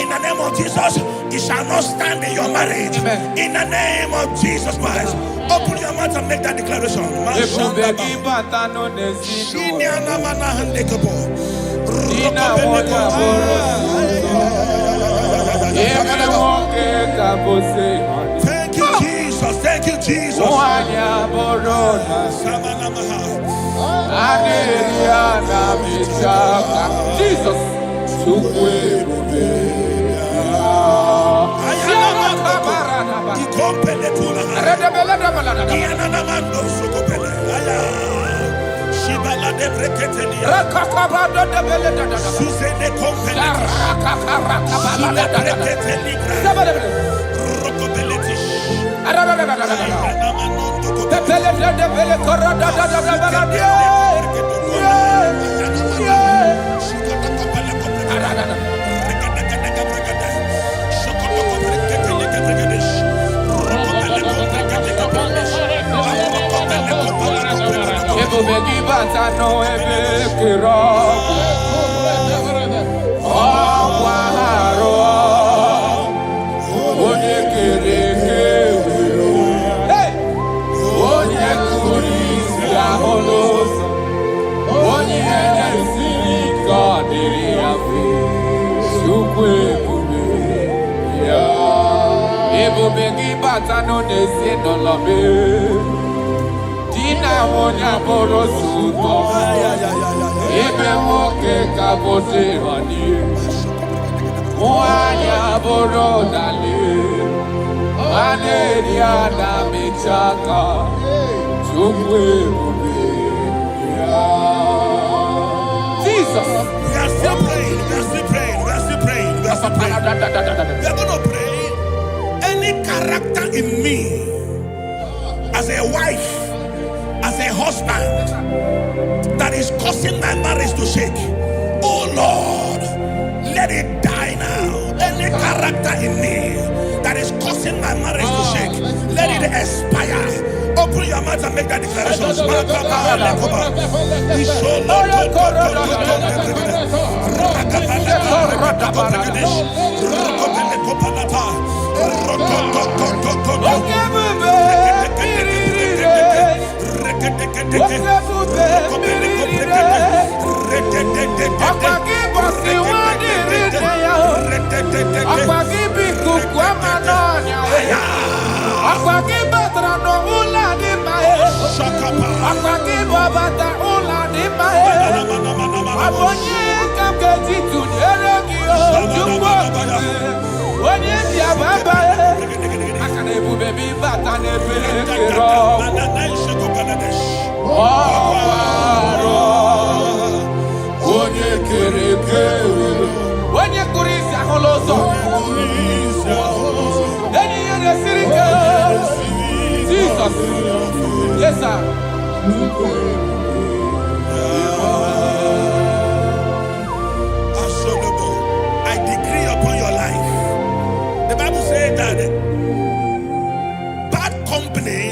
In the name of Jesus, it shall not stand in your marriage. Amen. In the name of Jesus Christ, open your mouth and make that declaration. Thank you, Jesus. Thank you, Jesus. Jesus. Chukwu ebube ya. Ebube gị bata n'ezinụlọ m. Di na nwunye abụrụ ụtọ. Ebe nwoke ka bụ dịrọni. Nwanyị abụrụ dali. A na-eri ada mecha aka. Chukwu ebube ya. Jesus. We are still praying. We are still praying. We are still praying. We are still praying. We are going to pray. Any character in me, as a wife, as a husband, that is causing my marriage to shake, oh Lord, let it die now. Any character in me that is causing my marriage to shake, let it expire. Open your mouth and make that declaration. Yes, sir. I decree upon your life. The Bible says that bad company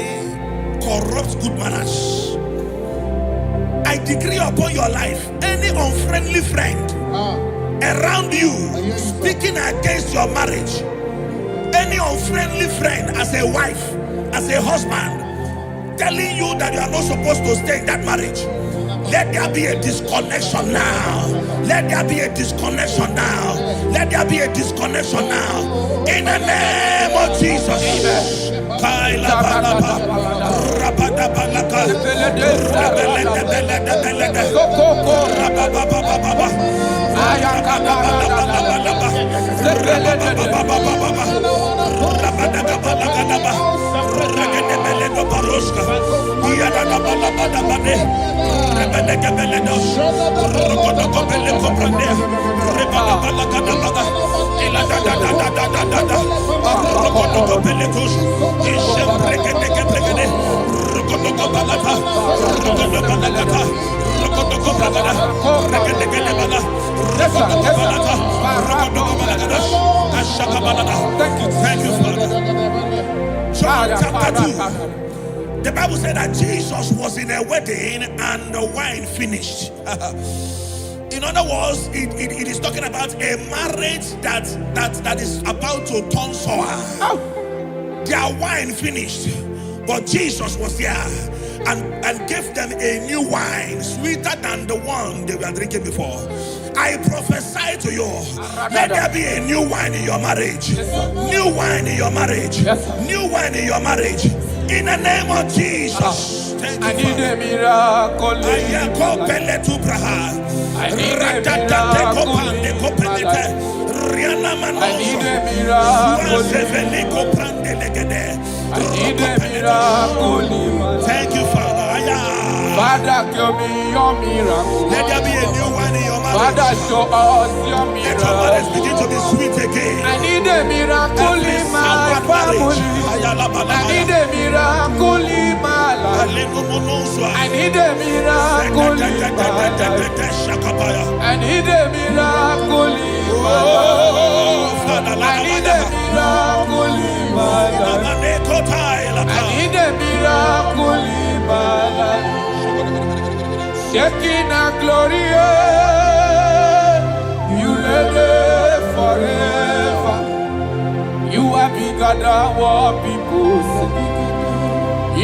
corrupts good manners. I decree upon your life, any unfriendly friend around you speaking against your marriage, any unfriendly friend as a wife, as a husband, telling you that you are not supposed to stay in that marriage, let there be a disconnection now. Let there be a disconnection now. Let there be a disconnection now. In the name of Jesus. Thank you, Father. John chapter 2. The Bible said that Jesus was in a wedding and the wine finished. In other words, it is talking about a marriage that is about to turn sour. Their wine finished, but Jesus was there and gave them a new wine, sweeter than the one they were drinking before. I prophesy to you, let there be a new wine in your marriage. New wine in your marriage. New wine in your marriage. In the name of Jesus. I need a miracle. I need a miracle. I need a miracle. Thank you, Father. Father, give me your miracle. Let there be a new wine in your marriage. Father, show us your miracle. Let your marriage begin to be sweet again. I need a miracle in my family. I need a miracle in my life. I need a miracle in my life. I need a miracle in my life. I need a miracle in my life. I need a miracle in my life. Shekinah glory, you live forever. You are bigger than what people say.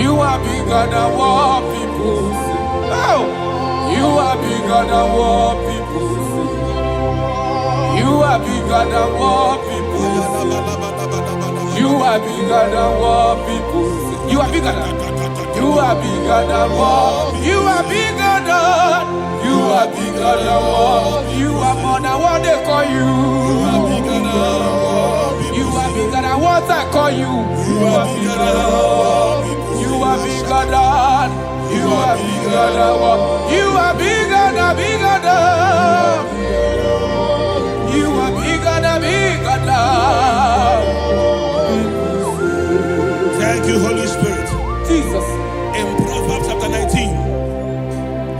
You are bigger than what people say. Oh, you are bigger than what people say. You are are bigger than what people say. You are bigger than what people say. You are bigger than. You are bigger than what. You are bigger than. You are bigger than what. You are more than what they call you. You are bigger than what. You are bigger than what I call you. You are bigger than what. You are bigger than. You are bigger than what. You are bigger than bigger than. You are bigger than bigger than. Thank you, Holy Spirit. Jesus. In Proverbs chapter 19,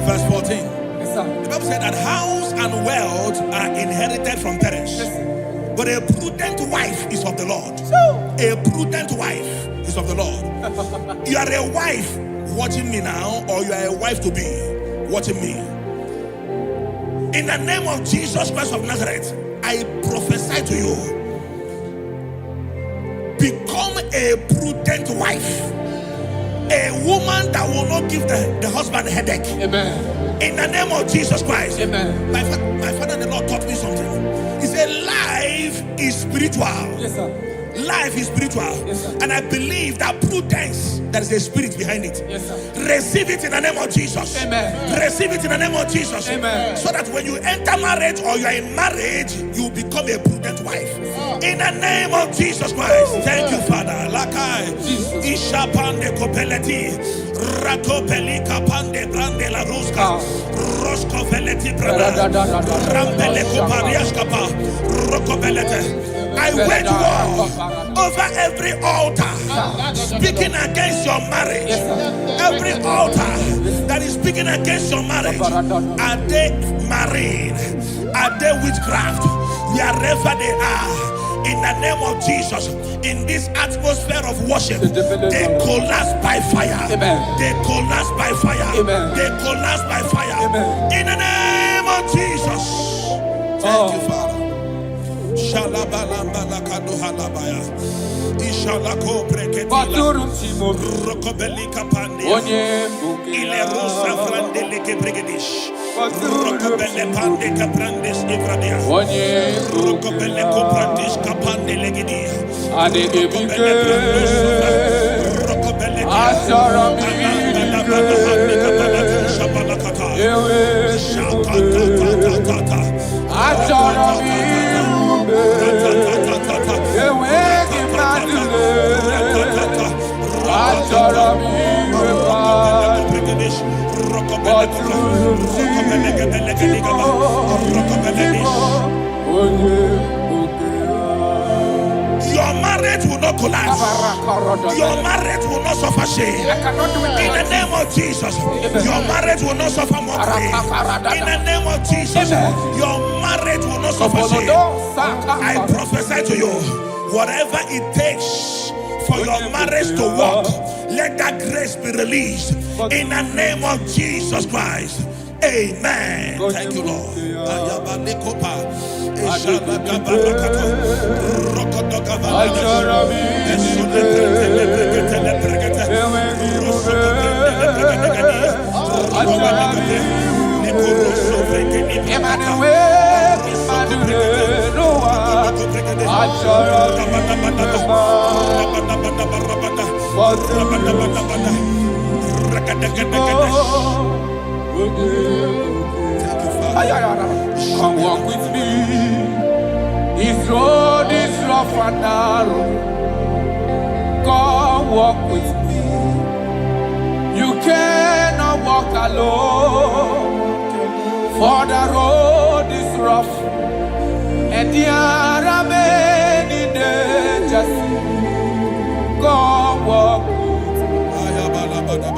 verse 14, Yes, sir. the Bible said that house and wealth are inherited from parents, Yes. but a prudent wife is of the Lord. A prudent wife is of the Lord. You are a wife watching me now, or you are a wife to be watching me. In the name of Jesus Christ of Nazareth, I prophesy to you, become a prudent wife, a woman that will not give the husband a headache. Amen. In the name of Jesus Christ. Amen. My father and the Lord taught me something. He said life is spiritual. Yes, sir. Life is spiritual. Yes, sir. And I believe that prudence, there is a spirit behind it. Yes, sir. Receive it in the name of Jesus. Amen. Receive it in the name of Jesus. Amen. So that when you enter marriage or you are in marriage, you become a prudent wife. In the name of Jesus Christ. Thank you, Father. Lakai. Ishapande kopeleti. Rakopeli kapande brande la ruska. Rosko veleti branda. Rampele koparias kapa. Rokobelete. I wage war over every altar speaking against your marriage. Every altar that is speaking against your marriage. Are they marine? Are they witchcraft? Wherever they are, in the name of Jesus, in this atmosphere of worship, they collapse by fire. They collapse by fire. They collapse by fire. In the name of Jesus. Thank you, Father. Shalabalambala halabaya. Ishalako breketi. Rokobeli kapande. Ile rosa frandele kebrigedish. Rokobele pande kaprandes evradia. Rokobele koprandish kapande legedi. Rokobele brandos. Rokobele Your marriage will not collapse. Your marriage will not suffer shame. In the name of Jesus, your marriage will not suffer mockery. In the name of Jesus, your marriage will not suffer shame. I prophesy to you, whatever it takes for your marriage to work, let that grace be released. In the name of Jesus Christ. Amen. Thank you, Lord. Come walk with me. This road is rough and narrow. Come walk with me. You cannot walk alone, for the road is rough and there are many dangers. Come walk with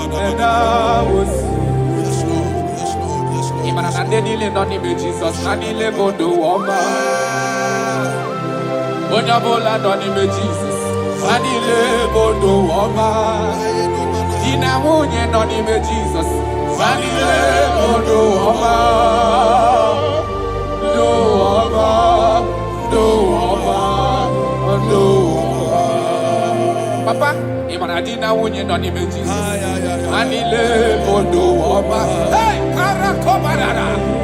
me, and I will see. Nanile noni me Jesus, nanile bodo woma. Onyabola noni me Jesus, nanile bodo woma. Ina munye noni me Jesus, nanile bodo woma. Do woma, do woma, do woma. Papa, imana dina munye noni me Jesus, nanile bodo woma. Hey!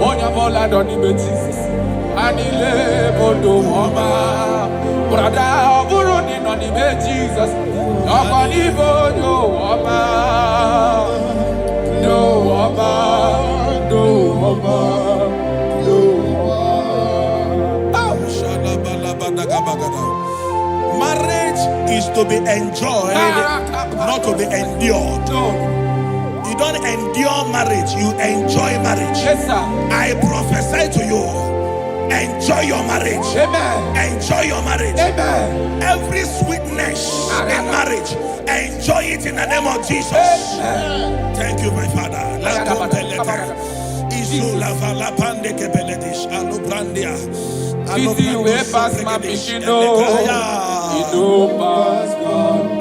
Onyabola doni me Jesus, Anile bodo woma. Brother Buruni no ni me Jesus. Nobody bodo woma. Do woma. Do woma. Do woma. Marriage is to be enjoyed, not to be endured. You don't endure marriage, you enjoy marriage. Yes, sir. I prophesy to you, enjoy your marriage. Amen. Enjoy your marriage. Amen. Every sweetness in marriage, enjoy it in the name of Jesus. Amen. Thank you, my Father. Easy way past my pichino.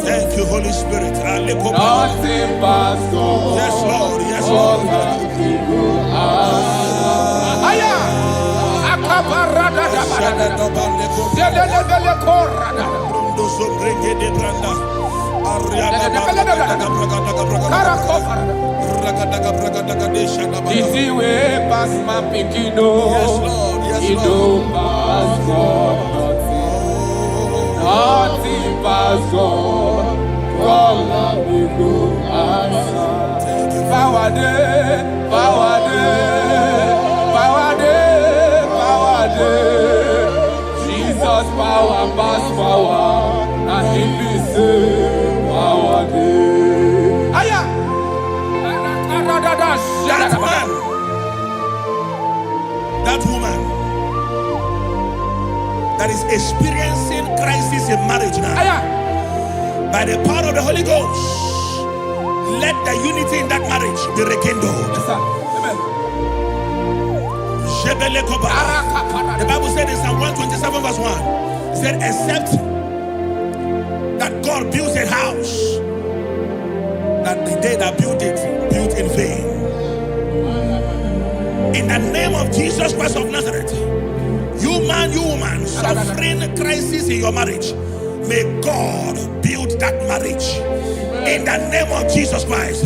Thank you, Holy Spirit. Nothing past God. Yes, Lord. Yes, Lord. Easy way past my pichino. Yes, Lord. Yes, Lord. Pass God. Nothing past God. God me go answer. Power day, power day, power day, power day. Jesus power pass power, and He be say power day. Aya. That man, that woman that is experiencing crisis in marriage now, by the power of the Holy Ghost, let the unity in that marriage be rekindled. Yes, sir. Amen. The Bible said in Psalm 127 verse 1, it said, except that God builds a house, that the day that built it, built in vain. In the name of Jesus Christ of Nazareth, you man, you woman, suffering crisis in your marriage, may God build that marriage. In the name of Jesus Christ,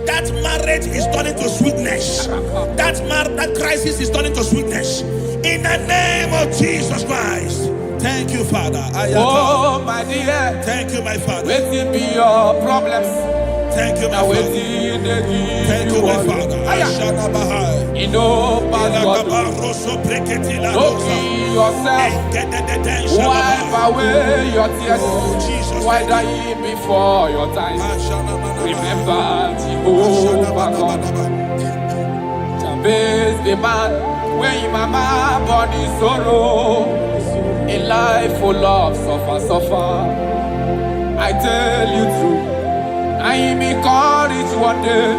that marriage is turning to sweetness. That crisis is turning to sweetness. In the name of Jesus Christ. Thank you, Father. Oh, my dear. Thank you, my Father. Waiting be your problems. Thank you, my Father. Thank you, my Father. You know, don't kill yourself. Wipe away your tears. Why die before your time? Remember Jehovah God. Jabez the man, when mama born in sorrow, a life full of suffer. I tell you true. I am encouraged one day.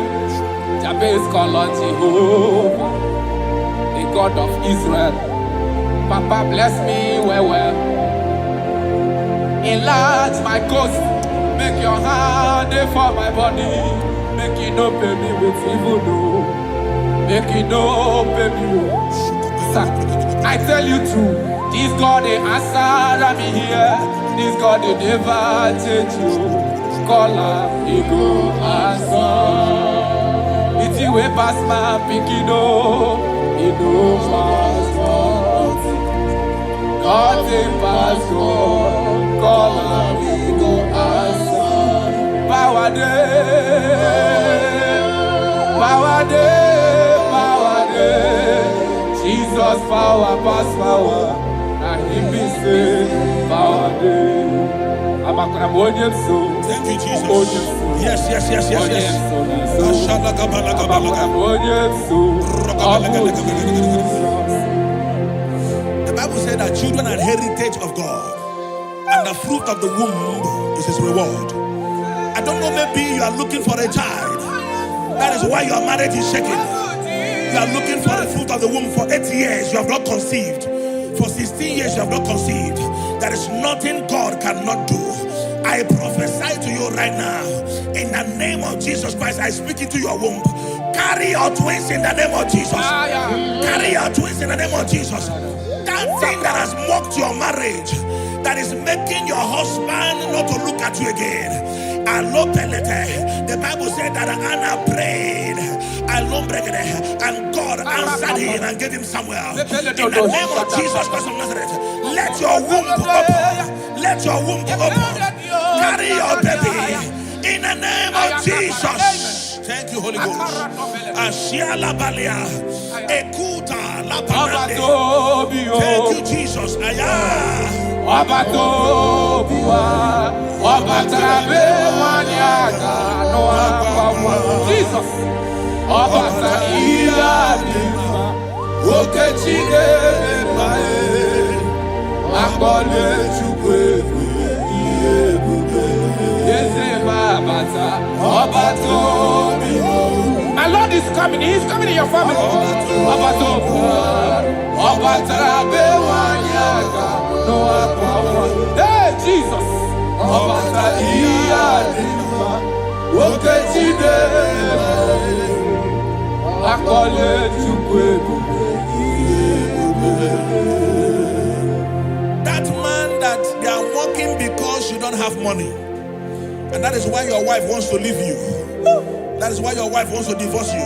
Jabez called on Jehovah, the God of Israel. Papa bless me well. Enlarge my coast. Make your hand for my body. Make it no pay me with evil. No. Make it no pay me. Sir, I tell you true. This God they answer me here. This God they never change you. Caller, he go answer. It's you way past my pinkino. He no pass God. God they pass God. Caller, he go answer. Power day, power day, power day. Jesus power pass power, and He be say power day. Thank you, Jesus. Yes. The Bible said that children are heritage of God, and the fruit of the womb is His reward. I don't know, maybe you are looking for a child. That is why your marriage is shaking. You are looking for the fruit of the womb. For 8 years you have not conceived. For 16 years you have not conceived. There is nothing God cannot do. I prophesy to you right now, in the name of Jesus Christ. I speak into your womb. Carry your twins in the name of Jesus. Carry your twins in the name of Jesus. That thing that has mocked your marriage, that is making your husband not to look at you again. The Bible said that Anna prayed And God answered him and gave him Samuel. In the name of Jesus Christ of Nazareth, let your womb be open. Let your womb be open. Carry your baby in the name of Jesus. Thank you, Holy Ghost. Ashiala Balia, Ekuta La Panade. Thank you, Jesus. Jesus. Obata iya lima, okechine mae, akole chukwe yebube, yezema bata, obato biyo. My Lord is coming. He is coming in your family. Obato obata bewanyaka no akwa. Hey Jesus, obata iya lima, okechine mae. That man that they are mocking because you don't have money, and that is why your wife wants to leave you. That is why your wife wants to divorce you.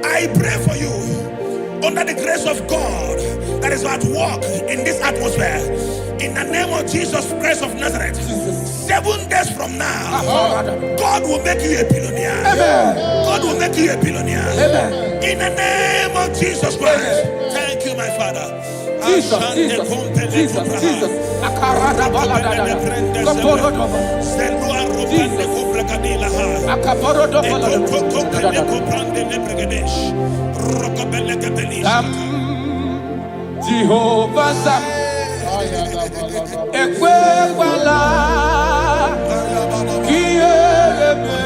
I pray for you under the grace of God that is at work in this atmosphere. In the name of Jesus Christ of Nazareth, 7 days from now, God will make you a billionaire. God will make you a billionaire. In the name of Jesus Christ. Thank you, my Father. Jesus. Jehovah Ekwewala Kiyebe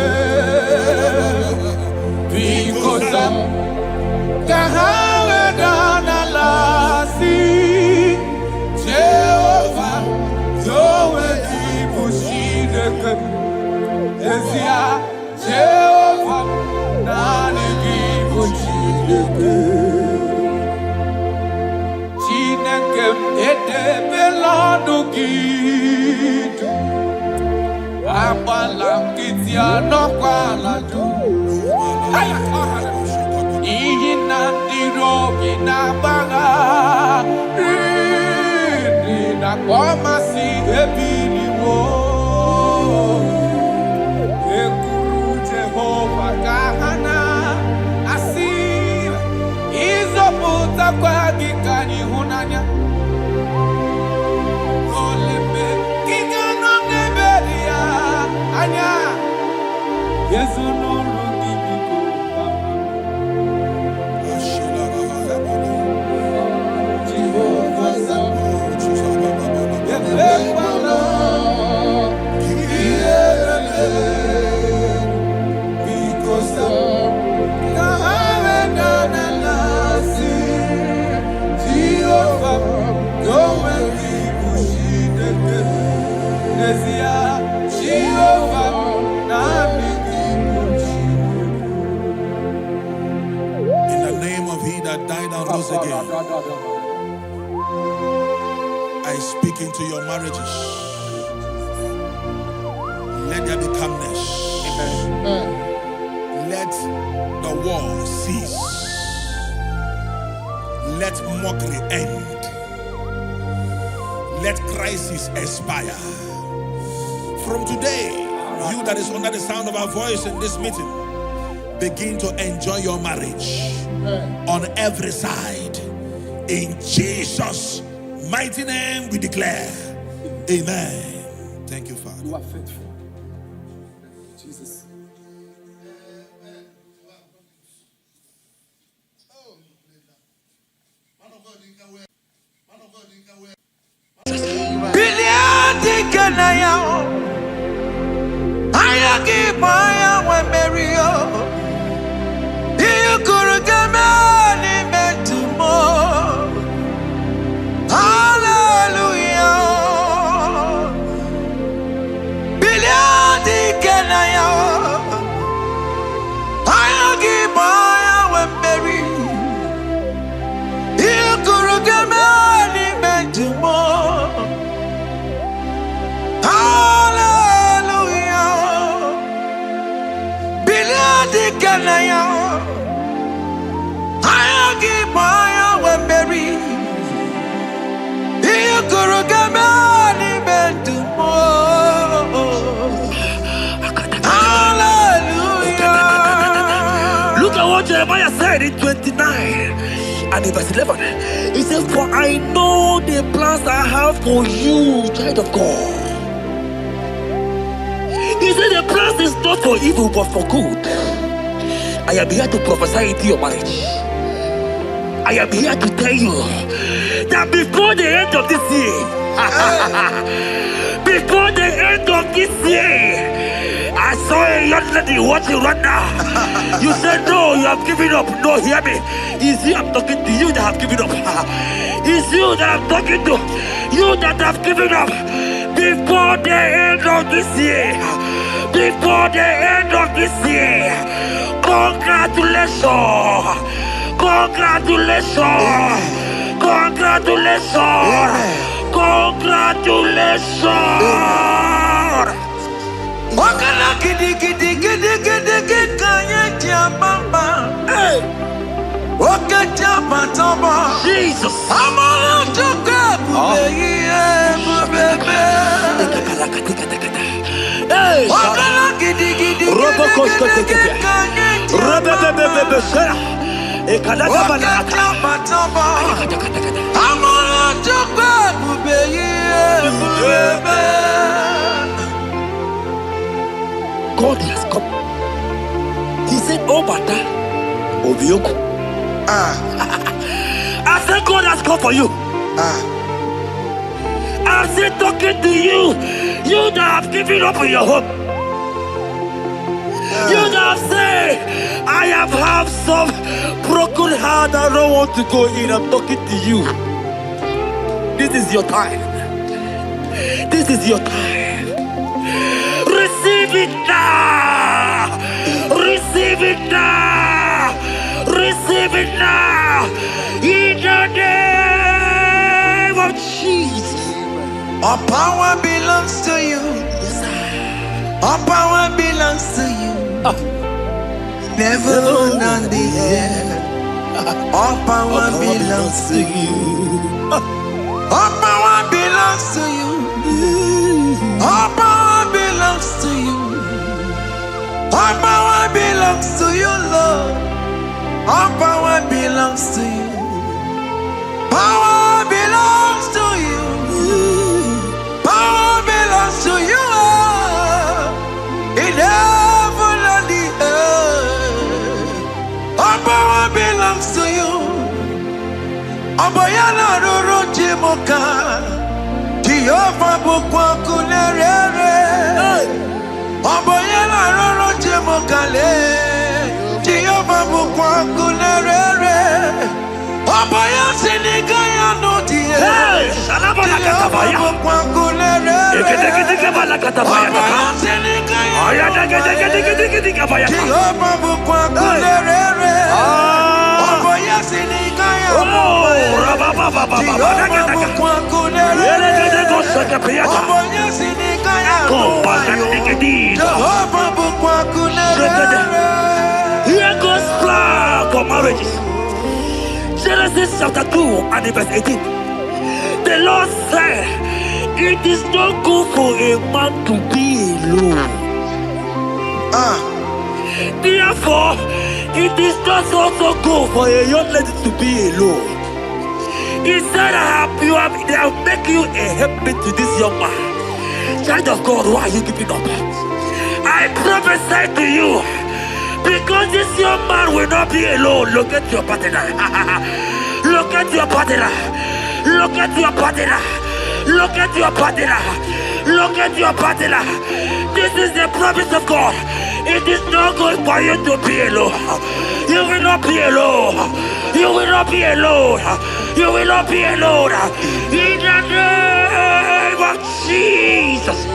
Bikosam Kahawe Danalasi Jehovah Zoe Ibushideke Ezia Jehovah Nani Ibushideke Belando gitu Apalang kitia no kwaladu Ihinandi rogi na baga Rini na kwa masi ebini wo Ekuru Jehova kahana Asir Izoputa kwa gikani hunanya Yes, no, Again. I speak into your marriages. Let there be calmness. Let the war cease. Let mockery end. Let crisis expire. From today, you that is under the sound of our voice in this meeting, begin to enjoy your marriage on every side. In Jesus' mighty name we declare. Amen. Thank you, Father. You are faithful. Jesus. and verse 11. He says, for I know the plans I have for you, child of God. He said the plans is not for evil but for good. I am here to prophesy into your marriage. I am here to tell you that before the end of this year, before the end of this year, I saw a young lady watching right now. You said no, you have given up. No, hear me. It's you I'm talking to, you that have given up. It's you that I'm talking to, you that have given up. Before the end of this year, before the end of this year, congratulations, congratulations, congratulations, congratulations. Wakala gidi gidi gidi gidi gidi kanye jabamba. Wakaja batamba. Jesus. Amala chuka bubeye. Wakala gidi gidi gidi gidi kanye jabamba. Wakaja batamba. Amala chuka bubeye. God has come. He said, oh, Bata, Obioku. I said, God has come for you. I said, talking to you, you that have given up on your hope. You that have said, I have had some broken heart, I don't want to go in. I'm talking to you. This is your time. This is your time. Receive it now! Receive it now! Receive it now! In the name of Jesus! All power belongs to you. All power belongs to you. Never on the earth. All power belongs to you. All power belongs to you. All power belongs to you. All power belongs to you, Lord. All power belongs to you. Power belongs to you. Power belongs to you. In heaven and the earth. All power belongs to you. Abayana roro jimoka. Jehovah bukwa kunerere. Abayana roro jimokale. Jehovah bukwa kunerere. Abaya sinikaya no die. Salabala katabaya. Jehovah bukwa kunerere. Abaya sinikaya. Jehovah bukwa kunerere. Abaya sinikaya. Jehovah bukwa kunerere. Abaya sinikaya. Jehovah bukwa kunerere. Here goes plan for marriages. Genesis chapter 2 and verse 18. The Lord said, it is not good for a man to be alone. Therefore, it is not also good for a young lady to be alone. He said, they have make you a helpmate to this young man. Child of God, why are you giving up? I prophesy to you, because this young man will not be alone. Look at your partner. Look at your partner. Look at your partner. Look at your partner. Look at your partner. This is the promise of God. It is not good for you to be alone. You will not be alone. You will not be alone. You will not be alone. In the name of Jesus.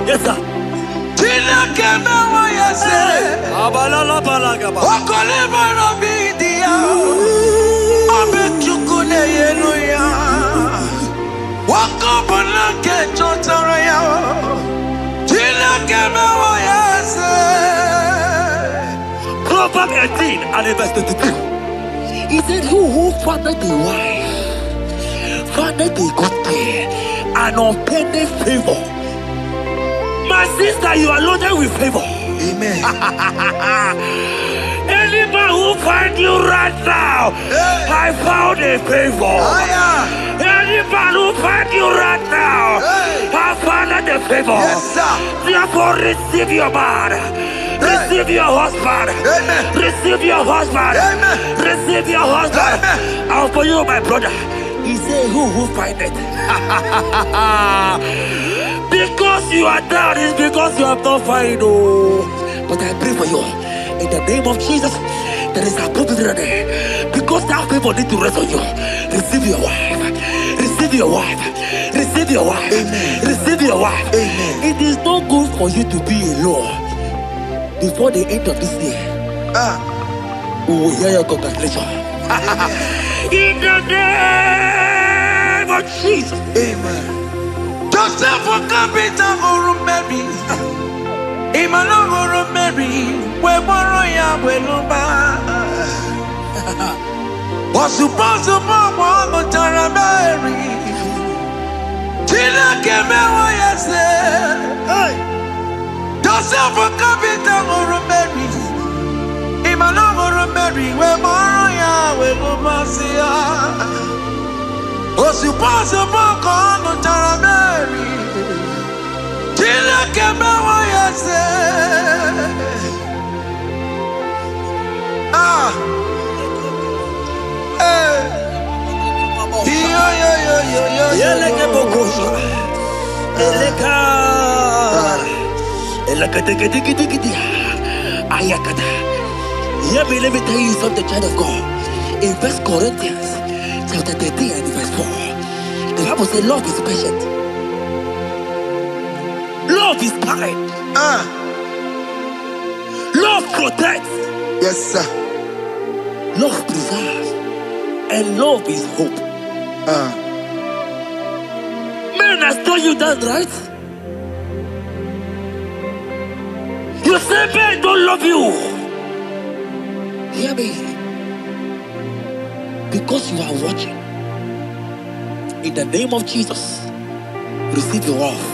Yes, sir. Proverbs 18 and verse 22. He said, who fathered a wife, fathered a good thing, an unpending favor. My sister, you are loaded with favor. Amen. Anybody who find you right now, I found a favor. Anybody who find you right now, I found a favor. Yes, sir. Therefore, receive your man. Receive your husband. Amen. Receive your husband. Amen. Receive your husband. Amen. And for you, my brother, he said, who find it? Because you are down, it's because you have not found. Oh. But I pray for you. In the name of Jesus, there is a prophet there. Because that people need to rest on you. Receive your wife. Receive your wife. Receive your wife. Amen. Receive your wife. Amen. It is not good for you to be alone before the end of this year. We will hear your congratulations. In the name of Jesus. Amen. Joseph for capital for Mary. Imano for Mary. We borrow ya weluba. Was supposed to borrow the Tara Mary. Tina came away and said, Joseph for capital for Mary. Imano for Mary. We borrow ya weluba. Was supposed to borrow the Tara Mary. Tina came away and said, Let me tell you something, child of God. In 1 Corinthians chapter 13 and verse 4, the Bible says love is patient. Love is kind. Love protects. yes, sir. Love preserves. And love is hope. Man has told you that, right? You say men don't love you. Hear me. Because you are watching. In the name of Jesus, receive your love.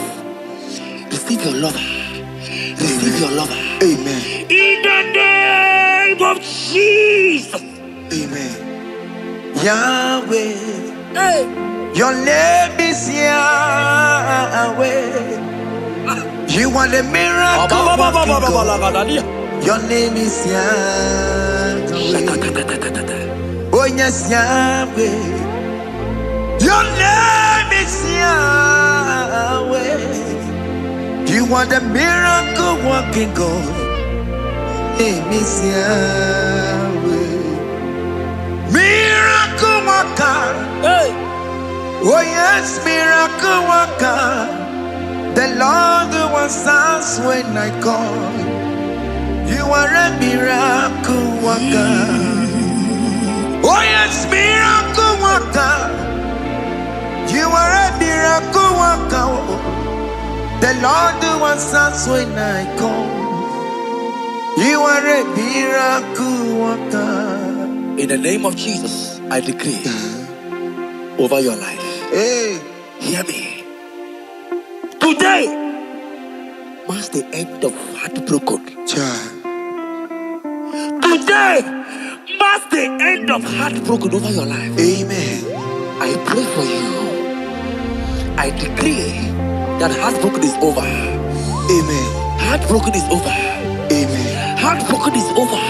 Receive your lover. Receive your lover. Amen. In the name of Jesus. Amen. Yahweh. Hey. Your name is Yahweh. You are the miracle working God. Your name is Yahweh. Oh yes, Yahweh. Your name is Yahweh. You are the miracle working God. Name is Yahweh. Miracle worker. Hey. Oh yes, miracle worker. The Lord who answers when I call. You are a miracle worker. Oh yes, miracle worker. You are a miracle worker. The Lord who answers when I call. You are a miracle worker. In the name of Jesus, I decree over your life. Hey, hear me. Today marks the end of heartbroken. child. Today marks the end of heartbroken over your life. Amen. I pray for you. I decree that heartbroken is over. Amen. Heartbroken is over. Amen. Heartbroken is over.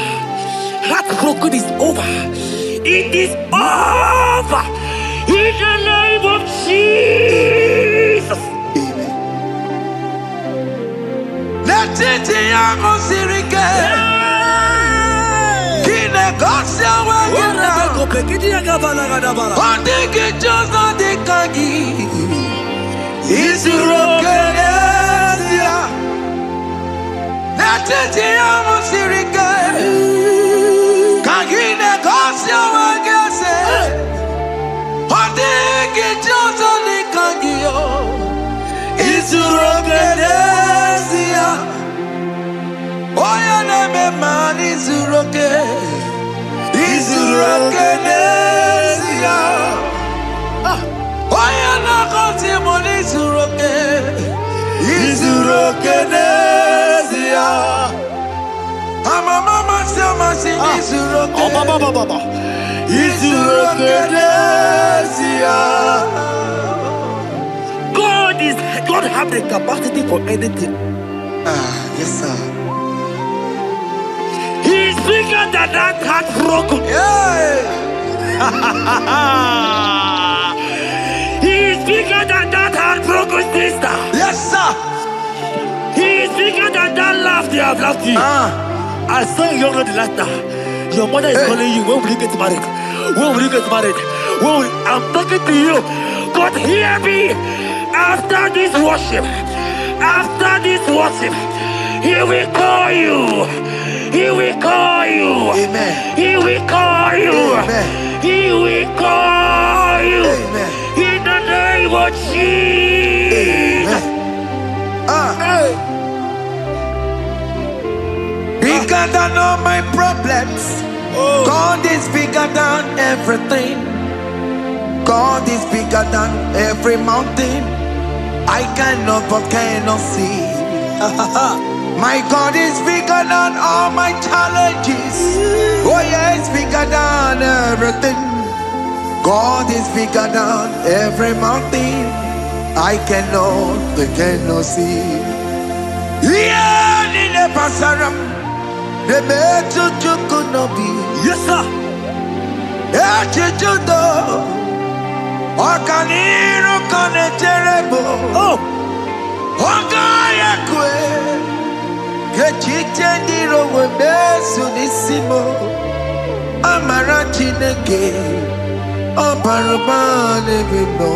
Heartbroken is over. It is over. In the name of Jesus. Amen. Natiti yangu sirike. Kine gosya wagina. Ondiki chozo dikagi. Isuro kenesia. Natiti yangu sirike. Kine gosya wagese. Ondiki chozo dikagi. Isuro kenesia. Oya neme mani Izuroke. Izuroke nesia. Oya God have the capacity for anything. Yes, sir. He's bigger than that heartbroken. He's bigger than that heartbroken sister. Yes, sir. He's bigger than that laugh they have laughed you. I saw a young lady last night. Your mother is calling you. When will you get married? When will you get married? I'm talking to you. God, hear me. After this worship, He will call you. He will call you. Amen. He will call you. Amen. He will call you. Amen. In the name of Jesus. Bigger than all my problems. God is bigger than everything. God is bigger than every mountain. I cannot but cannot see. My God is bigger than all my challenges. Oh yeah, it's bigger than everything. God is bigger than every mountain. I cannot but cannot see. Yeah, in the pasaram, the metu chukunobi. Yes, sir. Yeah, chuchudo. Okaniro kone terebo. Ogaya kwe. Kechite ndiro webesu nisimo. Amara chineke. Obarubane bimo.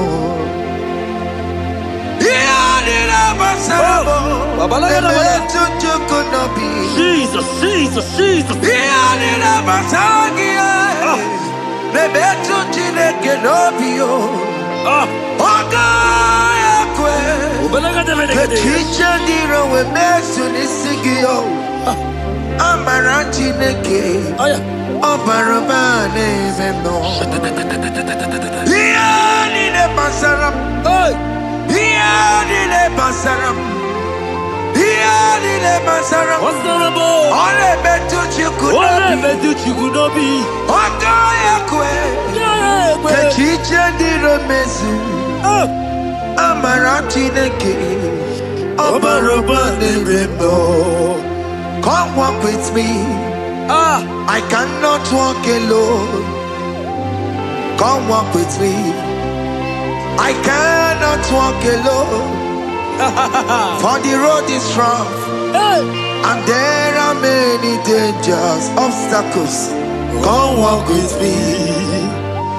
Iyadira basarabo. Emetu chukunobi. Jesus. Iyadira basagia. Nebetu chineke nobio. Ogaya kwe. Kechiche ndiro webesu nisigio. Amara chineke. Obarubane bimo. Iyadira basaram. Iyadira basaram. Ole betu chikunobi. Ogaya kwe. Kechiche ndiro mesu. Amara chineke. Obarubane bimo. Come walk with me. I cannot walk alone. Come walk with me. I cannot walk alone. For the road is rough, and there are many dangers, obstacles. Come walk with me,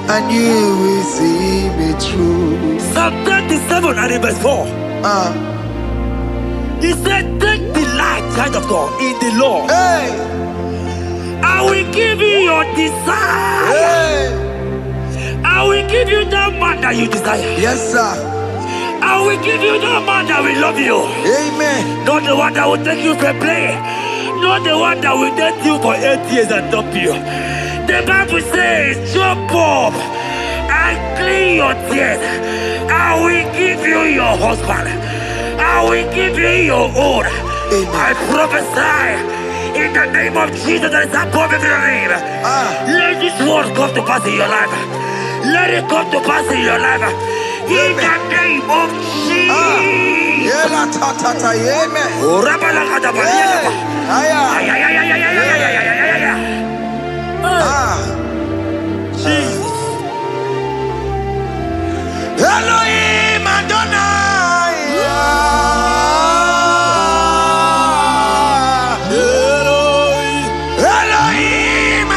and you will see me through. Psalm 37 and verse 4. He said, take delight, child of God, in the Lord. I will give you your desire. I will give you that man that you desire. Yes, sir. I will give you the man that will love you. Amen. Not the one that will take you for play. Not the one that will date you for 8 years and dump you. The Bible says, jump up and clean your tears. I will give you your husband. I will give you your own. I prophesy in the name of Jesus that is above every name. Let this word come to pass in your life. Let it come to pass in your life. In the name of Jesus. Jesus. Elohim Adonai. Elohim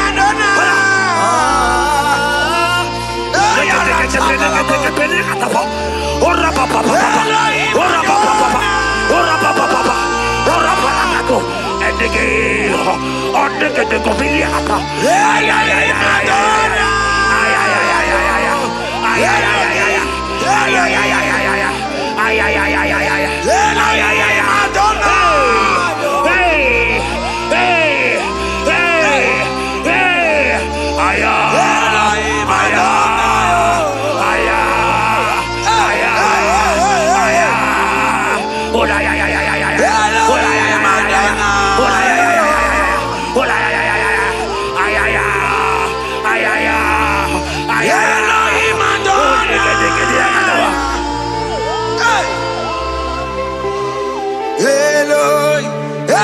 Eloi,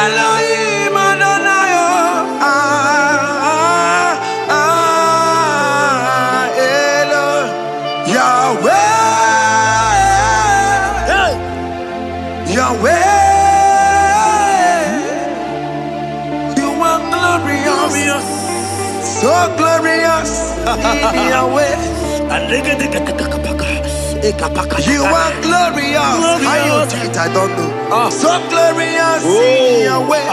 Elohim Adonai. Eloi, Yahweh, Yahweh. You are glorious, so glorious in Yahweh. You are glorious. How you do it, I don't know. So glorious in Yahweh.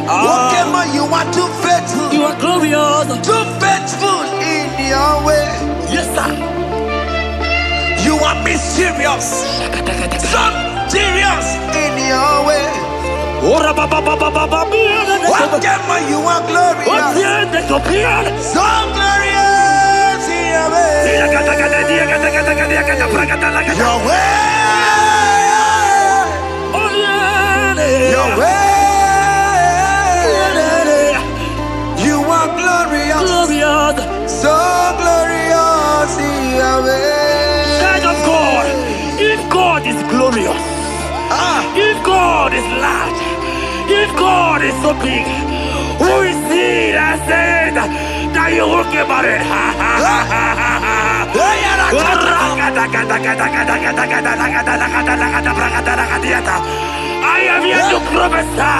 Whatever you are too faithful. You are glorious. Too faithful in Yahweh. Yes, sir. You are mysterious. So serious in Yahweh. Whatever you are glorious. So glorious in Yahweh. Yahweh. Yahweh. You are glorious. So glorious in Yahweh. Child of God, if God is glorious, if God is large, if God is so big, who is he that said that you will get married? I am here to prophesy.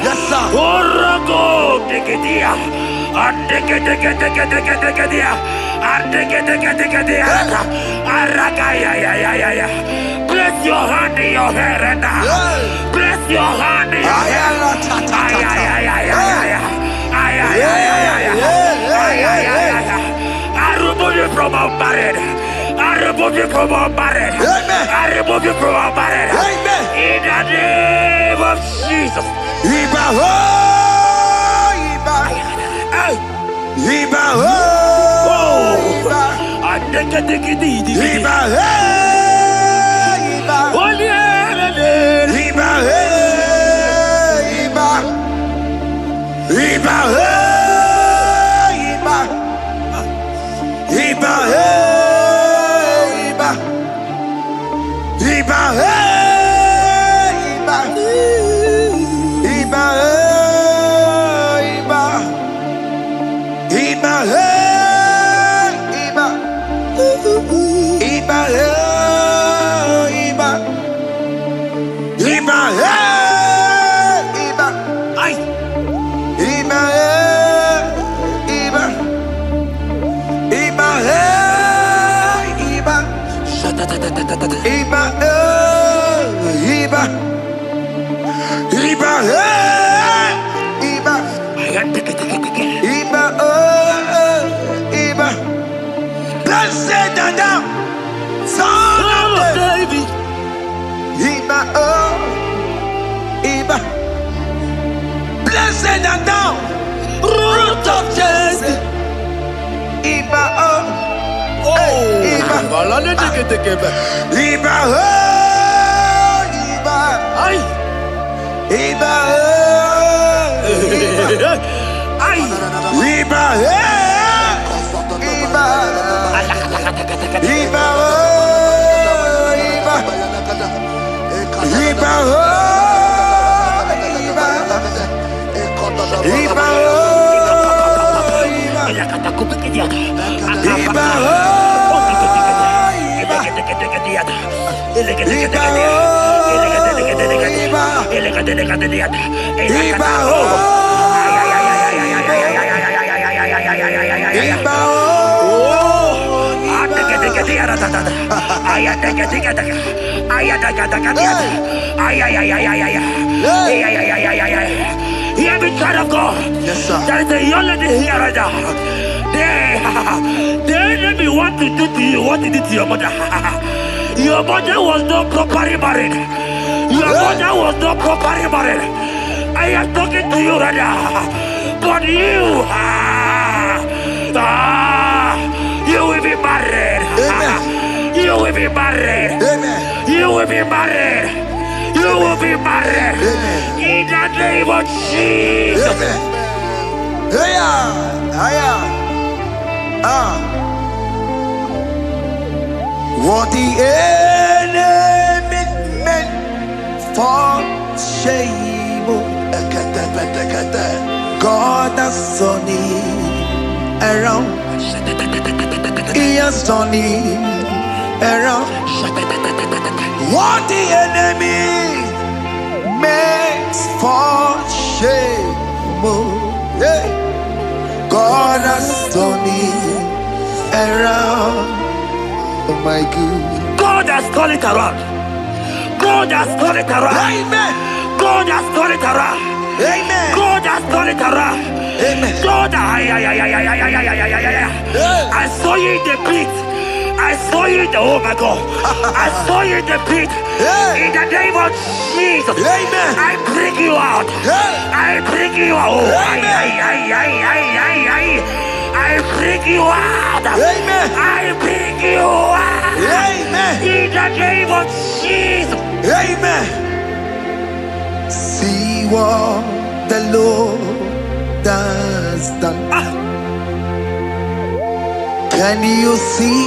Yes, sir. Orago, Place your hand in your hair and place your hand in your hair. I remove you from our married. I remove you from our married. I remove you from our married. In the name of Jesus. Iba ho, Iba. Iba ho, Iba. Iba ho, Iba. Iba ho, Iba. Iba ho, Iba. Iba ho, Iba. Iba ho, Iba. Iba, Iba, Iba, Iba, Iba, Iba, Iba, Iba, ay, Iba, Iba, Iba, Iba, Iba, Iba. Iba, Iba, Iba, Iba. Blessed Adam, son of David. Iba, Iba. Blessed Adam, root of Jesse. Iba, Iba. Iba, Iba. Ay. Iba, ay, Iba, Iba, Iba, Iba, Iba, Iba, Hear me, child of God. Yes, sir. There is a young lady here right now. The enemy want to do to you what he did to your mother. Your mother was not properly married. Your mother was not properly married. I am talking to you right now. But you, you will be married. Amen. You will be married. Amen. You will be married. You will be married. Amen. In the name of Jesus. Amen. What the enemy meant for shame. God has done it around. He has done it around. What the enemy makes for shame, God has done it around. Oh my God. God has turned it around. God has turned it around. Amen. God has turned it around. Amen. God has turned it around. Amen. God, I saw you in the pit. I saw you in the, oh my God. I saw you in the pit. In the name of Jesus. Amen. I bring you out. I bring you out. Oh, I bring you out. Amen. I bring you out. Amen. In the name of Jesus. Amen. See what the Lord has done. Can you see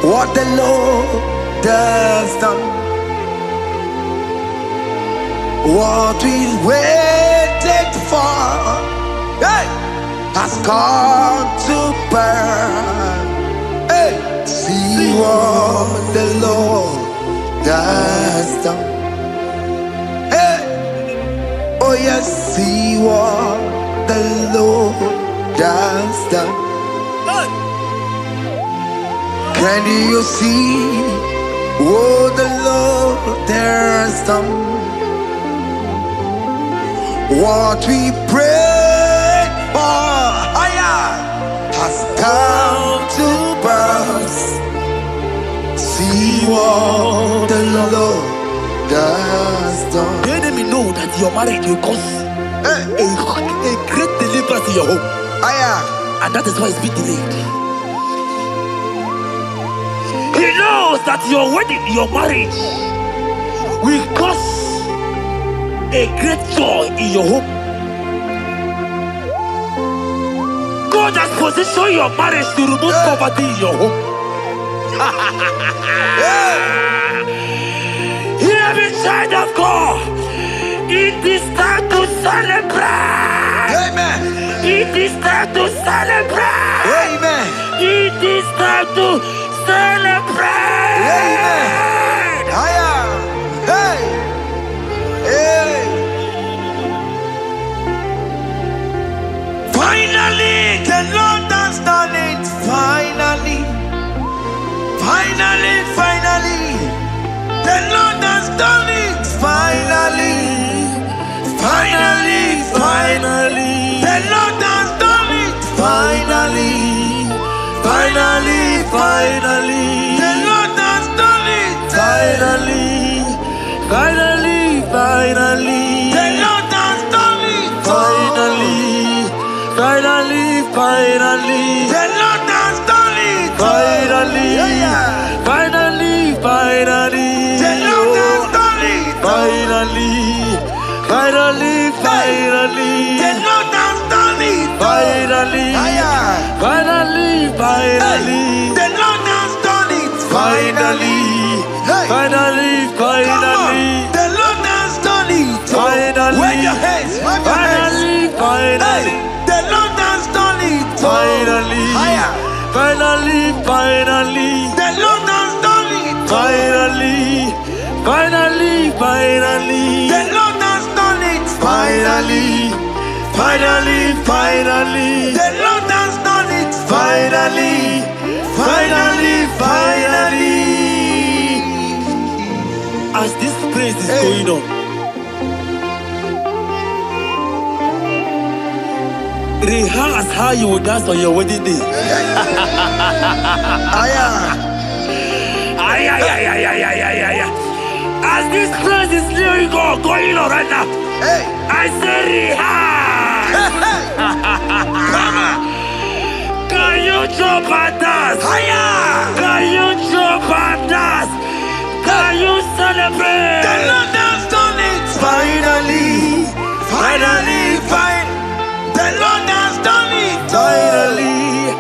what the Lord has done? What we waited for, has come to pass. See what the Lord has done. Oh yes, see what the Lord has done. Can you see what the Lord has done? What we prayed for has come to pass. See what the Lord has done. The enemy know that your marriage will cause a great deliverance in your home. And that is why it's been delayed. He knows that your wedding, your marriage will cause a great joy in your home. God has positioned your marriage to remove poverty in your home. Hear me, child of God. It is time to celebrate. Amen. It is time to celebrate. Amen. It is time to celebrate. Amen. Hey. Hey. Finally, the Lord has done it. Finally. Finally, finally. The Lord has done it. Finally. Finally, finally. The Lord has done it. Finally. Finally, finally. The Lord has done it. Finally. Finally, finally. The Lord has done it. Finally. Finally, finally. The Lord has done it. Finally. Finally, finally. The Lord has done it. Finally. Finally, finally. The Lord has done it. Finally. Finally, finally. The Lord has done it. Finally. Finally, finally. The Lord has done it. Finally. Wave your hands. Finally, finally. The Lord has done it. Finally. Finally, finally. The Lord has done it. Finally. Finally, finally. The Lord has done it. Finally. Finally, finally. The Lord has done it. Finally. Finally, finally. As this praise is going on, rehearse how you will dance on your wedding day. As this praise is going on right now, I say rehearse. Can you jump and dance? Can you jump and dance? Can you celebrate? The Lord has done it. Finally. Finally, finally. The Lord has done it. Finally.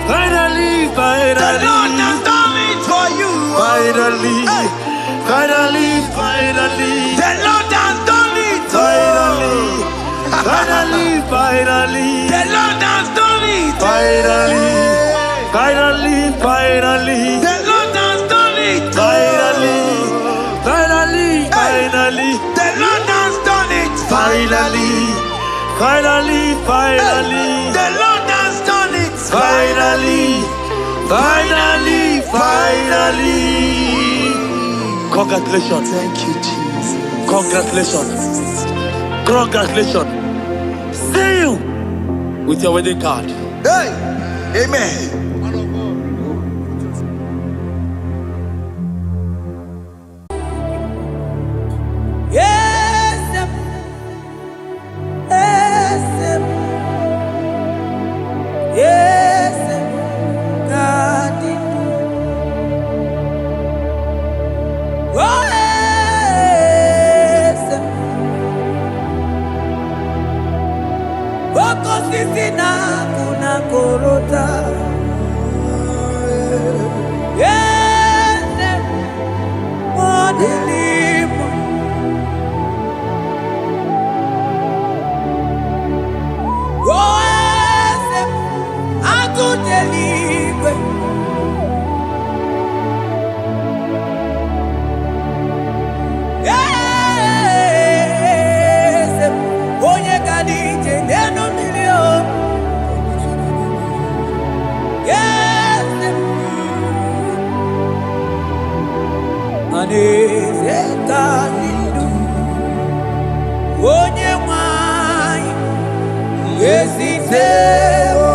Finally, finally. The Lord has done it for you. Finally. Finally, finally. finally. The Lord has done it. Finally, finally, finally. The Lord has done it. Finally, finally, finally. The Lord has done it. Finally, finally, finally. The Lord has done it. Finally, finally, finally. Congratulations. Thank you, Jesus. Congratulations. Congratulations. See you with your wedding card. Hey, amen. Yes, yes, yes, God did. Oh, yes. Boko sisi na kuna korota. Yes, modelimo. Oh, yes, akutelibwe. Yes, onye kadije neno milio. Yes, aneze kanidu. Onye mwai esiteo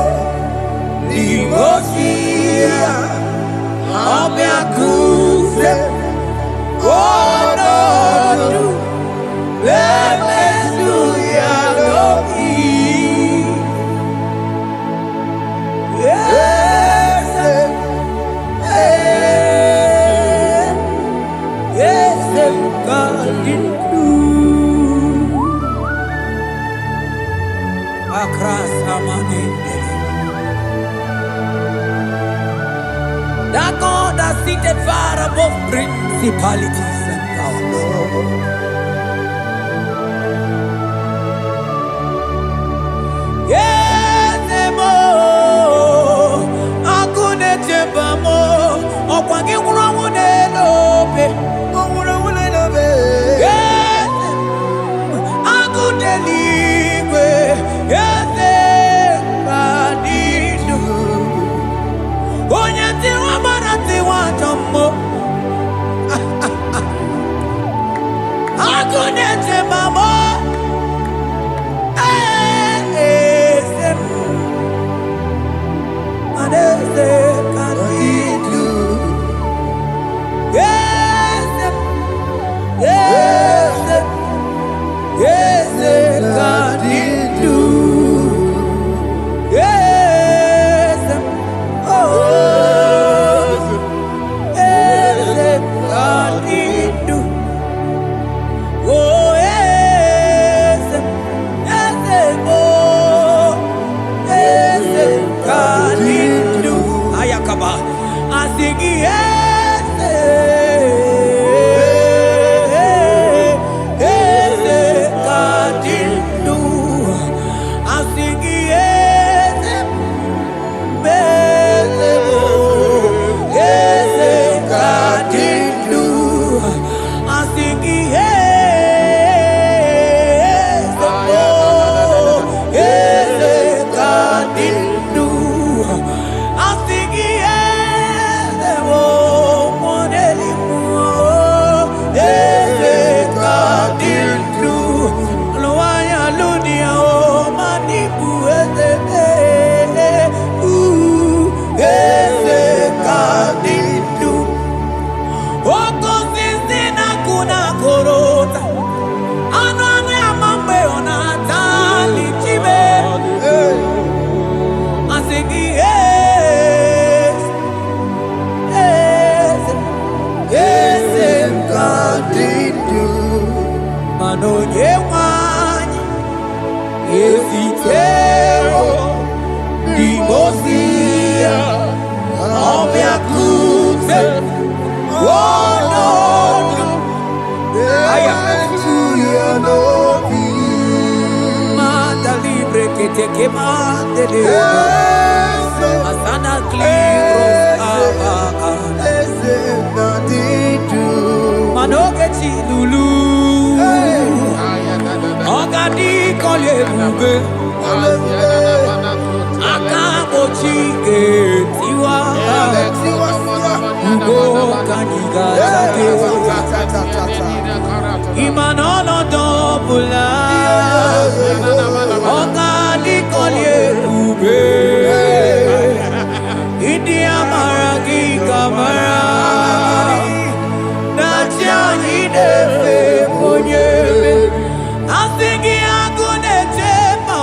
ligosia obiakuse onodu bemesuya loki. Yes, yes, God did do. Across Amaninde. That God that seated far above principalities and powers. Yes, mo, akune chembamo, okwangi urawune lobe. Yes, akudeligwe. Yes, kadidu. Onye tiwa marati wajomo. Akune chembamo. Asana Cliros Manoke Lulu Ogadi Kolye Bube Akabochi Tiwa Ugo Kaniga Imanono Dobula Ogadi Kolye Bube India Maragi Kamara Nachani Defe Ponye Asingi Agune Tema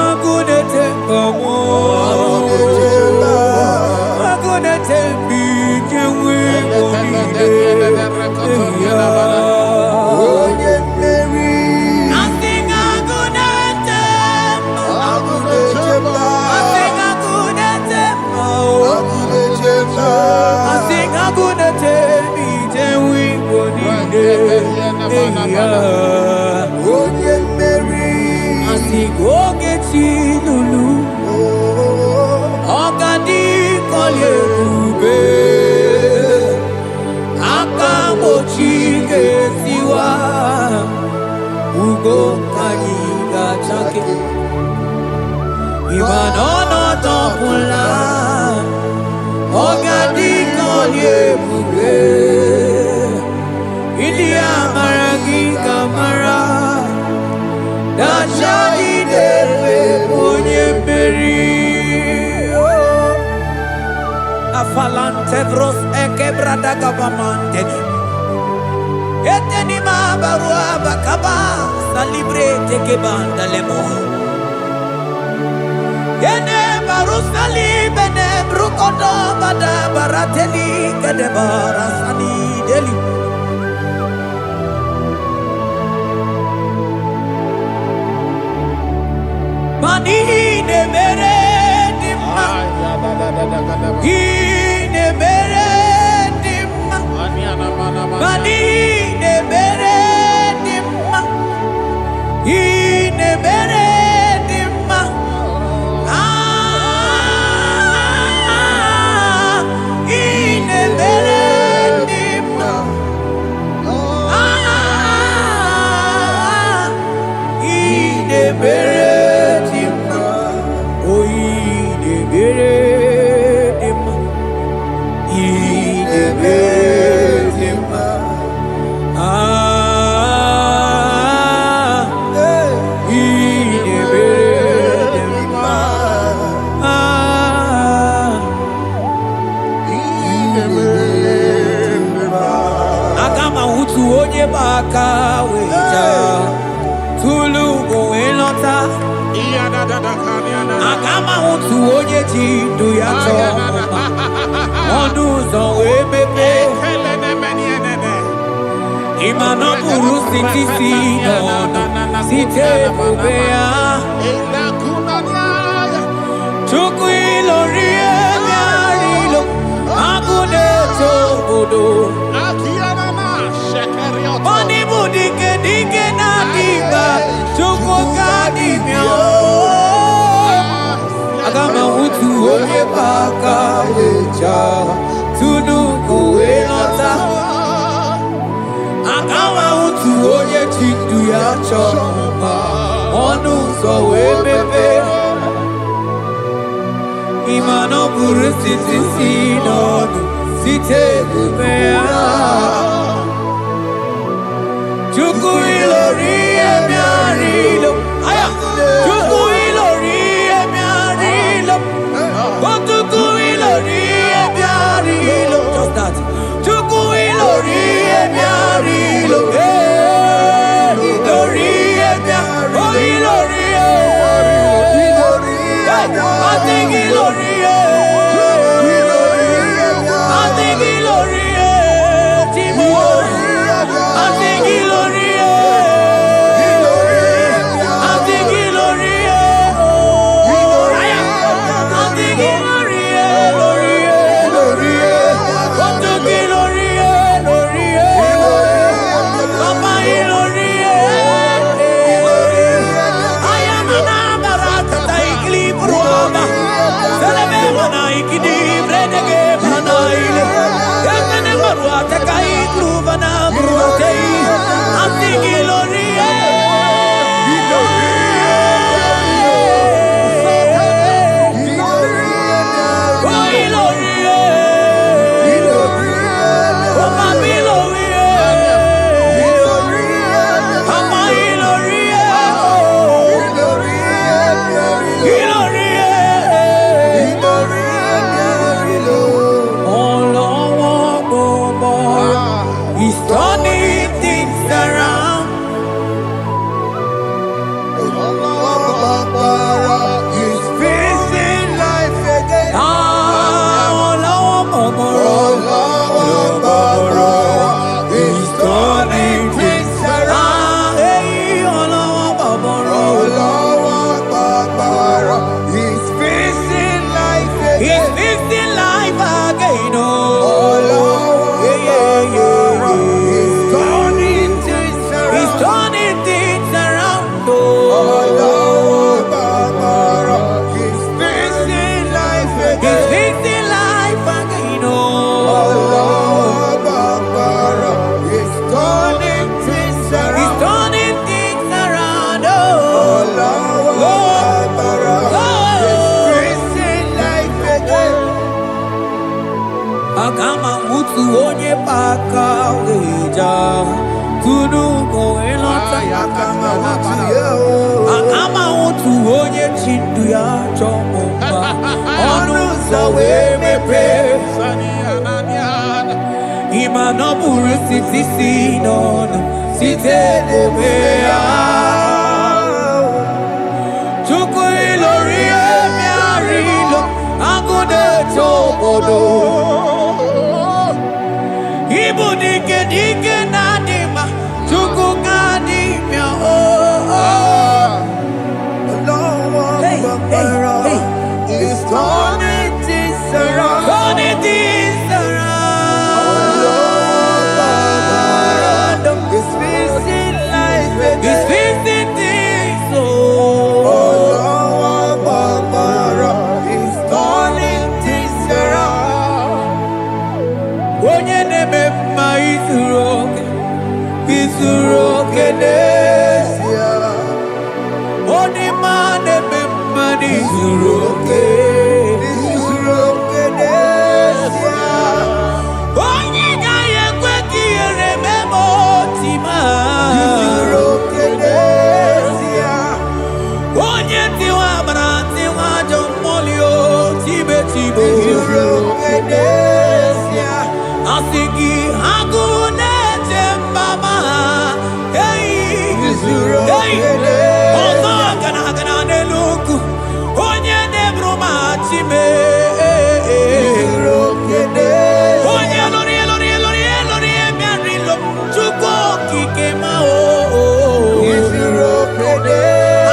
Agune Tema Agune Tembi Kewe Bonide Asing Agune Tema Asing Agune Tema Asing Agune Tembi Kewe Bonide Asigogeti lulu Ogadi kolye ube Akamochi getiwa Ugo kaniga chake Imanono topula Ogadi kolye ube India maragi kamara Dachani dewe ponye beri Afalante vros ekebrada gabamante Eteni mabarua bakaba Salibre teke banda lemo Yene baru salibene brukodo bada barateli Kadebara sani deli Mani ne mere dimma, ne mere dimma, mani ne mere dimma, ne mere dimma, ne mere dimma, ne mere. Baka weja tulu goelota agama utu onye jindu ya choma onu zo wepepe imano buru sitisi nono site bubea chuku ilori enyarilo agune tobodo Mani budike dike na diba Chukwu kadimyo Agama utu onye baka weja Tunuku elota Agama utu onye chindu ya choma Onu so wepepe Imano buru sitisi nonu Site bubea Chuku ilori emiarilo Aya Chuku ilori emiarilo Chuku ilori emiarilo Just that Chuku ilori emiarilo Ilori emiarilo Oh ilori I think ilori I think ilori Timo paka weja kudu koelota akama otu onye chindu ya chọmụma ọnụ ụzọ wee mepee ịma na ọ bụrụ site si n'ọnụ site n'ebe ya chukwu ilori emiarilo agụ na-eche obodo ibu dike dike na-adị mma chukwu ga-adị mịa It's turning things around. turning things around. It's fixing life again. It's fixing things, It's turning things around. onye na-eme mma izuru oke n'ezie. Onye ma na-eme mma n'izuru oke. Onye gaghị ekwe ka ihere mee ma oti ma. Onye tiwa bara tiwa ajọ mmụọ tibe tibe. Asị gị agụ na-eche mba ha. Ọzọ gana n'elu ugwu. Onye na-eburu ma chime. Onye lori emerilo Chukwu okike ma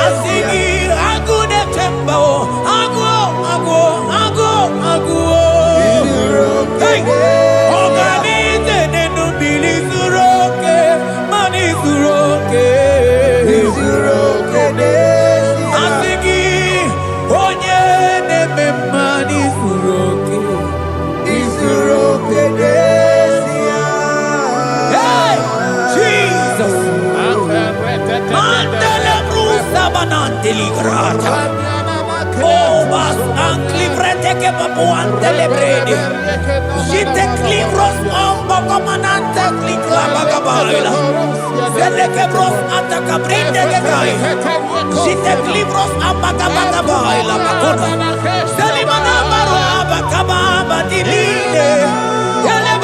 asị gị agụ na-eche mba agụ ọganize n'enu mmiri zuru oke mana izuru oke asị gị onye na-eme mma n'izuru oke. Hey, Jesus. Mandele brusa bananteli grata. Oh, bas anclivrete che papuante le brede. Jite clivros ombo comanante clicla bagabaila. Zelle che bros attacca brinde che gai. Jite clivros ambagabagabaila bakona. Selimana baro abakababa di lide. Yele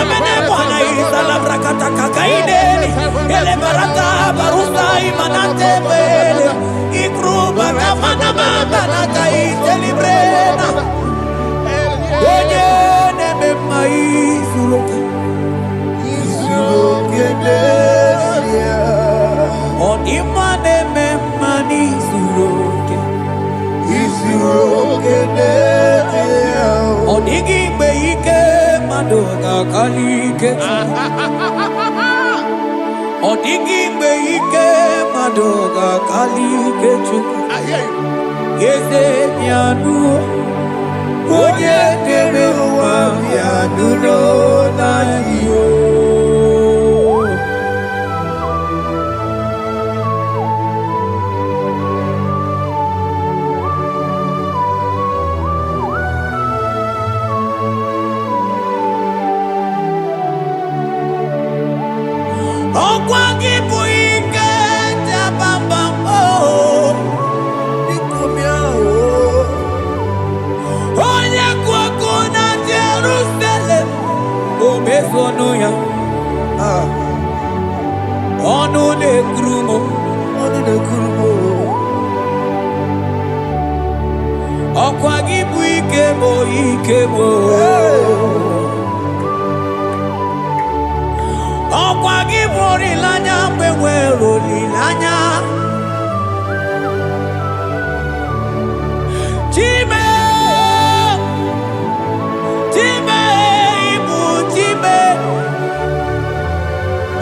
bene buanai salabrakata kakaideli. Yele barata barusai manate bele. Ikruba kamana mabana kai celebrena. Onye neme maizuluke. Onima neme manizuluke. Onigi beike madoga kalike. Onigi beike madoga kalike chuku. Yeze mianu. Onye kere ụwa mianu no na yo. Ọkwa gị bụ ike jabambam onye kwụ ọkụ na Jerusalem o mezuonụ ya ọnụ na-ekuru m ọkwa gị bụ ike m ọkwa gị bụ olileanya mgbe nwere olileanya Chime ibu Chime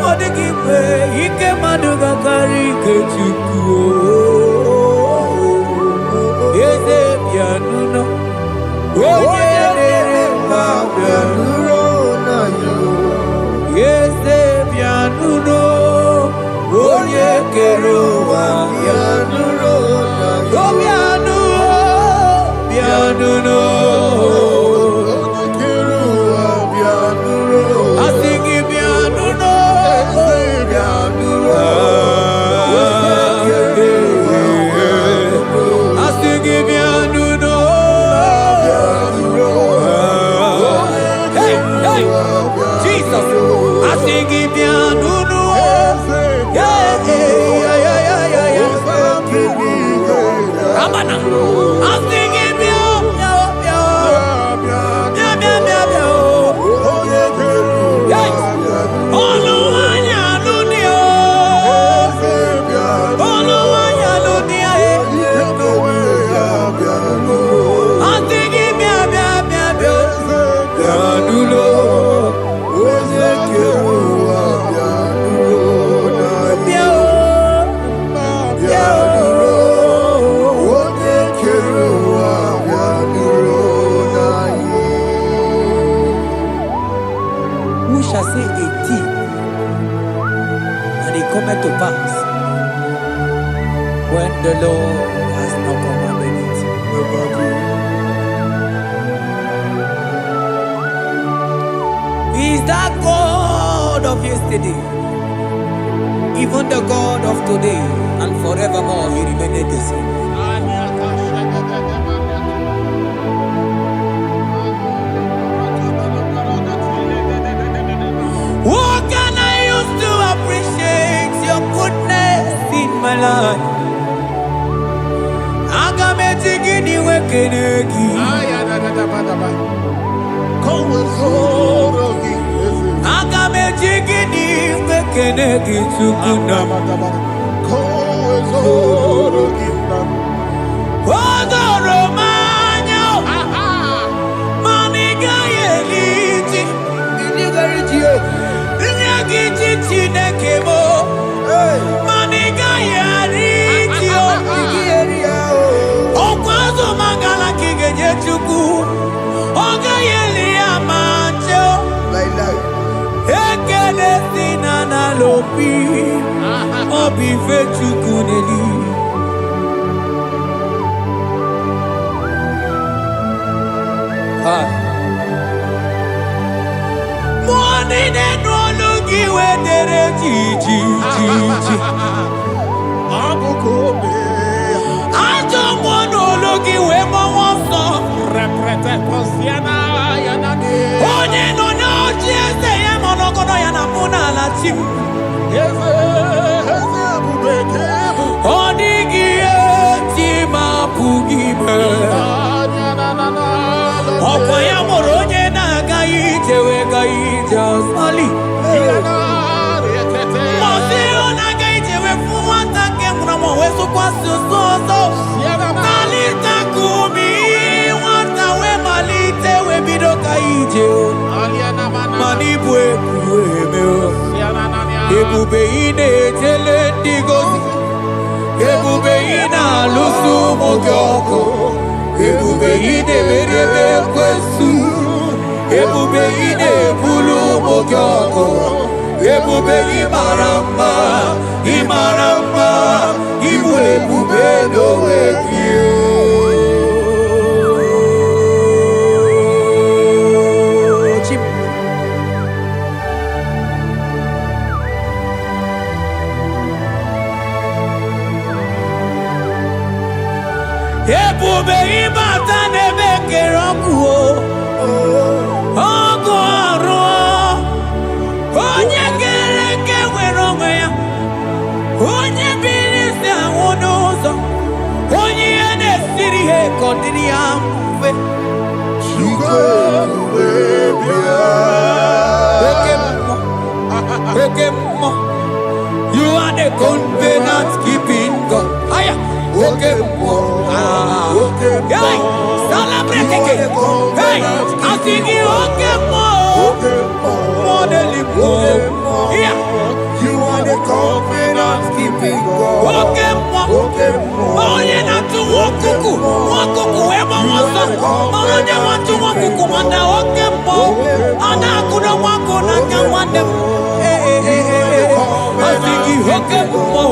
ọ dịghị mgbe ike mmadụ gakarị ike Chukwu eze bịanụnọ onye dere mma bịanụrụ eze bịanụnọ onye kere ụwa bịanụrụ bịanụnọ Jesus. I sing it down, no. Yeah, yeah, yeah, yeah, yeah, yeah. Ramana. I sing it down, who shall say a thing, and it cometh to pass when the Lord has not commanded it? He is that God of yesterday, even the God of today, and forevermore He remained the same. What can I use to appreciate your goodness in my life? Agametigini wekenegi. Agametigini wekenegi tukuna. Odoromanyo. Maniga yeliti. Nyagiti chinekemo. Maniga yaritio. Okwazo magala kigeje chuku. Oga yeli amancho. Ekele sinana lopi. Obi fe chuku neli. Money de no lugi we dere ji. Ajo mono lugi we mo wonso. Reprete posiana yana de. Onye no no chiese ye mono kono yana muna la chim. Eze bubeke. Onigi tima pugibe. Opa ya moronye na gaite we gaite asali. Mose ona gaite we fuwata ke mnamo we so kwa so. Kalita kumi wata we malite we bido gaite. Manibwe kuwe. Ebube ine tele digozi. Ebube ina lusu mogyoko. Ebube ine merebe kwesu. Ebube ine bulu mogyoko. Ebube imarama. Ibu ebube no ekio. Ebube ibata nebe keroku ogo aro onye kereke nwere onwe ya onye biri si anwụ n'ụzọ onye ihe na-esiri ha ka ọ dịrị ya mfe oke mmụọ you are the covenant keeping God. Aya oke mmụọ hey, celebrate again. Hey, I sing you oke mmụọ modeli mmụọ. Yeah, you are the covenant keeping God. Oke mmụọ onye na-atụ nwakuku ebe ọsọ onye nwatụ nwakuku mana oke mmụọ ọ na-akụdo nwakụ n'aka nwanne m. I sing you oke mmụọ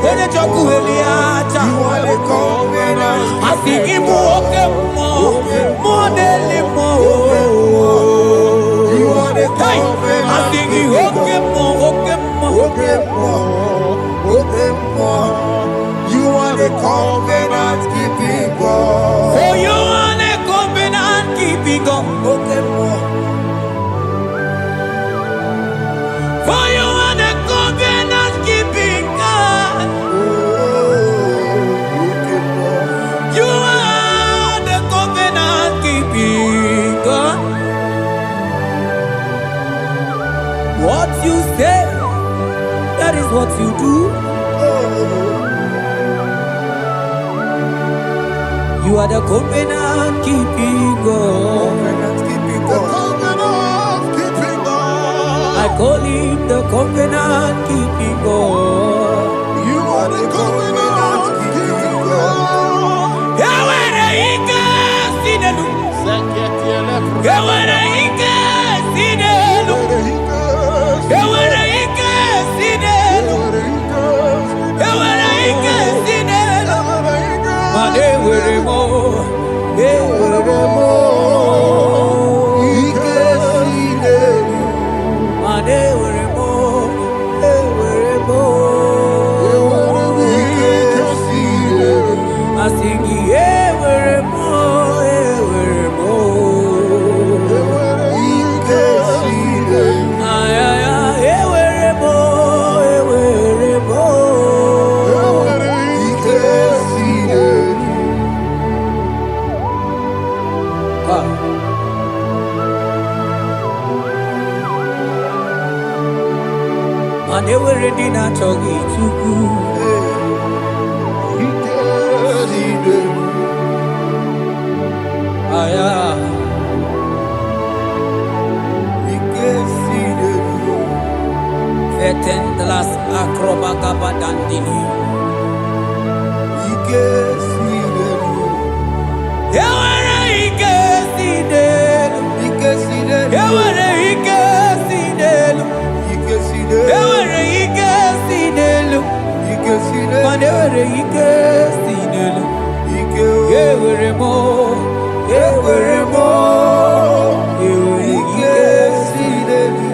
onye chọkụ eli aja. I sing you oke mmụọ modeli mmụọ. Hey, I sing you oke mmụọ. You are the covenant keeping God. Oh, you are the covenant keeping God. you say, that is what you do. You are the covenant keeping God. I call him the covenant keeping God. You are the covenant keeping God. Yawere ike sinelu. Yawere ike sinelu. Yawere ike sinelu. Yawere ike sinelu. Mane were mo. Were mo. Ike sinelu. Mane were mo. Were mo. Ike sinelu. Asingi were mo. Were mo. Ike sinelu. Ay ay ay were mo. Were mo. Ike sinelu. Mane were di na chogi chuku. Ike sinelu. Aya. Ike sinelu. Vetendlas akrobagaba dandini. Ike sinelu. Yawere ike sinelu. Ike sinelu. Yawere ike sinelu. Ike sinelu. Yawere ike sinelu. Ike sinelu. Mane were ike sinelu. Ike yewere mo. Yewere mo. Yewere ike sinelu.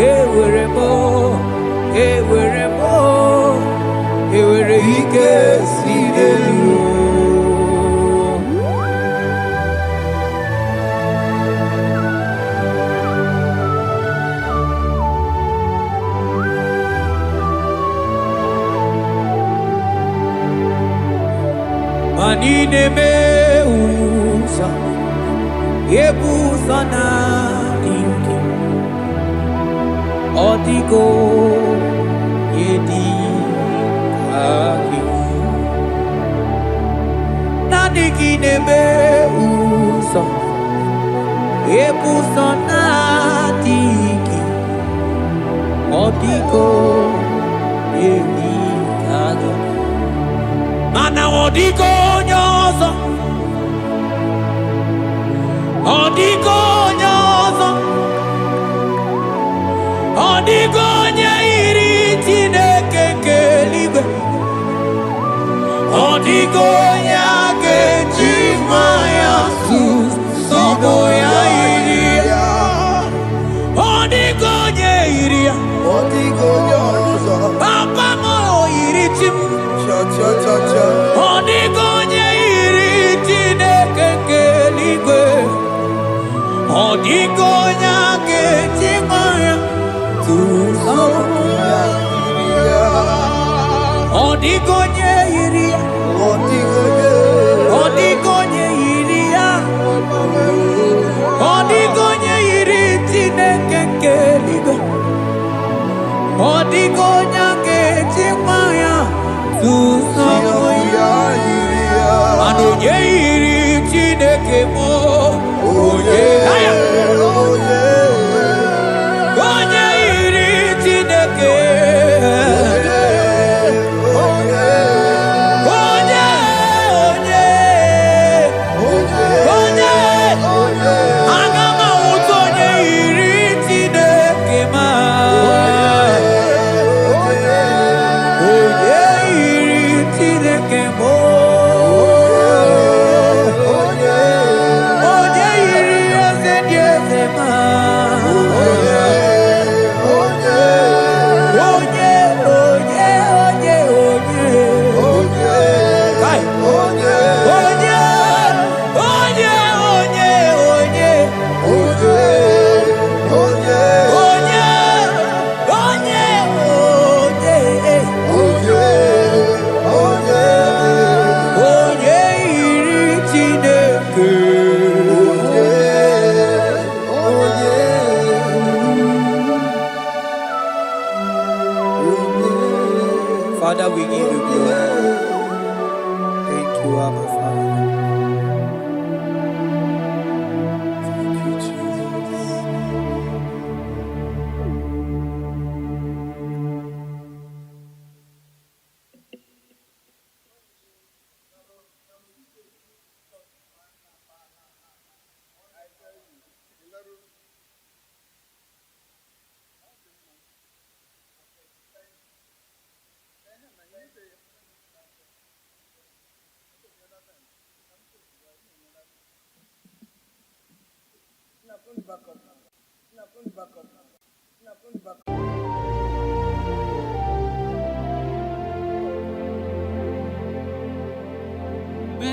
Yewere mo. Yewere mo. Yewere ike sinelu. Manine me usa, yebusa na inki, otiko yedi aki. Nadiki ne me usa, yebusa na tiki, otiko yedi aki. Mana odiko nyozo, odiko nyozo, odiko nyairi Chineke keligwe, odiko nyake chimaya sus sobo ya iria, odiko nyairia, odiko nyozo, papa mo iri chim. Odigonye iri Chineke keligwe, odigonya kechimaya tusoya iria, odigonye iria, odigonye iria, odigonye iri Chineke keligwe, odigonya kechimaya tusoya iria, anonye iri Chineke mo, oye, oye, onye iri Chineke, oye, onye, onye, onye, aga m ahụta onye iri Chineke ma, onye iri Chineke mo.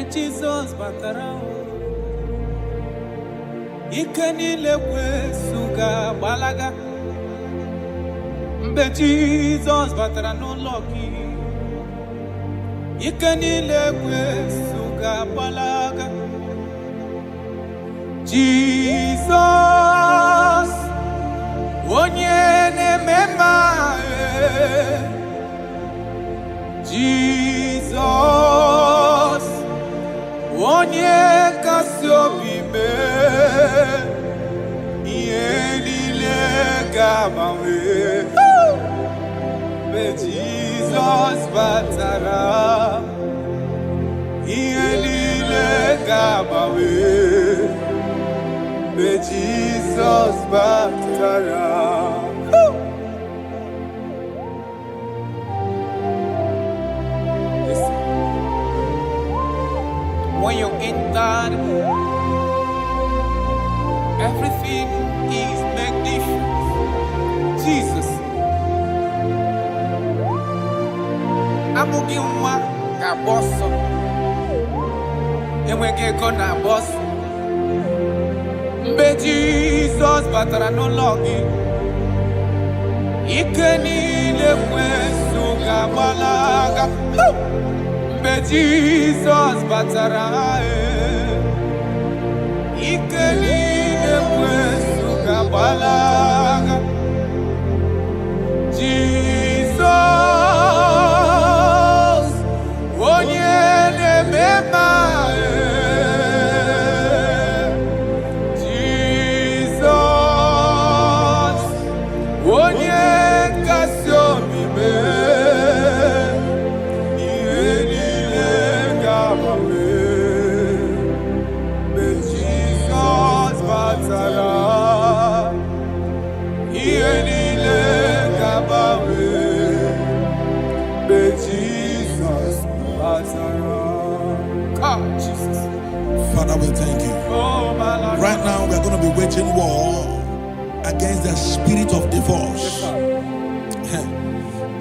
Jesus batara ike niile kwesuga gbalaga mgbe Jesus batara n'ụlọ gị ike niile kwesuga gbalaga Jesus onye na-eme mma Jesus onye kasị obi mee ihe niile ga-agbanwe mgbe Jizọs batara ihe niile ga-agbanwe mgbe Jizọs batara. When you entered, everything is magnificent. Jesus. Amụghị nwa ga-agba ọsọ, enweghị ego na-agba ọsọ. Mgbe Jizọs batara n'ụlọ gị, ike niile kwesu ga-agbalaga. Mgbe Jizọs batara ike niile kwesu ga-agbalaga. Jizọs onye na-eme mma Jizọs onye nkasi obi Father, we thank you. Right now, we are going to be waging war against the spirit of divorce.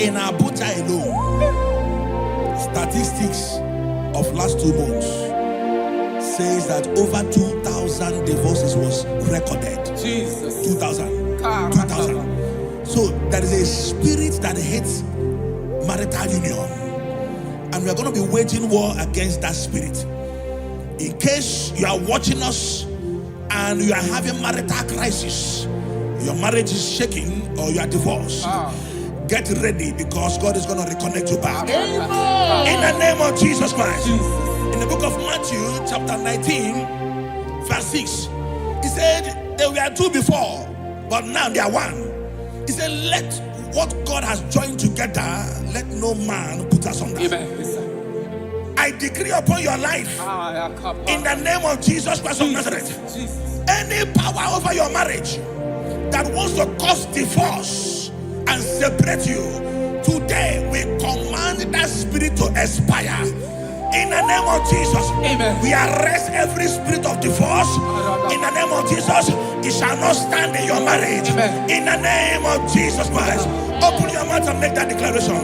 In Abuja alone, statistics of last 2 months says that over 2,000 divorces was recorded. Jesus. 2,000. 2,000. So there is a spirit that hates marital union. And we are going to be waging war against that spirit. In case you are watching us and you are having marital crisis, your marriage is shaking or you are divorced, get ready because God is going to reconnect you back. Amen. In the name of Jesus Christ. In the book of Matthew chapter 19 verse 6, he said they were 2 before, but now they are 1. He said, let what God has joined together, let no man put asunder. Amen. I decree upon your life, in the name of Jesus Christ of Nazareth, any power over your marriage that wants to cause divorce and separate you, today we command that spirit to expire. In the name of Jesus, amen. We arrest every spirit of divorce. In the name of Jesus, it shall not stand in your marriage. Amen. In the name of Jesus Christ, open your mouth and make that declaration.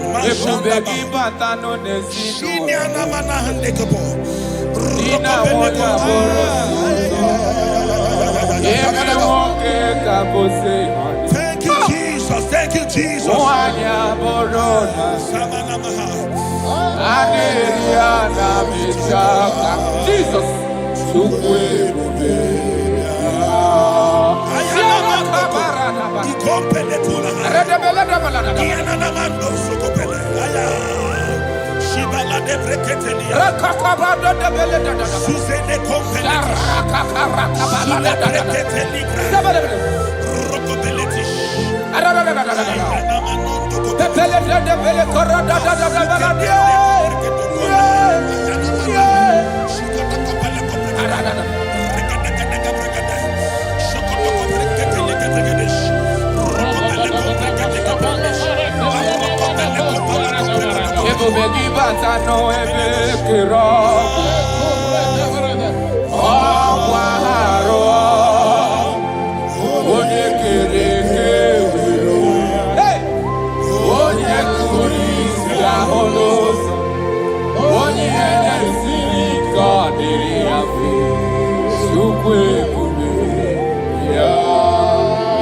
Thank you, Jesus. Thank you, Jesus. Jesus.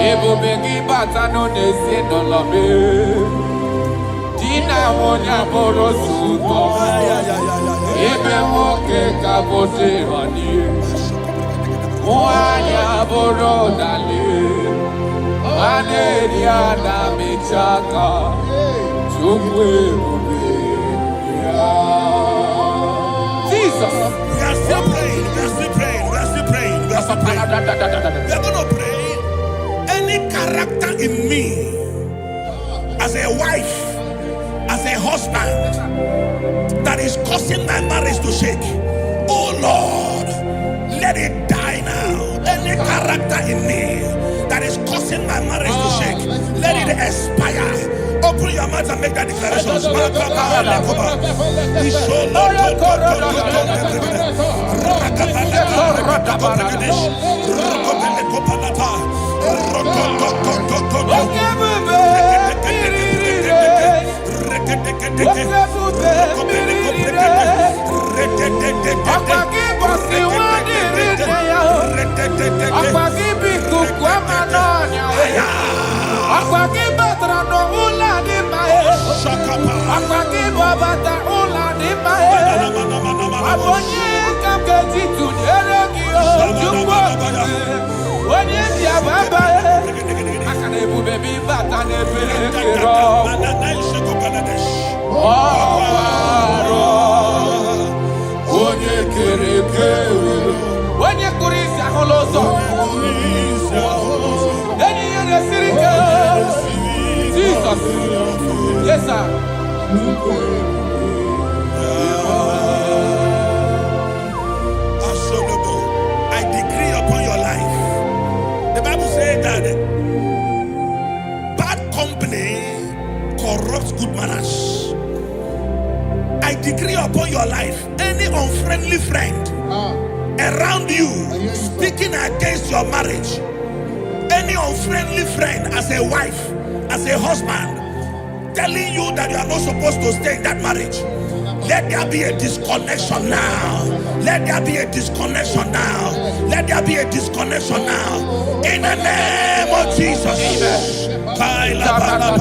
Ebo begi bata no nesi no love. Dina wonya boro suto. Ebe woke kabote hani. Mwanya boro dali. Aneria na michaka. Chukwe Jesus. We are still praying. We are still praying. We are still praying. We are still praying. We are going to pray. Any character in me, as a wife, as a husband, that is causing my marriage to shake, oh Lord, let it die now. Any character in me that is causing my marriage to shake, let it expire. Open your mouth and make that declaration. Jesus. Yes, sir. I decree upon your life. The Bible says that bad company corrupts good manners. I decree upon your life, any unfriendly friend around you speaking against your marriage, any unfriendly friend as a wife, as a husband, telling you that you are not supposed to stay in that marriage, let there be a disconnection now. Let there be a disconnection now. Let there be a disconnection now. In the name of Jesus. Thank you, Father.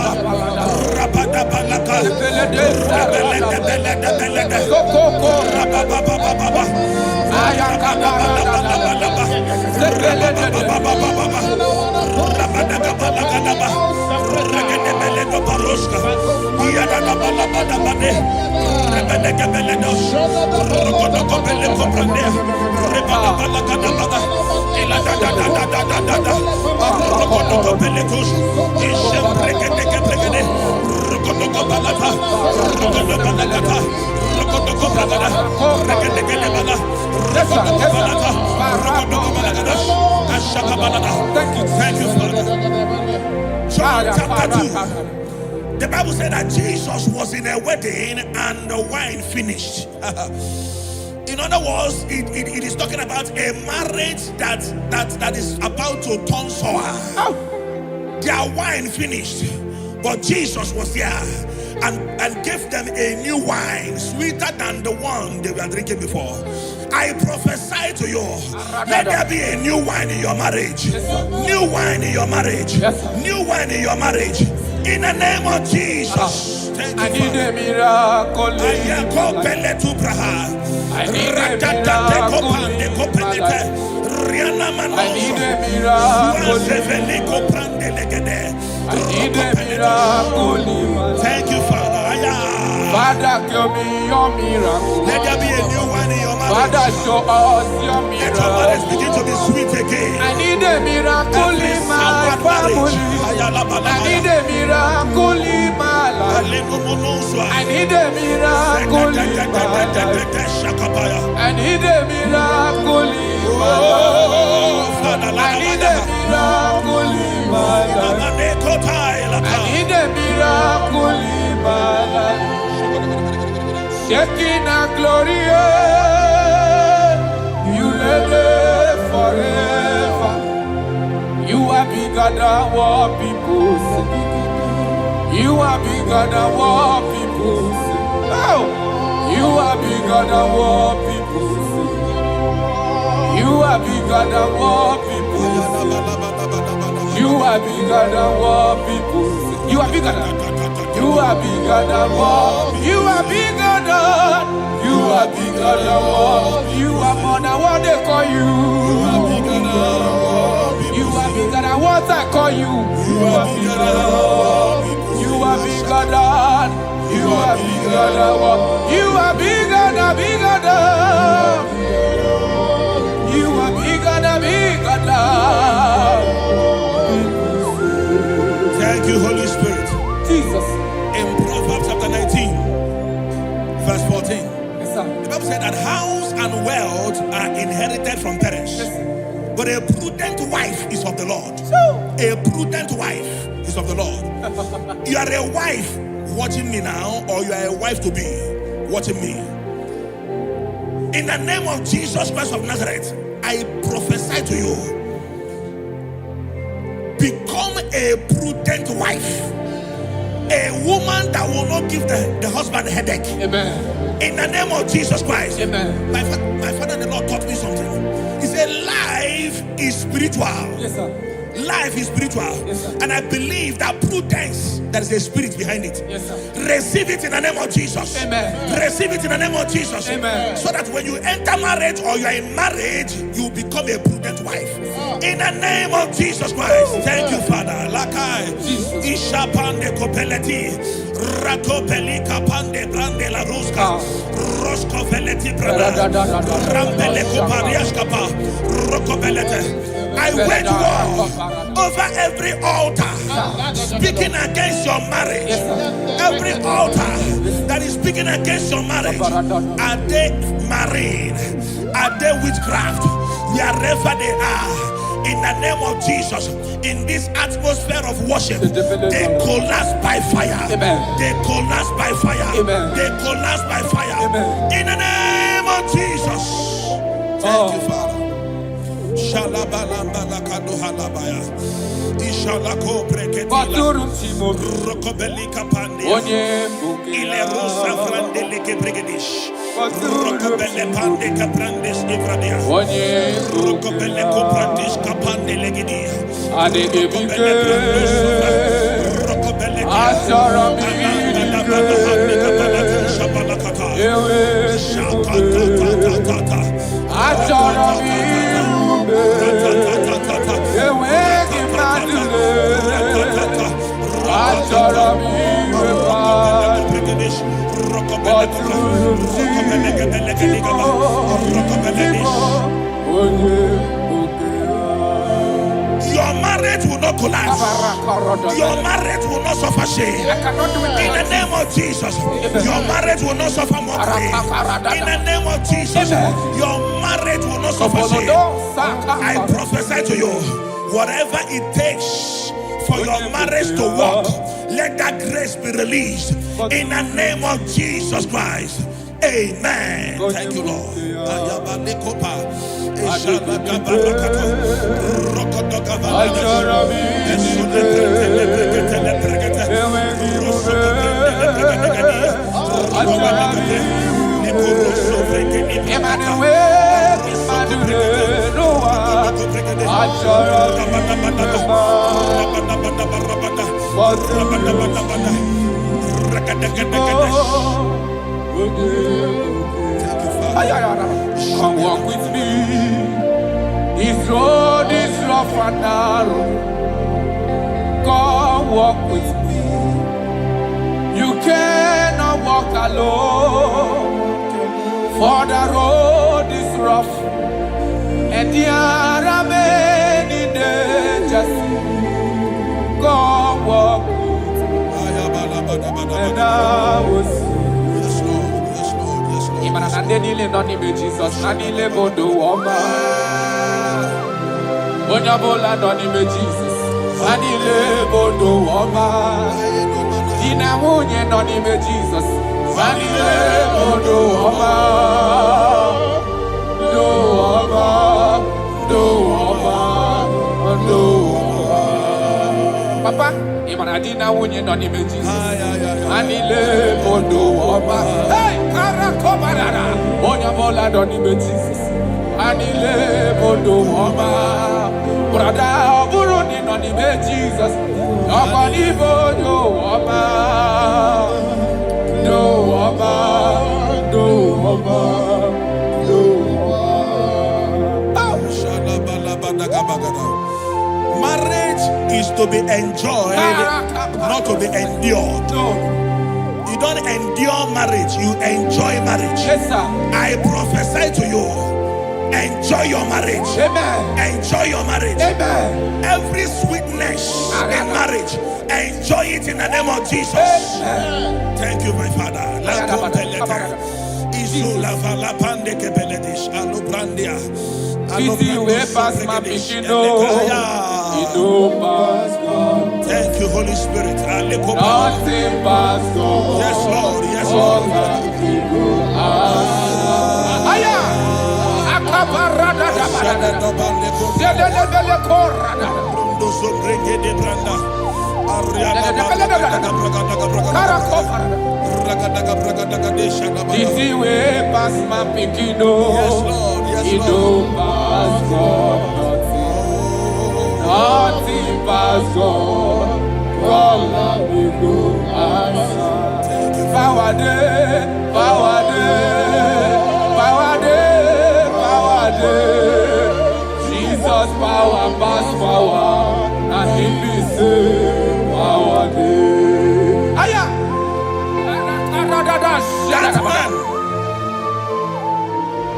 John chapter 2. The Bible said that Jesus was in a wedding and the wine finished. In other words, it is talking about a marriage that is about to turn sour. Their wine finished, but Jesus was there and gave them a new wine, sweeter than the one they were drinking before. I prophesy to you, let there be a new wine in your marriage. New wine in your marriage. New wine in your marriage. In the name of Jesus. I need a miracle. I need a miracle. Thank you, Father. Father, give me your miracle. Let there be a new wine in your marriage. Father, show us your miracle. Let your marriage begin to be sweet again. I need a miracle in my family. I need a miracle in my life. I need a miracle in my life. I need a miracle in my life. I need a miracle in my life. I need a miracle in my life. Shekinah glory, you live forever. You are bigger than what people say. You are bigger than what people say. Oh, you are bigger than what people say. You are bigger than what people say. You are bigger than what people say. You are bigger than. You are bigger than what. You are bigger than. You are bigger than what. You are more than what they call you. You are bigger than what. You are bigger than what I call you. You are bigger than what. You are bigger than. You are bigger than what. You are bigger than bigger than. You are bigger than bigger than. Thank you, Holy Spirit. Jesus. In Proverbs chapter 19, verse 14, Yes, sir. the Bible said that house and wealth are inherited from parents, Yes. but a prudent wife is of the Lord. A prudent wife is of the Lord. You are a wife watching me now, or you are a wife to be watching me. In the name of Jesus Christ of Nazareth, I prophesy to you, become a prudent wife, a woman that will not give the husband a headache. Amen. In the name of Jesus Christ. Amen. My father and the Lord taught me something. He said life is spiritual. Yes, sir. Life is spiritual. Yes, sir. And I believe that prudence, there is a spirit behind it. Yes, sir. Receive it in the name of Jesus. Amen. Receive it in the name of Jesus. Amen. So that when you enter marriage or you are in marriage, you become a prudent wife. In the name of Jesus Christ. Thank you, Father. Lakai. Ishapande kopeleti. Rakopeli kapande brande la ruska. Rosko veleti branda. Rampele kopariaskapa. Rokobelete. I wage war over every altar speaking against your marriage. Every altar that is speaking against your marriage. Are they married? Are they witchcraft? Wherever they are, in the name of Jesus, in this atmosphere of worship, they collapse by fire. They collapse by fire. They collapse by fire. In the name of Jesus. Thank you, Father. Shalabalamba lakado halabaya. Ishalako breketi. Rokobeli kapande. Ile rosa frande leke bregedish. Rokobele pande kaprandes evradia. Rokobele koprandish kapande legedi. Rokobele brandos. Rokobele Your marriage will not collapse. Your marriage will not suffer shame. In the name of Jesus, your marriage will not suffer mockery. In the name of Jesus, your marriage will not suffer shame. I prophesy to you, whatever it takes for your marriage to work, let that grace be released. In the name of Jesus Christ. Amen. Thank you, Lord. Come walk with me. This road is rough and narrow. Come walk with me. You cannot walk alone, for the road is rough and there are many dangers. Come walk with me, and I will see. Jesus, Nanile Bodo Woma. Bonyabola Donime Jesus, Nanile Bodo Woma. Dina Munye Donime Jesus, Nanile Bodo Woma. Do Woma, do Woma, do Woma. Papa, Imana Dina Munye Donime Jesus, Nanile Bodo Woma. Hey! Bonyabola Donime Jesus, Anile Bodo Woma. Brother, Buruni no n'ime Jesus. Ọkọ níbo ló ọba. Ló ọba. Ló ọba. Ló ọba. Marriage is to be enjoyed, not to be endured. You don't endure marriage, you enjoy marriage. Yes, sir. I prophesy to you, enjoy your marriage. Amen. Enjoy your marriage. Amen. Every sweetness in marriage, enjoy it in the name of Jesus. Amen. Thank you, my Father. Easy way past my pikin, thank you, Holy Spirit. Nothing past God. Yes, Lord. Yes, Lord. Easy way past my pikin, yes, Lord. Yes, Lord. Past God. Nothing past God. Allah we go answer. Power day, power day, power day, power day. Jesus power pass power, and He be say power day. Aya. That man,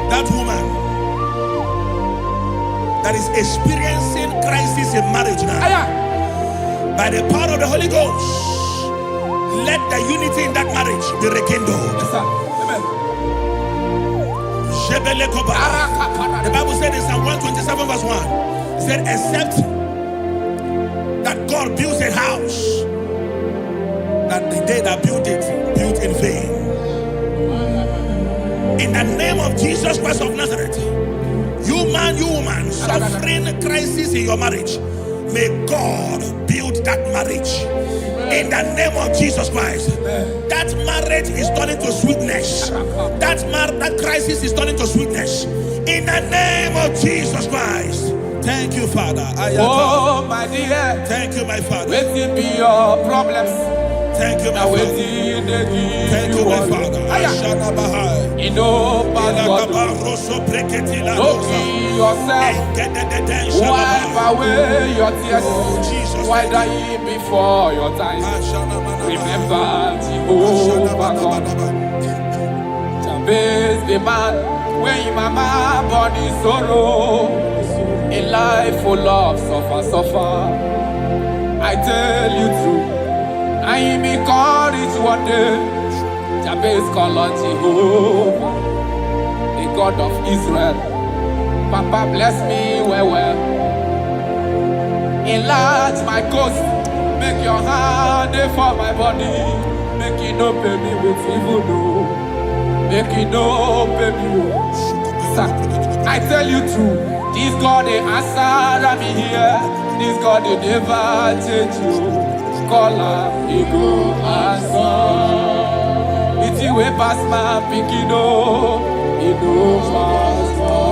that woman that is experiencing crisis in marriage now. Aya. By the power of the Holy Ghost, let the unity in that marriage be rekindled. Yes, sir. Amen. The Bible said in Psalm 127 verse 1, it said, except that God builds a house, that the day that built it, built in vain. In the name of Jesus Christ of Nazareth, you man, you woman, suffering crisis in your marriage, may God build that marriage. In the name of Jesus Christ. That marriage is turning to sweetness. That crisis is turning to sweetness. In the name of Jesus Christ. Thank you, Father. Oh, my dear. Thank you, my Father. Waiting be your problems. Thank you, my Father. Thank you, my Father. You know, don't kill yourself. Wipe away your tears. Why die before your time? Remember Jehovah God. Jabez the man, when your mama born in sorrow, a life full of suffer. I tell you true, I am encouraged one day. Jabez called on Jehovah, the God of Israel. Papa bless me well. Enlarge my coast, make your hand for my body. Make it no pay me with evil, no. Make it no pay me. Sir, I tell you true, this God they answer me here. This God they never change you. Call her, he go answer. It's you way past my pikin, no. He go pass God.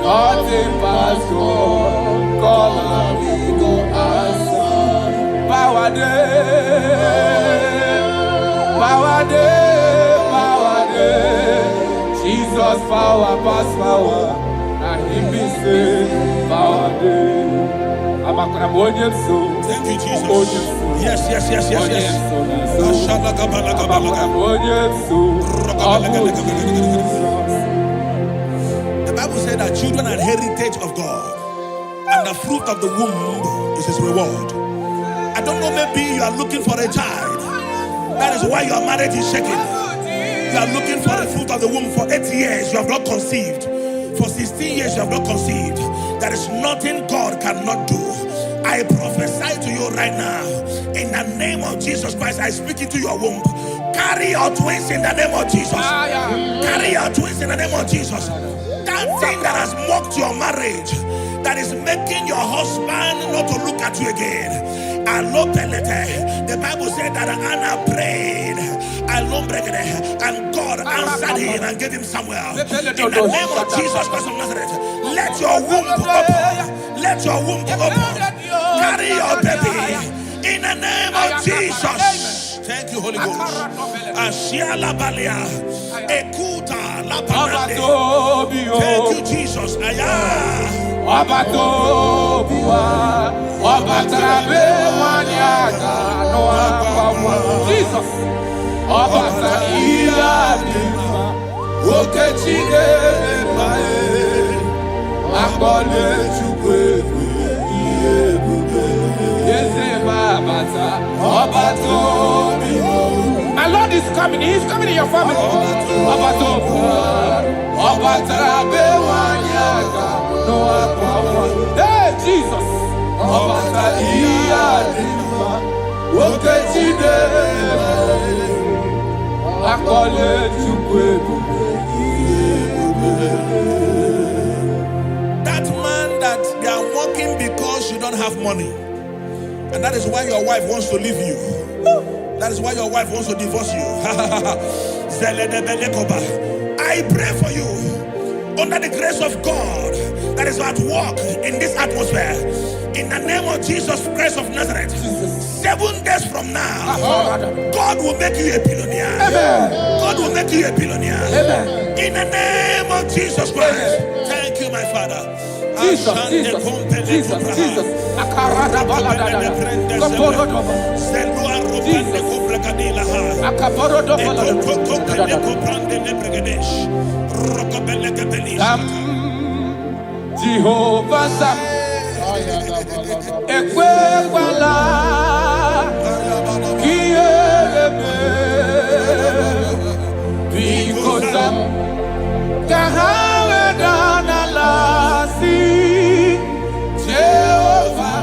Nothing pass God. Call her, he go answer. Power day, power day, power day. Jesus power pass power, and He be say power day. Thank you, Jesus. Yes. The Bible said that children are heritage of God, and the fruit of the womb is His reward. I don't know, maybe you are looking for a child. That is why your marriage is shaking. You are looking for the fruit of the womb. For 8 years you have not conceived. For 16 years you have not conceived. There is nothing God cannot do. I prophesy to you right now, in the name of Jesus Christ. I speak into your womb. Carry your twins in the name of Jesus. Carry your twins in the name of Jesus. That thing that has mocked your marriage, that is making your husband not to look at you again. The Bible said that Anna prayed, and God answered him and gave him Samuel. In the name of Jesus Christ of Nazareth, let your womb open. Let your womb open. Carry your baby in the name of Jesus. Thank you, Holy Ghost. Asiala balia, ekuta la panade. Thank you, Jesus. Aya. Jesus. My Lord is coming. He is coming in your family. Hey, Jesus. That man that they are working because you don't have money, and that is why your wife wants to leave you. That is why your wife wants to divorce you. I pray for you under the grace of God that is at work in this atmosphere. In the name of Jesus Christ of Nazareth, 7 days from now, God will make you a billionaire. God will make you a billionaire. In the name of Jesus Christ. Thank you, my Father. Jesus. Jehovah Sam, Ekwewala, Kiyebe, Bikosam, Kahawedana Lasi, Jehovah,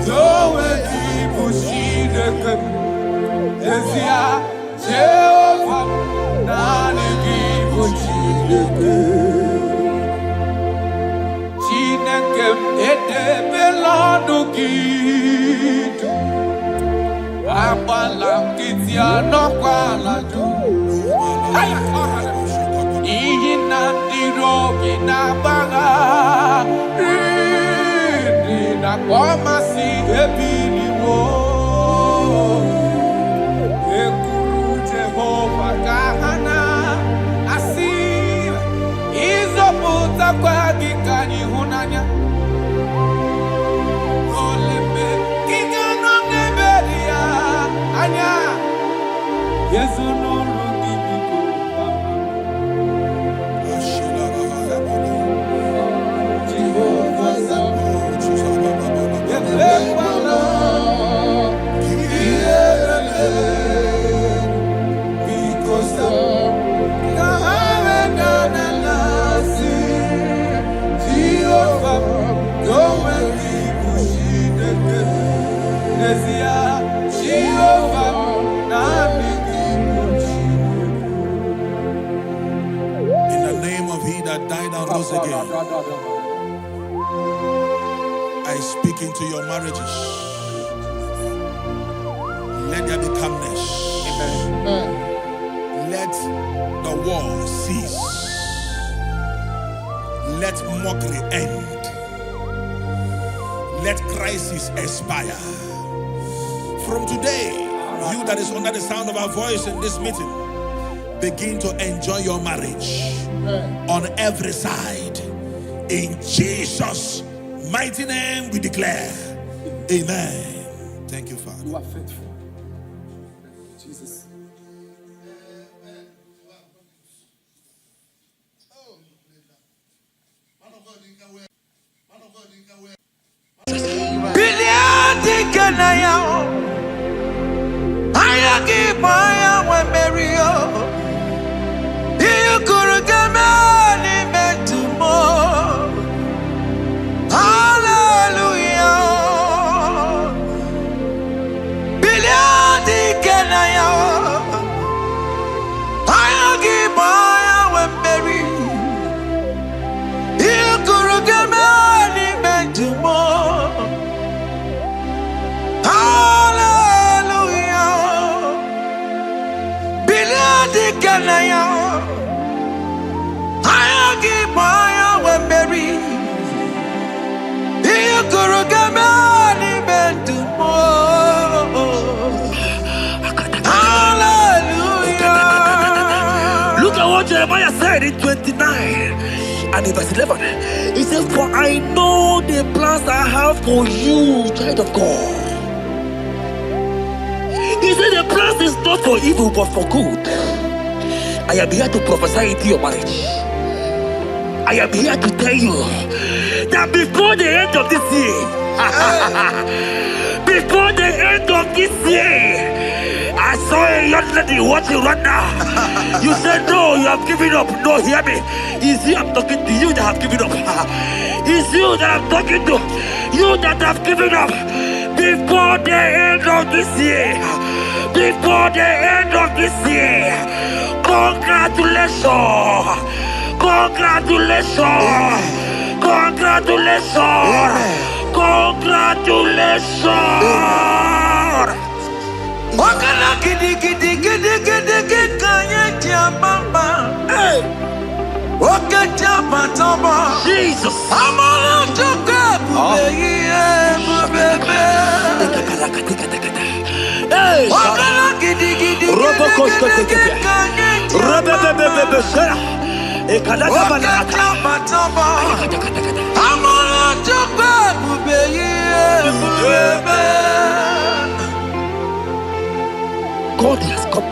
Zoe Ibushideke, Ezia, Jehovah, Nani Ibushideke. Again, I speak into your marriages. Let there be calmness. Let the war cease. Let mockery end. Let crisis expire. From today, you that is under the sound of our voice in this meeting, begin to enjoy your marriage on every side. In Jesus' mighty name we declare, amen. Thank you, Father. You are faithful. Jesus. said in 29 and in verse 11, he said, for I know the plans I have for you, child of God. He said the plans is not for evil but for good. I am here to prophesy into your marriage. I am here to tell you that before the end of this year, before the end of this year, I saw a young lady watching right now. You said no, you have given up. No, hear me. It's you I'm talking to, you that have given up. It's you that I'm talking to, you that have given up. Before the end of this year, before the end of this year, congratulations, congratulations, congratulations, congratulations. Wakala gidi gidi gidi gidi gidi kanye jambamba. Wakaja patamba. Jesus. Amala chuka bubeye bubebe. Wakala gidi gidi gidi gidi kanye jambamba. Wakaja patamba. Amala chuka bubeye bubebe. God has come.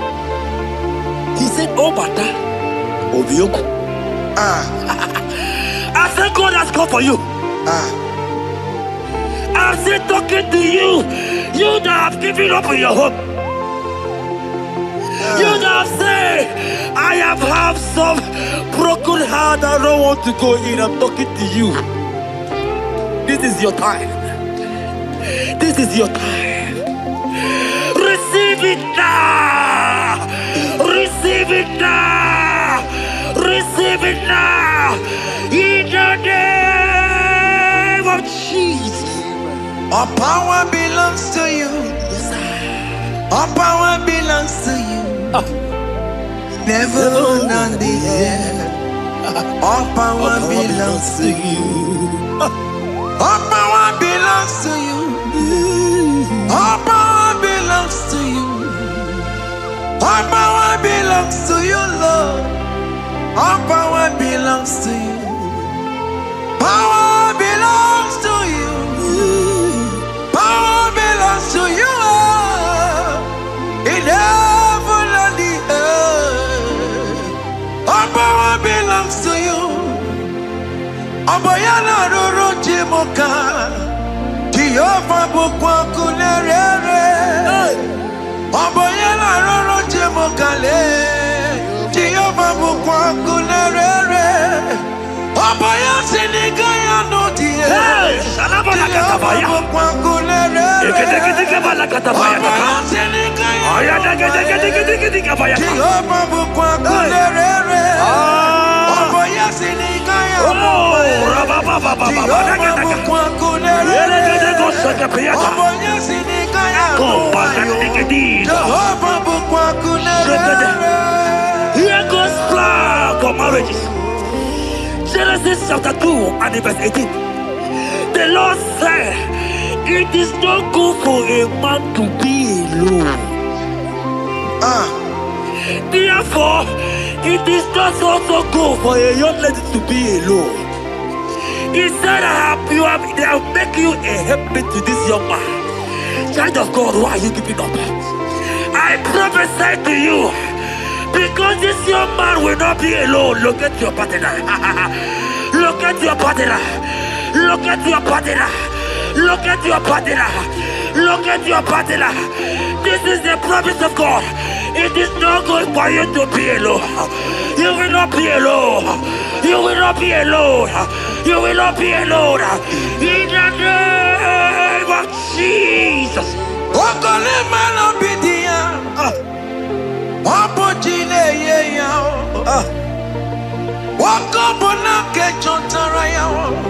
He said, oh, Bata, Obioku. I said, God has come for you. I said, talking to you, you that have given up on your hope. You that have said, I have had some broken heart, I don't want to go in. I'm talking to you. This is your time. This is your time. Receive it now! Receive it now! Receive it now! In the name of Jesus! All power belongs to you. All power belongs to you. Never on the earth. All power belongs to you. All power belongs to you. All power belongs to you. All power belongs to you, Lord. All power belongs to you. Power belongs to you. Power belongs to you. In heaven and the earth. All power belongs to you. Abayana roro jimoka. Jehovah bukwa kunerere. Abayana roro jimokale. Jehovah bukwa kunerere. Abaya sinikaya no die. Shalabala katabaya. Jehovah bukwa kunerere. Abaya sinikaya. Jehovah bukwa kunerere. Abaya sinikaya. Jehovah bukwa kunerere. Here goes plan for marriages. Genesis chapter 2 and verse 18. The Lord said, it is not good for a man to be alone. Therefore, it is not also good for a young lady to be alone. He said, they'll make you a helpmate to this young man. Child of God, why are you giving up? I prophesy to you, because this young man will not be alone. Look at your partner. Look at your partner. Look at your partner. Look at your partner. Look at your partner. This is the promise of God. It is not good for you to be alone. You will not be alone. You will not be alone. You will not be alone. In the name of Jesus.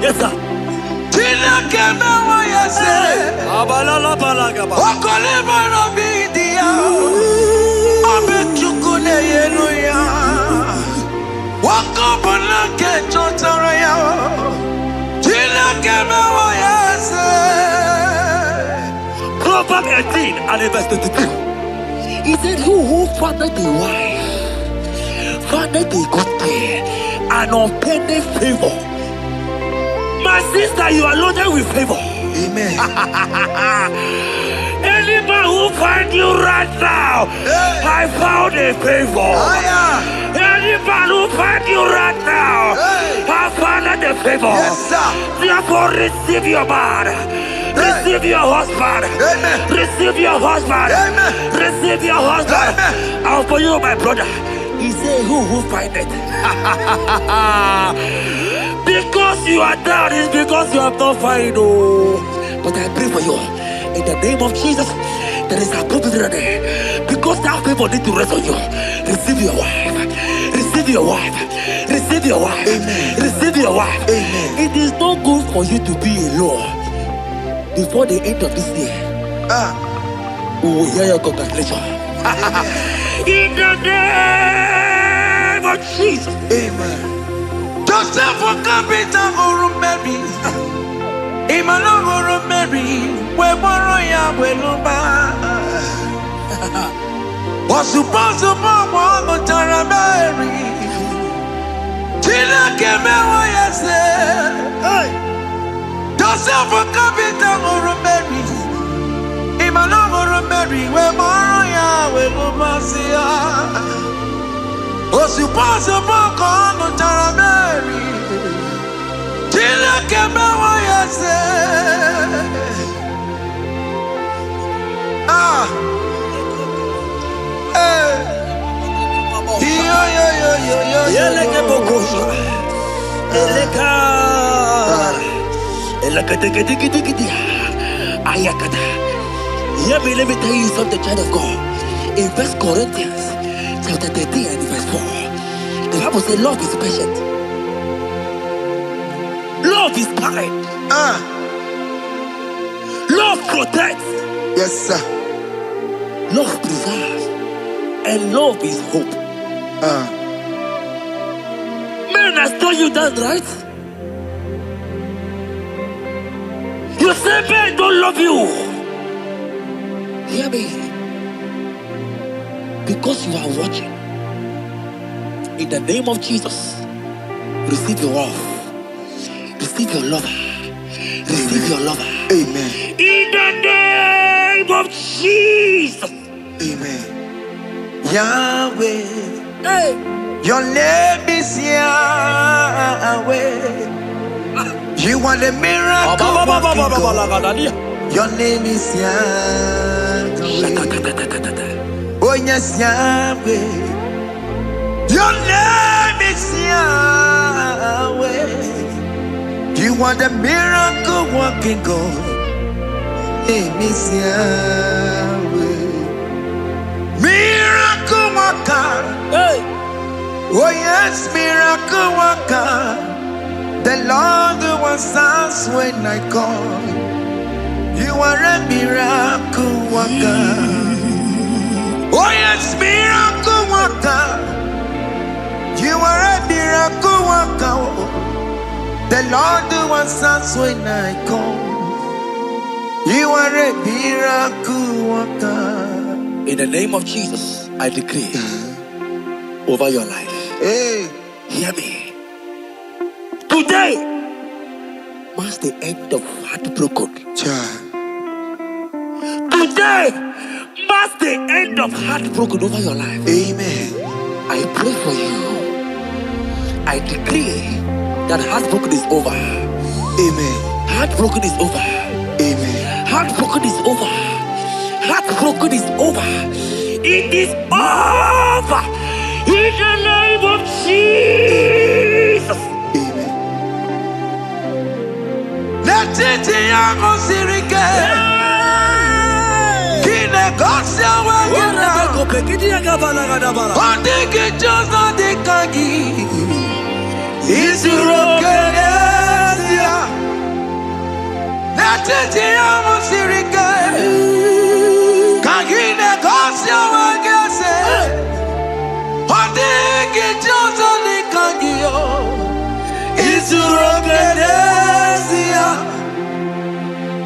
Yes, sir. Proverbs 18 and verse 22. He said, who fathered a wife found a good thing, an unpenny favor. My sister, you are loaded with favor. Amen. Any man who find you right now, I found a favor. Any man who find you right now, I found a favor. Yes, sir. Therefore, receive your man. Receive your husband. Amen. Receive your husband. Amen. Receive your husband. Amen. And for you, my brother, he said, who find it? Because you are down, it's because you have not found it. Oh. But I pray for you. In the name of Jesus, there is a prophet there. Because that people need to rest on you. Receive your wife. Receive your wife. Receive your wife. Amen. Receive your wife. Amen. It is not good for you to be alone before the end of this year. We will hear your congratulations. In the name of Jesus. Amen. Joseph for capital for Mary. Emmanuel for Mary. We borrow ya we lumba. Was supposed to borrow the Tara Mary. Tina came away and said, Joseph for capital for Mary. Emmanuel for Mary. We borrow ya we lumba. Was supposed to borrow the Tara Mary. Tina came away and said, Let me tell you something, child of God. In 1 Corinthians chapter 13 and verse 4, the Bible says love is patient. Love is kind. Love protects. yes, sir. Love preserves. And love is hope. Man has told you that, right? You say men don't love you. Hear me. Because you are watching. In the name of Jesus, receive your love. Receive your lover. Receive your lover. Amen. In the name of Jesus. Amen. Yahweh. Hey. Your name is Yahweh. You are the miracle working God. Your name is Yahweh. Oh yes, Yahweh. Your name is Yahweh. You are the miracle working God. Name is Yahweh. Miracle worker. Hey. Oh yes, miracle worker. The Lord who answers when I call. You are a miracle worker. Oh yes, miracle worker. You are a miracle worker. The Lord who answers when I call. You are a miracle worker. In the name of Jesus, I decree over your life. Hey, Hear me. Today marks the end of heartbroken. child. Today marks the end of heartbroken over your life. Amen. I pray for you. I decree that heartbroken is over. Amen. Heartbroken is over. Amen. Heartbroken is over. Heartbroken is over. It is over. In the name of Jesus. Amen. Let it be a sirike. Kine gosia wagina. Ondigi jozo dikagi. Isurokenesia. Let it be a sirike. Kine gosia wagese. Ondigi jozo dikagi. Isurokenesia.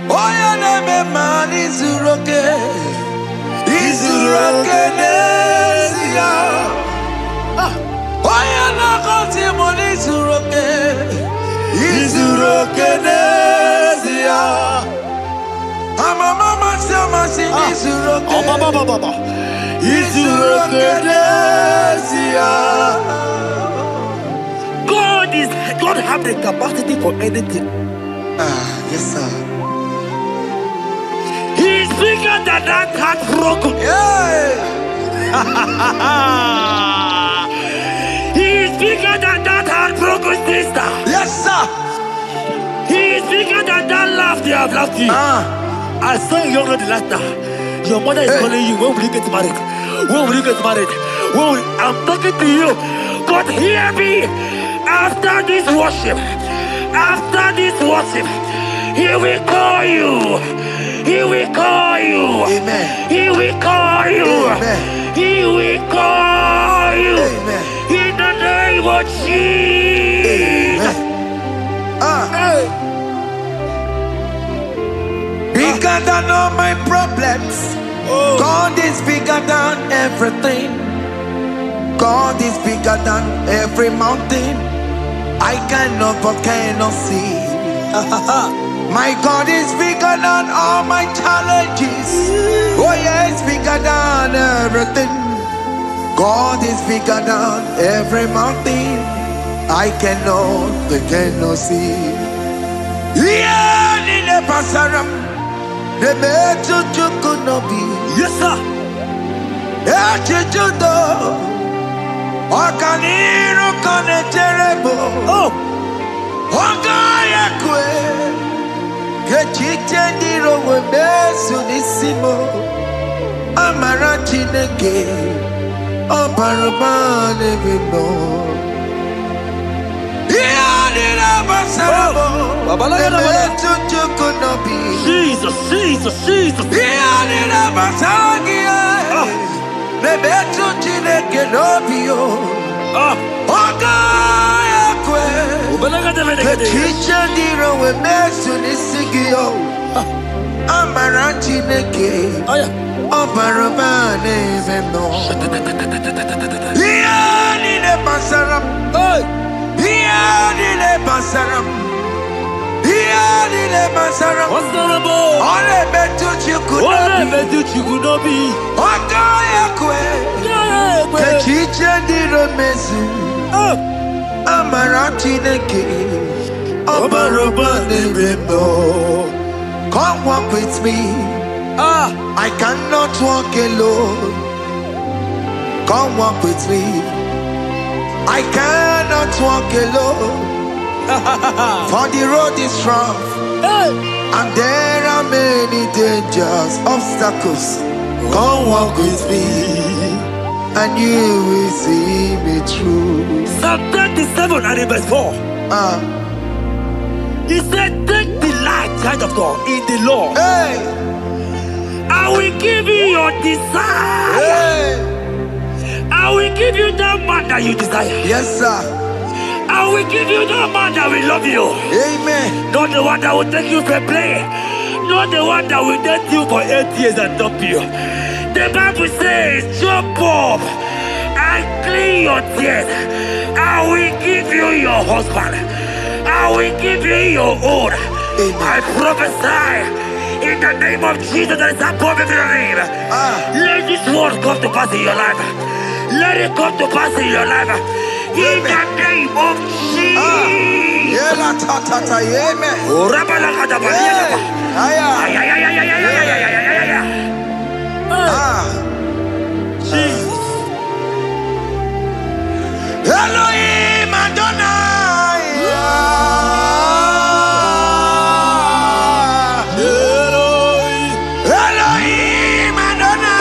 Oya neme man isuroke. Isurokenesia. Oyana kosi moni zuroke. Izuroke nezia. Mama sama sini zuroke. Izuroke nezia. God have the capacity for anything. Yes sir. He's bigger than that heartbroken. He's bigger than that heartbroken sister. Yes sir. He's bigger than that laugh they have laughed you. I saw a young lady last night. Your mother is calling you. When will you get married? When will you get married? I'm talking to you. God, hear me. After this worship, He will call you. He will call you. Amen. He will call you. Amen. He will call you. Amen. In the name of Jesus. Bigger than all my problems. God is bigger than everything. God is bigger than every mountain. I cannot but cannot see. My God is bigger than all my challenges. Oh yeah, it's bigger than everything. God is bigger than every mountain. I cannot see. Yeah, in the pasaram, the metu chukunobi. Yes, sir. Yeah, chuchudo. Okaniro kone terebo. Oh. Ogaya kwe. Kechite ndiro webesu nisimo. Amara chineke. Obarabane bimo. Jesus. Come walk with me. I cannot walk alone. Come walk with me. I cannot walk alone. For the road is rough, and there are many dangers, obstacles. Come walk with me, and you will see me through. Psalm 37 and verse 4. He said, take delight, child of God, in the Lord. I will give you your desire. I will give you that man that you desire. Yes, sir. I will give you that man that will love you. Amen. Not the one that will take you for play. Not the one that will date you for 8 years and dump you. The Bible says, jump up and clean your tears. I will give you your husband. I will give you your own. I prophesy in the name of Jesus that is above every name. Let this word come to pass in your life. Let it come to pass in your life. In the name of Jesus. Jesus. Elohim Adonai. Elohim Adonai.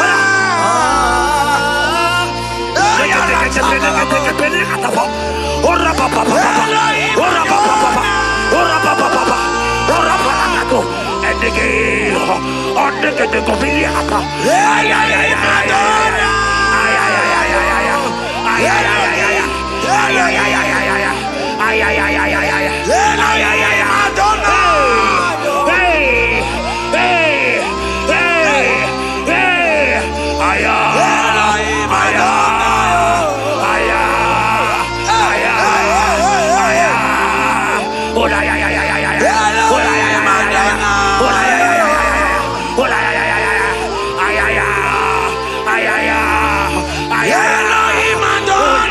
Elohim Adonai.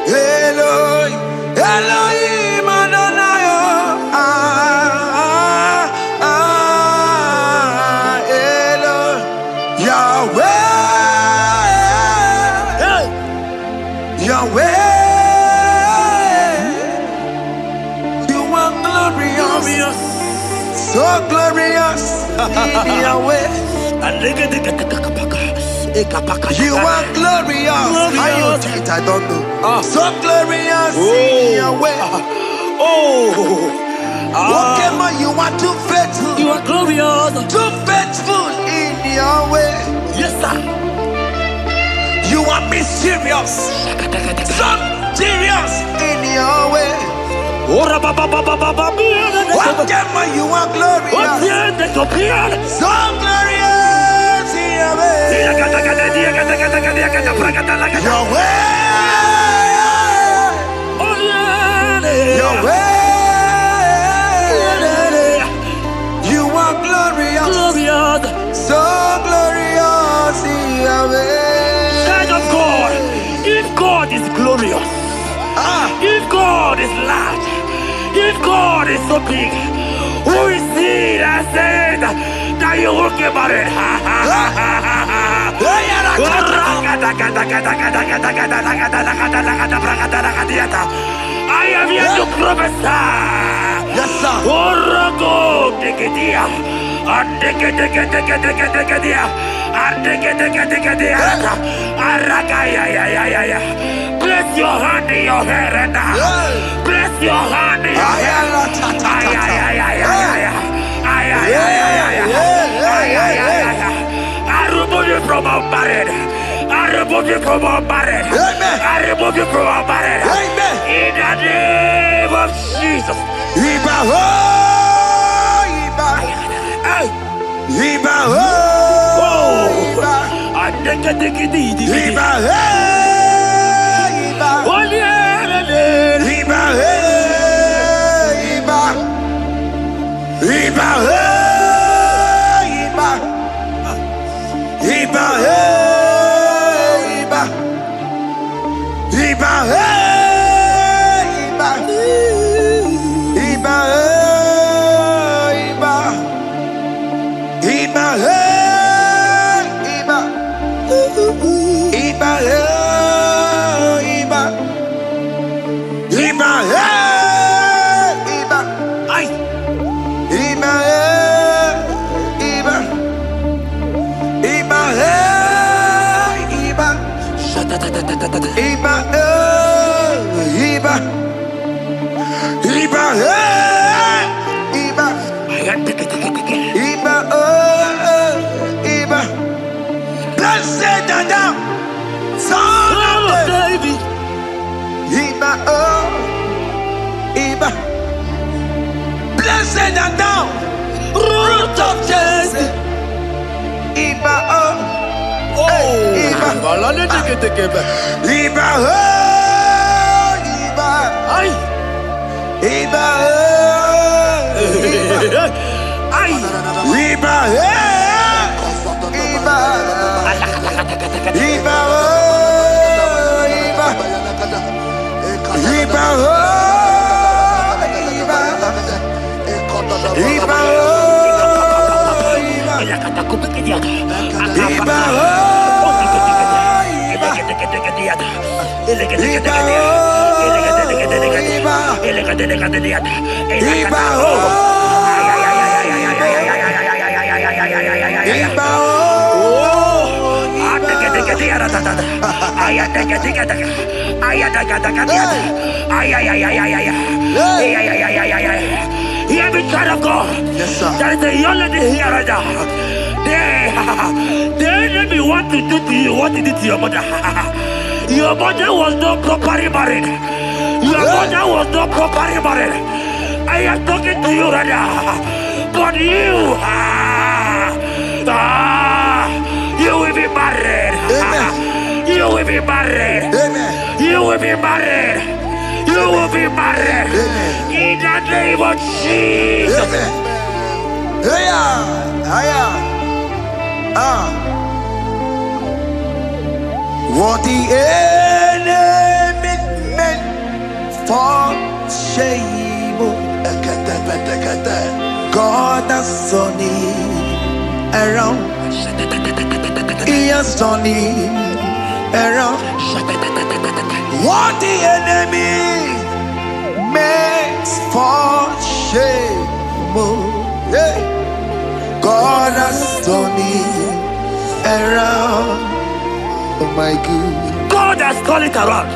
Elohim, Elohim Adonai. Elohim, Yahweh, Yahweh. You are glorious, so glorious in Yahweh. You are glorious. How you do it, I don't know. So glorious in your way. Whatever you are too faithful. You are glorious. Too faithful in your way. Yes, sir. You are mysterious. So serious in your way. Whatever you are glorious. So glorious in your way. Your way. Your way. You are glorious. So glorious in your way. Child of God, if God is glorious, if God is large, if God is so big, who is he that said that you will get married? I am here to prophesy. Yes, sir. Place your hand in your hair and place your hand in your hair. I remove you from our marriage. I remove you from our marriage. I remove you from our marriage. In the name of Jesus. Iba ho, Iba. Iba ho, Iba. Iba he, Iba. Iba he, Iba. Iba he, Iba. Iba he, Iba. Iba he, Iba. Iba he, Iba. Iba he, Iba. Iba he, Iba. Iba he, Iba. Ay. Iba he, Iba. Iba he, Iba. Iba he, Iba. Iba he, Iba. Iba Iba. Blessed Adam, son of David. Iba Iba. Blessed Adam, root of Jesse. Iba Iba. Iba Iba. Ay. Iba Ay. Iba Iba. Iba Iba. Iba Iba. Iba Hear me, child of God. Yes, sir. There is a young lady here right now. The enemy want to do to you what he did to your mother. Your mother was not properly married. Your mother was not properly married. I am talking to you right now. But you, you will be married. Amen. You will be married. Amen. You will be married. You You will be married. In the name of Jesus. What the enemy meant for shame, God has turned it around. He has turned it around. What the enemy meant for shame, God has turned it around. Oh my God. God has turned it around.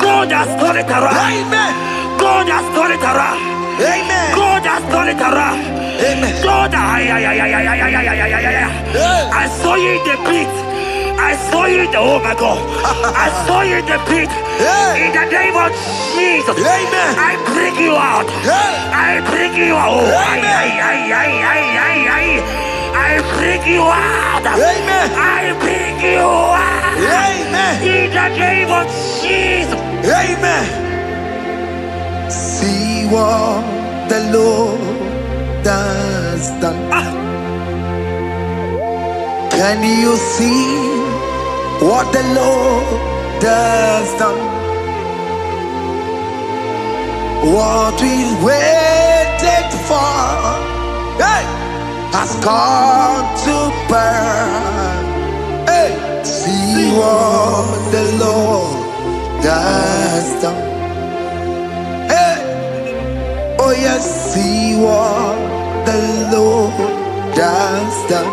God has turned it around. Amen. God has turned it around. Amen. God has turned it around. Amen. God, I saw you in the pit. I saw you in the, oh my God. I saw you in the pit. In the name of Jesus. Amen. I bring you out. I bring you out. Oh, I bring you out. Amen. I bring you out. Amen. In the name of Jesus. Amen. See what the Lord has done. Can you see what the Lord has done? What we waited for, has come to pass. See what the Lord has done. Oh yes, see what the Lord has done.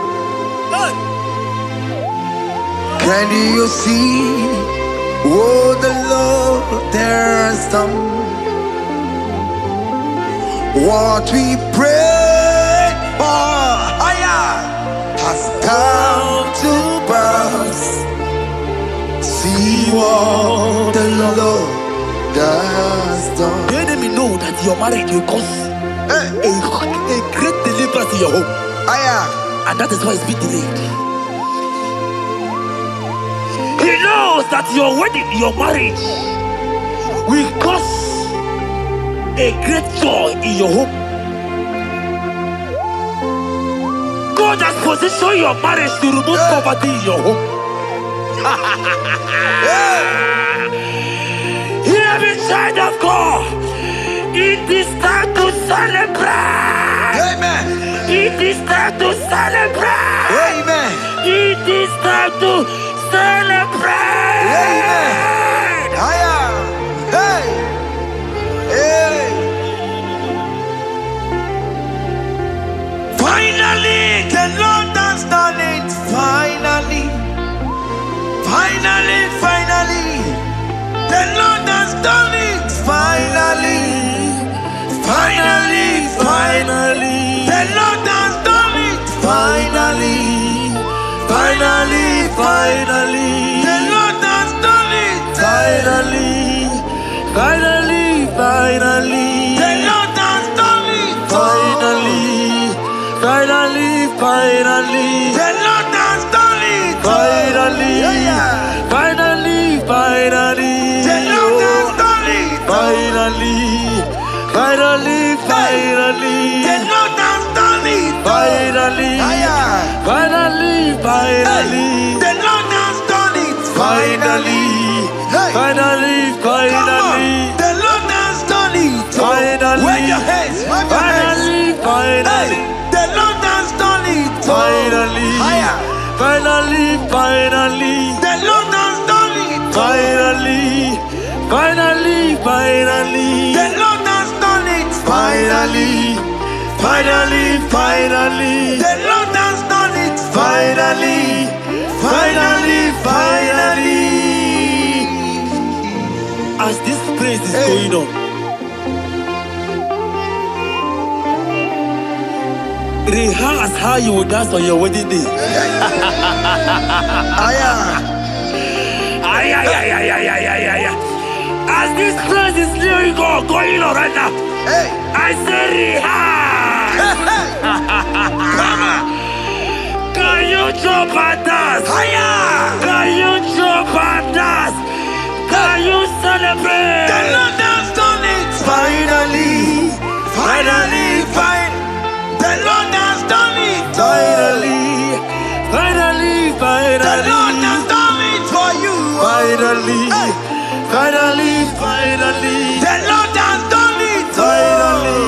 Can you see what the Lord has done? What we prayed for has come to pass. See what the Lord has done. The enemy know that your marriage will cause a great deliverance in your home. And that is why it's been delayed. He knows that your wedding, your marriage will cause a great joy in your home. God has positioned your marriage to remove poverty in your home. Hear me, child of God. It is time to celebrate. Amen. It is time to celebrate. Amen. It is time to celebrate. Amen. Hey. Hey. Finally, the Lord has done it. Finally. Finally, finally. The Lord has done it. Finally. Finally, finally. The Lord has done it. Finally. Finally, finally. The Lord has done it. Finally. Finally, finally. The Lord has done it. Finally. Finally, finally. The Lord has done it. Finally. Finally, finally. The Lord has done it. Finally. Finally, finally. The Lord has done it. Finally. Finally, finally. The Lord has done it. Finally. Finally, finally. The Lord has done it. Finally. Wave your hands. Finally, finally. The Lord has done it. Finally. Finally, finally. The Lord has done it. Finally. Finally, finally. The Lord has done it. Finally. Finally, finally. The Lord has done it. Finally. Finally, finally. As this praise is going on, rehearse how you will dance on your wedding day. As this praise is going on right now, I say rehearse. Can you jump and dance? Can you jump and dance? Can you celebrate? finally. The Lord has done it. Finally,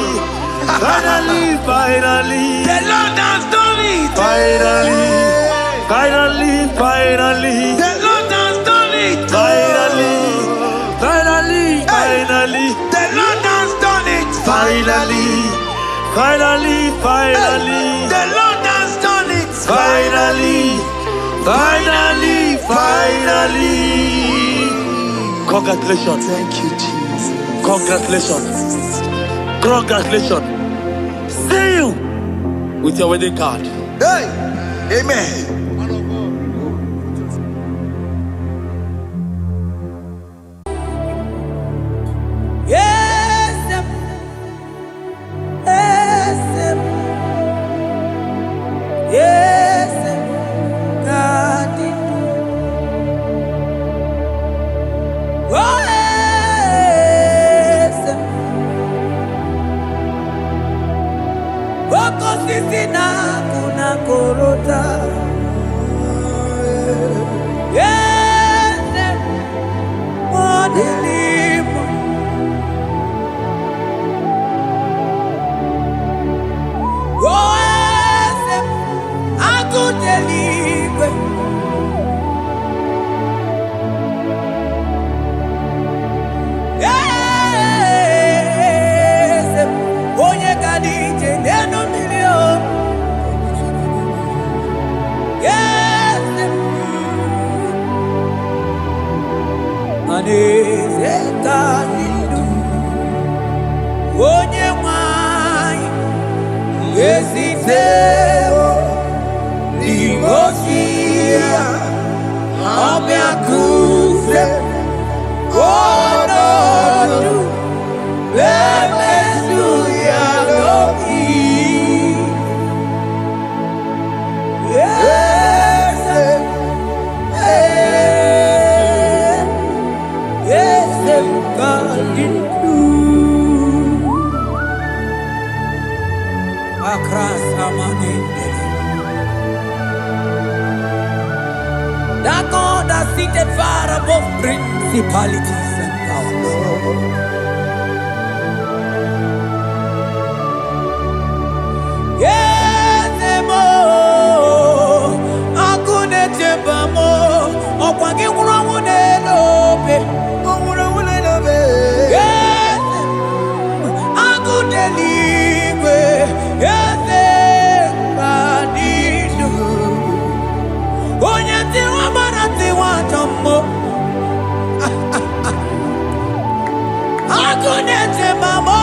finally, finally. The Lord has done it. Finally, finally, finally. The Lord has done it. Finally, finally, finally. The Lord has done it. Finally, finally, finally. The Lord has done it. Finally, finally, finally. Congratulations. Thank you, Jesus. Congratulations. Congratulations. See you with your wedding card. Hey, amen. Yes, yes, God did. Oh, yes. Boko sisi na kuna korota. Yes, modelimo. Oh, yes, akuteligwe. Yes, onye kadije neno milio. Yes, aneze kadidu. Onye mwai esiteo ligosia obiakuse onodu bemesuya loki. Yes, yes, God did do. Across Amaninde. That God that seated far above principalities and powers. Yes, mo. Akune chembamo. Okwangi kurawune lobe. Owurawule lobe. Yes, akudeligwe. Yes, kadidu. Onye tiwa marati watombo. Akune chembamo.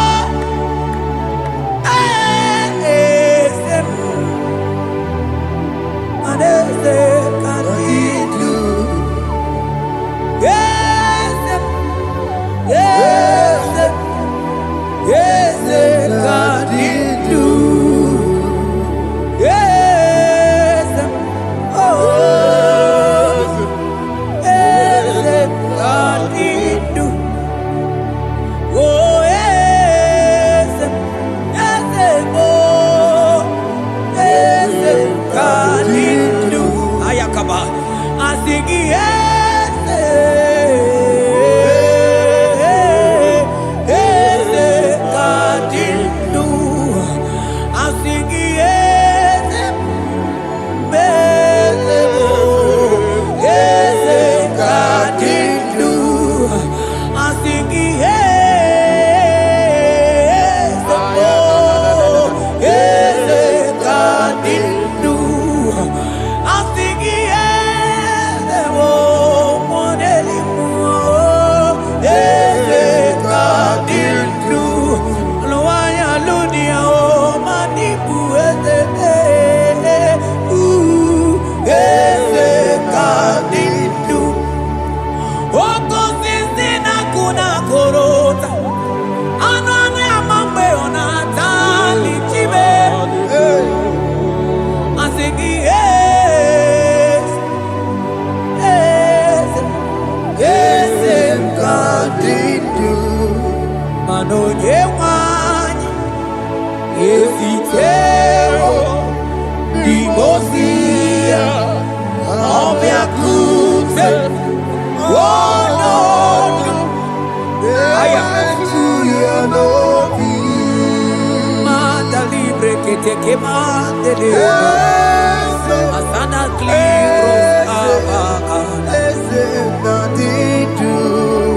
Mata libre que te quema de Asana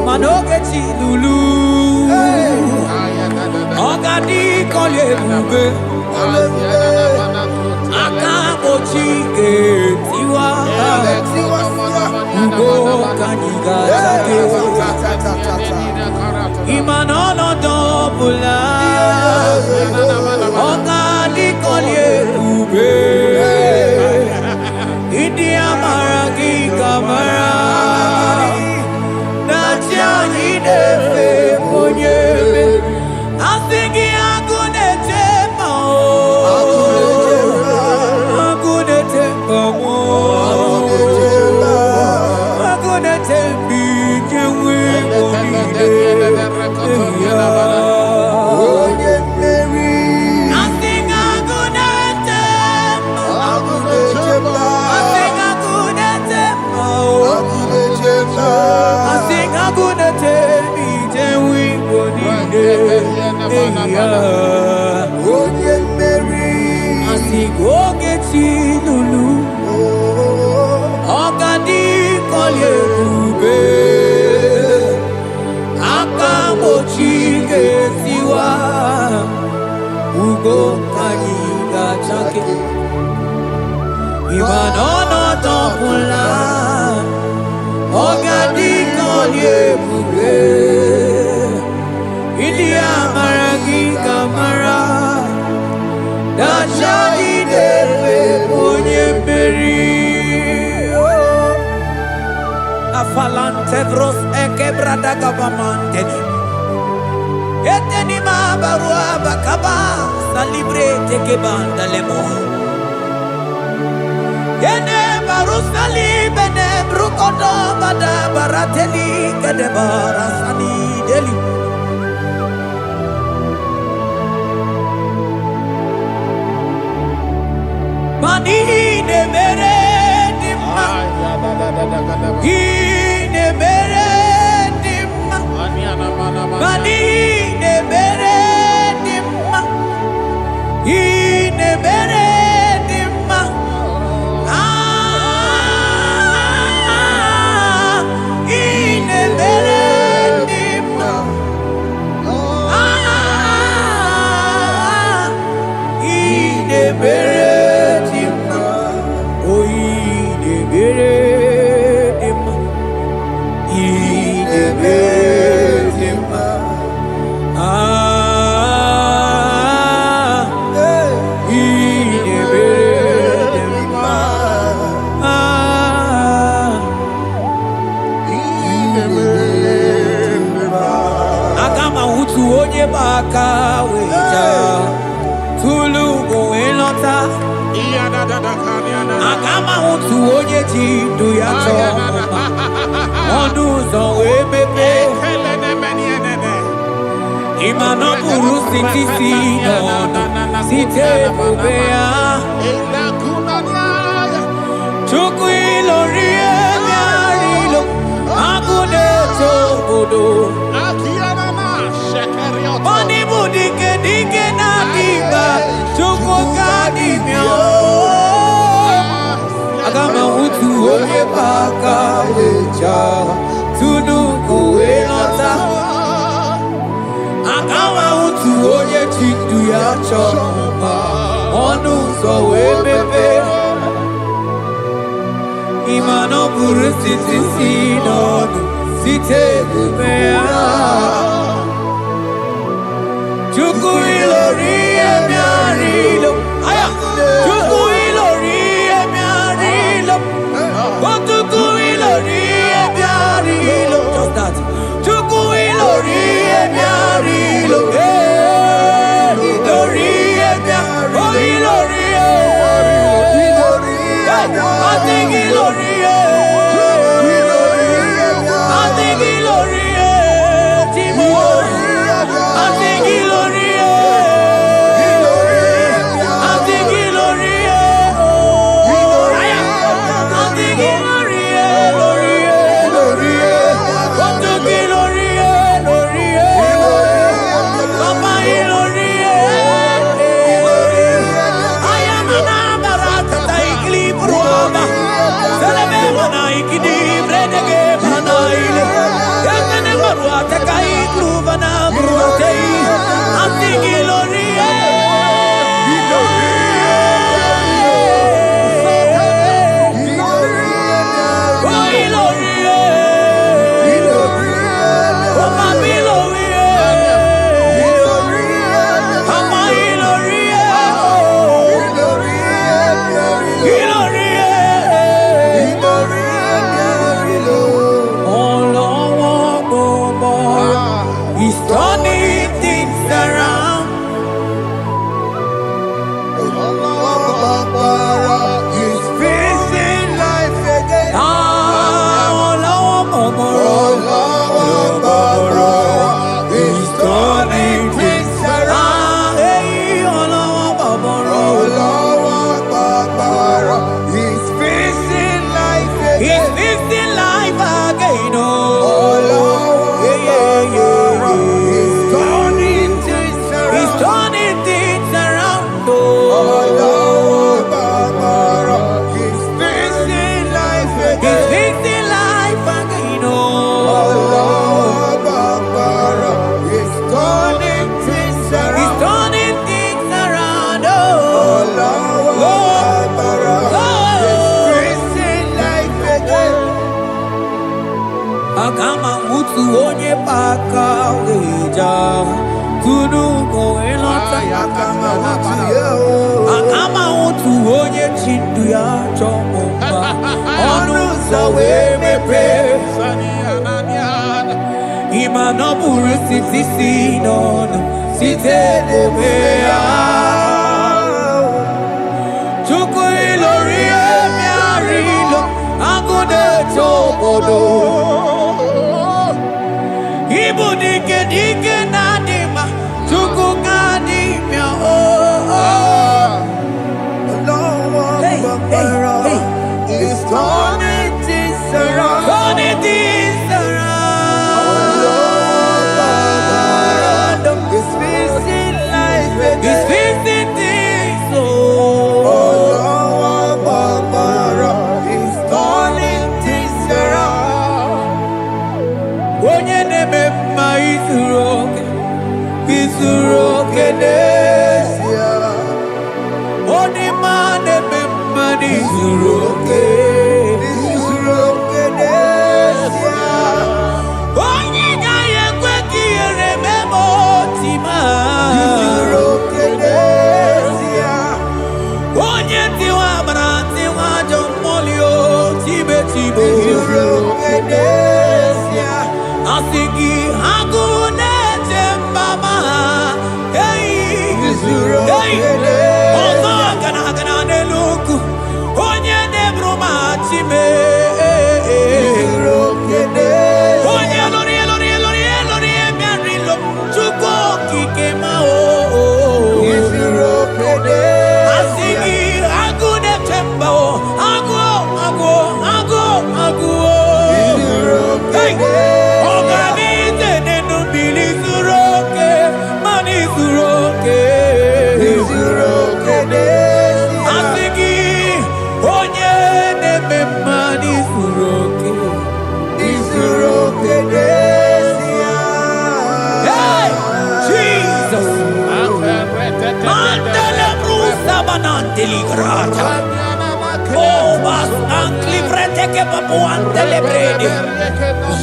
Manoke Lulu Ogadi Kolye Bube Akabo Chike Tiwa Ugo Kaniga Imanono Dobula Ogadi Kolye Bube India Maragi Kamara Nachani Defe Ponye Asigi Agune Tema Agune Tema Agune Tembi Jewe Bonide Asing Agune Tema Asing Agune Tema Asing Agune Tembi Jewe Bonide Asigogeti Lulu Ogadi Kolye Bube Akamochi Getiwa Ugo Kaniga Chake Imanono Topula Ogadi Kolye Bube India Maragi Kamara Dachani Defe Ponye Meri Afalante Vros Ekebrada Gabamante Eteni Mabarua Bakaba Salibre Tekebanda Lemo Yene Barusali Bene Brukodo Bada Barateli Kadebara Sani Deli Mani ne mere dimma, ne mere dimma, mani ne mere dimma, ne mere dimma, ne mere dimma, ne mere. Baka weja tulu go elota agama utu oye jindu ya choma onu zo ebebe imano buru sitisi no site bubea chuku ilori enyarilo agune tobodo Mani budike dike na diba Chukwu kadi myo Agama utu oye baka weja Tunuku elota Agama utu oye chindu ya choma Onu so webebe Imano buru siti sinonu Site bubea Chuku ilori emiarilo Aya Chuku ilori emiarilo Chuku ilori emiarilo Just that Chuku ilori emiarilo Ilori emiarilo Oh ilori I think ilori I think ilori Timo onye paka weja kunu koelota akama otu onye chindu ya chọmụma ọnụ ụzọ wee mepee ịma na ọ bụrụ site si n'ọnụ site n'ebe ya chukwu ilori emiarilo agụ na-eche obodo ibu dike dike na-adị mma chukwu ga-adị mịa It's turning things around. turning things around. It's fixing life again. It's fixing things, It's turning things around. onye na-eme mma izuru oke n'ezie. Onye ma na-eme mma n'izuru oke. Onye gaghị ekwe ka ihere mee ma oti ma. Onye tiwa mara tiwa ajọ mmụọ o tibe tibe. Asị gị agụ na-eche mba ma ha ọzọ gana n'elu ugwu onye na-eburu ma chime onye lori emerilo chukwu okike ma asị gị agụ na-eche mba agụ ọganize n'enu mmiri zuru oke mana izuru oke asị gị onye na-eme mma n'izuru oke Hey, Jesus Mandele brusa bananteli grata Oh, bas anclivrete che papuante le brede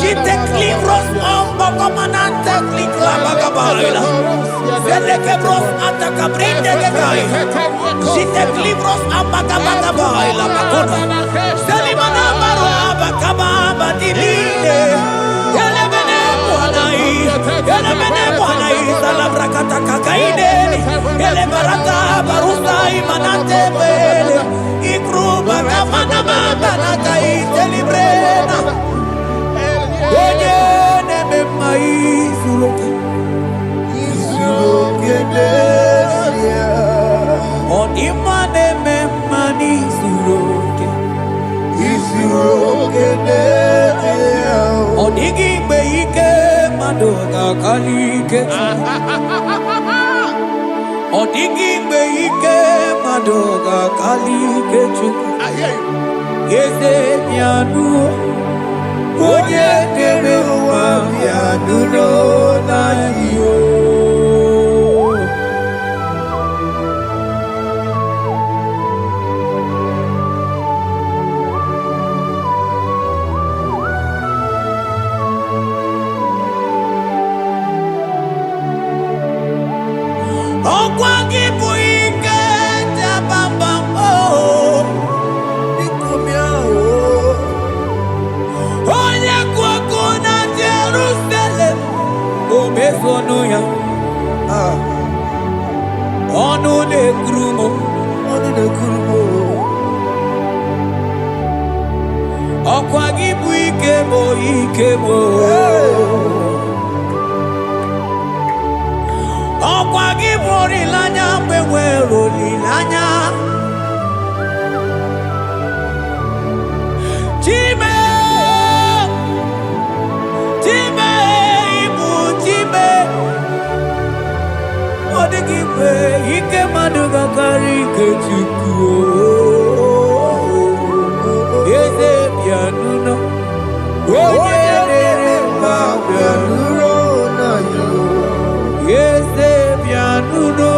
Jite clivros ombo comanante clicla bagabaila Vele che bros attacca brinde che gai Jite clivros ambagabagabaila Macona Selimana baro abagababa di lide Yele bene buonai Salabrakata kakaideni Yele barata barusai manate bele Ikruba kamana mabana kaite librena Onye neme maizuloke Onima neme manizuloke Onigi beike madoga kalike Onigi beike madoga kalike Yeze mianu Onye kere ụwa mianu no na yo Ọkwa gị bụ ike jabambam onye kwụ ọkụ na Jerusalem o mezonu ya ọnụ na-ekuru m ọkwa gị bụ ike m ọkwa gị bụ olileanya mgbe nwere olileanya Chime ibu Chime ọ dịghị mgbe ike mmadụ gakarị ike Chukwu eze bịanụnọ onye dere mma bịanụrụ eze bịanụnọ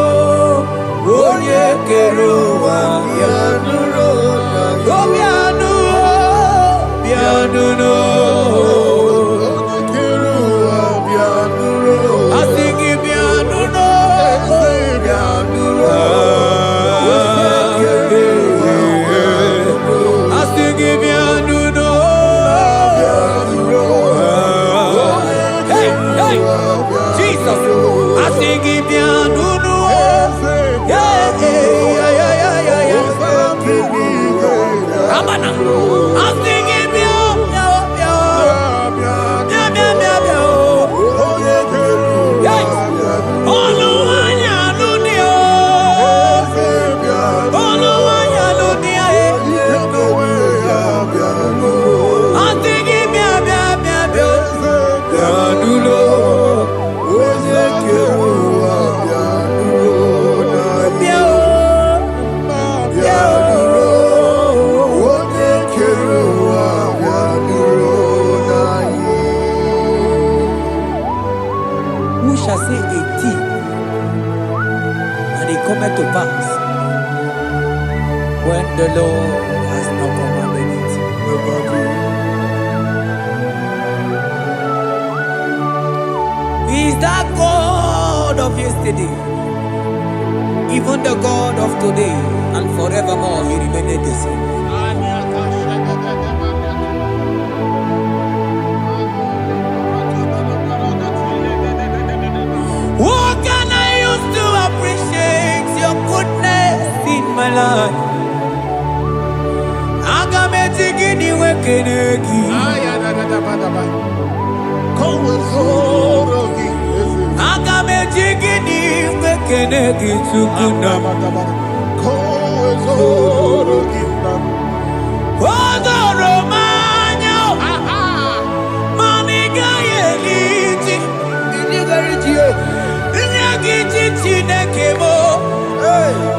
onye kere ụwa bịanụrụ bịanụnọ Shall say a thing, and it cometh to pass when the Lord has not commanded it. He is that God of yesterday, even the God of today, and forevermore He remained the same. What can I use to appreciate your goodness in my life? Agametigini wekenegi. Agametigini wekenegi tukuna. Odoro manyo. Mamiga yeliti. Nyagiti chinekemo.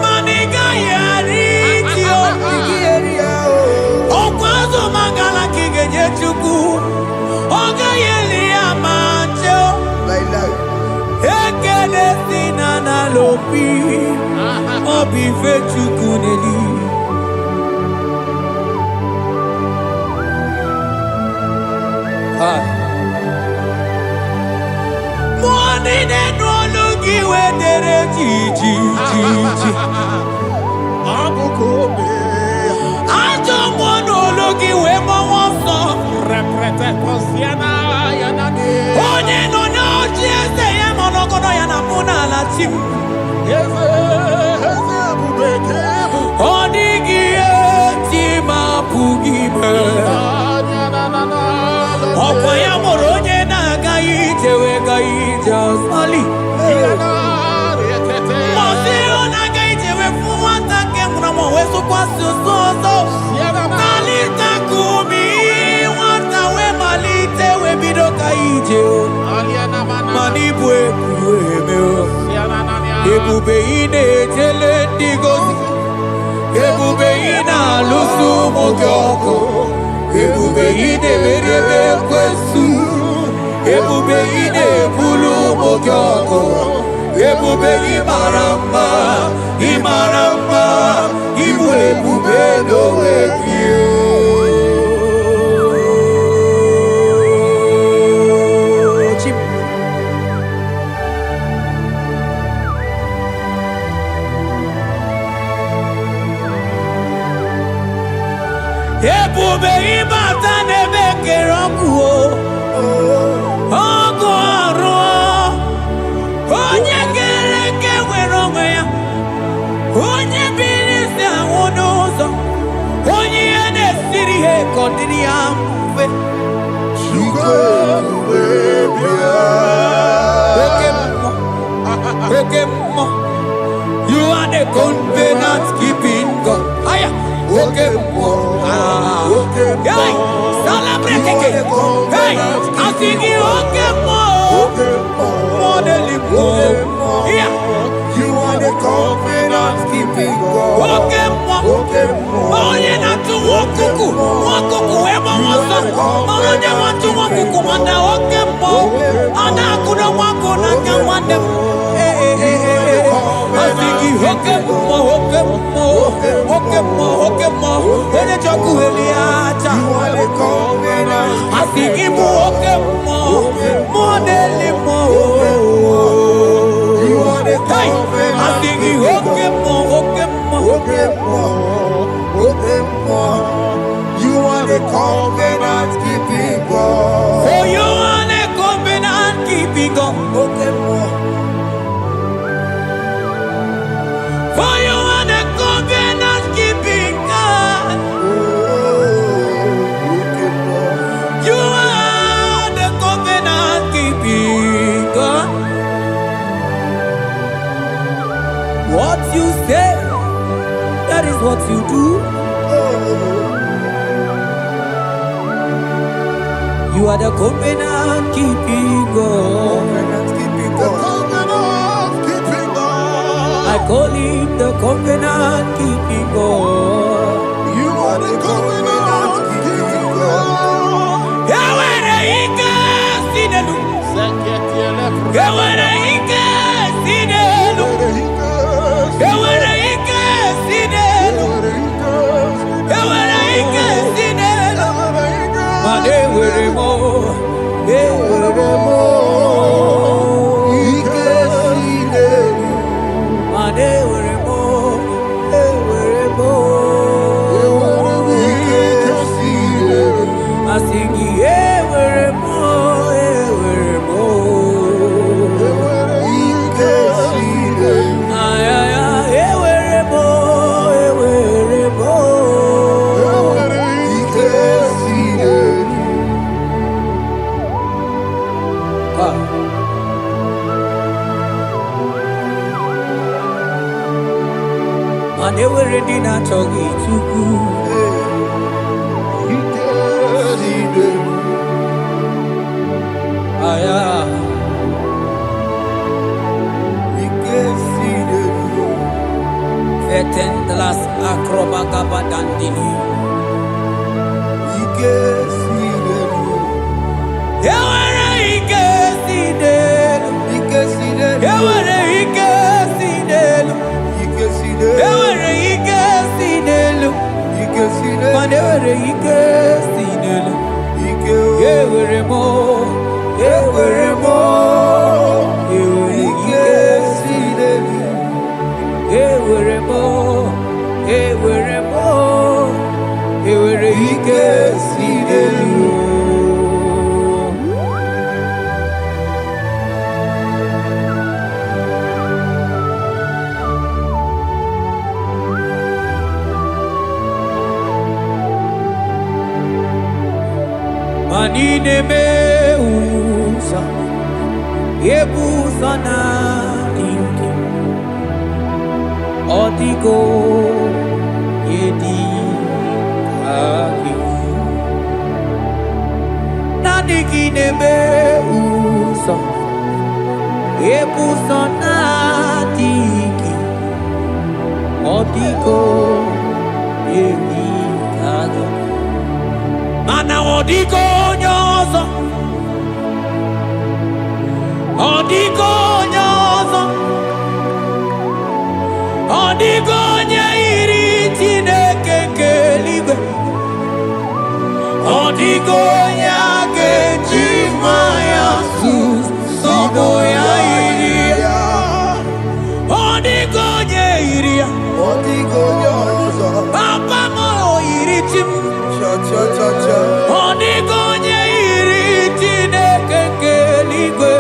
Maniga yaritio. Okwazo magala kigenye chuku. Oga yeli amancho. Ekele sinana lopi. Obi fechuku neli. Money that no looky where there Gigi. I don't want no looky where my wants off. Represent Posiana Yanade. Only no, just I am on Ogono Yanamuna Latim. Yes, Onigi Tima Pugime. Opayamoroje na gaite we gaite osmali. Moseo na gaite we fuata ke mnamo we sukwasu soso. Kalita kumi wata we malite we bido gaite o. Manibwe kuemeo. Ebube ine tele digozi. Ebube ina lusu mogyoko. Ebube ide merebe kwesu. Ebube ide bulu mogyoko. Ebube imaramba. Ibu ebube do ekio. Ebube ibata nebe keroku o. Ogo aro. Onye kereke wero ya. Onye bilisi awono uzo. Onye ene siri he kondiri amfe. Okemo. You are the covenant keeping God. Aya. Okemo. Hey, celebrate again. Hey, I sing you Okemo. Modeling. Yeah. You are the covenant keeping God. Okemo. Onye na tu wokuku. Wokuku ema wasa. Onye wa tu wokuku manda Okemo. Ana kuna wako na kamande. I sing you Okemo. Ene choku eliacha. You are the covenant. I sing you Okemo. Modelimo. You are the covenant. I sing you Okemo. You are the covenant keeping God. Oh, you are the covenant keeping God. For you are the covenant keeping God. What you say, that is what you do. You are the covenant keeping God. I call him the covenant keeping God. You are the covenant keeping God. Yawere ike sinelu. Yawere ike sinelu. Yawere ike sinelu. Yawere ike sinelu. Mane were mo. Were mo. Ike sinelu. Mane were mo. Were mo. Ike sinelu. Asingi were mo. Were mo. Ike sinelu. Ay ay ay were mo. Were mo. Ike sinelu. Mane were di na chogi chuku. Ike sinelu. Aya. Ike sinelu. Vetendlas akrobagaba dandini. Ike sinelu. Yawere ike sinelu. Ike sinelu. Yawere ike sinelu. Ike sinelu. Yawere ike sinelu. Ike sinelu. Mane were ike sinelu. Ike yewere mo. Yewere mo. Yewere ike sinelu. Yewere mo. Yewere mo. Yewere ike sinelu. Manine me usa, yebusa na inki, otiko yedi aki. Nadiki ne me usa, yebusa na tiki, otiko yedi aki. Mana odiko nyozo, odiko nyozo, odiko nyairi Chineke keligwe, odiko nyake chimaya sus sobo ya iria, odiko nyairia, odiko nyozo, papa mo iri chim. Odigonye iri Chineke keligwe,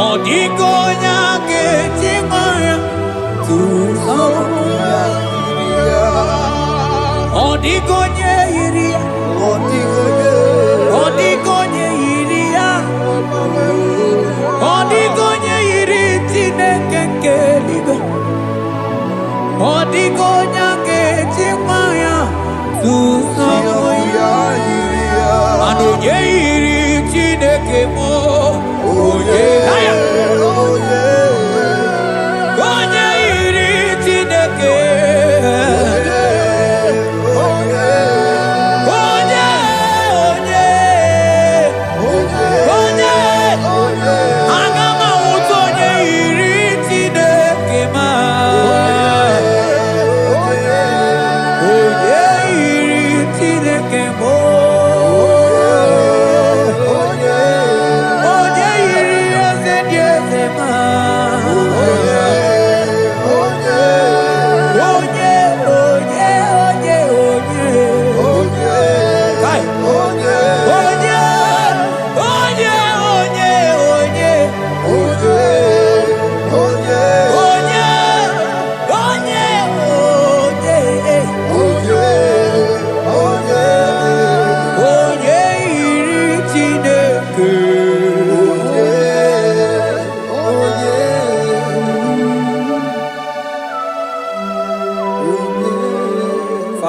odigonya kechimaya tusoya iria, odigonye iria, odigonye iria, odigonye iri Chineke keligwe, odigonya kechimaya tusoya iria, anonye iri Chineke mo, oye, oye, onye iri Chineke, oye, onye, onye, onye, onye, aga m ahụta onye iri Chineke ma, onye iri Chineke mo, onye, onye.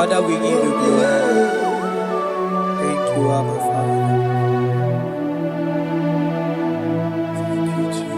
Father, we give you glory. Thank you, Abba Father. Thank you, Jesus.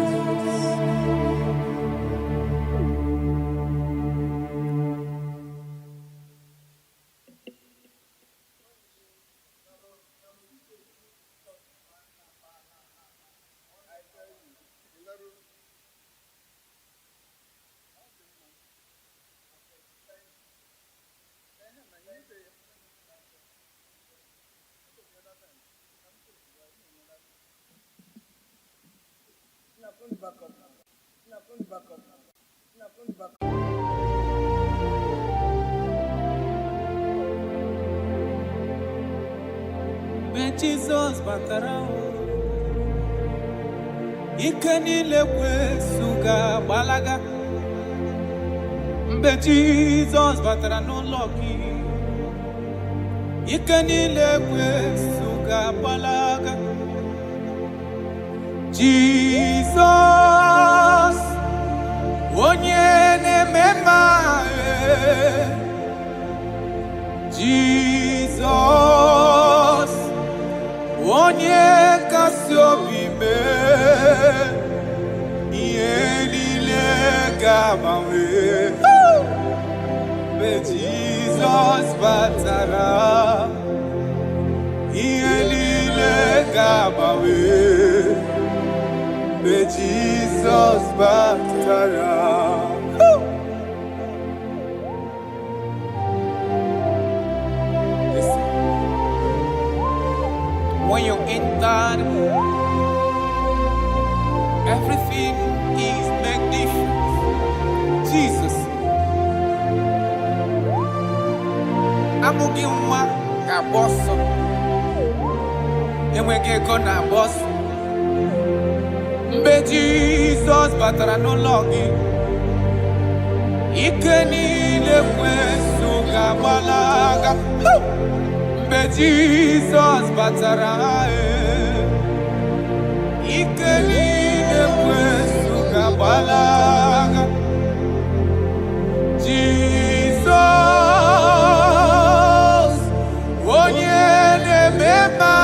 Jesus batara ike niile kwesuga gbalaga mgbe Jesus batara n'ụlọ gị ike niile kwesuga gbalaga Jesus onye na-eme mma Jesus onye kasị obi mee ihe niile ga-agbanwe mgbe Jizọs batara ihe niile ga-agbanwe mgbe Jizọs batara. When you entered, everything is magnificent. Jesus. Amụghị nwa ga-agba ọsọ, enweghị ego na-agba ọsọ. Mgbe Jizọs batara n'ụlọ gị, ike niile ekwensu ga-agbalaga. Mgbe Jizọs batara ike niile ekwensu ga-agbalaga. Jizọs onye na-eme mma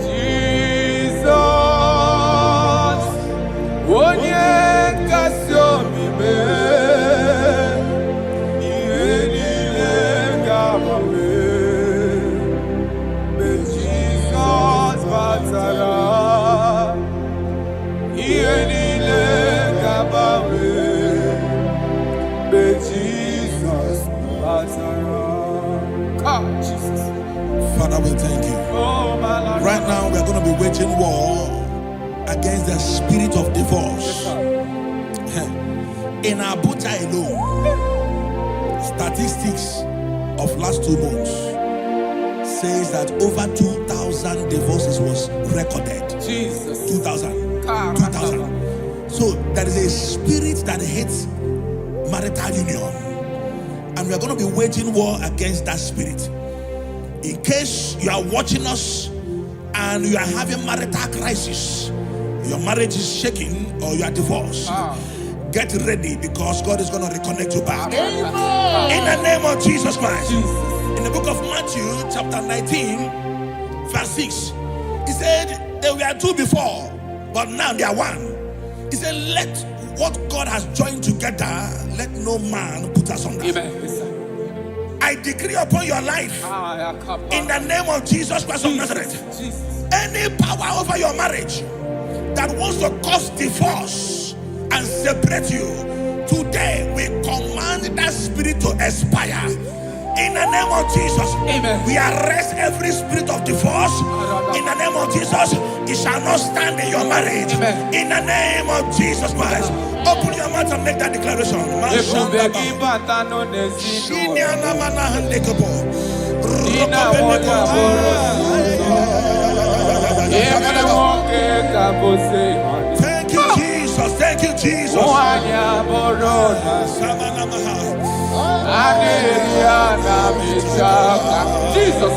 Jizọs onye nkasi obi Father, we thank you. Right now, we are going to be waging war against the spirit of divorce. In Abuja alone, statistics of last 2 months says that over 2,000 divorces was recorded. Jesus. 2,000. 2,000. So there is a spirit that hates marital union. And we are going to be waging war against that spirit. In case you are watching us and you are having marital crisis, your marriage is shaking or you are divorced, get ready because God is going to reconnect you back. In the name of Jesus Christ. In the book of Matthew chapter 19 verse 6, he said they were 2 before, but now they are 1. He said, let what God has joined together, let no man put asunder. I decree upon your life, in the name of Jesus Christ of Nazareth, any power over your marriage that wants to cause divorce and separate you, today we command that spirit to expire. In the name of Jesus, amen. We arrest every spirit of divorce. In the name of Jesus, it shall not stand in your marriage. Amen. In the name of Jesus Christ, open your mouth and make that declaration. Thank you, Jesus. Thank you, Jesus. Jesus.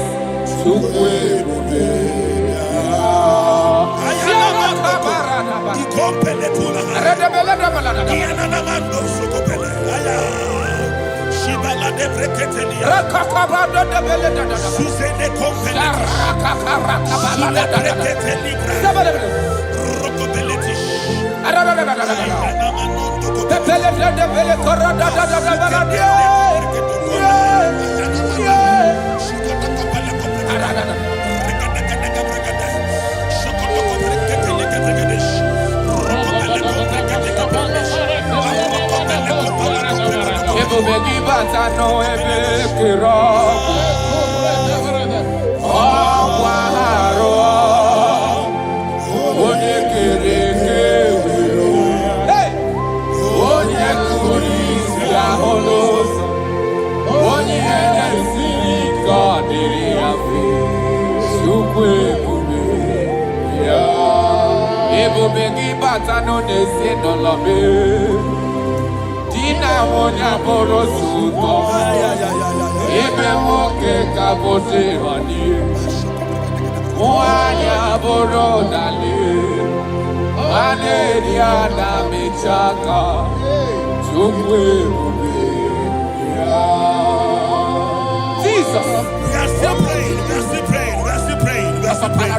Jesus. We are still praying. We are still praying. We are still praying. We are still praying.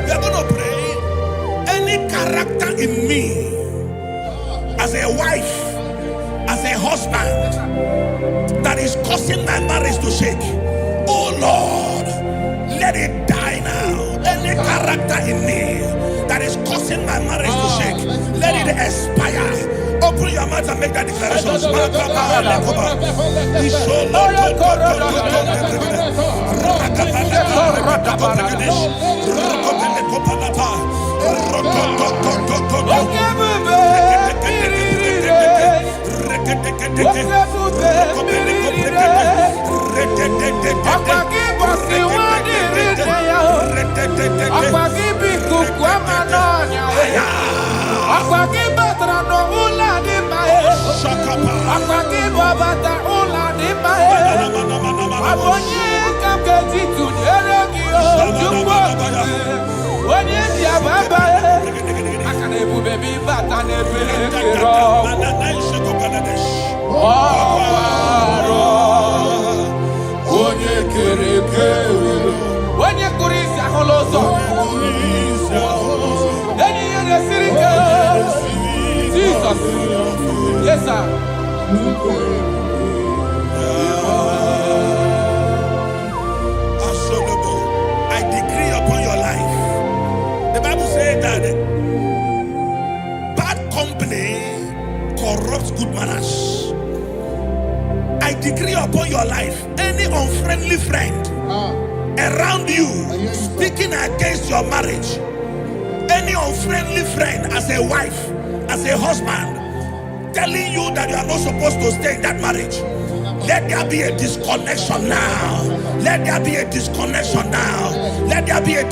We are going to pray. Any character in me, as a wife, as a husband, that is causing my marriage to shake, oh Lord, let it die now. Any character in me that is causing my marriage to shake, let it expire. Open your mouth and make that declaration. Yes, sir. I decree upon your life. The Bible says that bad company corrupts good manners. I decree upon your life, any unfriendly friend around you speaking against your marriage, any unfriendly friend as a wife, as a husband, telling you that you are not supposed to stay in that marriage, let there be a disconnection now. Let there be a disconnection now. Let there be a